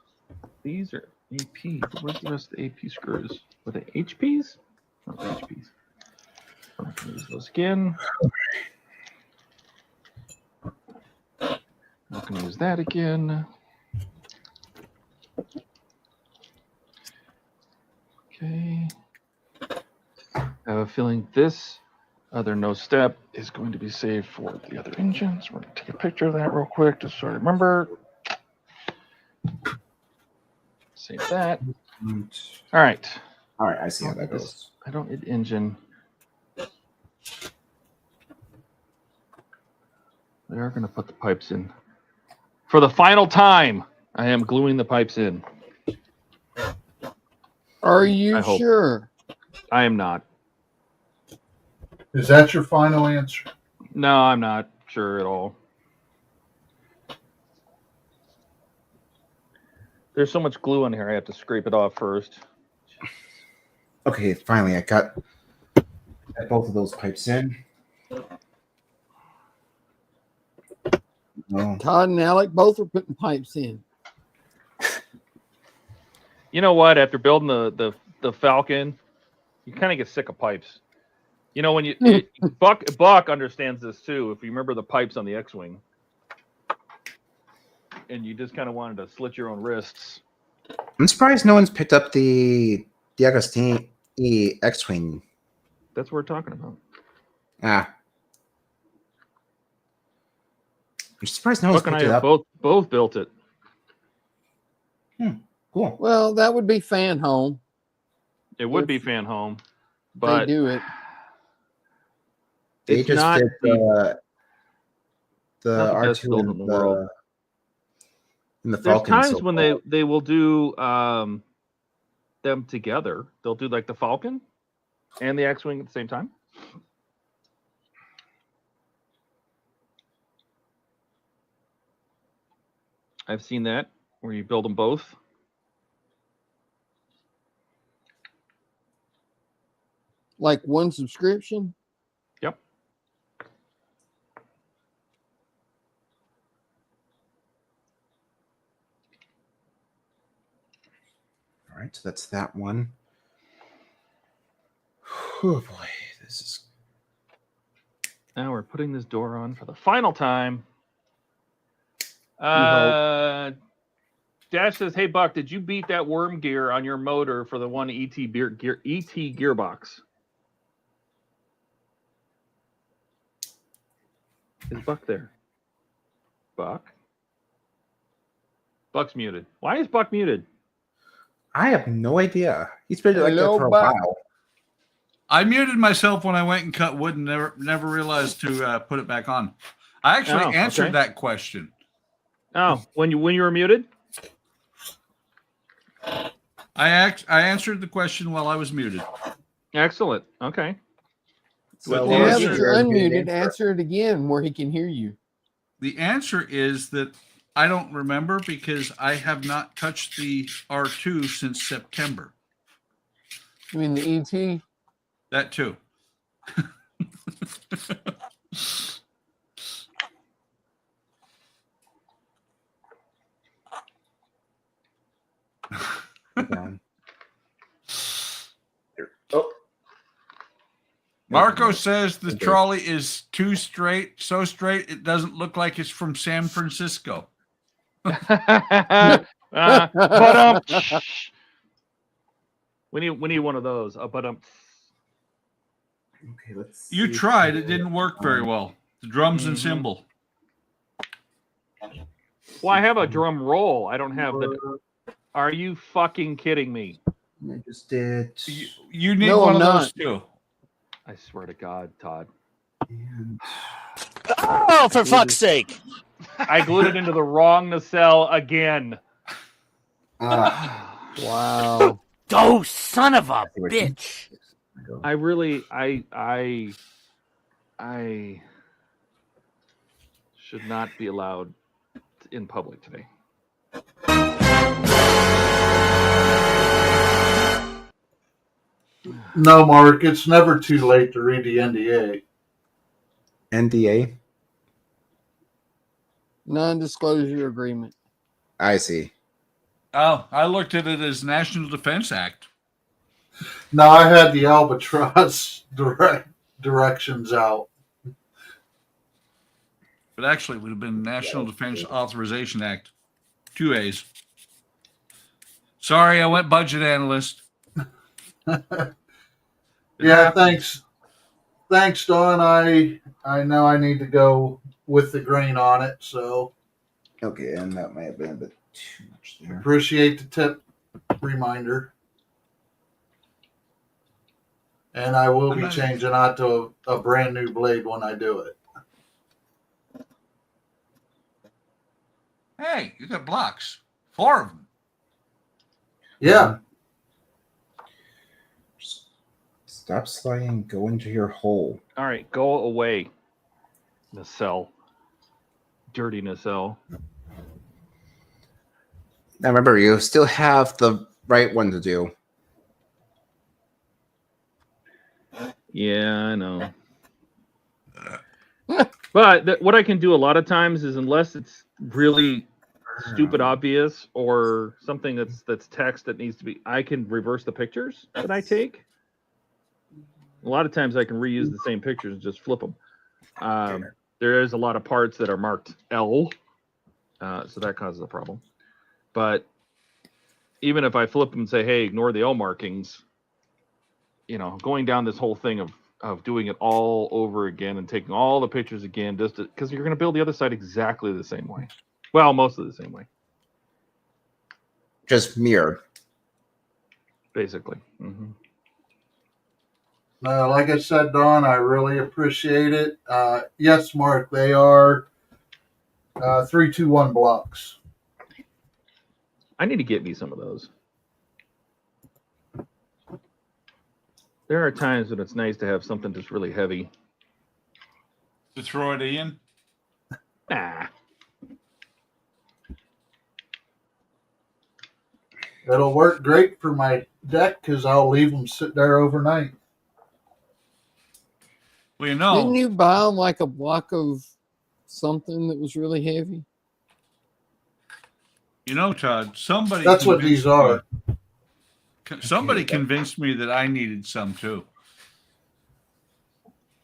These are AP. But where's the rest of the AP screws? Were they HPs? No, HPs. I'm not going to use those again. Not going to use that again. Okay. I have a feeling this other no step is going to be saved for the other engines. We're going to take a picture of that real quick just so I remember. Save that. All right. All right, I see how that goes. I don't need engine. We are going to put the pipes in. For the final time, I am gluing the pipes in. Are you sure? I am not. Is that your final answer? No, I'm not sure at all. There's so much glue on here, I have to scrape it off first. Okay, finally, I got both of those pipes in. Oh. Todd and Alec both are putting pipes in. You know what? After building the Falcon, you kind of get sick of pipes. You know, when you Buck understands this too. If you remember the pipes on the X-Wing, and you just kind of wanted to slit your own wrists. I'm surprised no one's picked up the Agostini X-Wing. That's what we're talking about. Ah. I'm surprised no one's Buck and picked I it have up. both built it. Cool. Well, that would be fan home. It would be fan home, but they do it. They it's just not fit the not the best R2 build in the world. in the There's Falcon. times when they will do them together. They'll do like the Falcon and the X-Wing at the same time. I've seen that where you build them both. Like one subscription? Yep. All right, so that's that one. Oh boy, this is. Now we're putting this door on for the final time. Dash says, "Hey Buck, did you beat that worm gear on your motor for the one ET gearbox?" Is Buck there? Buck? Buck's muted. Why is Buck muted? I have no idea. He's been like that Hello, for a Buck. while. I muted myself when I went and cut wood and never realized to put it back on. I actually answered that question. Oh, when you were muted? I answered the question while I was muted. Excellent. Okay. So Now that answer- you're unmuted, answer it again where he can hear you. The answer is that I don't remember because I have not touched the R2 since September. You mean the ET? That too. Oh. Marco says the trolley is too straight, so straight it doesn't look like it's from San Francisco. But we need one of those. Okay, let's see. You tried, it didn't work very well. The drums and cymbal. Well, I have a drum roll. I don't have the. Are you fucking kidding me? I just did. You need No, one I'm of not. those too. I swear to God, Todd. And Oh, for fuck's sake! I glued it into the wrong nacelle again. Wow. Oh, son of a bitch! I really, I should not be allowed in public today. No, Mark, it's never too late to read the NDA. NDA? Non-disclosure agreement. I see. Oh, I looked at it as National Defense Act. No, I had the Albatross directions out. But actually, it would have been National Defense Authorization Act. 2 A's. Sorry, I went budget analyst. Yeah, thanks. Thanks, Don. I know I need to go with the grain on it, so Okay, and that might have been a bit too much there. appreciate the tip reminder. And I will be changing out to a brand new blade when I do it. Hey, you got blocks. 4 of them. Yeah. Stop sliding and go into your hole. All right, go away, nacelle. Dirty nacelle. Now remember, you still have the right one to do. Yeah, I know. But what I can do a lot of times is, unless it's really stupid obvious or something that's text that needs to be, I can reverse the pictures that I take. A lot of times I can reuse the same pictures and just flip them. There is a lot of parts that are marked L, so that causes a problem. But even if I flip them and say, hey, ignore the L markings, you know, going down this whole thing of doing it all over again and taking all the pictures again, just because you're going to build the other side exactly the same way. Well, most of the same way. Just mirrored. Basically. Mm-hmm. Like I said, Don, I really appreciate it. Yes, Mark, they are 321 blocks. I need to get me some of those. There are times when it's nice to have something just really heavy. To throw it in? Nah. It'll work great for my deck because I'll leave them sit there overnight. Well, you know. Didn't you buy them like a block of something that was really heavy? You know, Todd, somebody. That's what these are. Somebody convinced me that I needed some too.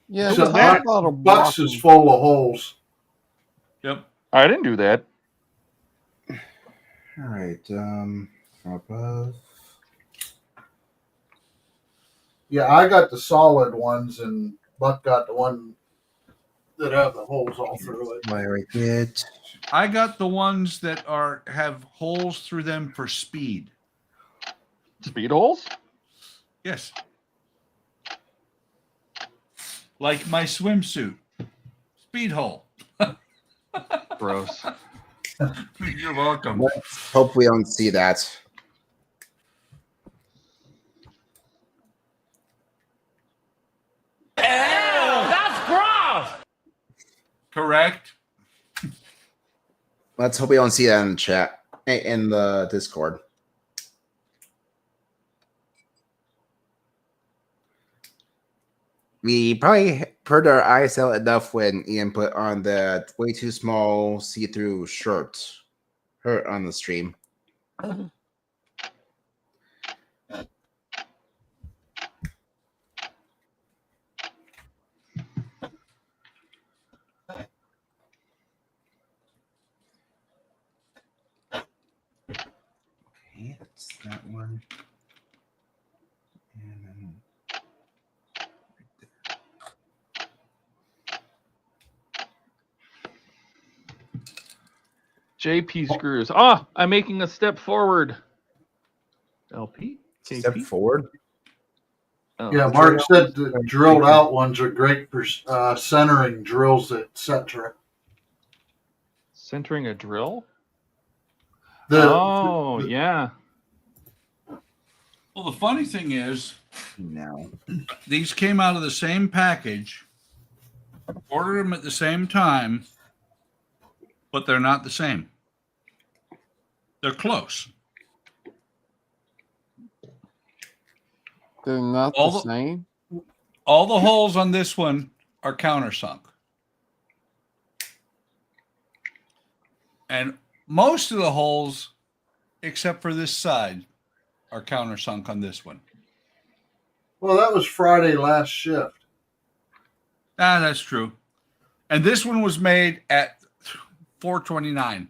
Yeah, So I bought a block Bucks is full of holes. Yep. I didn't do that. All right. From above. Yeah, I got the solid ones, and Buck got the one that have the holes all through it. Why right there. I got the ones that have holes through them for speed. Speed holes? Yes. Like my swimsuit. Speed hole. Gross. You're welcome. Let's hope we don't see that. Correct. Let's hope we don't see that in the chat, in the Discord. We probably put our eyes out enough when Ian put on the way too small see-through shirt on the stream. Okay, that's that one. And then JP screws. Ah, I'm making a step forward. LP? step forward. Oh. Yeah, Mark said the drilled out ones are great for centering drills, etc. Centering a drill? The Yeah. Well, the funny thing is, No. these came out of the same package, ordered them at the same time, but they're not the same. They're close. They're not All the the- same. All the holes on this one are countersunk. And most of the holes, except for this side, are countersunk on this one. well, that was Friday last shift. Ah, that's true. And this one was made at 4:29.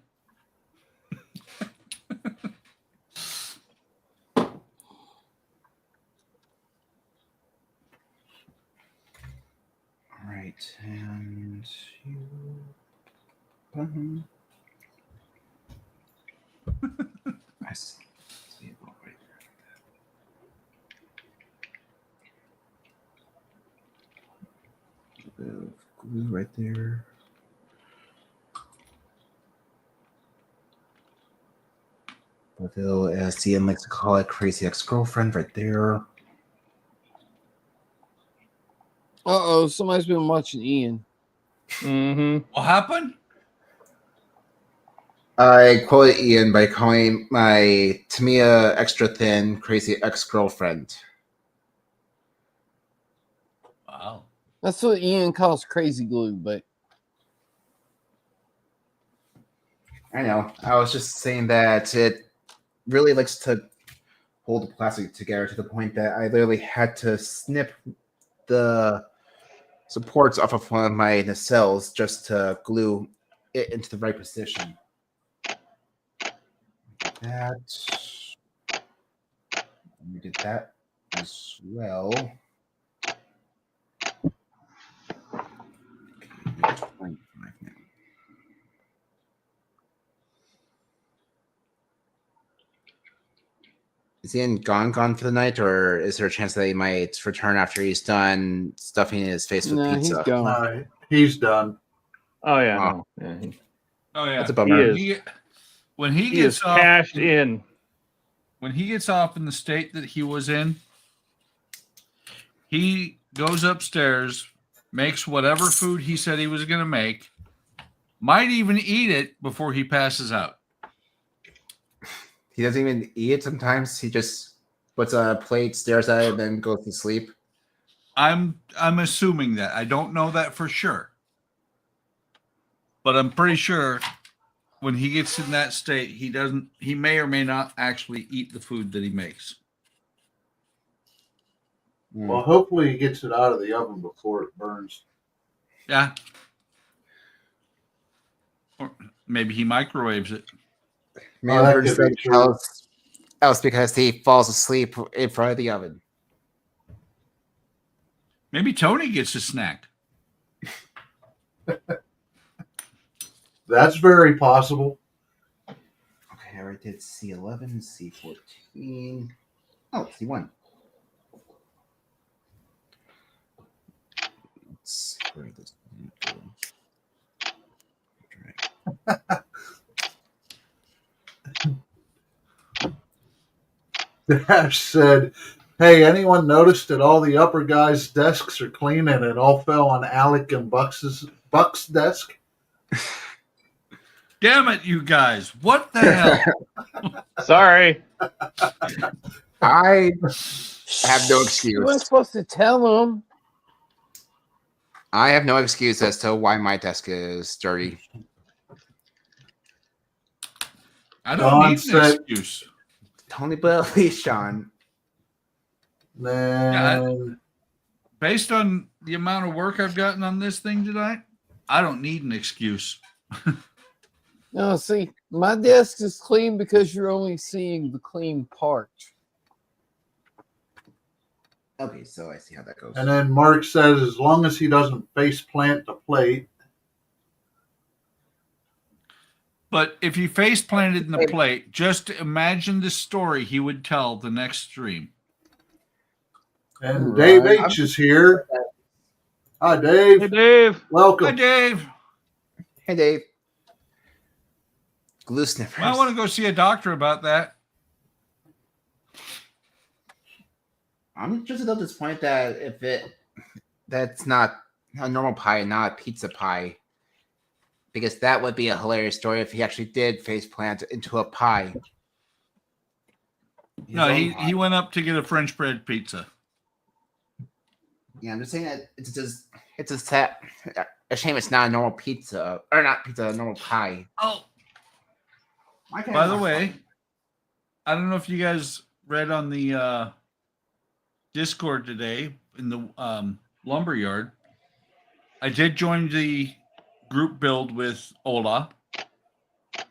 All right, and you. I see. See about right there. A bit of glue right there. Brazil, as DM likes to call it, crazy ex-girlfriend right there. Uh-oh, somebody's been watching Ian. Mm-hmm. What happened? I quoted Ian by calling my Tamiya extra thin crazy ex-girlfriend. Wow. That's what Ian calls crazy glue, but I know. I was just saying that it really likes to hold the plastic together to the point that I literally had to snip the supports off of one of my nacelles just to glue it into the right position. That. We did that as well. Okay, 25 now. Is Ian gone for the night, or is there a chance that he might return after he's done stuffing his face with no, pizza? he's gone. He's done. Oh, yeah. Oh. No. Yeah, Oh yeah. That's a bummer. When he he gets is off, cashed in. when he gets off in the state that he was in, he goes upstairs, makes whatever food he said he was going to make, might even eat it before he passes out. He doesn't even eat it sometimes. He just puts a plate, stares at it, and then goes to sleep. I'm assuming that. I don't know that for sure. But I'm pretty sure when he gets in that state, he may or may not actually eat the food that he makes. Well, hopefully he gets it out of the oven before it burns. Yeah. Or maybe he microwaves it. Man, that could be true. else because he falls asleep in front of the oven. Maybe Tony gets a snack. That's very possible. Okay, I already did C11, C14. Oh, C1. Let's where did this go? Dash said, "Hey, anyone noticed that all the upper guys' desks are clean and it all fell on Alec and Buck's desk?" Damn it, you guys. What the hell? Sorry. I have no You excuse. weren't supposed to tell them. I have no excuse as to why my desk is dirty. I don't Don need an said- excuse. Tony, but at least Sean. Then Based on the amount of work I've gotten on this thing tonight, I don't need an excuse. No, see, my desk is clean because you're only seeing the clean part. Okay, so I see how that goes. and then Mark says, as long as he doesn't face plant the plate. But if he face planted in the plate, just imagine the story he would tell the next stream. And Dave Right. H is here. Hi, Dave. Hey, Dave. Welcome. Hi, Dave. Hey, Dave. Glue sniffers. Well, I want to go see a doctor about that. I'm just a little disappointed that That's not a normal pie, not a pizza pie. Because that would be a hilarious story if he actually did face plant into a pie. No, he went up to get a French bread pizza. Yeah, I'm just saying that it's just A shame it's not a normal pizza, or not pizza, a normal pie. Oh, why can't by I the not way, find- I don't know if you guys read on the Discord today in the lumberyard. I did join the group build with Ola.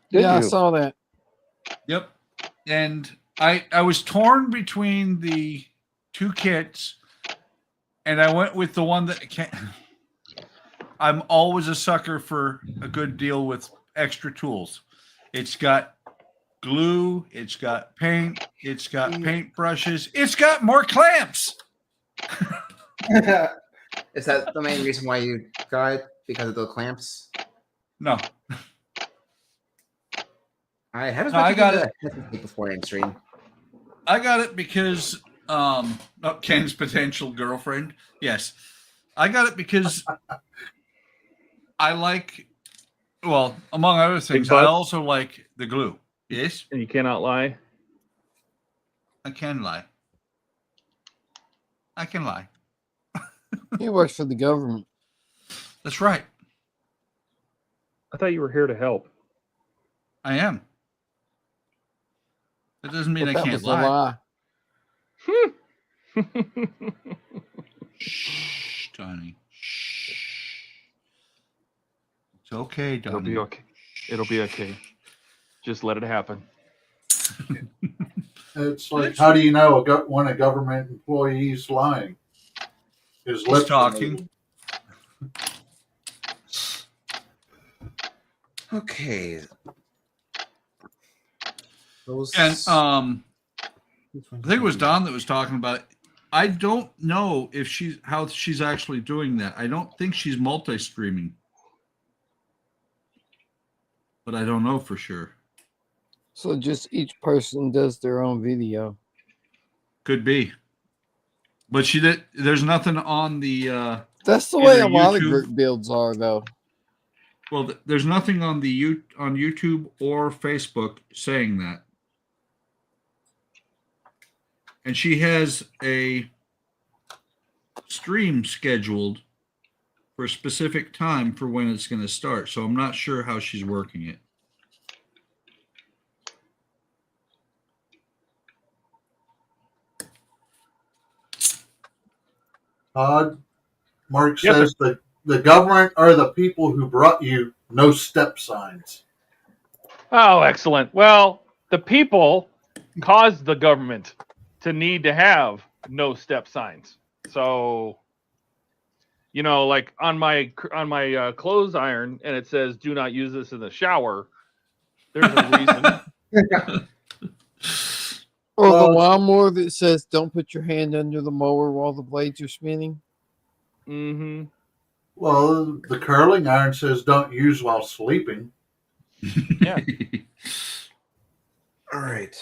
Yeah, I saw that. Yep. And I was torn between the two kits, and I went with the one that can. I'm always a sucker for a good deal with extra tools. It's got glue, it's got paint, it's got paint brushes, it's got more clamps. Is that the main reason why you got it? Because of the clamps? No, I haven't No, I got it before in stream. I got it because Ken's potential girlfriend. Yes. I got it because I like, well, among other things, I butt. also like the glue. Yes, And you cannot lie. I can lie. I can lie. He works for the government. That's right. I thought you were here to help. I am. That doesn't mean But I that can't was a lie. lie. Shh, Donnie. Shh. It's okay, Donnie. It'll be okay. It'll be okay. Just let it happen. It's like, how do you know when a government employee is lying? His He's lips are talking. moving. Okay. Those And I think it was Don that was talking about it. I don't know if how she's actually doing that. I don't think she's multi-streaming, but I don't know for sure. So just each person does their own video. Could be, but she did. There's nothing on the. That's the way Either a lot of YouTube- group builds are, though. Well, there's nothing on the on YouTube or Facebook saying that. And she has a stream scheduled for a specific time for when it's going to start. So I'm not sure how she's working it. Mark Yes, says the government are the people who brought you no step signs. Oh, excellent. Well, the people caused the government to need to have no step signs. So, you know, like on my clothes iron, and it says "Do not use this in the shower." There's a reason. Or the Well, lawnmower that says "Don't put your hand under the mower while the blades are spinning." Mm-hmm. well, the curling iron says don't use while sleeping. Yeah. All right.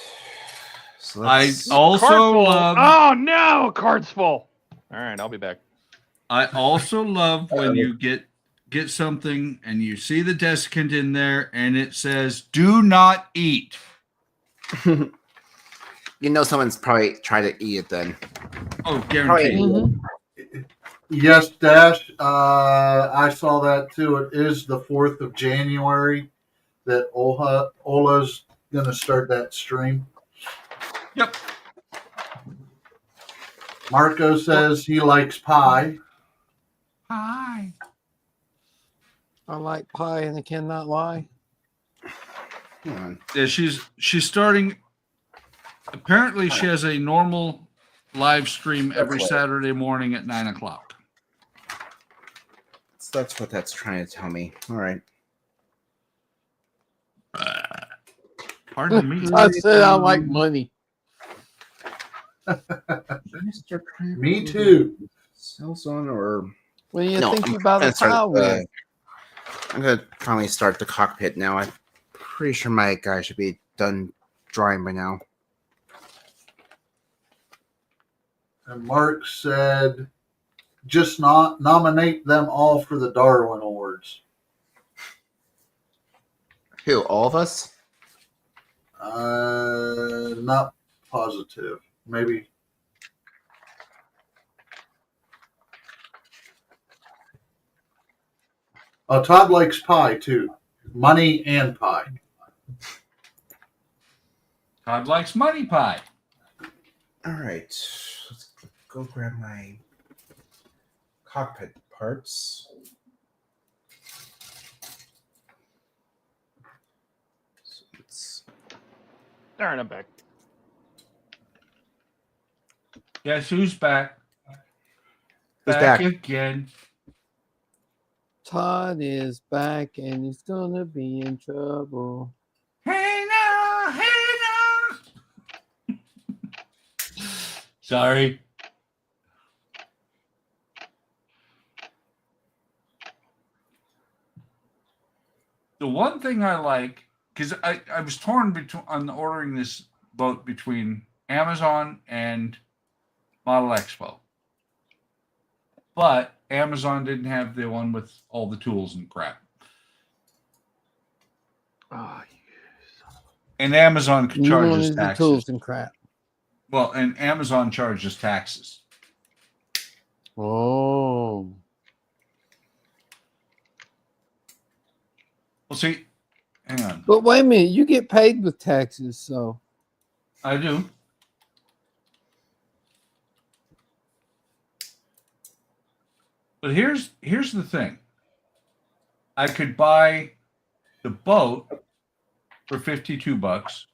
So I let's... also Card full. love. Oh no, card's full. All right, I'll be back. I also love when you get something and you see the desiccant in there and it says "Do not eat." You know, someone's probably tried to eat it then. Oh, guaranteed. Mm-hmm. Yes, Dash. I saw that too. It is the 4th of January that Ola's going to start that stream. Yep. Marco says he likes pie. Hi. I like pie and I cannot lie. Hang on. Yeah, she's starting. Apparently, she has a normal live stream every Saturday morning at 9 o'clock. So that's what that's trying to tell me. All right. Pardon me. I said I like money. Me too. Cell zone or... What do you No, think I'm about gonna a pile start, with? I'm going to finally start the cockpit now. I'm pretty sure my guy should be done drawing by now. And Mark said, just not nominate them all for the Darwin Awards. Who? All of us? Not positive. Maybe. Oh, Todd likes pie too. Money and pie. Todd likes money pie. All right. Let's go grab my cockpit parts. So let's... All right, I'm back. Guess who's back? Who's back? Again. Todd is back and he's gonna be in trouble. Hey now, hey now. Sorry. The one thing I like, because I was torn between on ordering this boat between Amazon and Model Expo, but Amazon didn't have the one with all the tools and crap. Oh, And Amazon could You charge wanted us the taxes. tools and crap. Well, and Amazon charges taxes. Oh. Well, see, hang on. But wait a minute, you get paid with taxes, so I do. But here's the thing. I could buy the boat for $52,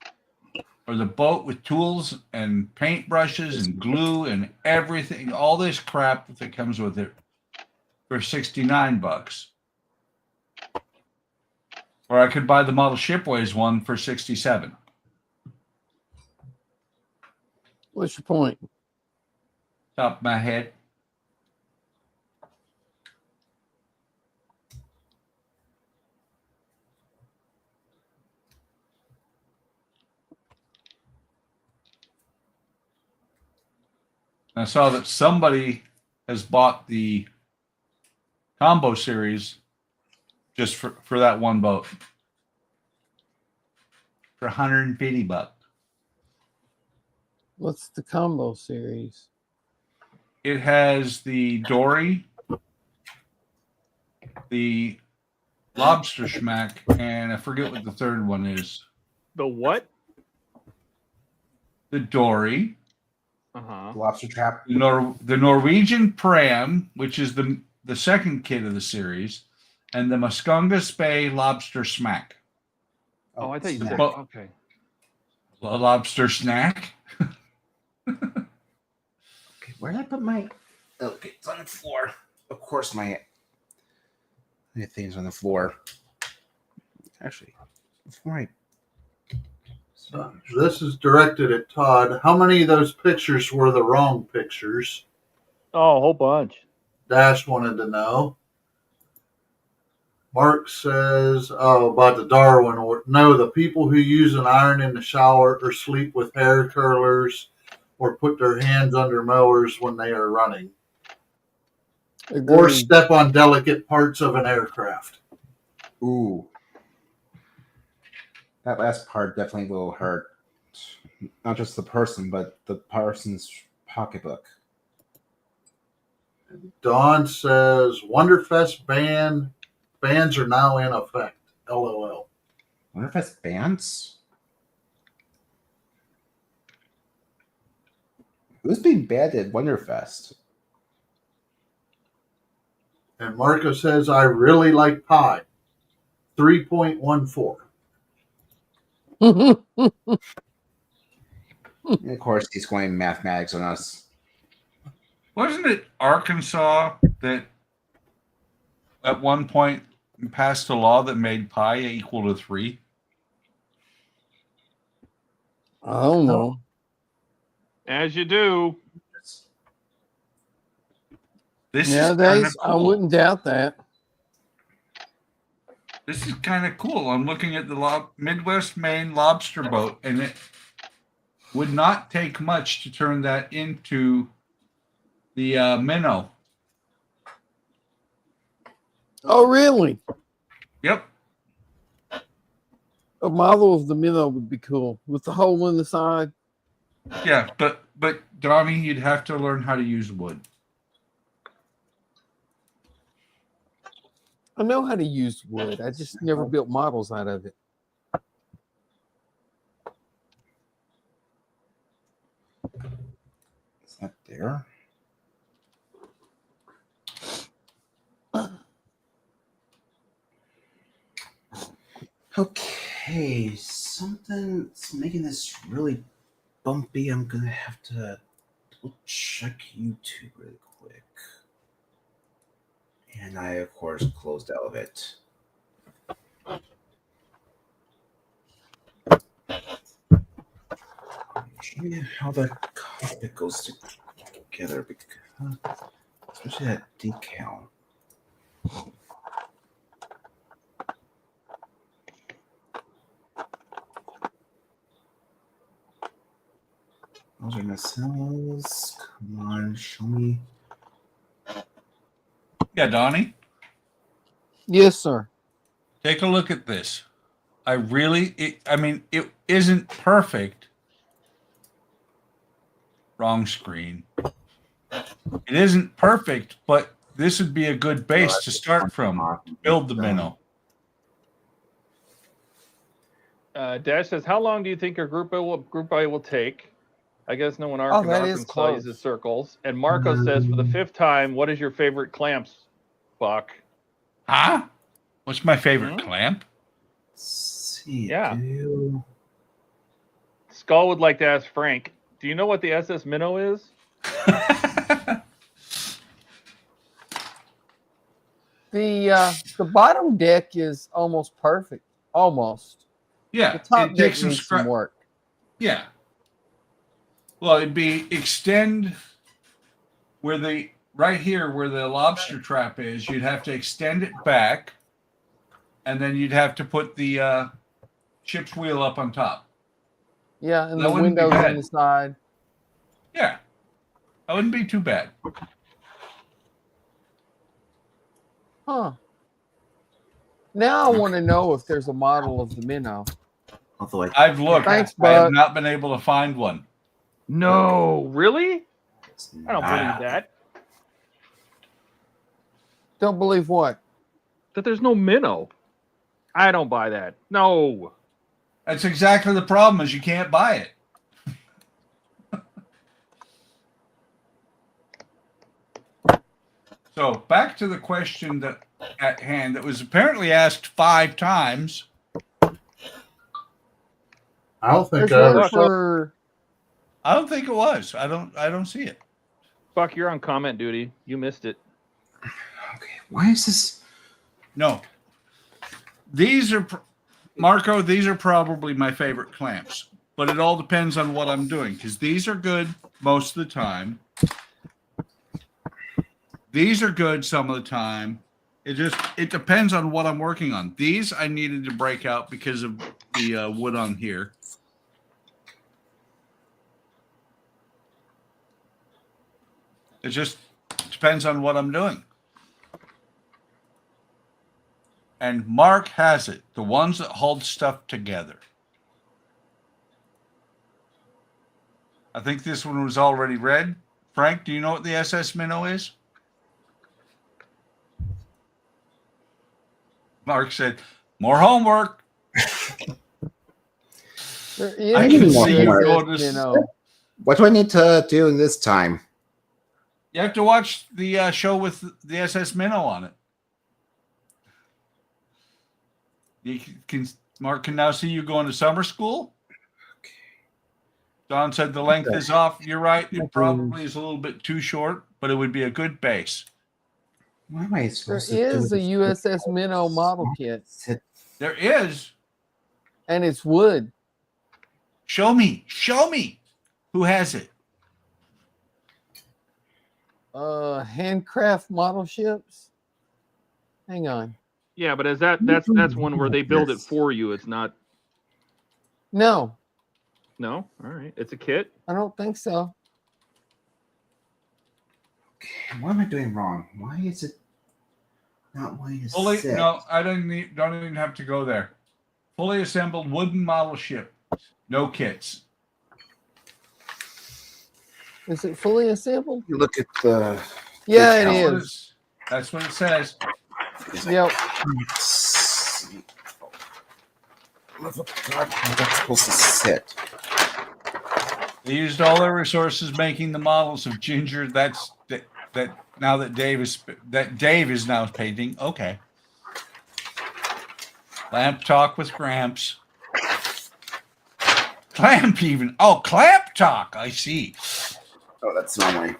or the boat with tools and paintbrushes and glue and everything, all this crap that comes with it, for $69. Or I could buy the model Shipways one for $67. what's your point? Top of my head. I saw that somebody has bought the combo series just for that one boat for $150. What's the combo series? It has the dory, the lobster schmack, and I forget what the third one is. the what? The dory, Lobster trap. the Norwegian pram, which is the second kit of the series, and the Muscongas Bay lobster smack. Oh, I thought you said Snack. Well, okay. A lobster snack. Okay, where did I put my? Okay, it's on the floor. Of course, my thing's on the floor. Actually, before I. This is directed at Todd. How many of those pictures were the wrong pictures? Oh, a whole bunch. Dash wanted to know. Mark says, oh, about the Darwin. No, the people who use an iron in the shower or sleep with hair curlers or put their hands under mowers when they are running. Or Agreed. step on delicate parts of an aircraft. Ooh, that last part definitely will hurt. Not just the person, but the person's pocketbook. Don says, Wonderfest bans are now in effect. LOL. Wonderfest bans? Who's being banned at Wonderfest? And Marco says, I really like pie. 3.14. And of course, he's going mathematics on us. Wasn't it Arkansas that at one point passed a law that made pi equal to 3? I don't know. As you do. This Nowadays, is I wouldn't doubt that. This is kind of cool. I'm looking at the Midwest Maine lobster boat, and it would not take much to turn that into the minnow. Oh, really? Yep. A model of the minnow would be cool with the hole in the side. Yeah, but Donnie, you'd have to learn how to use wood. I know how to use wood. I just never built models out of it. Is that there? Okay, something's making this really bumpy. I'm gonna have to check YouTube really quick. And I, of course, closed out of it. Show me how the cockpit goes together, because, especially that decal. Those are nacelles. Come on, show me. Yeah, Donnie, Yes, sir. take a look at this. I mean, it isn't perfect. Wrong screen. It isn't perfect, but this would be a good base to start from. Build the minnow. Dash says, how long do you think your group A will take? I guess no one Oh, that is Arkansas close. uses circles. And Marco says, for the 5th time, what is your favorite clamps, Buck? Huh? What's my favorite clamp? See, Yeah. Skull would like to ask Frank, do you know what the SS Minnow is? The bottom deck is almost perfect. Almost. Yeah, The top it deck takes some needs some work. Yeah. Well, it'd be extend where the right here where the lobster trap is. You'd have to extend it back, and then you'd have to put the ship's wheel up on top. Yeah, and That the wouldn't be windows bad. on the side. Yeah, that wouldn't be too bad. Huh. Now I want to know if there's a model of the minnow. Although I've looked. Thanks, I have Buck. not been able to find one. No, really? I don't Ah. believe that. Don't believe what? That there's no minnow. I don't buy that. No. That's exactly the problem. Is you can't buy it. So back to the question that at hand that was apparently asked 5 times. I don't think There's I one ever saw. for. I don't think it was. I don't see it. Buck, you're on comment duty. You missed it. Okay, why is this? No. These are Marco. These are probably my favorite clamps, but it all depends on what I'm doing because these are good most of the time. These are good some of the time. It depends on what I'm working on. These I needed to break out because of the wood on here. It just depends on what I'm doing. And Mark has it. The ones that hold stuff together. I think this one was already read. Frank, do you know what the SS Minnow is? Mark said, more homework. There is I can a see you notice. Minnow. What do I need to do this time? You have to watch the show with the SS Minnow on it. You can, Mark can now see you going to summer school. Don said the length is off. You're right. It probably is a little bit too short, but it would be a good base. What am I There supposed to do? is a with this? USS Minnow model kit, There is. and it's wood. Show me. Show me. Who has it? Handcraft model ships. Hang on. Yeah, but is that's one where they build it for you. It's not. No, No. All right. It's a kit. I don't think so. Okay, what am I doing wrong? Why is it not wanting to Fully, sit? no, I don't even have to go there. Fully assembled wooden model ship. No kits. Is it fully assembled? You look at the. Yeah, it That's what is. that's what it says. Yep. Let's see. How is that supposed to sit? They used all their resources making the models of Ginger. That now that Dave is now painting. Okay. Lamp talk with Gramps. Clamp even. Oh, clamp talk. I see. Oh, that's not my.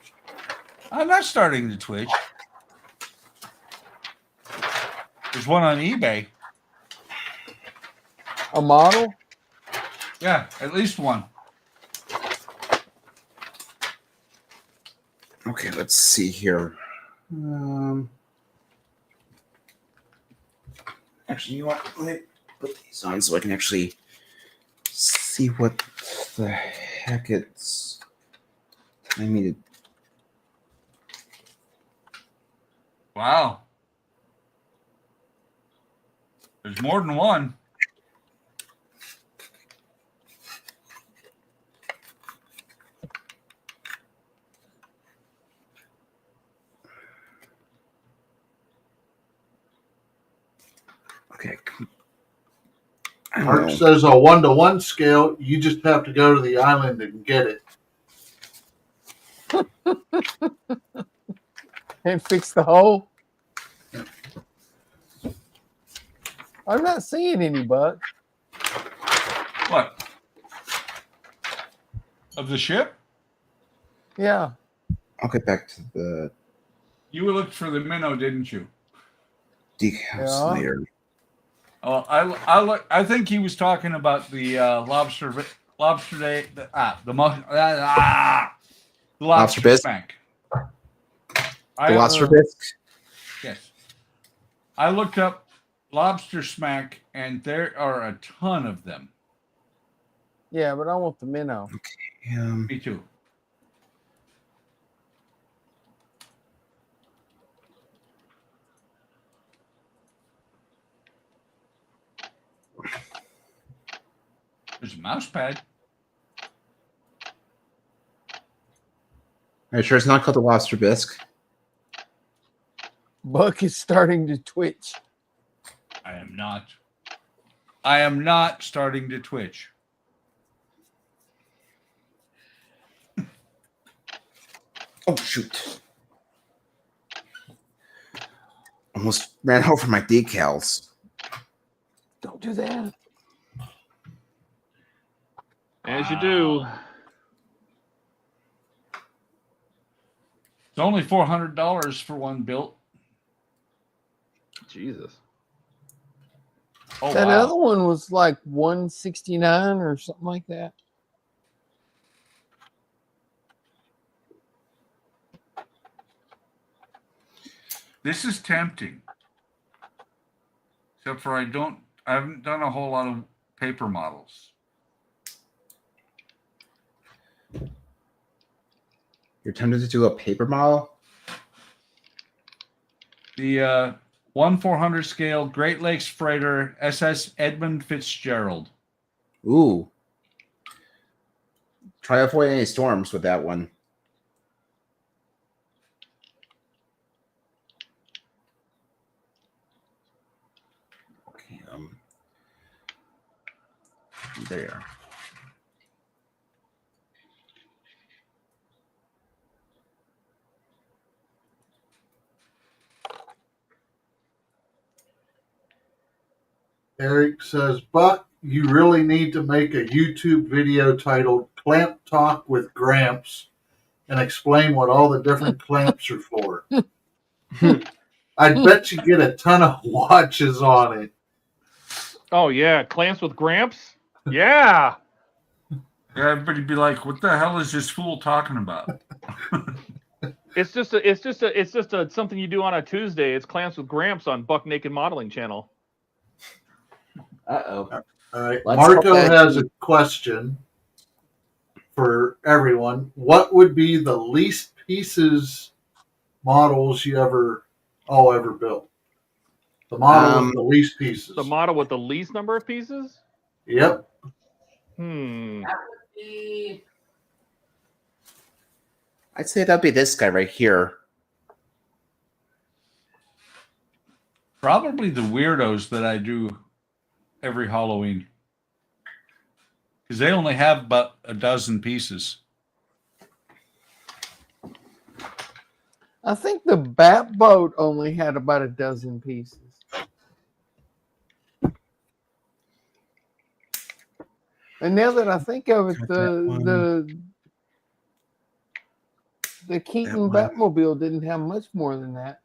I'm not starting to twitch. There's one on eBay. A model? Yeah, at least one. Okay, let's see here. Actually, you know what? Let me put these on so I can actually see what the heck it's telling me to. Wow. There's more than one. Okay. Mark says a 1-to-1 scale. You just have to go to the island and get it. And fix the hole? I'm not seeing any, Buck. What? Of the ship? Yeah. I'll get back to the You looked for the minnow, didn't you? decals later. Oh, I think he was talking about the lobster day. The lobster bisque? smack. The lobster bisque? Yes. I looked up lobster smack, and there are a ton of them. Yeah, but I want the minnow. Me too. There's a mouse pad. Are you sure it's not called the lobster bisque? Buck is starting to twitch. I am not. I am not starting to twitch. Oh, shoot. Almost ran over my decals. Don't do that. As you do. It's only $400 for one built. Jesus. Oh, That wow. other one was like 169 or something like that. This is tempting. Except for I haven't done a whole lot of paper models. You're tempted to do a paper model? The 1/400 scale Great Lakes freighter SS Edmund Fitzgerald. Ooh. Try avoid any storms with that one. Okay, there. Eric says, Buck, you really need to make a YouTube video titled Clamp Talk with Gramps and explain what all the different clamps are for. I'd bet you get a ton of watches on it. Oh yeah, clamps with Gramps. Yeah. Yeah, everybody'd be like, "What the hell is this fool talking about?" It's just something you do on a Tuesday. It's clamps with Gramps on Buck Naked Modeling Channel. Uh-oh. All right. Let's Marco hope that has a question for everyone. What would be the least pieces models you ever built? The model with the least pieces. The model with the least number of pieces? Yep. I'd say that'd be this guy right here. Probably the weirdos that I do every Halloween. Because they only have about a dozen pieces. I think the Bat Boat only had about a dozen pieces. And now that I think of it, the Keaton Batmobile didn't have much more than that.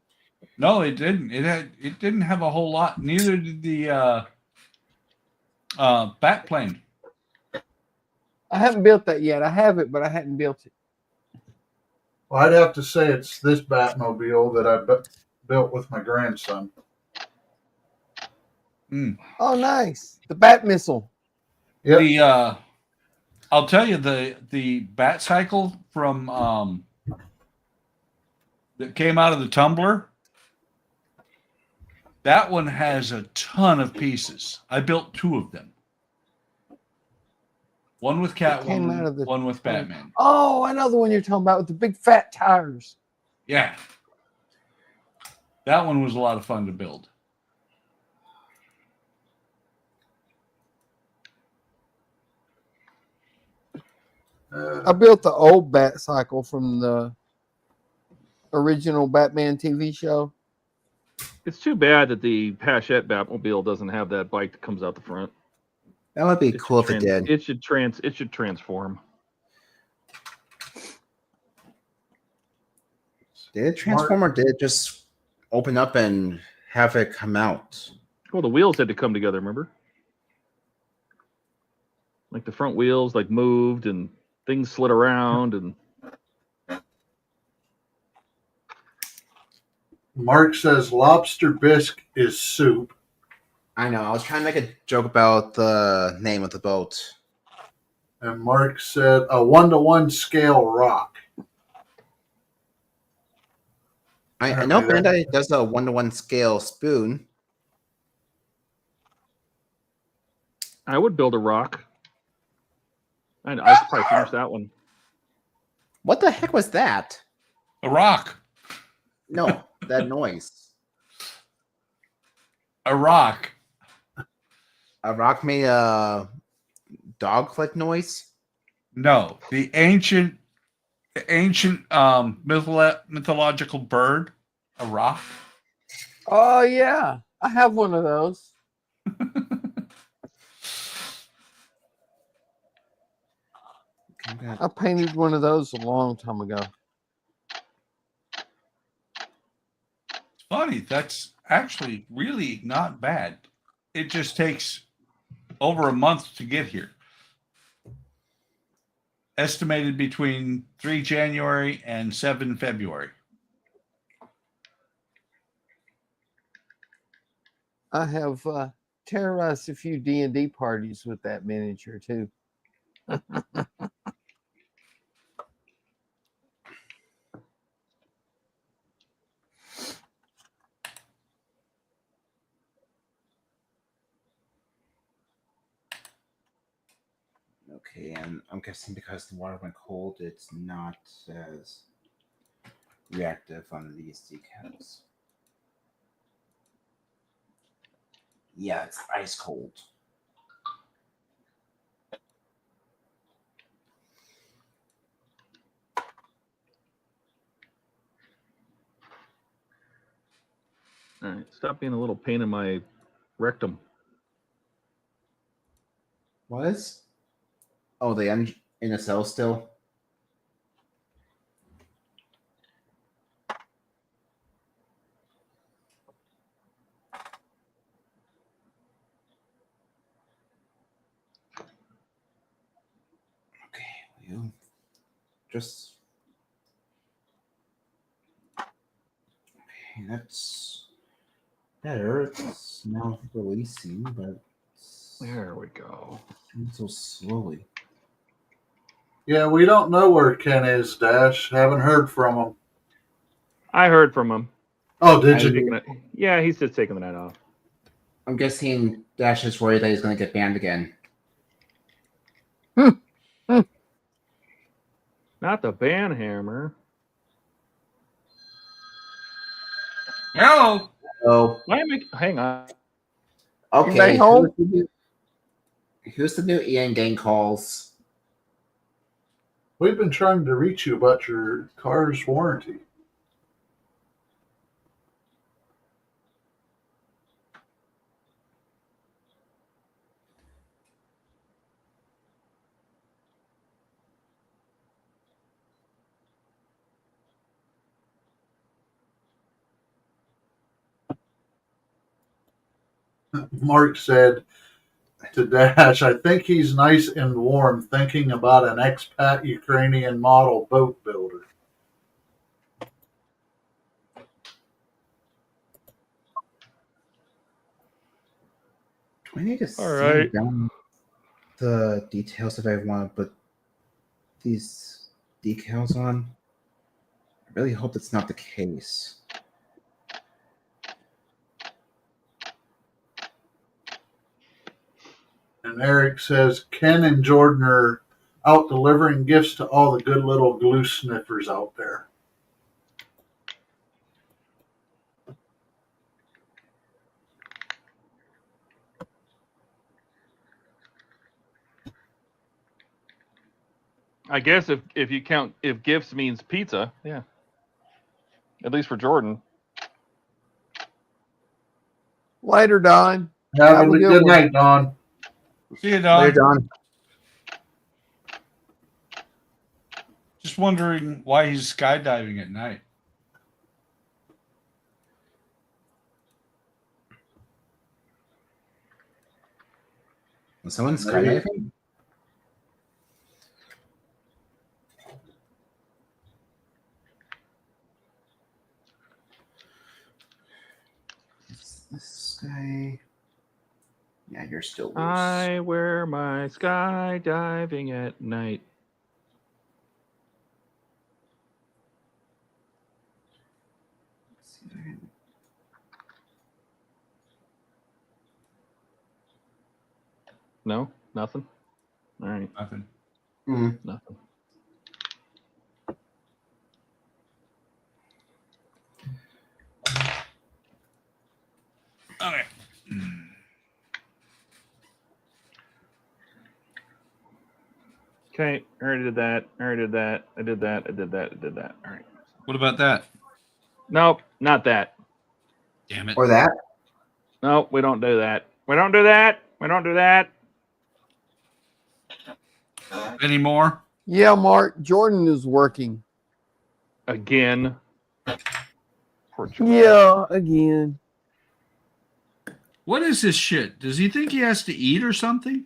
No, it didn't. It didn't have a whole lot. Neither did the Batplane. I haven't built that yet. I have it, but I hadn't built it. Well, I'd have to say it's this Batmobile that I built with my grandson. Oh, nice. The Bat Missile. Yep. The I'll tell you the Bat Cycle from that came out of the tumbler. That one has a ton of pieces. I built 2 of them. One with Catwoman, one with Batman. Oh, I know the one you're talking about with the big fat tires. Yeah. That one was a lot of fun to build. I built the old Bat Cycle from the original Batman TV show. It's too bad that the Hachette Batmobile doesn't have that bike that comes out the front. That would be cool if it did. It should transform. Did it transform or did it just open up and have it come out? Well, the wheels had to come together, remember? Like the front wheels like moved and things slid around and Mark says lobster bisque is soup. I know. I was trying to make a joke about the name of the boat. And Mark said a 1-to-1 scale rock. I know Bandai does a 1-to-1 scale spoon. I would build a rock. I'd probably finish that one. What the heck was that? A rock. No, that noise. A rock. A rock made a dog click noise? No, the ancient mythological bird, a rock. Oh, yeah. I have one of those. I painted one of those a long time ago. It's funny. That's actually really not bad. It just takes over a month to get here. Estimated between 3 January and 7 February. I have terrorized a few D&D parties with that miniature too. Okay, and I'm guessing because the water went cold, it's not as reactive on these decals. Yeah, it's ice cold. All right, stop being a little pain in my rectum. Was? Oh, the in a cell still? Okay, you just. Okay, that's better. It's now releasing, but. There we go. So slowly. Yeah, we don't know where Ken is, Dash. Haven't heard from him. I heard from him. Oh, did you? Yeah, he's just taking the night off. I'm guessing Dash is worried that he's going to get banned again. Not the ban hammer. Hello. Oh. Why am I? Hang on. Okay. home? Who's the new Ian Gang calls? We've been trying to reach you about your car's warranty. Mark said to Dash, I think he's nice and warm thinking about an expat Ukrainian model boat builder. I need to All see right. down the details if I want to put these decals on. I really hope that's not the case. And Eric says Ken and Jordan are out delivering gifts to all the good little glue sniffers out there. I guess if you count if gifts means pizza, yeah. At least for Jordan. Later, Don. Have a good night, Don. See you, Don. Later, Don. Just wondering why he's skydiving at night. Was someone skydiving? This guy. Yeah, you're still loose. I wear my skydiving at night. No, nothing. All right, Nothing. nothing. Okay. Okay, I already did that. I already did that. I did that. I did that. I did that. All right. What about that? Nope, not that. Damn it. Or that? Nope, we don't do that. We don't do that. We don't do that. Any more? Yeah, Mark, Jordan is working. Again. Poor Jordan. Yeah, again. What is this shit? Does he think he has to eat or something?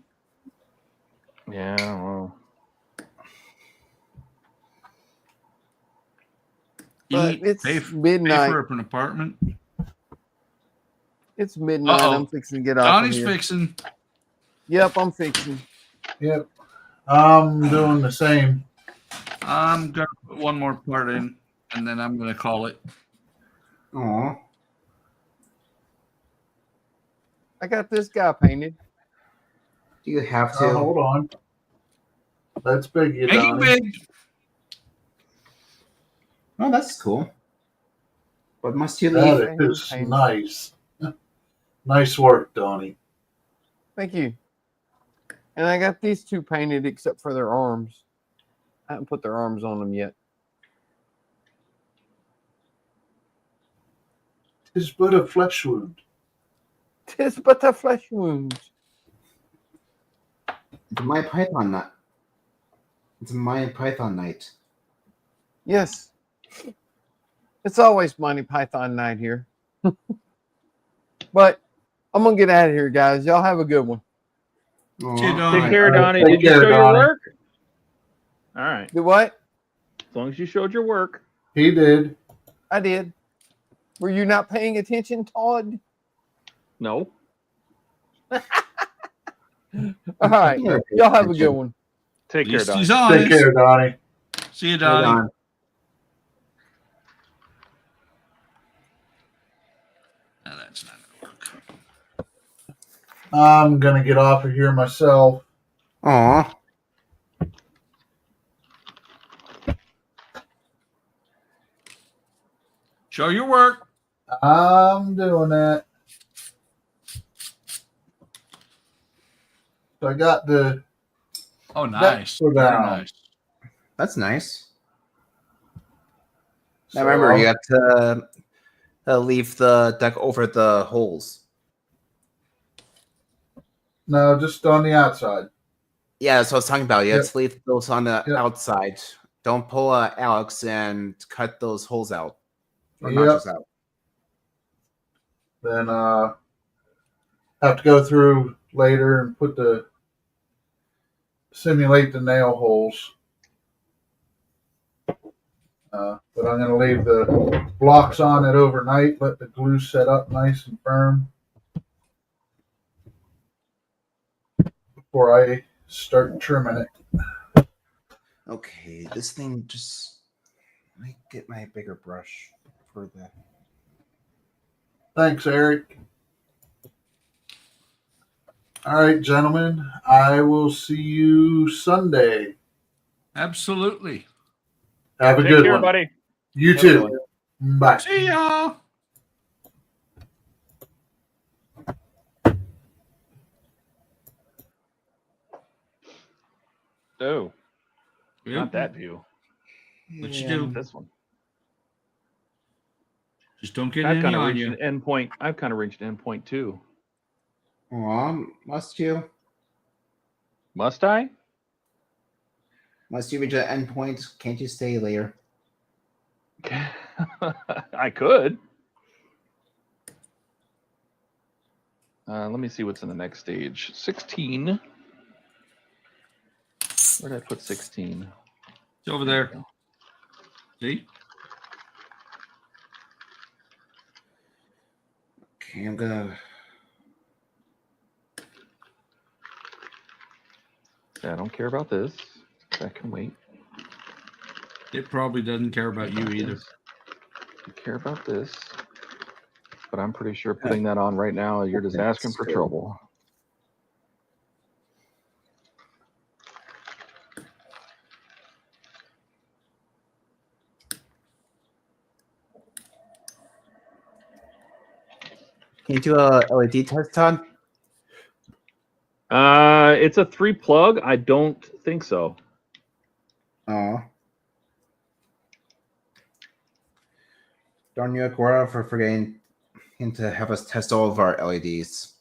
Yeah, I don't know. But Eat, it's pay for midnight. an apartment. It's midnight. Uh-oh. I'm fixing to get off Donnie's of here. fixing. Yep, I'm fixing. Yep. I'm doing the same. I'm gonna put one more part in, and then I'm gonna call it. Aw. I got this guy painted. Do you have to? Hold on. That's big, you Make it Donnie. big. Oh, that's cool. But must you That leave? is Painted. nice. Nice work, Donnie. Thank you. And I got these two painted except for their arms. I haven't put their arms on them yet. Tis but a flesh wound. Tis but a flesh wound. It's my Python night. It's my Python night. Yes. It's always Monty Python night here. But I'm going to get out of here, guys. Y'all have a good one. Aw. See you, Donnie. Take care, Donnie. Take Did you care, show your Donnie. work? All right. Do what? As long as you showed your work. He did. I did. Were you not paying attention, Todd? No. All right. Y'all have a good one. Take care, Least Donnie. he's honest. Take care, Donnie. See you, Donnie. Hold on. No, that's not gonna work. I'm going to get off of here myself. Aw. Show your work. I'm doing that. So I got the Oh, nice. That's Very down. nice. That's nice. So Now remember, you have to leave the deck over the holes. No, just on the outside. Yeah, that's what I was talking about. You have Yep. to leave those on the Yep. outside. Don't pull Alex and cut those holes out. Or Yep. notches out. Then have to go through later and put the simulate the nail holes. But I'm going to leave the blocks on it overnight. Let the glue set up nice and firm before I start trimming it. Okay, this thing just. Let me get my bigger brush for the. Thanks, Eric. All right, gentlemen. I will see you Sunday. Absolutely. Have a Take good care, one. buddy. You Have a good too. Bye. See y'all. Oh, Yep. not that view. What you do? This one. Just don't get I've any kind of on reached you. an end point. I've kind of reached an end point too. Aw, must you? Must I? Must you reach an end point? Can't you stay later? I could. Let me see what's in the next stage. 16. Where did I put 16? It's over there. See? Okay, I'm gonna. I don't care about this. That can wait. It probably doesn't care about you either. I care about this. But I'm pretty sure putting that on right now, you're just asking for trouble. Can you do a LED test, Todd? It's a 3 plug. I don't think so. Oh. Darn you, Aquara, for forgetting him to have us test all of our LEDs.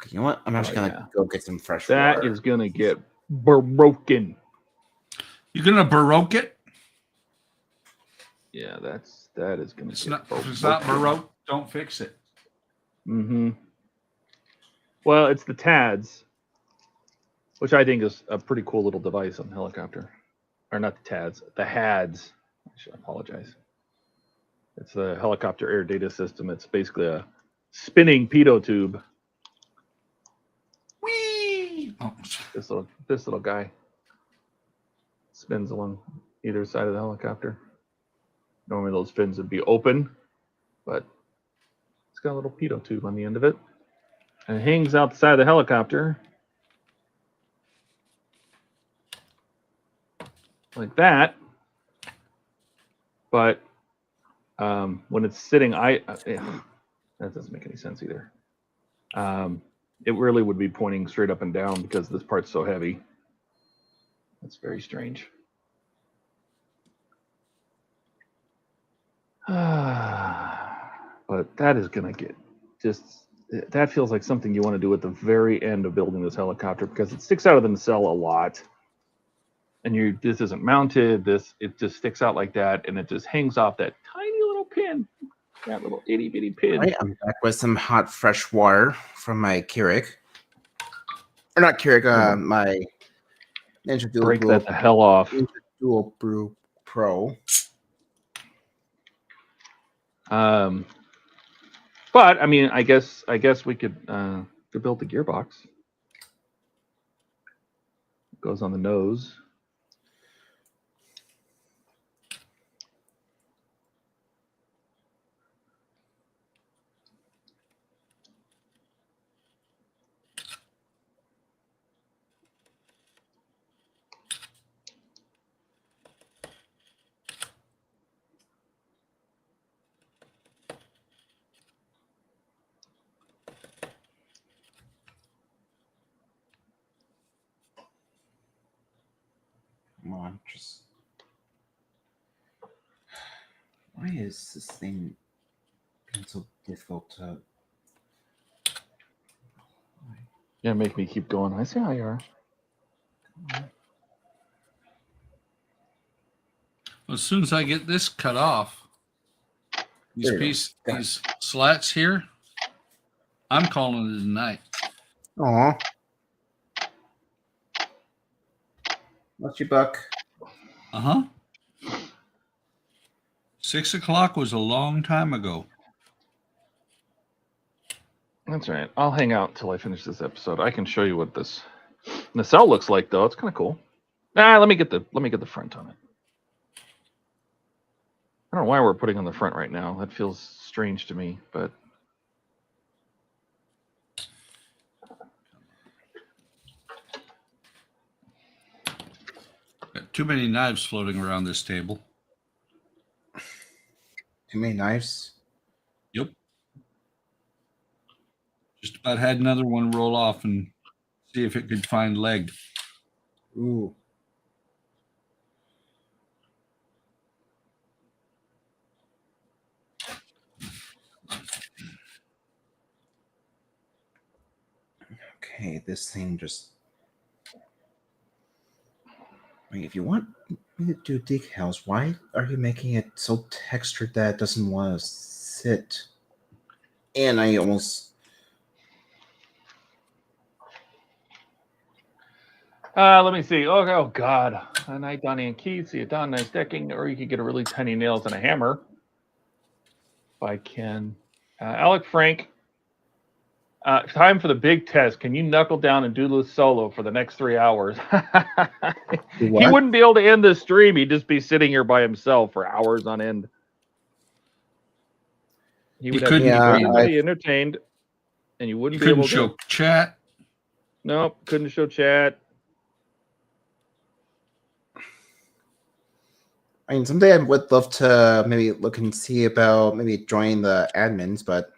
Okay, you know what? I'm actually gonna go get some fresh That water. is gonna get broken. You're gonna baroque it? Yeah, that is gonna. It's get not. If it's broken. not baroque, don't fix it. Mm-hmm. Well, it's the TADS, which I think is a pretty cool little device on the helicopter. Or not the TADS, the HADS. I should apologize. It's the helicopter air data system. It's basically a spinning pitot tube. Whee! Oh. This little guy spins along either side of the helicopter. Normally those fins would be open, but it's got a little pitot tube on the end of it. And it hangs out the side of the helicopter like that. But when it's sitting, that doesn't make any sense either. It really would be pointing straight up and down because this part's so heavy. That's very strange. But that is gonna get that feels like something you want to do at the very end of building this helicopter because it sticks out of the nacelle a lot. And this isn't mounted, it just sticks out like that, and it just hangs off that tiny little pin. That little itty bitty pin. All right, I'm back with some hot fresh water from my Keurig. Or not Keurig, my Ninja Dual Break that the hell off. Ninja Dual Brew Pro. But I mean, I guess we could build the gearbox. It goes on the nose. Come on, just why is this thing being so difficult to? Yeah, make me keep going. I see how you are. Well, as soon as I get this cut off, these slats here, I'm calling it a night. Aw. What's your buck? Uh-huh. 6 o'clock was a long time ago. That's right. I'll hang out until I finish this episode. I can show you what this nacelle looks like, though. It's kind of cool. Let me get the front on it. I don't know why we're putting on the front right now. That feels strange to me, but Got too many knives floating around this table. Too many knives? Yep. Just about had another one roll off and see if it could find leg. Ooh. Okay, this thing just. I mean, if you want me to do decals, why are you making it so textured that it doesn't want to sit? And I almost. let me see. Oh God. A night Donnie and Keith. See a Don, nice decking, or you could get a really tiny nails and a hammer. If I can. Alec Frank. Time for the big test. Can you knuckle down and do this solo for the next 3 hours? He wouldn't be able to end the stream. He'd just be sitting here by himself for hours on end. He would have to be everybody entertained, and you wouldn't be able to show chat. Nope, couldn't show chat. I mean, someday I would love to maybe look and see about maybe joining the admins, but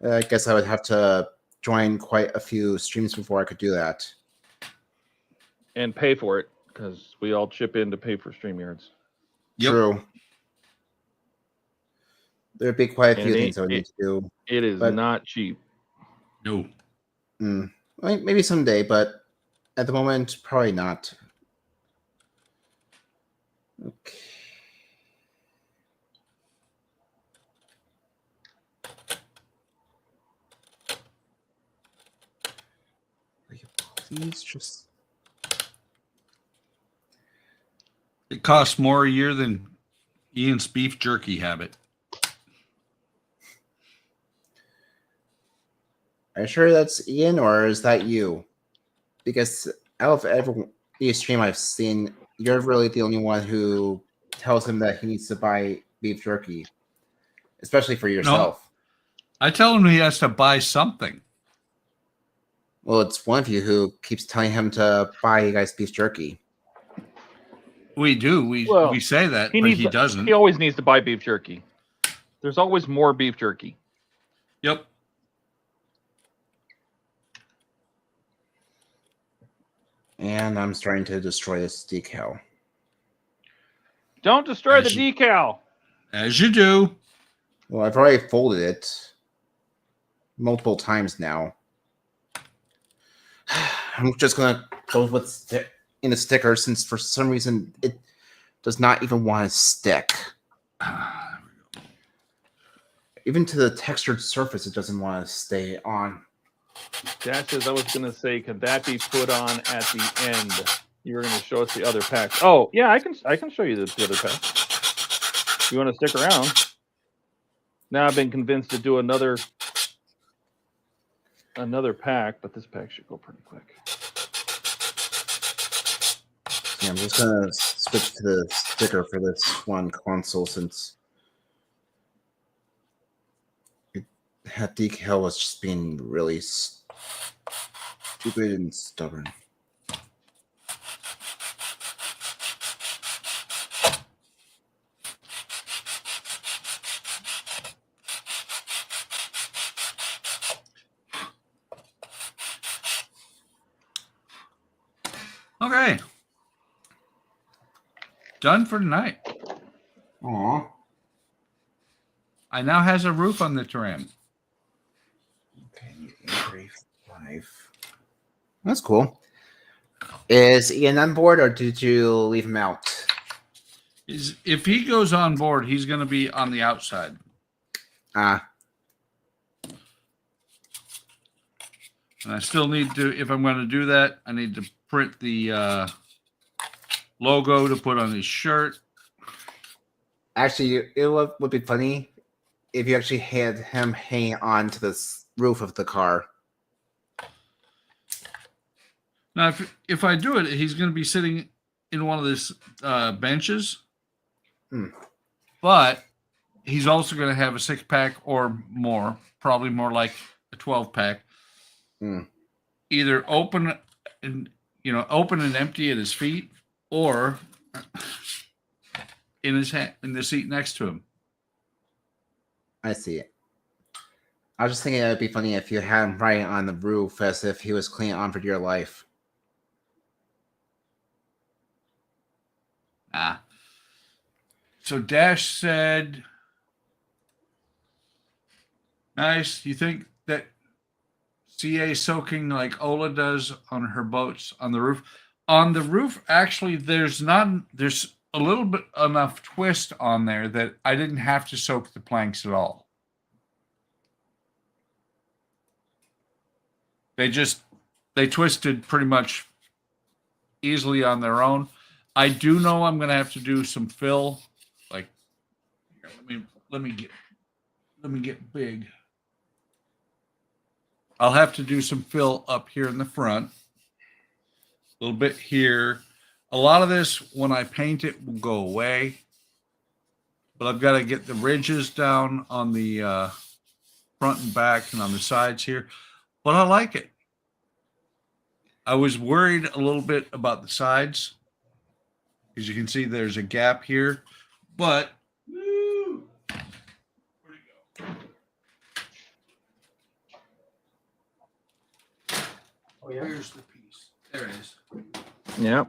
I guess I would have to join quite a few streams before I could do that. And pay for it, because we all chip in to pay for StreamYards. Yep. True. There'd be quite a few things I would need to do. It is not cheap. No. Maybe someday, but at the moment, probably not. Okay. Please just. It costs more a year than Ian's beef jerky habit. Are you sure that's Ian or is that you? Because out of every stream I've seen, you're really the only one who tells him that he needs to buy beef jerky, especially for yourself. No, I tell him he has to buy something. Well, it's one of you who keeps telling him to buy you guys beef jerky. We do. We say that, but he doesn't. He always needs to buy beef jerky. There's always more beef jerky. Yep. And I'm starting to destroy this decal. Don't destroy the decal. As you do. Well, I've already folded it multiple times now. I'm just going to go with in a sticker since for some reason it does not even want to stick. Even to the textured surface, it doesn't want to stay on. Dash says, I was going to say, could that be put on at the end? You were going to show us the other packs. Oh, yeah, I can show you the other packs. You want to stick around? Now I've been convinced to do another pack, but this pack should go pretty quick. Yeah, I'm just going to switch to the sticker for this one console since that decal was just being really stupid and stubborn. Okay. Done for tonight. Aw. I now has a roof on the Turan. Okay, 3, 5. That's cool. Is Ian on board or did you leave him out? If he goes on board, he's going to be on the outside. Ah. And I still need to, if I'm going to do that, I need to print the logo to put on his shirt. Actually, it would be funny if you actually had him hang on to the roof of the car. Now, if I do it, he's going to be sitting in one of these benches. But he's also going to have a 6-pack or more, probably more like a 12-pack. Either open and open and empty at his feet, or in his hand, in the seat next to him. I see it. I was just thinking it would be funny if you had him right on the roof as if he was clinging on for dear life. So Dash said, nice. You think that CA soaking like Ola does on her boats on the roof? On the roof, actually, there's a little bit enough twist on there that I didn't have to soak the planks at all. They twisted pretty much easily on their own. I do know I'm going to have to do some fill. Like, let me get big. I'll have to do some fill up here in the front. A little bit here. A lot of this, when I paint it, will go away. But I've got to get the ridges down on the front and back and on the sides here. But I like it. I was worried a little bit about the sides. As you can see, there's a gap here. But where'd it go? Oh, yeah. Here's the piece. There it is. Yeah.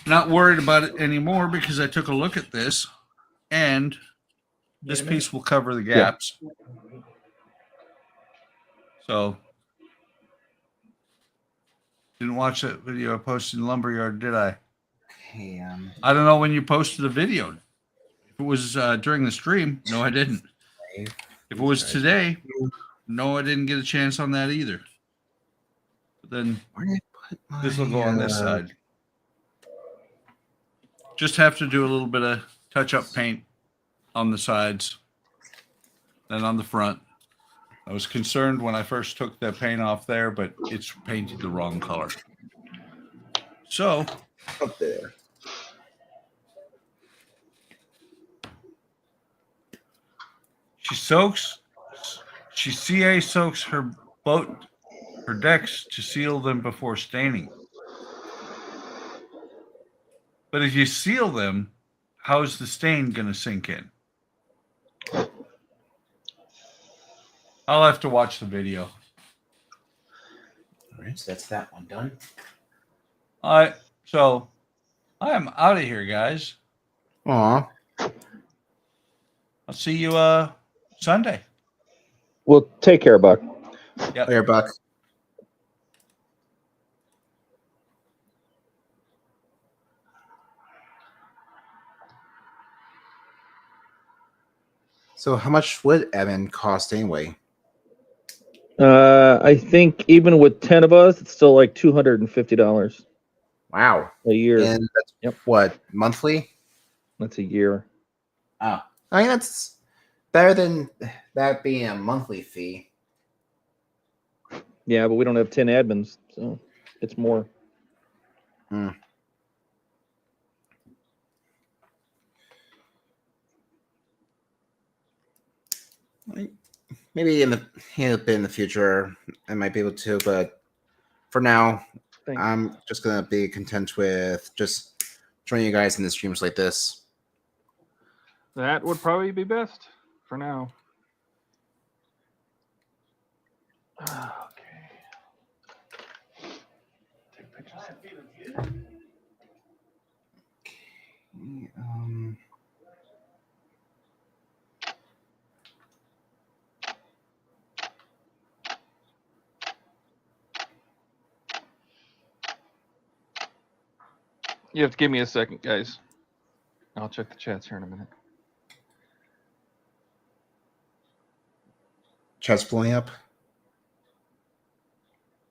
Not worried about it anymore because I took a look at this, and this piece will cover the gaps. So Didn't watch that video I posted in Lumberyard, did I? Okay, I don't know when you posted the video. If it was during the stream, no, I didn't. If it was today, no, I didn't get a chance on that either. But then this will go on this side. Just have to do a little bit of touch-up paint on the sides, then on the front. I was concerned when I first took that paint off there, but it's painted the wrong color. So up there. She CA soaks her decks to seal them before staining. But if you seal them, how's the stain going to sink in? I'll have to watch the video. All right, so that's that one done. All right, so I am out of here, guys. Aw. I'll see you Sunday. Well, take care, Buck. Yep. Here, Buck. So how much would Evan cost anyway? I think even with 10 of us, it's still like $250 Wow. a year. And that's what, monthly? That's a year. Oh. I mean, that's better than that being a monthly fee. Yeah, but we don't have 10 admins, so it's more. Hmm. Maybe in the future I might be able to, but for now I'm just gonna be content with just joining you guys in the streams like this. That would probably be best for now. Okay. Take pictures. You have to give me a second, guys. I'll check the chats here in a minute. Chat's blowing up.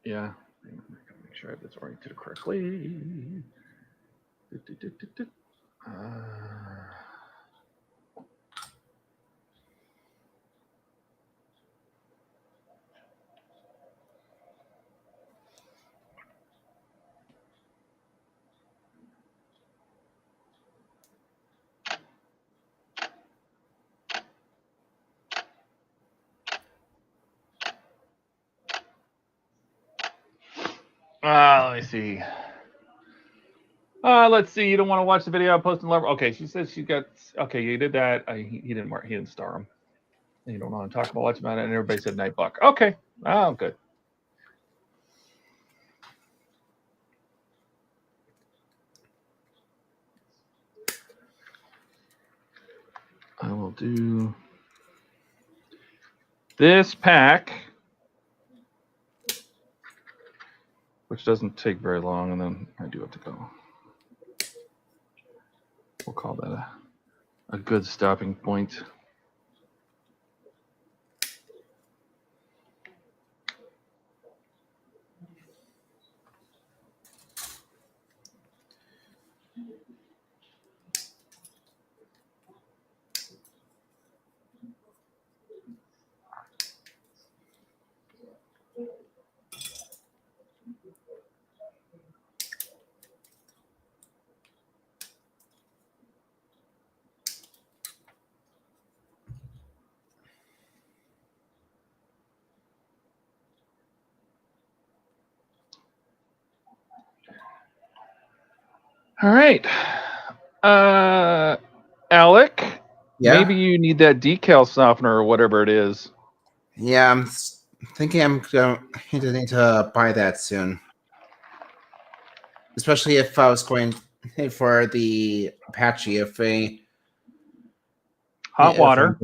Yeah. Make sure I have this oriented correctly. Let me see. Let's see. You don't want to watch the video I posted. Okay, she says she got. Okay, you did that. He didn't mark. He didn't star him. You don't want to talk about what's about it. And everybody said Night Buck. Okay. Oh, good. I will do this pack, which doesn't take very long, and then I do have to go. We'll call that a good stopping point. All right. Alec, maybe you need that decal softener or whatever it is. Yeah, I'm thinking I'm going to need to buy that soon. Especially if I was going for the Apache, if a hot water.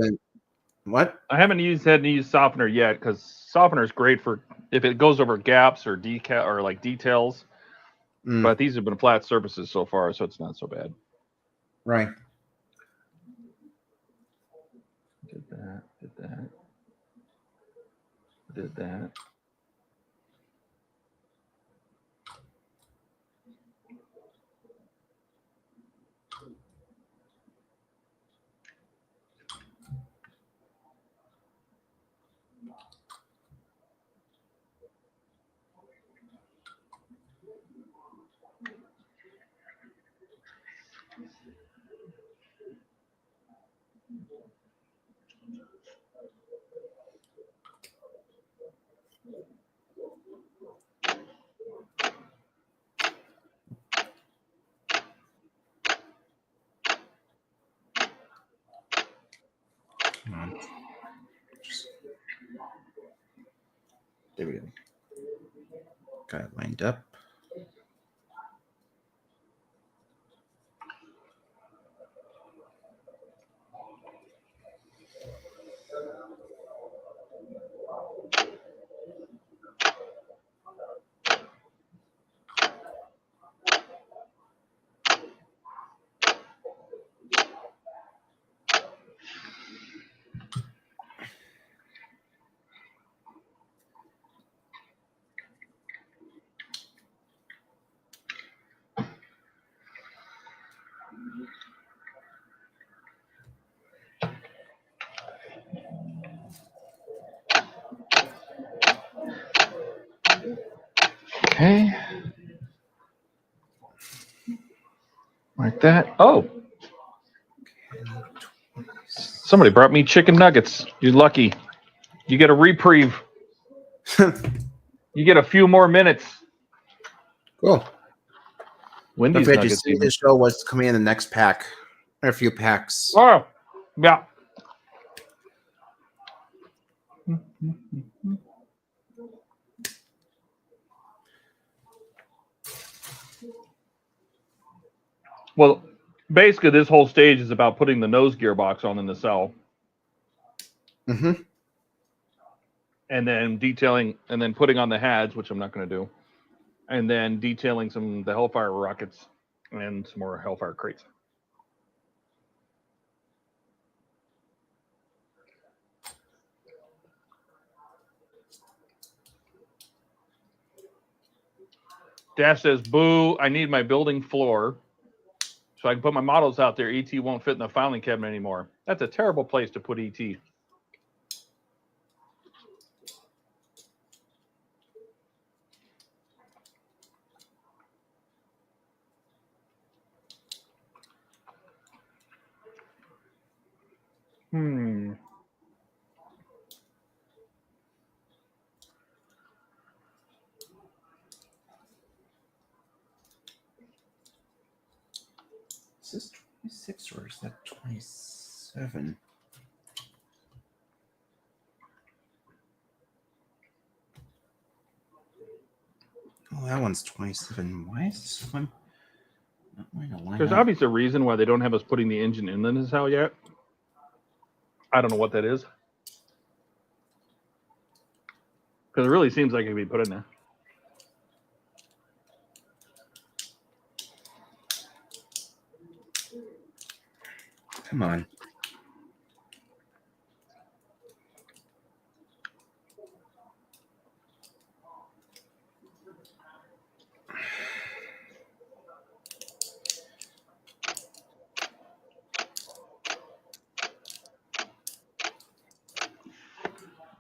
What? I haven't had to use softener yet because softener is great for if it goes over gaps or decal or like details. But these have been flat surfaces so far, so it's not so bad. Right. Did that. Did that. Did that. Come on. There we go. Got it lined up. Okay. Like that. Oh. Somebody brought me chicken nuggets. You're lucky. You get a reprieve. You get a few more minutes. Cool. Wendy's Don't forget, you nuggets. see the show what's coming in the next pack. Or a few packs. Oh, yeah. Well, basically, this whole stage is about putting the nose gearbox on in the cell. Mm-hmm. And then detailing, and then putting on the HADs, which I'm not going to do. And then detailing the Hellfire rockets and some more Hellfire crates. Dash says, boo, I need my building floor so I can put my models out there. ET won't fit in the filing cabinet anymore. That's a terrible place to put ET. Is this 26 or is that 27? Oh, that one's 27. Why is this one not going to line There's up? obviously a reason why they don't have us putting the engine in the nacelle yet. I don't know what that is. Because it really seems like it could be put in there. Come on.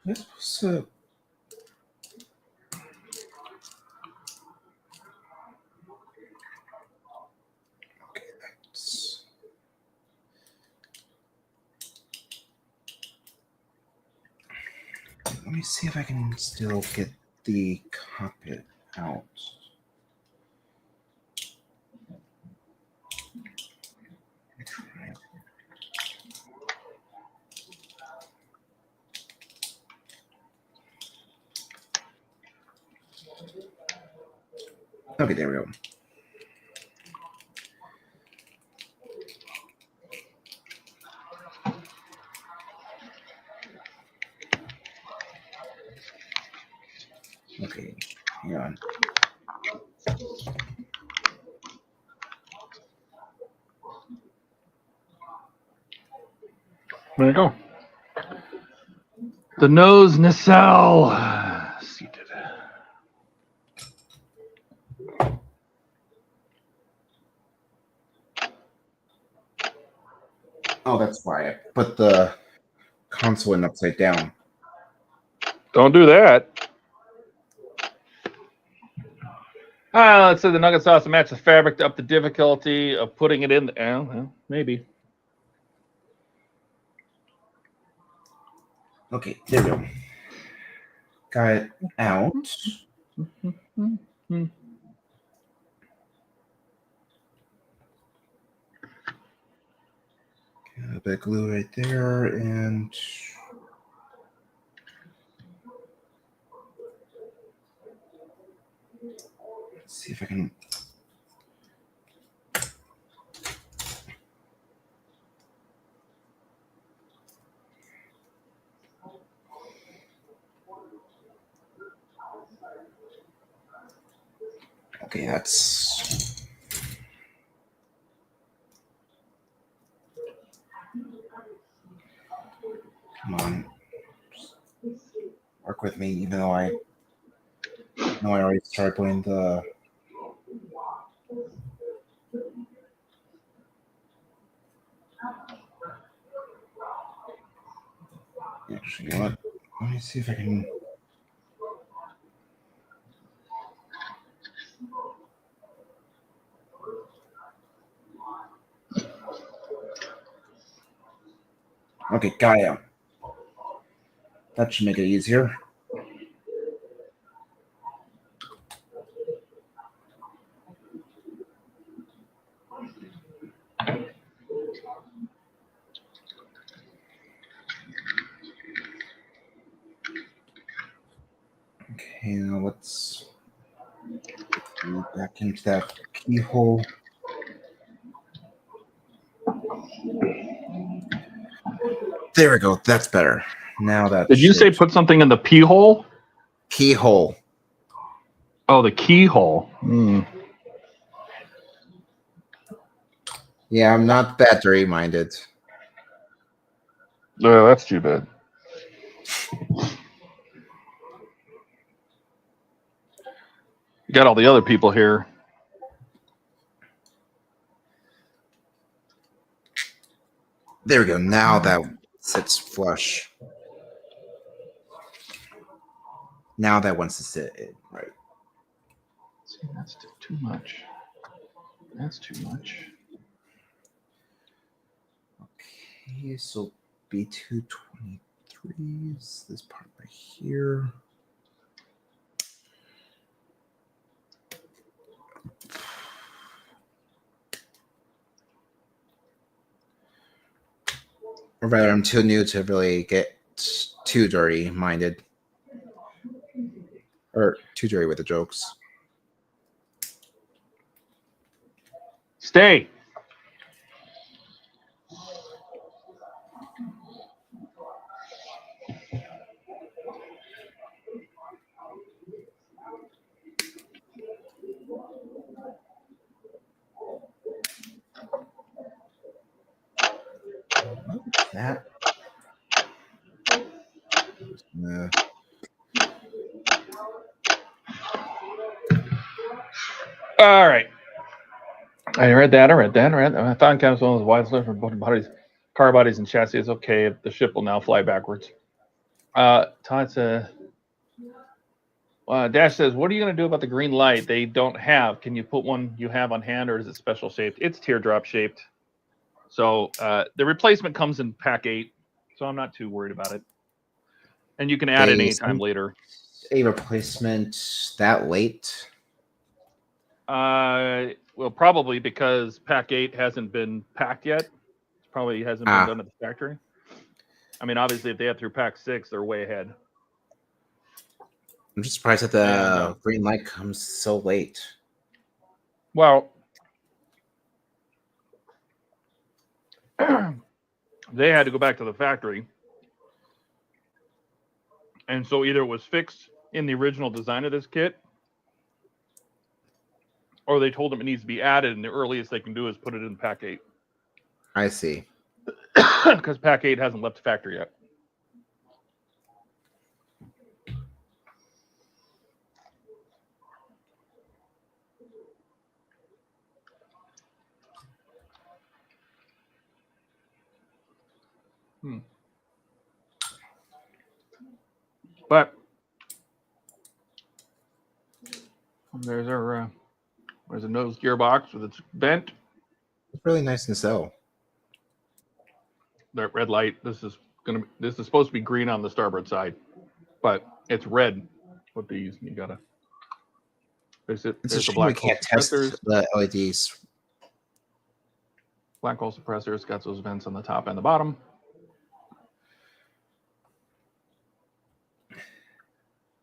This was okay, that's let me see if I can still get the cockpit out. Okay, there we go. There you go. The nose nacelle seated. Oh, that's why I put the console in upside down. Don't do that. Let's say the nugget sauce to match the fabric to up the difficulty of putting it in. Well, maybe. Okay, there we go. Got it out. Got a bit of glue right there, and let's see if I can. Okay, that's. Come on. Work with me, even though I know I already started putting the. Actually, you know what? Let me see if I can. Okay, Gaia. That should make it easier. Okay, now let's go back into that keyhole. There we go. That's better. Now that. Did you say put something in the pee hole? Keyhole? Oh, the keyhole. Yeah, I'm not battery minded. No, that's too bad. You got all the other people here. There we go. Now that sits flush. Now that wants to sit in, right? See, that's too much. That's too much. Okay, so B223 is this part right here. Or rather, I'm too new to really get too dirty minded. Or too dirty with the jokes. Stay. That. All right. I read that. I thought Cam's one of the wide slip for both bodies, car bodies and chassis is okay. The ship will now fly backwards. Todd says, Dash says, what are you going to do about the green light they don't have? Can you put one you have on hand, or is it special shaped? It's teardrop shaped. So the replacement comes in pack 8, so I'm not too worried about it. And you can add it anytime later. A replacement that late? Well, probably because pack 8 hasn't been packed yet. It probably hasn't been done at the factory. I mean, obviously, if they had through pack 6, they're way ahead. I'm just surprised that the green light comes so late. Well, they had to go back to the factory. And so either it was fixed in the original design of this kit, or they told them it needs to be added, and the earliest they can do is put it in pack 8. I see. because Pack 8 hasn't left the factory yet. But there's our there's a nose gearbox with its vent. It's really nice and so. That red light. This is supposed to be green on the starboard side, but it's red with these. You gotta. There's It's a the shame we black hole can't test suppressors. the LEDs. Black hole suppressors got those vents on the top and the bottom.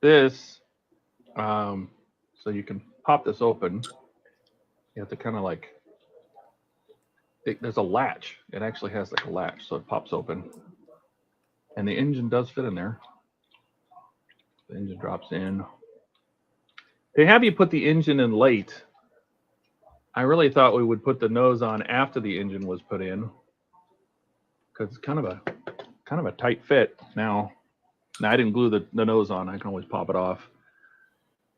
This, so you can pop this open. You have to kind of like. There's a latch. It actually has like a latch, so it pops open, and the engine does fit in there. The engine drops in. They have you put the engine in late. I really thought we would put the nose on after the engine was put in, because it's kind of a tight fit now. Now I didn't glue the nose on. I can always pop it off.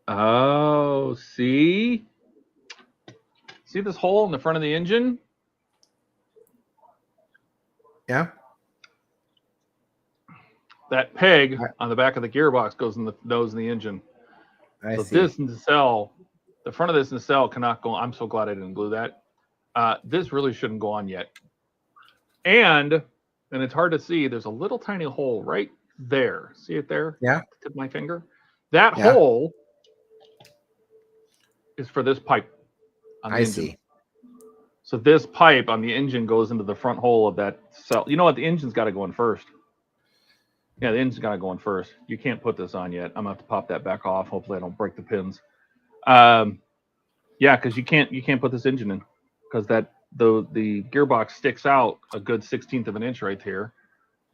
Oh, see this hole in the front of the engine? Yeah. That peg on the back of the gearbox goes in the nose of the engine. I see. This nacelle, the front of this nacelle cannot go. I'm so glad I didn't glue that. This really shouldn't go on yet. And it's hard to see. There's a little tiny hole right there. See it there? Yeah. Tip of my finger. That hole is for this pipe on the engine. See. So this pipe on the engine goes into the front hole of that cell. You know what? The engine's got to go in first. Yeah, the engine's got to go in first. You can't put this on yet. I'm gonna have to pop that back off. Hopefully, I don't break the pins. Yeah, because you can't put this engine in, because the gearbox sticks out a good 1/16 of an inch right here.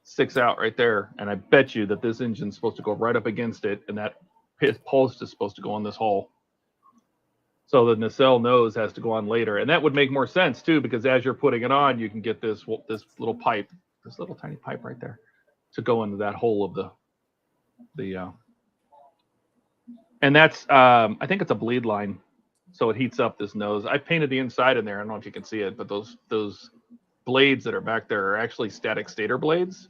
Sticks out right there, and I bet you that this engine's supposed to go right up against it, and that post is supposed to go in this hole. So the nacelle nose has to go on later, and that would make more sense too, because as you're putting it on, you can get this little pipe, this little tiny pipe right there, to go into that hole of the and that's I think it's a bleed line, so it heats up this nose. I painted the inside in there. I don't know if you can see it, but those blades that are back there are actually static stator blades,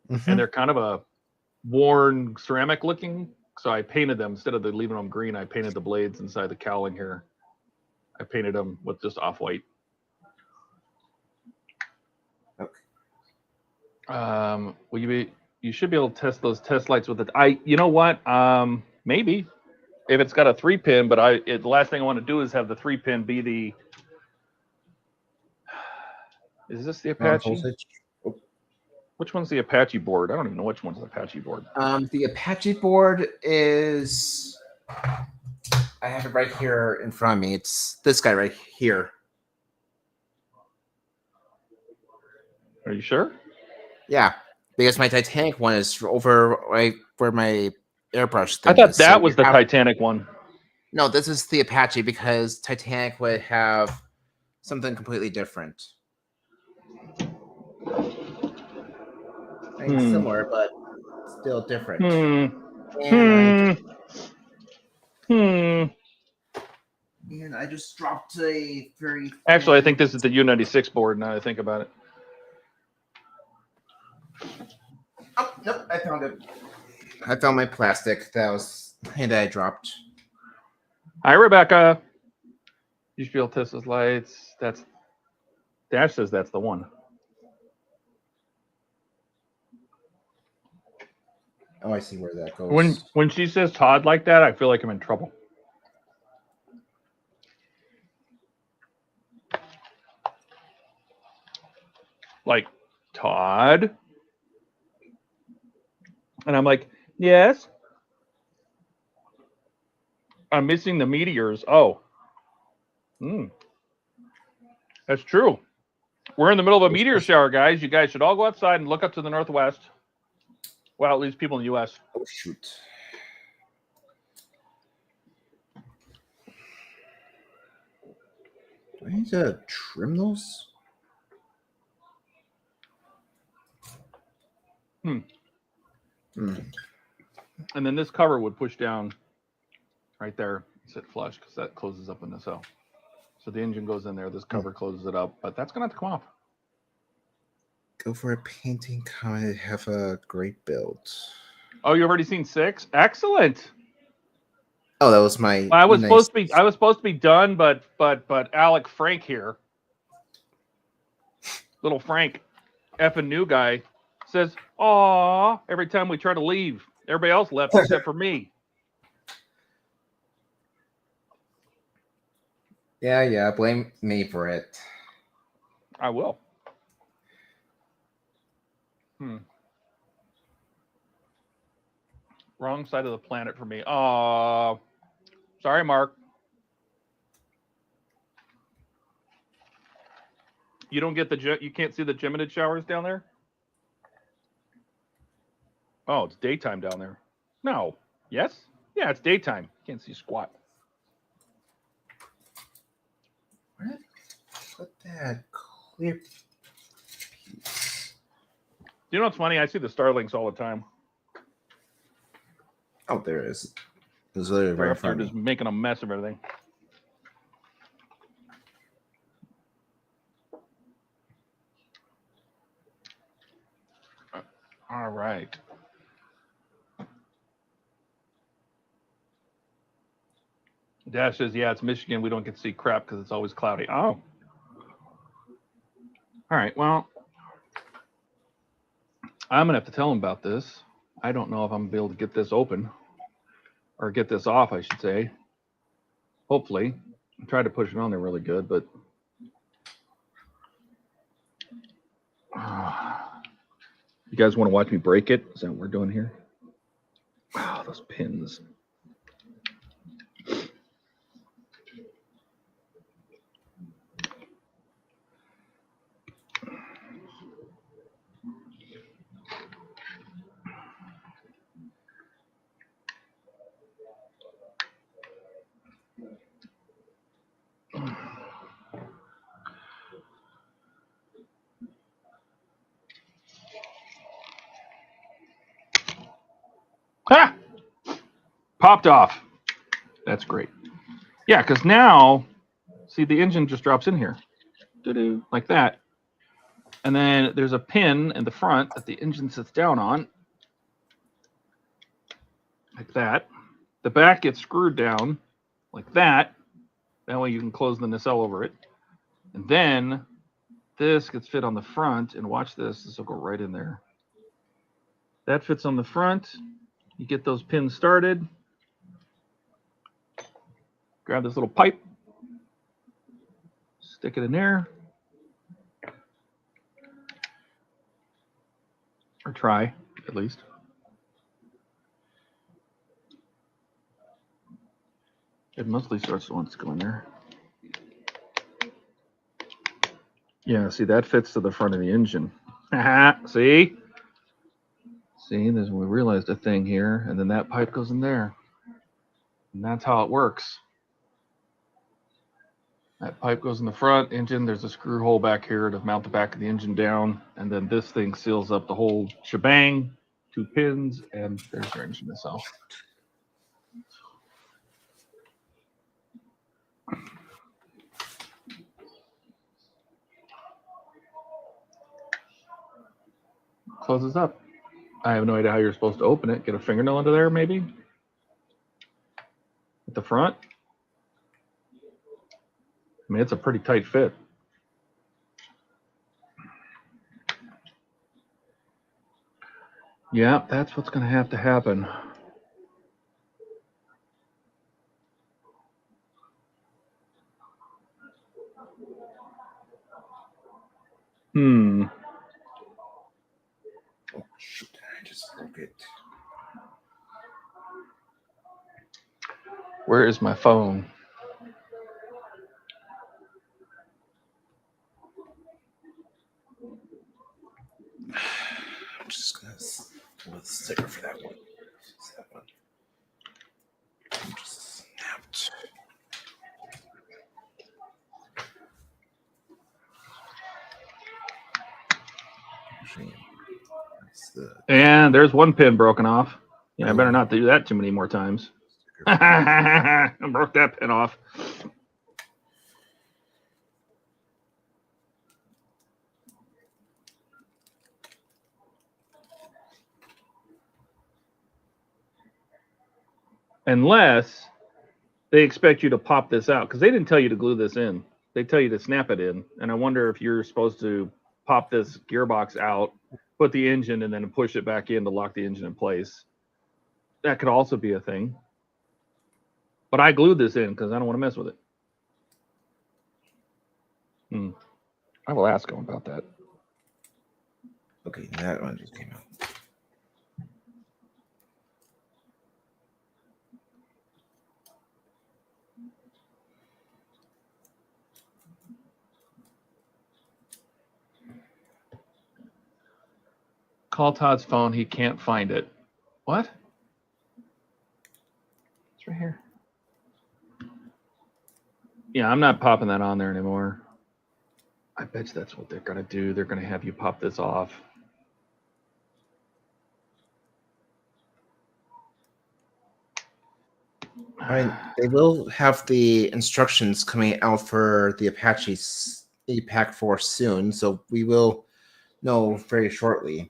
and they're kind of a worn ceramic looking. So I painted them, instead of leaving them green, I painted the blades inside the cowling here. I painted them with just off-white. Okay. You should be able to test those test lights with it. You know what? Maybe if it's got a 3-pin, but the last thing I want to do is have the 3-pin be the. Is this the Apache? Which one's the Apache board? I don't even know which one's the Apache board. The Apache board is. I have it right here in front of me. It's this guy right here. Are you sure? Yeah, because my Titanic one is over right where my airbrush thing I thought is. that So was the Titanic one. No, this is the Apache, because Titanic would have something completely different. I mean, similar, but still different. And I just dropped a very. Actually, I think this is the U96 board. Now that I think about it. Oh, nope, I found it. I found my plastic that I dropped. Hi, Rebecca. You should be able to test those lights. Dash says that's the one. Oh, I see where that goes. When she says Todd like that, I feel like I'm in trouble. Like, Todd? And I'm like, yes. I'm missing the meteors. Oh. That's true. We're in the middle of a meteor shower, guys. You guys should all go outside and look up to the northwest. Well, at least people in the U.S. Oh, shoot. Do I need to trim those? Hmm. Hmm. And then this cover would push down right there, sit flush, because that closes up in the cell. So the engine goes in there, this cover closes it up, but that's going to have to come off. Go for a painting comment. Have a great build. Oh, you've already seen 6? Excellent. Oh, that was my. Well, I was nice... supposed to be done, but Alec Frank here, little Frank, effing new guy, says, "Aw!" every time we try to leave. Everybody else left except for me. Yeah. Blame me for it. I will. Wrong side of the planet for me. Aw. Sorry, Mark. You don't get you can't see the Geminid showers down there? Oh, it's daytime down there. No. Yes? Yeah, it's daytime. Can't see squat. Where did I put that clear piece? You know what's funny? I see the Starlinks all the time. Oh, there it is. It was literally They're right in up there front of just me. making a mess of everything. All right. Dash says, yeah, it's Michigan. We don't get to see crap because it's always cloudy. Oh. All right. Well, I'm going to have to tell him about this. I don't know if I'm going to be able to get this open or get this off, I should say. Hopefully. I tried to push it on there really good, but you guys want to watch me break it? Is that what we're doing here? Wow, those pins. Ha! Popped off. That's great. Yeah, because now, see, the engine just drops in here. Doo-doo, like that. And then there's a pin in the front that the engine sits down on. Like that. The back gets screwed down like that. That way you can close the nacelle over it. And then this gets fit on the front. And watch this. This will go right in there. That fits on the front. You get those pins started. Grab this little pipe. Stick it in there. Or try, at least. It mostly starts once it's going there. Yeah, see, that fits to the front of the engine. See? See, there's, we realized a thing here, and then that pipe goes in there. And that's how it works. That pipe goes in the front engine. There's a screw hole back here to mount the back of the engine down. And then this thing seals up the whole shebang. 2 pins, and there's your engine nacelle. Closes up. I have no idea how you're supposed to open it. Get a fingernail under there, maybe? At the front? I mean, it's a pretty tight fit. Yeah, that's what's going to happen. Oh, shoot. I just broke it. Where is my phone? I'm just going to put a sticker for that one. That one. Just snapped. Actually, And there's one pin broken off. Yeah, I better not do that too many more times. I broke that pin off. Unless they expect you to pop this out, because they didn't tell you to glue this in. They tell you to snap it in. And I wonder if you're supposed to pop this gearbox out, put the engine, and then push it back in to lock the engine in place. That could also be a thing. But I glued this in because I don't want to mess with it. I will ask him about that. Okay, that one just came out. Call Todd's phone. He can't find it. What? It's right here. Yeah, I'm not popping that on there anymore. I bet you that's what they're going to do. They're going to have you pop this off. I mean, they will have the instructions coming out for the Apache's APAC 4 soon, so we will know very shortly.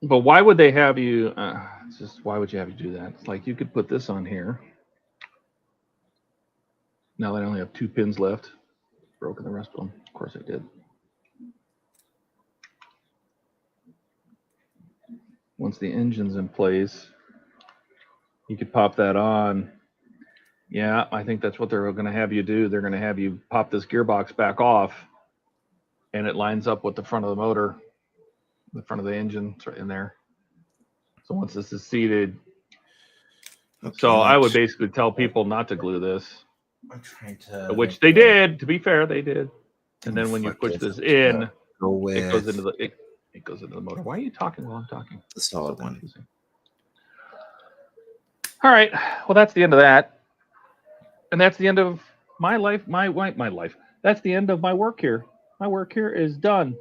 But why would they have you? It's just why would you have you do that? It's like you could put this on here. Now that I only have 2 pins left, broken the rest of them. Of course I did. Once the engine's in place, you could pop that on. Yeah, I think that's what they're going to have you do. They're going to have you pop this gearbox back off, and it lines up with the front of the motor, the front of the engine. It's right in there. So once this is seated, Okay, so I would basically tell people not to glue this, I'm trying to, which they did. To be fair, they did. And then when you push this in, go with it goes into the it goes into the motor. Why are you talking while I'm talking? the solid one. All right. Well, that's the end of that, and that's the end of my life. My life. That's the end of my work here. My work here is done.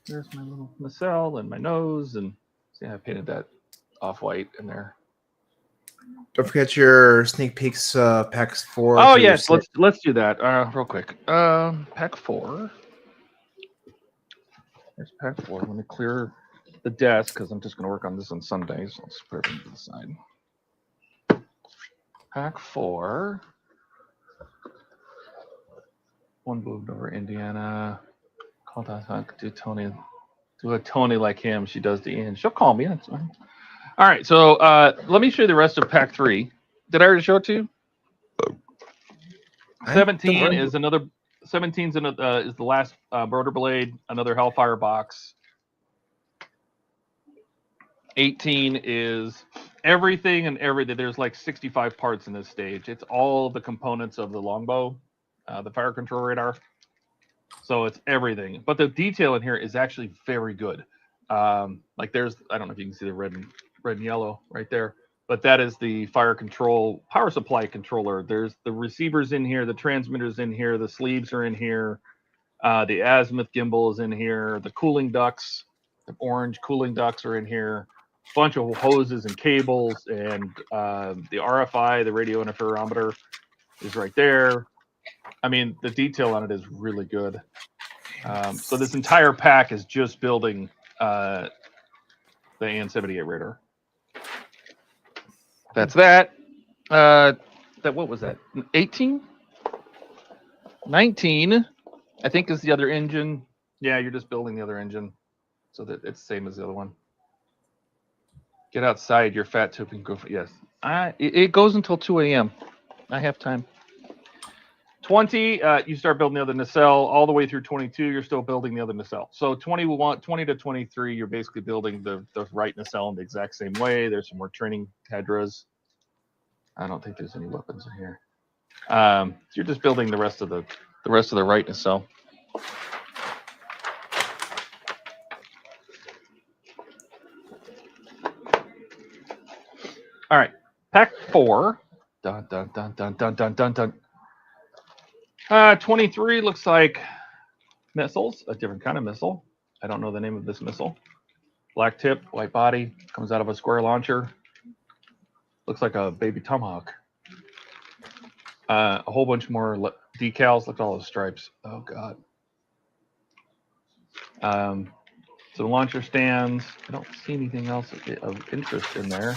There's my little nacelle and my nose, and see, I painted that off-white in there. Don't forget your sneak peeks packs 4. Oh yes, let's do that real quick. Pack 4. There's pack 4. Let me clear the desk because I'm just going to work on this on Sundays. So let's put it to the side. Pack 4. One moved over Indiana. Call that. Do Tony. Do a Tony like him. She does the Ian. She'll call me. That's fine. All right. So let me show you the rest of pack 3. Did I already show it to you? 17 is another. 17 is the last rotor blade. Another Hellfire box. 18 is everything and everything. There's like 65 parts in this stage. It's all the components of the longbow, the fire control radar. So it's everything. But the detail in here is actually very good. Like there's, I don't know if you can see the red and yellow right there, but that is the fire control power supply controller. There's the receivers in here, the transmitters in here, the sleeves are in here, the azimuth gimbal is in here, the cooling ducts, the orange cooling ducts are in here, bunch of hoses and cables, and the RFI, the radio interferometer, is right there. I mean, the detail on it is really good. So this entire pack is just building the AN-78 radar. That's that. What was that? 18? 19, I think, is the other engine. Yeah, you're just building the other engine so that it's the same as the other one. Get outside, your fat tube can go for, yes. It goes until 2 a.m. I have time. 20, you start building the other nacelle. All the way through 22, you're still building the other nacelle. So 20 to 23, you're basically building the right nacelle in the exact same way. There's some more training hedras. I don't think there's any weapons in here. So you're just building the rest of the right nacelle. All right, pack 4. Dun dun dun dun dun dun dun dun. 23 looks like missiles, a different kind of missile. I don't know the name of this missile. Black tip, white body, comes out of a square launcher. Looks like a baby tomahawk. A whole bunch more decals. Look at all those stripes. Oh God. So the launcher stands. I don't see anything else of interest in there.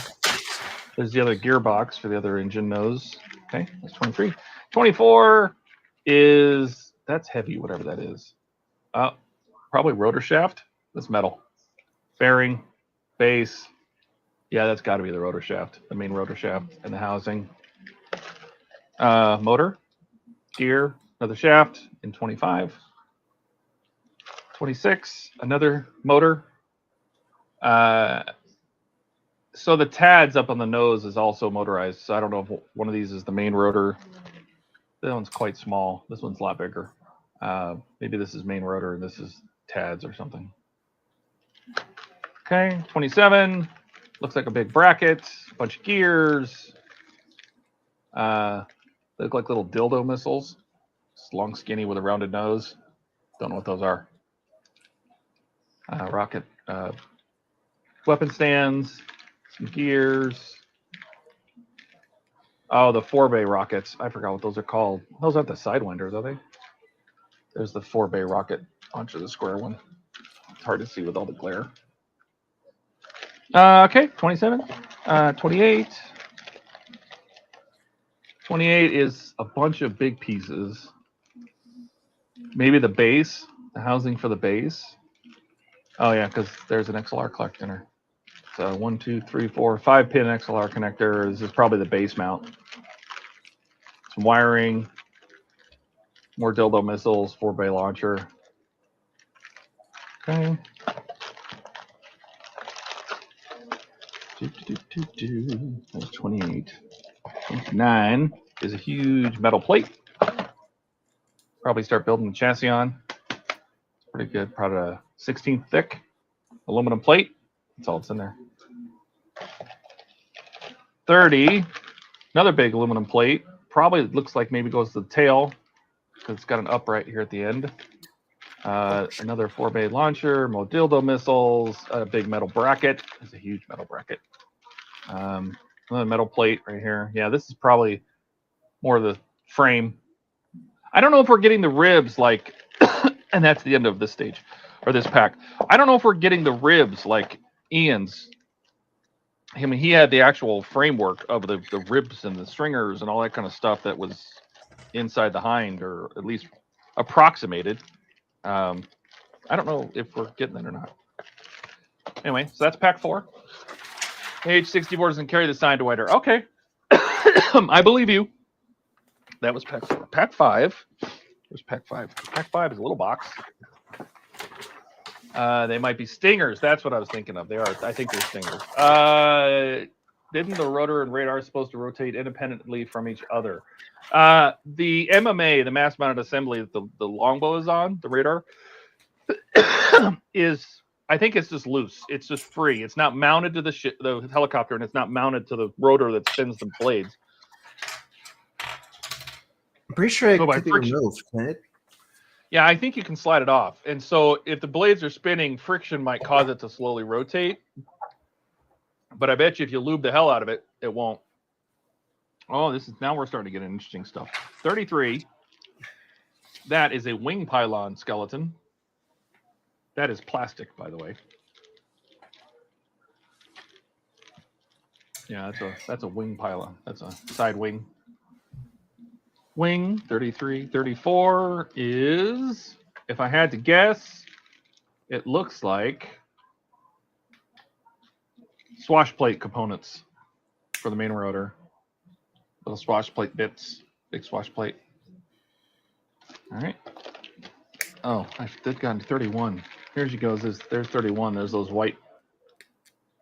There's the other gearbox for the other engine nose. Okay, that's 23. 24 is, that's heavy, whatever that is. Probably rotor shaft. That's metal. Fairing, base. Yeah, that's got to be the rotor shaft, the main rotor shaft and the housing. Motor, gear, another shaft in 25. 26, another motor. So the TODDs up on the nose is also motorized. So I don't know if one of these is the main rotor. That one's quite small. This one's a lot bigger. Maybe this is main rotor and this is TODDs or something. Okay, 27. Looks like a big bracket, a bunch of gears. They look like little dildo missiles. Just long, skinny with a rounded nose. Don't know what those are. Rocket weapon stands, some gears. Oh, the 4-bay rockets. I forgot what those are called. Those aren't the sidewinders, are they? There's the 4-bay rocket onto the square one. It's hard to see with all the glare. Okay, 27. 28. 28 is a bunch of big pieces. Maybe the base, the housing for the base. Oh yeah, because there's an XLR connector. So 1, 2, 3, 4, 5-pin XLR connector. This is probably the base mount. Some wiring, more dildo missiles, 4-bay launcher. Okay. That's 28. 29 is a huge metal plate. Probably start building the chassis on. Pretty good, probably a 16 thick aluminum plate. That's all that's in there. 30, another big aluminum plate. Probably looks like maybe goes to the tail because it's got an upright here at the end. Another 4-bay launcher, more dildo missiles, a big metal bracket. It's a huge metal bracket. Another metal plate right here. Yeah, this is probably more of the frame. I don't know if we're getting the ribs like, and that's the end of this stage, or this pack. I don't know if we're getting the ribs like Ian's. I mean, he had the actual framework of the ribs and the stringers and all that kind of stuff that was inside the hind, or at least approximated. I don't know if we're getting that or not. Anyway, so that's pack 4. H64 doesn't carry the sign divider. Okay. I believe you. That was pack 4. Pack 5. Where's pack 5? Pack 5 is a little box. They might be stingers. That's what I was thinking of. They are. I think they're stingers. Didn't the rotor and radar supposed to rotate independently from each other? The MMA, the mass mounted assembly that the longbow is on, the radar, is, I think it's just loose. It's just free. It's not mounted to the helicopter, and it's not mounted to the rotor that spins the blades. I'm pretty sure it So by could be friction- removed, can it? Yeah, I think you can slide it off. And so if the blades are spinning, friction might cause it to slowly rotate. But I bet you if you lube the hell out of it, it won't. Oh, this is, now we're starting to get interesting stuff. 33. That is a wing pylon skeleton. That is plastic, by the way. Yeah, that's a wing pylon. That's a side wing. Wing 33, 34 is, if I had to guess, it looks like swash plate components for the main rotor. Little swash plate bits, big swash plate. All right. Oh, I did got into 31. Here she goes. There's 31. There's those white,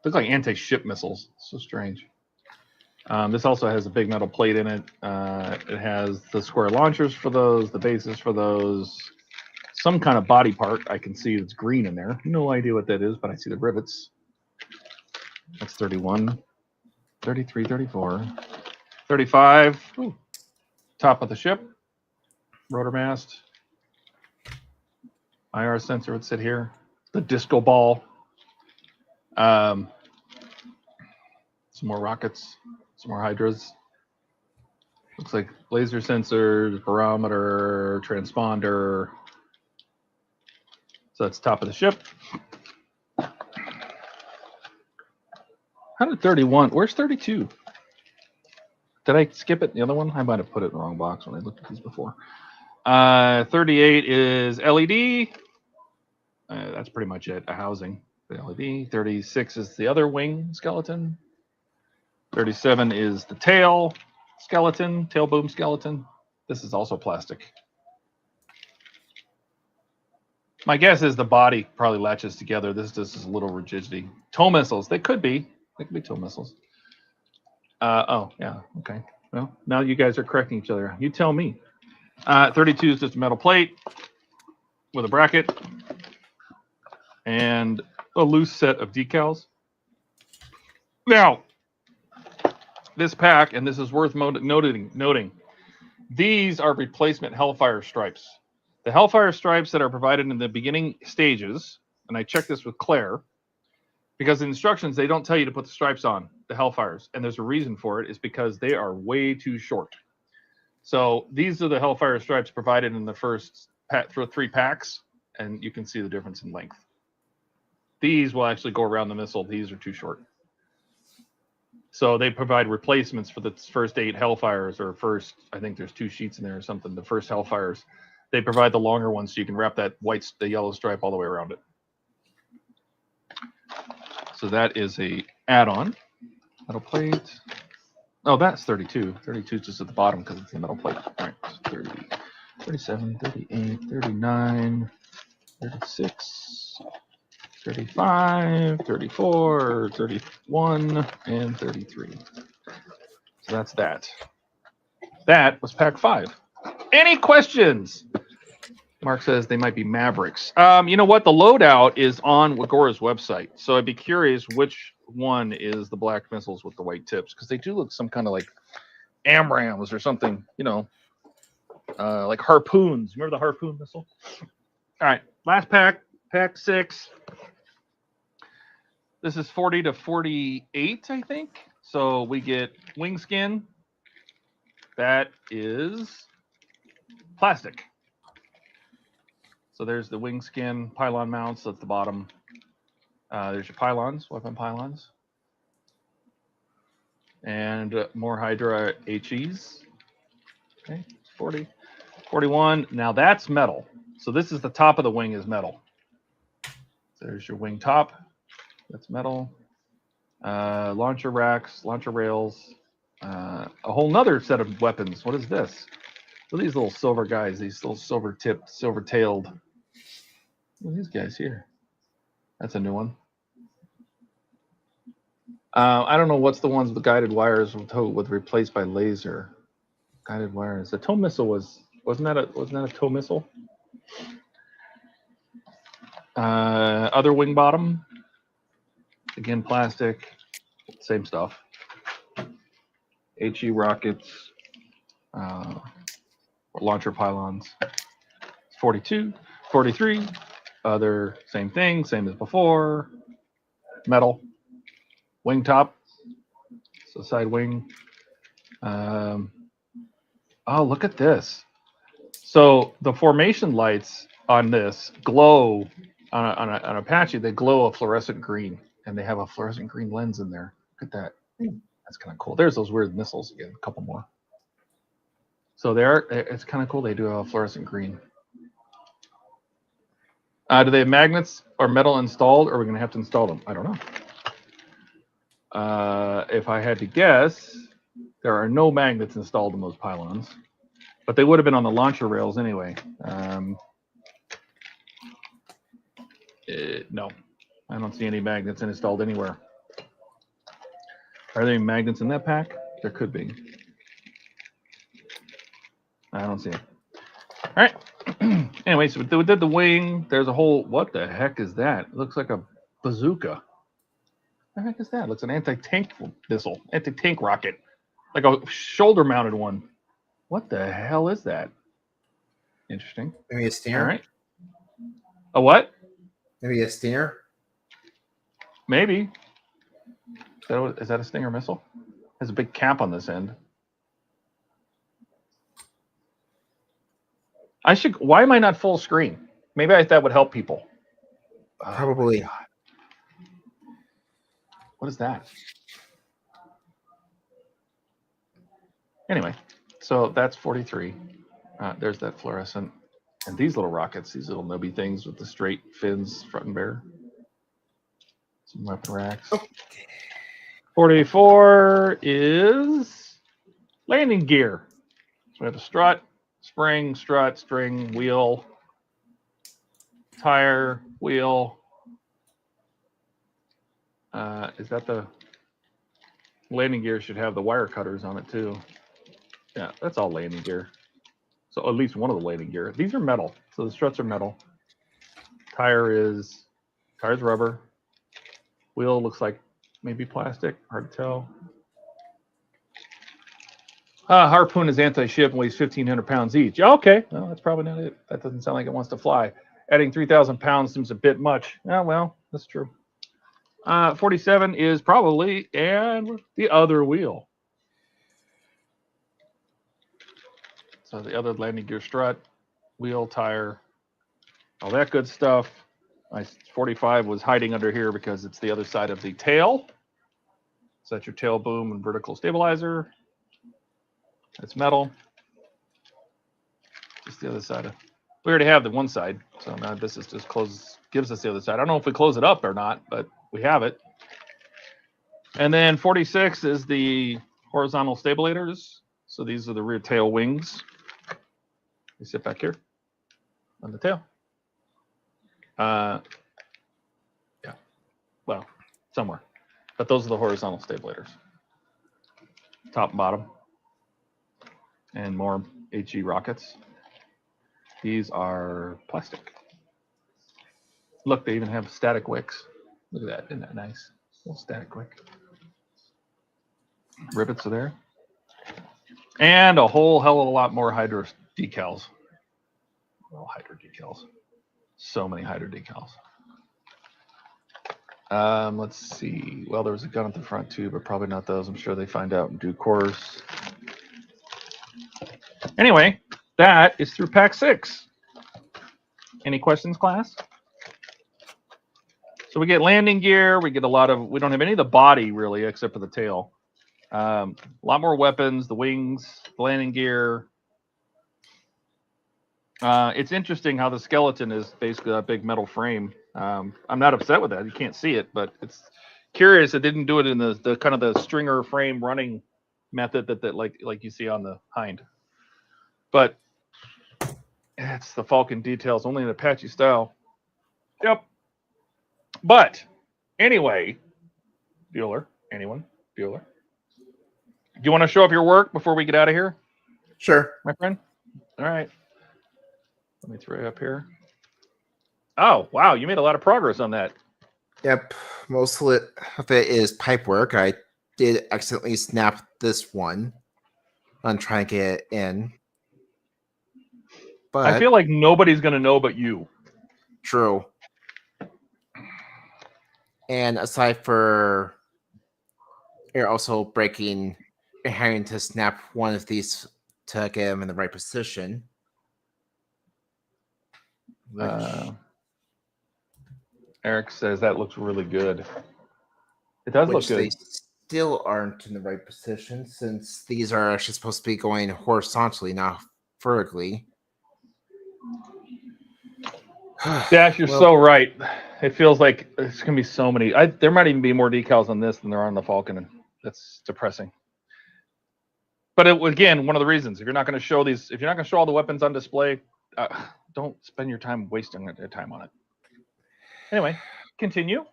look like anti-ship missiles. So strange. This also has a big metal plate in it. It has the square launchers for those, the bases for those, some kind of body part. I can see it's green in there. No idea what that is, but I see the rivets. That's 31, 33, 34, 35. Ooh. Top of the ship, rotor mast. IR sensor would sit here. The disco ball. Some more rockets. Some more hydras. Looks like laser sensors, barometer, transponder. So that's top of the ship. 131. Where's 32? Did I skip it? The other one? I might have put it in the wrong box when I looked at these before. 38 is LED. That's pretty much it. A housing. The LED. 36 is the other wing skeleton. 37 is the tail skeleton, tail boom skeleton. This is also plastic. My guess is the body probably latches together. This is a little rigidity. Tow missiles. They could be. They could be tow missiles. Oh, yeah. Okay. Well, now you guys are correcting each other. You tell me. 32 is just a metal plate with a bracket and a loose set of decals. Now, this pack, and this is worth noting, these are replacement Hellfire stripes. The Hellfire stripes that are provided in the beginning stages, and I checked this with Claire, because the instructions, they don't tell you to put the stripes on the Hellfires, and there's a reason for it, is because they are way too short. So these are the Hellfire stripes provided in the first pack for 3 packs, and you can see the difference in length. These will actually go around the missile. These are too short. So they provide replacements for the first 8 Hellfires, or first, I think there's 2 sheets in there or something, the first Hellfires. They provide the longer ones so you can wrap that the yellow stripe all the way around it. So that is a add-on. Metal plate. Oh, that's 32. 32 is just at the bottom because it's the metal plate. All right, so 30, 37, 38, 39, 36, 35, 34, 31, and 33. So that's that. That was pack 5. Any questions? Mark says they might be Mavericks. You know what? The loadout is on Wagora's website. So I'd be curious which one is the black missiles with the white tips, because they do look some kind of like AMRAAMs or something, you know, like harpoons. Remember the harpoon missile? All right, last pack, pack 6. This is 40 to 48, I think. So we get wing skin. That is plastic. So there's the wing skin pylon mounts at the bottom. There's your pylons, weapon pylons. And more Hydra HEs. Okay, 40. 41. Now that's metal. So this is the top of the wing is metal. There's your wing top. That's metal. Launcher racks, launcher rails. A whole nother set of weapons. What is this? What are these little silver guys? These little silver tipped, silver tailed. What are these guys here? That's a new one. I don't know what's the ones with the guided wires with replaced by laser. Guided wires. The tow missile wasn't that a tow missile? Other wing bottom. Again, plastic. Same stuff. HE rockets. Launcher pylons. 42, 43. Other same thing, same as before. Metal. Wing top. So side wing. Oh, look at this. So the formation lights on this glow on Apache. They glow a fluorescent green, and they have a fluorescent green lens in there. Look at that. That's kind of cool. There's those weird missiles again. A couple more. So it's kind of cool. They do a fluorescent green. Do they have magnets or metal installed, or are we going to have to install them? I don't know. If I had to guess, there are no magnets installed in those pylons, but they would have been on the launcher rails anyway. No, I don't see any magnets installed anywhere. Are there any magnets in that pack? There could be. I don't see it. All right. Anyway, so we did the wing. There's a whole, what the heck is that? It looks like a bazooka. What the heck is that? It looks an anti-tank missile, anti-tank rocket, like a shoulder-mounted one. What the hell is that? Interesting. Maybe a stinger. All right. A what? Maybe a Stinger? Maybe. Is that a Stinger missile? Has a big cap on this end. Why am I not full screen? Maybe that would help people. Probably. What is that? Anyway, so that's 43. There's that fluorescent. And these little rockets, these little nubby things with the straight fins, front and bare. Some weapon racks. 44 is landing gear. So we have a strut, spring, strut, string, wheel, tire, wheel. Is that the landing gear? Should have the wire cutters on it too. Yeah, that's all landing gear. So at least one of the landing gear. These are metal, so the struts are metal. Tire's rubber. Wheel looks like maybe plastic, hard to tell. Harpoon is anti-ship and weighs 1,500 pounds each. Okay, well, that's probably not it. That doesn't sound like it wants to fly. Adding 3,000 pounds seems a bit much. Oh, well, that's true. 47 is probably, and the other wheel. So the other landing gear strut, wheel, tire, all that good stuff. My 45 was hiding under here because it's the other side of the tail. So that's your tail boom and vertical stabilizer. It's metal. Just the other side of. We already have the one side, so now this is just gives us the other side. I don't know if we close it up or not, but we have it. And then 46 is the horizontal stabilizers. So these are the rear tail wings. They sit back here on the tail. Yeah, well, somewhere. But those are the horizontal stabilizers. Top and bottom. And more HE rockets. These are plastic. Look, they even have static wicks. Look at that, isn't that nice? A little static wick. Rivets are there. And a whole hell of a lot more Hydra decals. Well, Hydra decals. So many Hydra decals. Let's see. Well, there was a gun at the front too, but probably not those. I'm sure they find out in due course. Anyway, that is through pack 6. Any questions, class? So we get landing gear. We get a lot of. We don't have any of the body really, except for the tail. A lot more weapons, the wings, the landing gear. It's interesting how the skeleton is basically a big metal frame. I'm not upset with that. You can't see it, but it's curious. It didn't do it in the kind of the stringer frame running method that like you see on the hind. But it's the Falcon details, only in Apache style. Yep. But anyway, Bueller, anyone? Bueller? Do you want to show up your work before we get out of here? Sure. My friend? All right. Let me throw you up here. Oh, wow. You made a lot of progress on that. Yep. Most of it is pipe work. I did accidentally snap this one on trying to get it in. But I feel like nobody's going to know but you. True. And aside for you're also breaking and having to snap one of these to get them in the right position. Eric says that looks really good. It does look good. They still aren't in the right position since these are actually supposed to be going horizontally, not vertically. Dash, you're so right. It feels like there's going to be so many. There might even be more decals on this than there are on the Falcon, and that's depressing. But again, one of the reasons, if you're not going to show all the weapons on display, don't spend your time wasting your time on it. Anyway, continue.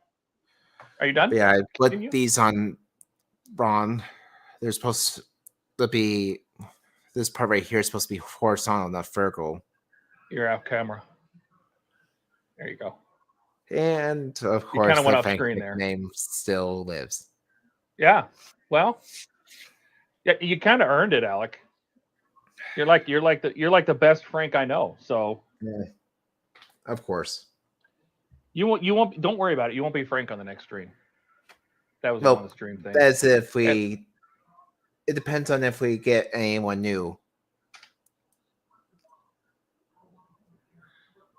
Are you done? Yeah, I put these on Ron. They're supposed to be, this part right here is supposed to be horizontal, not vertical. You're off camera. There you go. And of course, kind of went the off Frank screen there. Name still lives. Yeah. Well, yeah, you kind of earned it, Alec. You're like the best Frank I know. So, yeah, of course. You won't. Don't worry about it. You won't be Frank on the next stream. That was Well, one of the stream things. That's if we. It depends on if we get anyone new.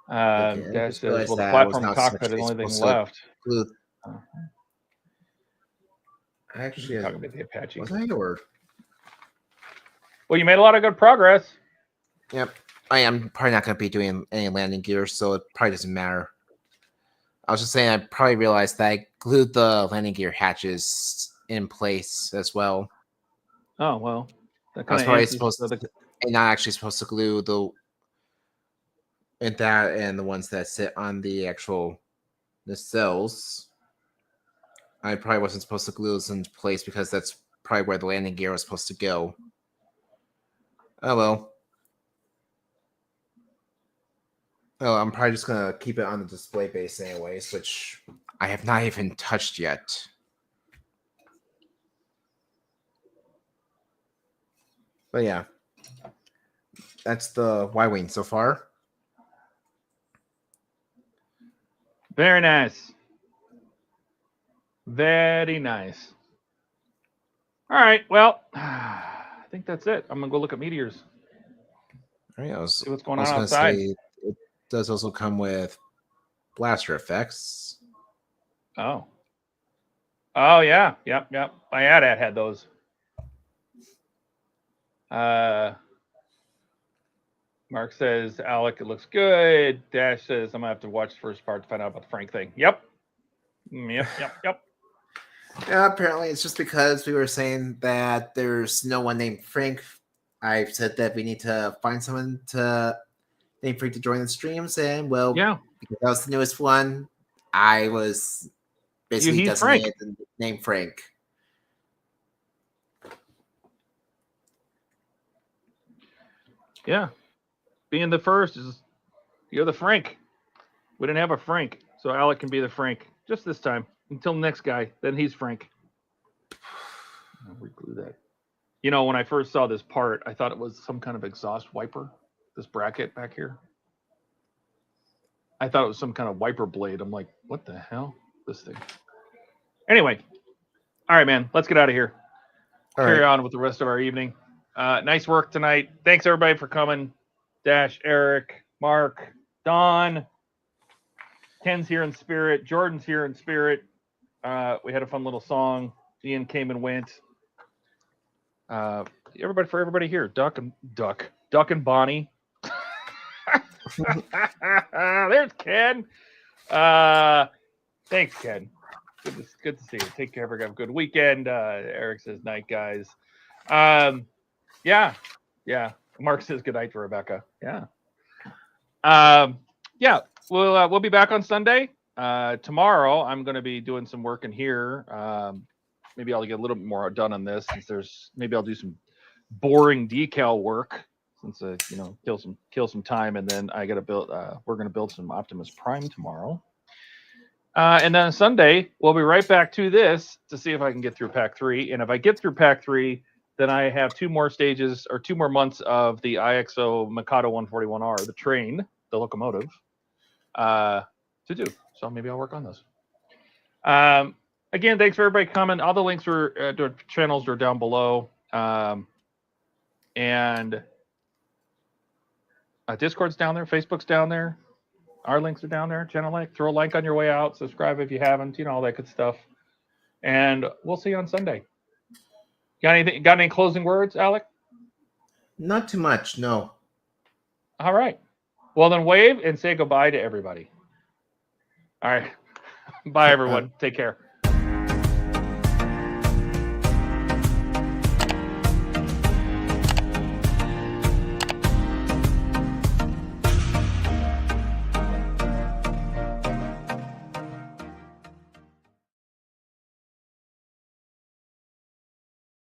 Dad says, "Well, the platform cockpit is the only thing left." Actually, talking about the Apache. Was I or? Well, you made a lot of good progress. Yep, I am probably not going to be doing any landing gear, so it probably doesn't matter. I was just saying, I probably realized that I glued the landing gear hatches in place as well. Oh well, that I was probably supposed to, and not actually supposed to glue the and that and the ones that sit on the actual nacelles. I probably wasn't supposed to glue those into place because that's probably where the landing gear was supposed to go. Oh well. Oh, I'm probably just gonna keep it on the display base anyways, which I have not even touched yet. But yeah, that's the Y-wing so far. Very nice. Very nice. All right. Well, I think that's it. I'm gonna go look at meteors. All right, See what's going on outside. Say, it does also come with blaster effects. Oh. Oh yeah. Yep. My AT-AT had those. Mark says, Alec, it looks good. Dash says, I'm gonna have to watch the first part to find out about the Frank thing. Yep. Yep. Yeah, apparently it's just because we were saying that there's no one named Frank. I've said that we need to find someone to name Frank to join the streams, and well, yeah, because that was the newest one, I was basically designated the name Frank. Yeah. Being the first is you're the Frank. We didn't have a Frank, so Alec can be the Frank just this time until the next guy. Then he's Frank. I'll reglue that. You know, when I first saw this part, I thought it was some kind of exhaust wiper. This bracket back here. I thought it was some kind of wiper blade. I'm like, what the hell? This thing. Anyway, all right, man. Let's get out of here. Carry on with the rest of our evening. Nice work tonight. Thanks everybody for coming. Dash, Eric, Mark, Don, Ken's here in spirit, Jordan's here in spirit. We had a fun little song. Ian came and went. Everybody here. Duck and Bonnie. There's Ken. Thanks, Ken. Good to see you. Take care. Have a good weekend. Eric says night, guys. Yeah. Mark says good night to Rebecca. Yeah. We'll be back on Sunday. Tomorrow I'm going to be doing some work in here. Maybe I'll get a little bit more done on this since maybe I'll do some boring decal work since kill some time, and then I got to build. We're going to build some Optimus Prime tomorrow. And then on Sunday we'll be right back to this to see if I can get through Pack 3, and if I get through Pack 3. Then I have 2 more stages or 2 more months of the IXO Mikado 141R, the train, the locomotive, to do. So maybe I'll work on those. Again, thanks for everybody coming. All the links to channels are down below. And Discord's down there. Facebook's down there. Our links are down there. Channel link. Throw a like on your way out. Subscribe if you haven't. All that good stuff. And we'll see you on Sunday. Got any closing words, Alec? Not too much, no. All right. Well, then wave and say goodbye to everybody. All right. Bye, everyone. Take care.